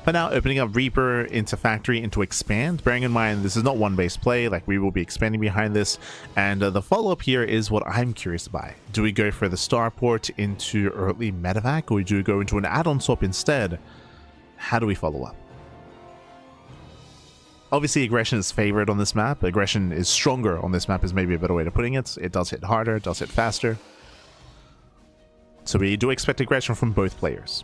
But now, opening up Reaper into Factory, into Expand. Bearing in mind, this is not one base play. Like, we will be expanding behind this. And the follow-up here is what I'm curious about. Do we go for the Starport into early Medevac, or do we go into an add-on swap instead? How do we follow up? Obviously, aggression is favored on this map. Aggression is stronger on this map is maybe a better way of putting it. It does hit harder, it does hit faster. So we do expect aggression from both players.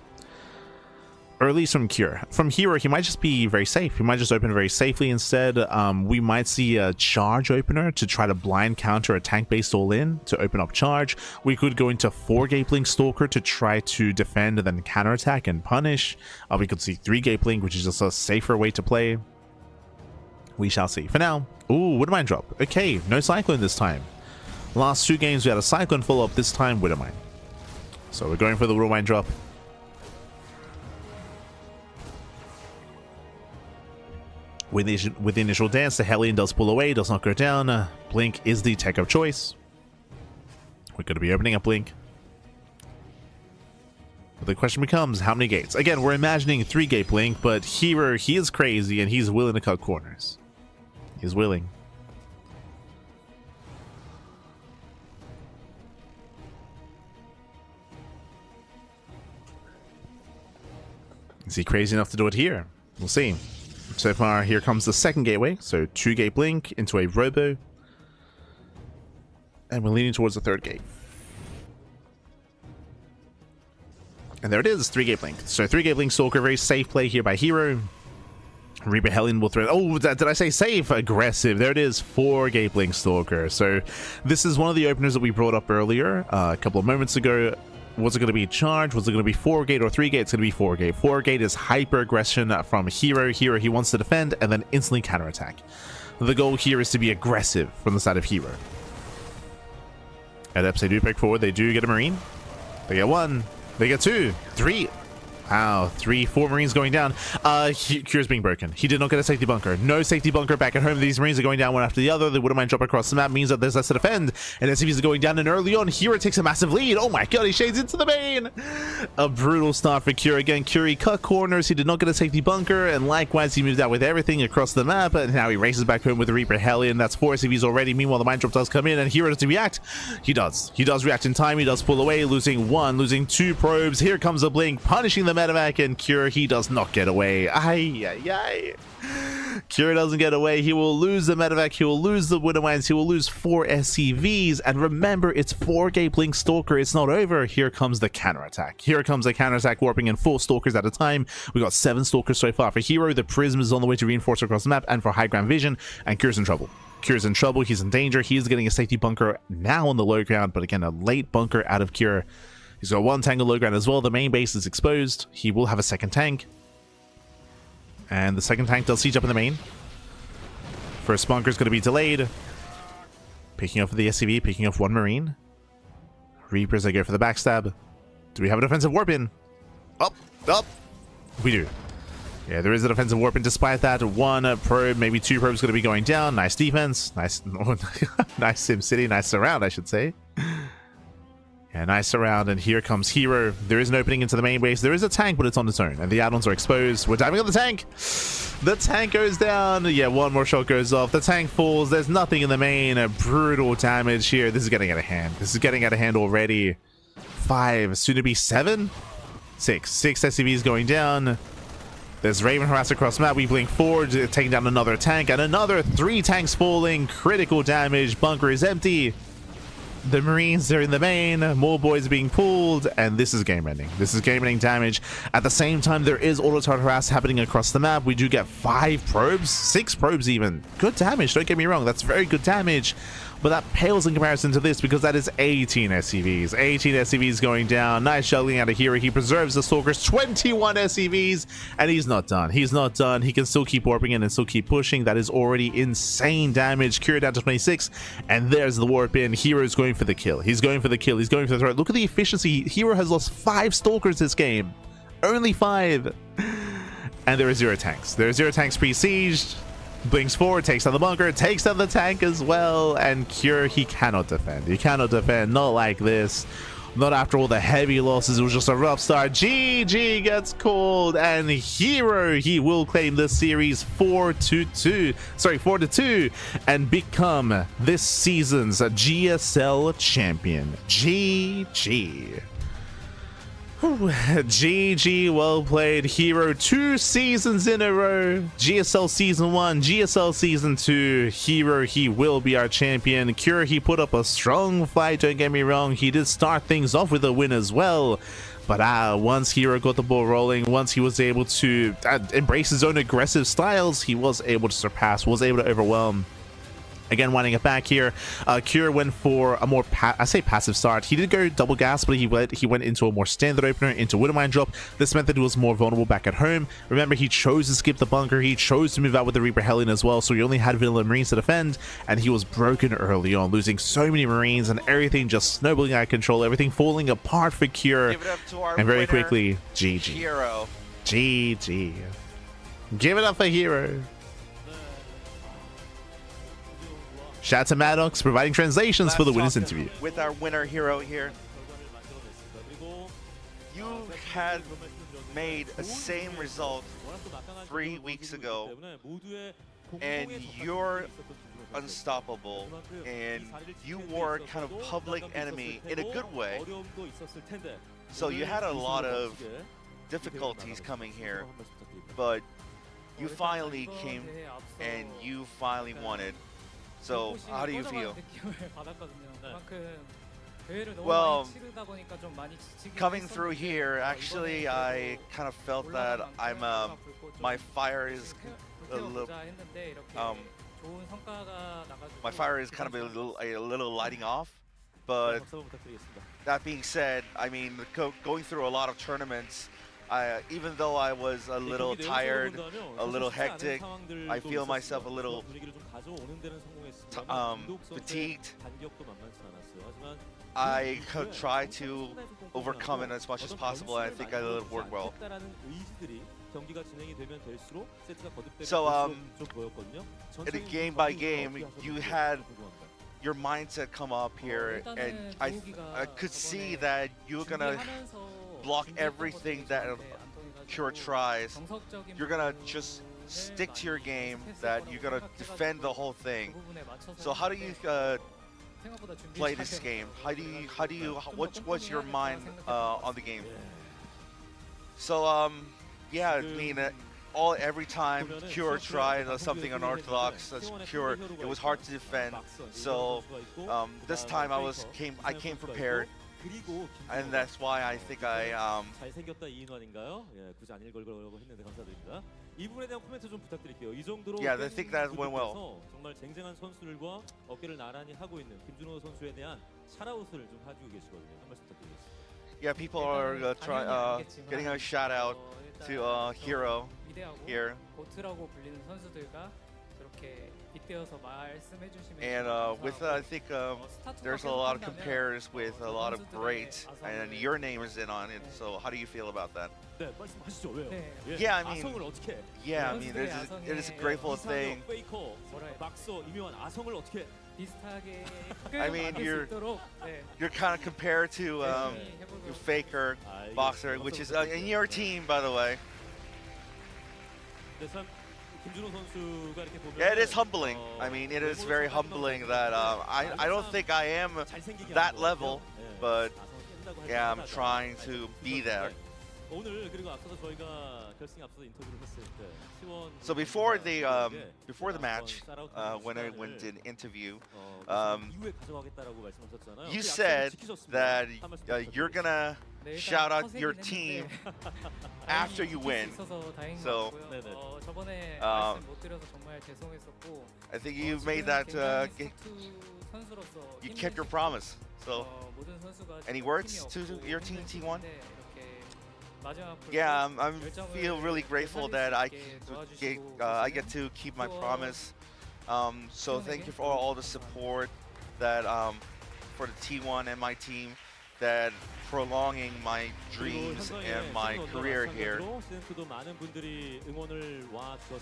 Or at least from CuRe. From herO, he might just be very safe. He might just open very safely instead. We might see a charge opener to try to blind counter a tank-based all-in to open up charge. We could go into 4 Gapeling Stalker to try to defend and then counterattack and punish. We could see 3 Gapeling, which is just a safer way to play. We shall see. For now, ooh, Widowmine drop. Okay, no Cyclone this time. Last 2 games we had a Cyclone follow-up, this time Widowmine. So we're going for the Widowmine drop. With the initial dance, the Hellion does pull away, does not go down. Blink is the tech of choice. We're going to be opening up Blink. But the question becomes, how many gates? Again, we're imagining 3 gate Blink, but herO, he is crazy and he's willing to cut corners. He's willing. Is he crazy enough to do it here? We'll see. So far, here comes the second gateway. So 2 gate Blink into a Robo. And we're leaning towards the 3rd gate. And there it is, 3 gate Blink. So 3 gate Blink Stalker, very safe play here by herO. Reaper Hellion will throw. Oh, did I say safe? Aggressive. There it is, 4 gate Blink Stalker. So this is one of the openers that we brought up earlier a couple of moments ago. Was it going to be charge? Was it going to be 4 gate or 3 gate? It's going to be 4 gate. 4 gate is hyper aggression from herO. herO, he wants to defend and then instantly counterattack. The goal here is to be aggressive from the side of herO. At Eps, they do pick forward. They do get a Marine. They get 1. They get 2. 3. Wow, 4 Marines going down. CuRe's being broken. He did not get a safety bunker. No safety bunker back at home. These Marines are going down one after the other. The Widowmine drop across the map means that there's less to defend. And SCVs are going down, and early on, herO takes a massive lead. Oh my god, he shades into the main. A brutal start for CuRe. Again, CuRe cut corners. He did not get a safety bunker, and likewise, he moved out with everything across the map. And now he races back home with the Reaper Hellion. That's 4 SCVs already. Meanwhile, the mine drop does come in, and herO does react. He does. He does react in time. He does pull away, losing 1, losing 2 probes. Here comes a Blink, punishing the Medevac, and CuRe, he does not get away. Ay. CuRe doesn't get away. He will lose the Medevac. He will lose the Widowmines. He will lose 4 SCVs. And remember, it's 4 gate Blink Stalker. It's not over. Here comes the counterattack. Here comes the counterattack, warping in 4 Stalkers at a time. We got 7 Stalkers so far for herO. The Prism is on the way to reinforce across the map and for high ground vision. And CuRe's in trouble. CuRe's in trouble. He's in danger. He is getting a safety bunker now on the low ground. But again, a late bunker out of CuRe. He's got 1 tank on low ground as well. The main base is exposed. He will have a 2nd tank. And the 2nd tank does siege up in the main. First bunker is going to be delayed. Picking up for the SCV, picking off 1 Marine. Reapers, they go for the backstab. Do we have a defensive warp in? Up. We do. Yeah, there is a defensive warp in. Despite that, 1 probe, maybe 2 probes going to be going down. Nice defense. Nice SimCity. Nice surround, I should say. And nice around, and here comes herO. There is an opening into the main base. There is a tank, but it's on its own, and the add-ons are exposed. We're diving on the tank. The tank goes down. Yeah, one more shot goes off. The tank falls. There's nothing in the main. A brutal damage here. This is getting out of hand. This is getting out of hand already. 5, soon to be 7? 6 SCVs going down. There's Raven harass across map. We blink forward, taking down another tank, and another 3 tanks falling. Critical damage. Bunker is empty. The Marines are in the main, more boys being pulled, and this is game ending. This is game ending damage. At the same time, there is auto-turret harass happening across the map. We do get 5 probes, 6 probes even. Good damage, don't get me wrong, that's very good damage. But that pales in comparison to this because that is 18 SCVs. 18 SCVs going down. Nice juggling out of herO. He preserves the Stalkers. 21 SCVs. And he's not done. He's not done. He can still keep warping in and still keep pushing. That is already insane damage. Kira down to 26. And there's the warp in. herO's going for the kill. He's going for the kill. He's going for the throw. Look at the efficiency. herO has lost 5 Stalkers this game. Only 5. And there are 0 tanks. There are 0 tanks pre-sieged. Blinks forward, takes down the bunker, takes down the tank as well, and Cure, he cannot defend. He cannot defend, not like this. Not after all the heavy losses. It was just a rough start. GG gets called, and herO, he will claim this series 4-2, and become this season's GSL champion. GG. GG, well played, herO. 2 seasons in a row. GSL Season 1, GSL Season 2. herO, he will be our champion. Cure, he put up a strong fight, don't get me wrong. He did start things off with a win as well. But once herO got the ball rolling, once he was able to embrace his own aggressive styles, he was able to surpass, was able to overwhelm. Again, winding it back here, Cure went for a more, passive start. He did go double gas, but he went into a more standard opener, into Widowmine drop. This meant that he was more vulnerable back at home. Remember, he chose to skip the bunker. He chose to move out with the Reaper Hellion as well, so he only had vanilla Marines to defend, and he was broken early on, losing so many Marines, and everything just snowballing out of control, everything falling apart for Cure. Give it up to our and very winner, quickly, GG. herO. GG. Give it up for herO. Shout out to Maddox providing translations for the winners interview. With our winner herO here. You had made a same result 3 weeks ago, and you're unstoppable, and you were kind of public enemy in a good way. So you had a lot of difficulties coming here, but you finally came and you finally won it. So, how do you feel? Well, coming through here, actually, I kind of felt that my fire is a little, my fire is kind of a little lighting off. But that being said, I mean, going through a lot of tournaments, even though I was a little tired, a little hectic, I feel myself a little fatigued. I could try to overcome it as much as possible, and I think I let it work well. So, in a game by game, you had your mindset come up here, and I could see that you're gonna block everything that Cure tries. You're gonna just stick to your game, that you're gonna defend the whole thing. So how do you play this game? What's your mind on the game? So yeah, I mean, every time Cure tried something unorthodox, Cure, it was hard to defend. So this time I came prepared. And that's why I think yeah, I think that went well. Yeah, people are getting a shout out to herO here. And with I think there's a lot of compares with a lot of greats, and your name is in on it. So how do you feel about that? Yeah, I mean, it is a grateful thing. 비슷하게 I mean, you're kind of compared to Faker, Boxer, which is in your team, by the way. Yeah, it is humbling. I mean, it is very humbling that I don't think I am that level, but yeah, I'm trying to be there. So before the match, when I went to an interview, you said that you're gonna shout out your team after you win. So I think you made that. You kept your promise. So any words to your team, T1? Yeah, I feel really grateful that I get to keep my promise. So thank you for all the support that for the T1 and my team, that prolonging my dreams and my career here.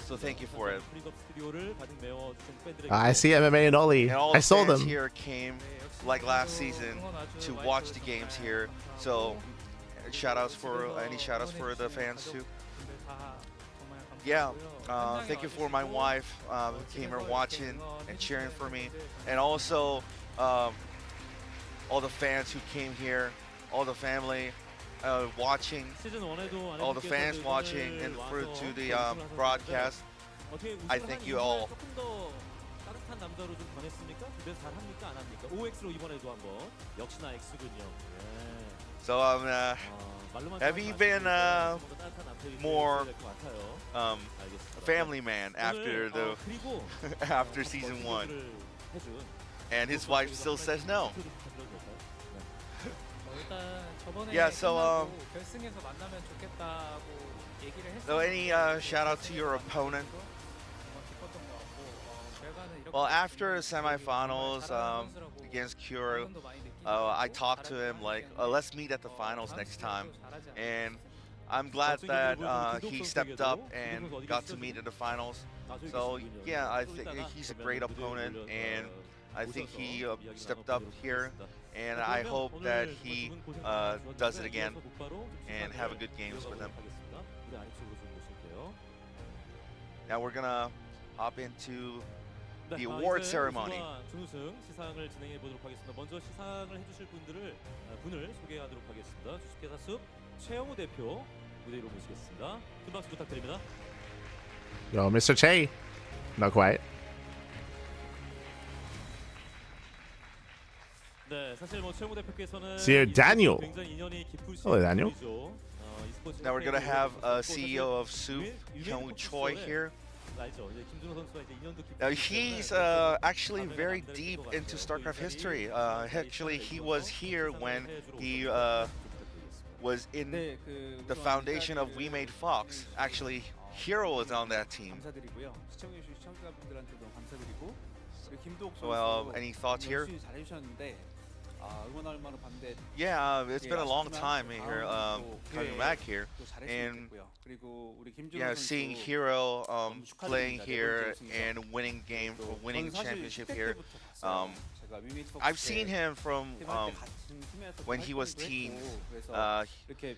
So thank you for it. I see MMA and Ollie. And all I the saw fans them. here came like last season to watch the games here. So any shout outs for the fans too. Yeah, thank you for my wife who came here watching and cheering for me, and also all the fans who came here, all the family watching, all the fans watching, and to the broadcast. I thank you all. So have you been more family man after the after season 1? And his wife still says no. Yeah, so so any shout out to your opponent? Well, after the semifinals against Cure, I talked to him like, let's meet at the finals next time, and I'm glad that he stepped up and got to meet at the finals. So yeah, I think he's a great opponent, and I think he stepped up here, and I hope that he does it again and have a good games with him. Now we're gonna hop into the award ceremony. 준우승 시상을 진행해 보도록 하겠습니다. 먼저 시상을 해주실 분을 소개하도록 하겠습니다. 주식회사 숲 최영우 대표 무대 위로 모시겠습니다. 큰 박수 부탁드립니다. Yo, Mr. Che. Not quite. 네, 사실 뭐 최영우 대표께서는 Sir Daniel. 굉장히 인연이 깊으신 Hello, Daniel. 분이죠. Now we're gonna have CEO of Soup, Hyung Choi, here. Now he's actually very deep into StarCraft history. Actually, he was here when he was in the foundation of We Made Fox. Actually, herO was on that team. Well, any thoughts here? Yeah, it's been a long time here, coming back here, and yeah, seeing herO playing here and winning championship here. I've seen him from when he was teens.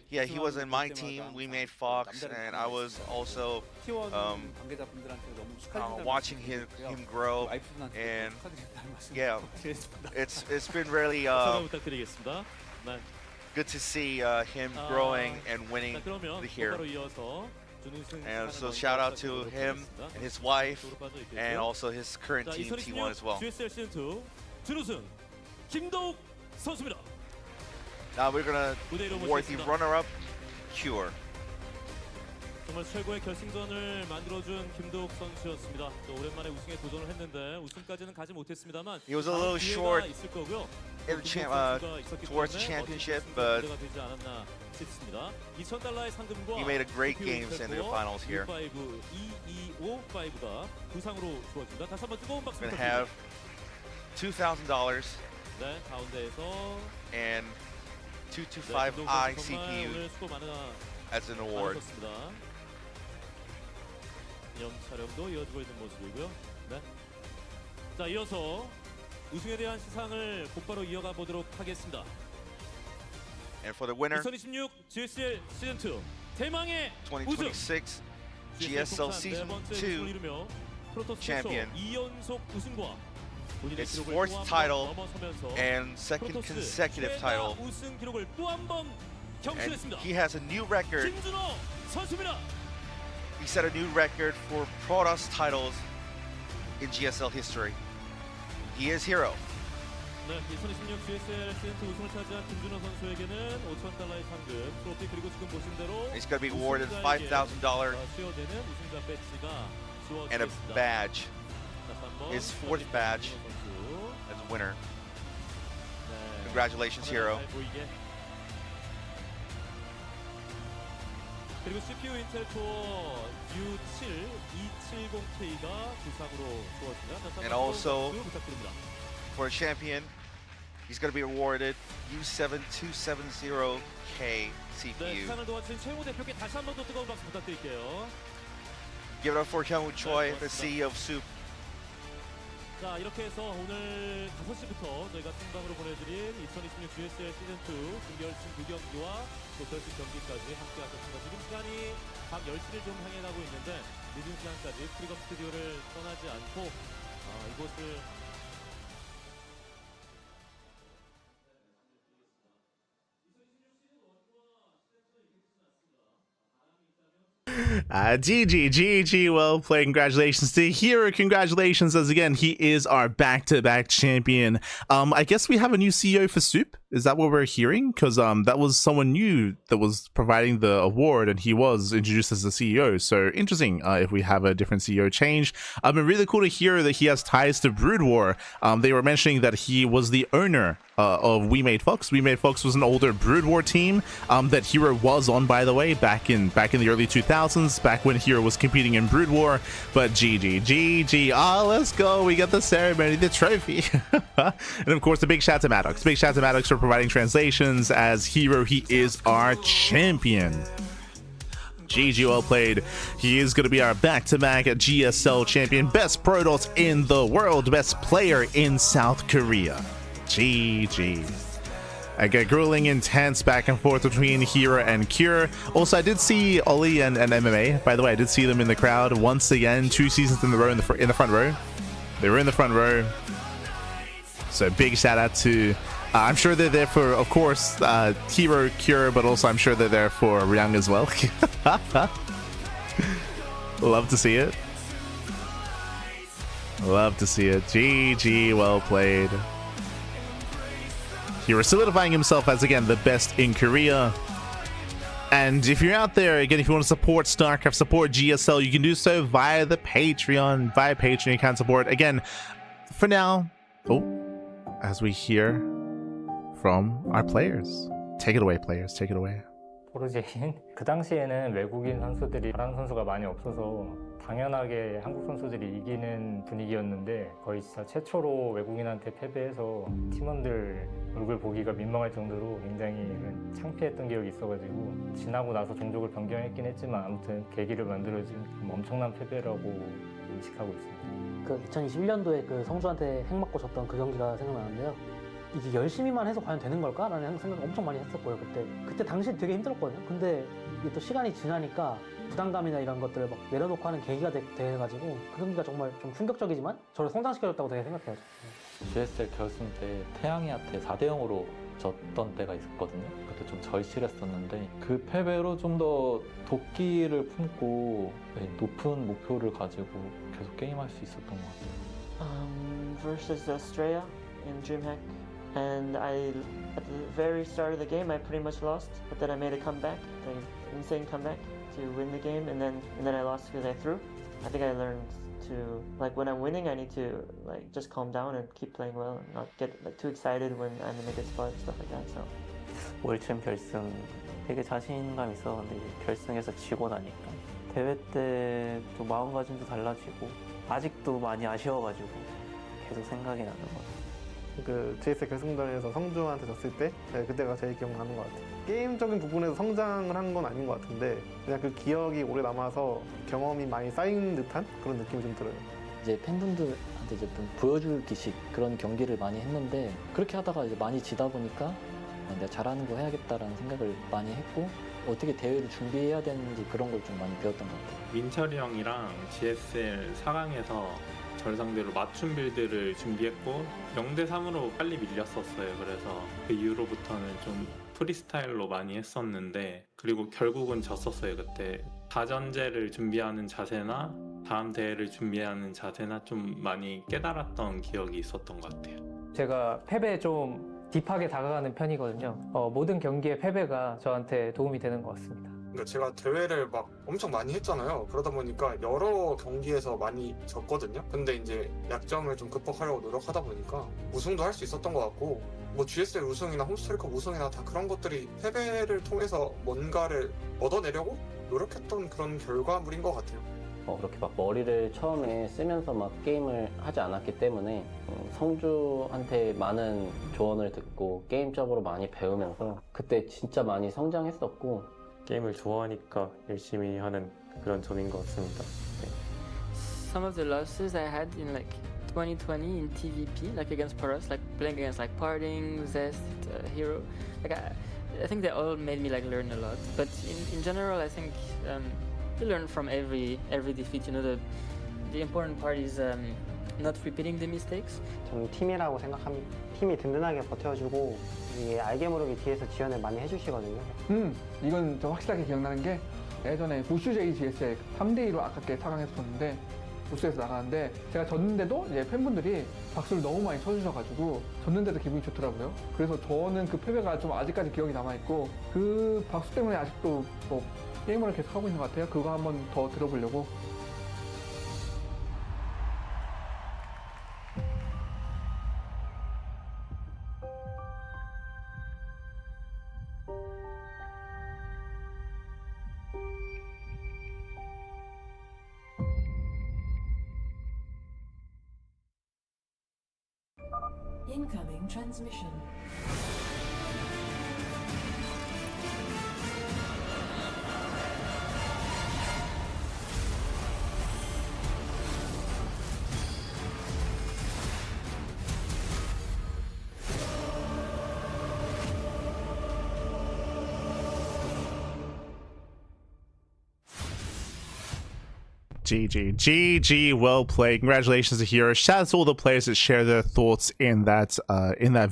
Yeah, he was in my team. We made Fox, and I was also watching him grow. And yeah, it's been really good to see him growing and winning here. And so shout out to him and his wife, and also his current team, T1 as well. Now we're gonna award the runner-up, Cure. 정말 최고의 결승전을 만들어준 김도욱 선수였습니다. 또 오랜만에 우승에 도전을 했는데 우승까지는 가지 못했습니다만 He was a little short in towards the championship, but he made a great games in the finals here. We're gonna have $2,000 and 225i CPU as an award. 기념 촬영도 이어지고 있는 모습이고요. 네. 자, 이어서 우승에 대한 시상을 곧바로 이어가 보도록 하겠습니다. And for the winner, 2026 GSL 시즌 2 대망의 우승 2026 GSL Season 2 champion. 2연속 우승과 Its fourth title and second consecutive title. 우승 기록을 또 한 번 And 경신했습니다. he has a new record. 김준호 선수입니다. He set a new record for Protoss titles in GSL history. He is herO. 네, 2026 GSL 시즌 2 우승을 차지한 김준호 선수에게는 $5,000의 상금, 트로피 그리고 지금 보신 대로 He's going to be awarded $5,000 수여되는 우승자 배지가 and a 주어지겠습니다. badge. 다시 한번 His fourth badge as a winner. Congratulations, herO. 잘 보이게. 그리고 CPU 인텔 코어 U7 270K가 부상으로 주어집니다. And also 부탁드립니다. for a champion, he's going to be awarded U7 270K 네, CPU. 시상을 도와주신 최용호 대표께 다시 한 번 더 뜨거운 박수 부탁드릴게요. Give it up for Hyung Choi, the CEO of Soup. 자, 이렇게 해서 오늘 5시부터 저희가 생방으로 보내드린 2026 GSL 시즌 2 준결승 2경기와 또 결승 경기까지 함께 하셨습니다. 지금 시간이 밤 10시를 좀 향해 가고 있는데 늦은 시간까지 프리검 스튜디오를 떠나지 않고 이곳을 GG, well played. Congratulations to herO. Congratulations, as again, he is our back-to-back champion. I guess we have a new CEO for Soup. Is that what we're hearing? Because that was someone new that was providing the award, and he was introduced as the CEO. So interesting if we have a different CEO change. And really cool to hear that he has ties to Brood War. They were mentioning that he was the owner of We Made Fox. We Made Fox was an older Brood War team that herO was on, by the way, back in the early 2000s, back when herO was competing in Brood War. But GG. Let's go. We got the ceremony, the trophy. And of course, the big shout to Maddox. Big shout to Maddox for providing translations. As herO, he is our champion. GG, well played. He is going to be our back-to-back GSL champion, best Protoss in the world, best player in South Korea. GG. I get grueling, intense back and forth between herO and Cure. Also, I did see Ollie and MMA. By the way, I did see them in the crowd once again, 2 seasons in a row in the front row. They were in the front row. So big shout out to. I'm sure they're there for, of course, herO, Cure, but also I'm sure they're there for Ryung as well. Love to see it. Love to see it. GG, well played. herO solidifying himself as, again, the best in Korea. And if you're out there, again, if you want to support StarCraft, support GSL, you can do so via the Patreon. Via Patreon, you can support. Again, for now, as we hear from our players. Take it away, players. Take it away. 포르제인 그 당시에는 외국인 선수들이 잘하는 선수가 많이 없어서 당연하게 한국 선수들이 이기는 분위기였는데 거의 진짜 최초로 외국인한테 패배해서 팀원들 얼굴 보기가 민망할 정도로 굉장히 창피했던 기억이 있어가지고 지나고 나서 종족을 변경했긴 했지만 아무튼 계기를 만들어준 엄청난 패배라고 인식하고 있습니다. 그 2021년도에 그 성주한테 핵 맞고 졌던 그 경기가 생각나는데요. 이게 열심히만 해서 과연 되는 걸까? 라는 생각 엄청 많이 했었고요. 그때 당시 되게 힘들었거든요. 근데 이게 또 시간이 지나니까 부담감이나 이런 것들을 막 내려놓고 하는 계기가 돼가지고 그 경기가 정말 좀 충격적이지만 저를 성장시켜줬다고 되게 생각해요. GSL 결승 때 태양이한테 4대0으로 졌던 때가 있었거든요. 그때 좀 절실했었는데 그 패배로 좀 더 도끼를 품고 높은 목표를 가지고 계속 게임할 수 있었던 것 같아요. Versus Australia in DreamHack. And at the very start of the game, I pretty much lost, but then I made a comeback, like insane comeback to win the game, and then I lost because I threw. I think I learned to, like, when I'm winning, I need to like just calm down and keep playing well, and not get like too excited when I'm in a good spot and stuff like that. So. 월챔 결승 되게 자신감 있었는데 이제 결승에서 지고 나니까 대회 때 또 마음가짐도 달라지고 아직도 많이 아쉬워가지고 계속 생각이 나는 것 같아요. 그 GSL 결승전에서 성주한테 졌을 때 그때가 제일 기억나는 것 같아요. 게임적인 부분에서 성장을 한 건 아닌 것 같은데 그냥 그 기억이 오래 남아서 경험이 많이 쌓인 듯한 그런 느낌이 좀 들어요. 이제 팬분들한테 선수들한테 이제 좀 보여주기식 그런 경기를 많이 했는데 그렇게 하다가 이제 많이 지다 보니까 내가 잘하는 거 해야겠다라는 생각을 많이 했고 어떻게 대회를 준비해야 되는지 그런 걸 좀 많이 배웠던 것 같아요. 민철이 형이랑 GSL 4강에서 절 상대로 맞춤 빌드를 준비했고 0대3으로 빨리 밀렸었어요. 그래서 그 이후로부터는 좀 프리스타일로 많이 했었는데 그리고 결국은 졌었어요. 그때 다전제를 준비하는 자세나 다음 대회를 준비하는 자세나 좀 많이 깨달았던 기억이 있었던 것 같아요. 제가 패배에 좀 딥하게 다가가는 편이거든요. 모든 경기의 패배가 저한테 도움이 되는 것 같습니다. 그러니까 제가 대회를 막 엄청 많이 했잖아요. 그러다 보니까 여러 경기에서 많이 졌거든요. 근데 이제 약점을 좀 극복하려고 노력하다 보니까 우승도 할 수 있었던 것 같고 뭐 GSL 우승이나 홈스트리커 우승이나 다 그런 것들이 패배를 통해서 뭔가를 얻어내려고 노력했던 그런 결과물인 것 같아요. 그렇게 막 머리를 처음에 쓰면서 막 게임을 하지 않았기 때문에 성주한테 많은 조언을 듣고 게임적으로 많이 배우면서 그때 진짜 많이 성장했었고 게임을 좋아하니까 열심히 하는 그런 점인 것 같습니다. 네. Some of the losses I had in like 2020 in TVP, like against Paras, like playing against like Parting, Zest, herO, like I think they all made me like learn a lot. But in general, I think you learn from every defeat. You know, the important part is not repeating the mistakes. 저는 팀이라고 생각합니다. 팀이 든든하게 버텨주고 이 알게 모르게 뒤에서 지원을 많이 해주시거든요. 이건 좀 확실하게 기억나는 게 예전에 부슈 제이 GSL 3대2로 아깝게 4강에서 졌는데 부스에서 나가는데 제가 졌는데도 이제 팬분들이 박수를 너무 많이 쳐주셔가지고 졌는데도 기분이 좋더라고요. 그래서 저는 그 패배가 좀 아직까지 기억이 남아있고 그 박수 때문에 아직도 뭐 게임을 계속 하고 있는 것 같아요. 그거 한번 더 들어보려고. Incoming transmission. GG, well played. Congratulations to herO. Shout out to all the players that share their thoughts in that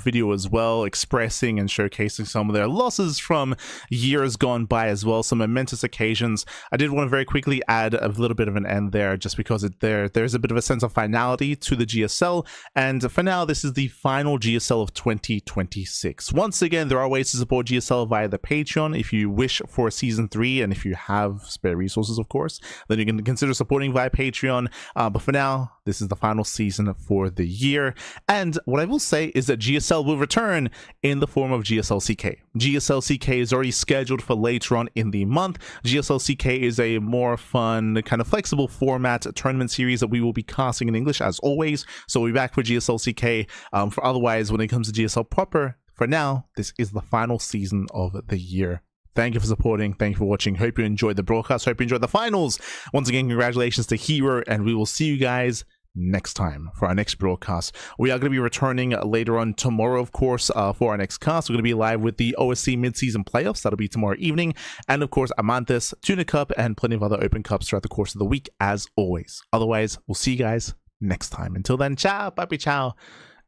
video as well, expressing and showcasing some of their losses from years gone by as well, some momentous occasions. I did want to very quickly add a little bit of an end there, just because there's a bit of a sense of finality to the GSL, and for now, this is the final GSL of 2026. Once again, there are ways to support GSL via the Patreon if you wish for Season 3, and if you have spare resources, of course, then you can consider supporting via Patreon, but for now, this is the final season for the year. And what I will say is that GSL will return in the form of GSL CK. GSL CK is already scheduled for later on in the month. GSL CK is a more fun, kind of flexible format tournament series that we will be casting in English as always. So we'll be back for GSL CK. For otherwise, when it comes to GSL proper, for now, this is the final season of the year. Thank you for supporting. Thank you for watching. Hope you enjoyed the broadcast. Hope you enjoyed the finals. Once again, congratulations to herO, and we will see you guys next time for our next broadcast. We are going to be returning later on tomorrow, of course, for our next cast. We're going to be live with the OSC mid-season playoffs. That'll be tomorrow evening. And of course, Amanthus, Tuna Cup, and plenty of other open cups throughout the course of the week, as always. Otherwise, we'll see you guys next time. Until then, ciao, papi ciao.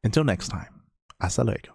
Until next time, hasta luego.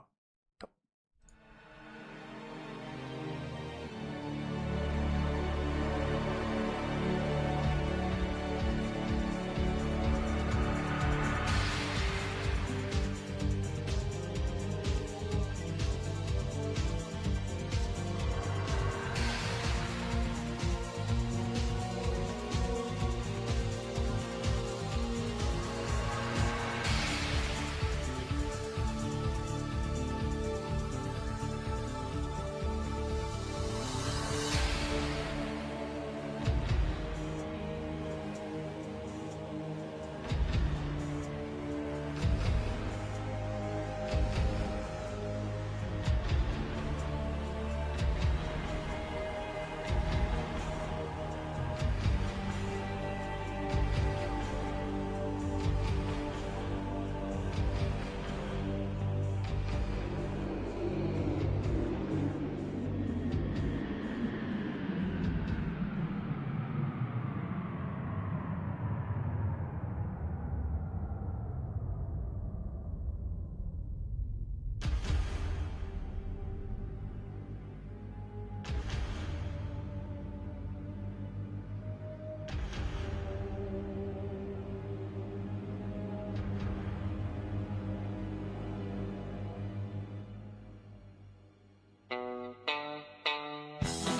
네.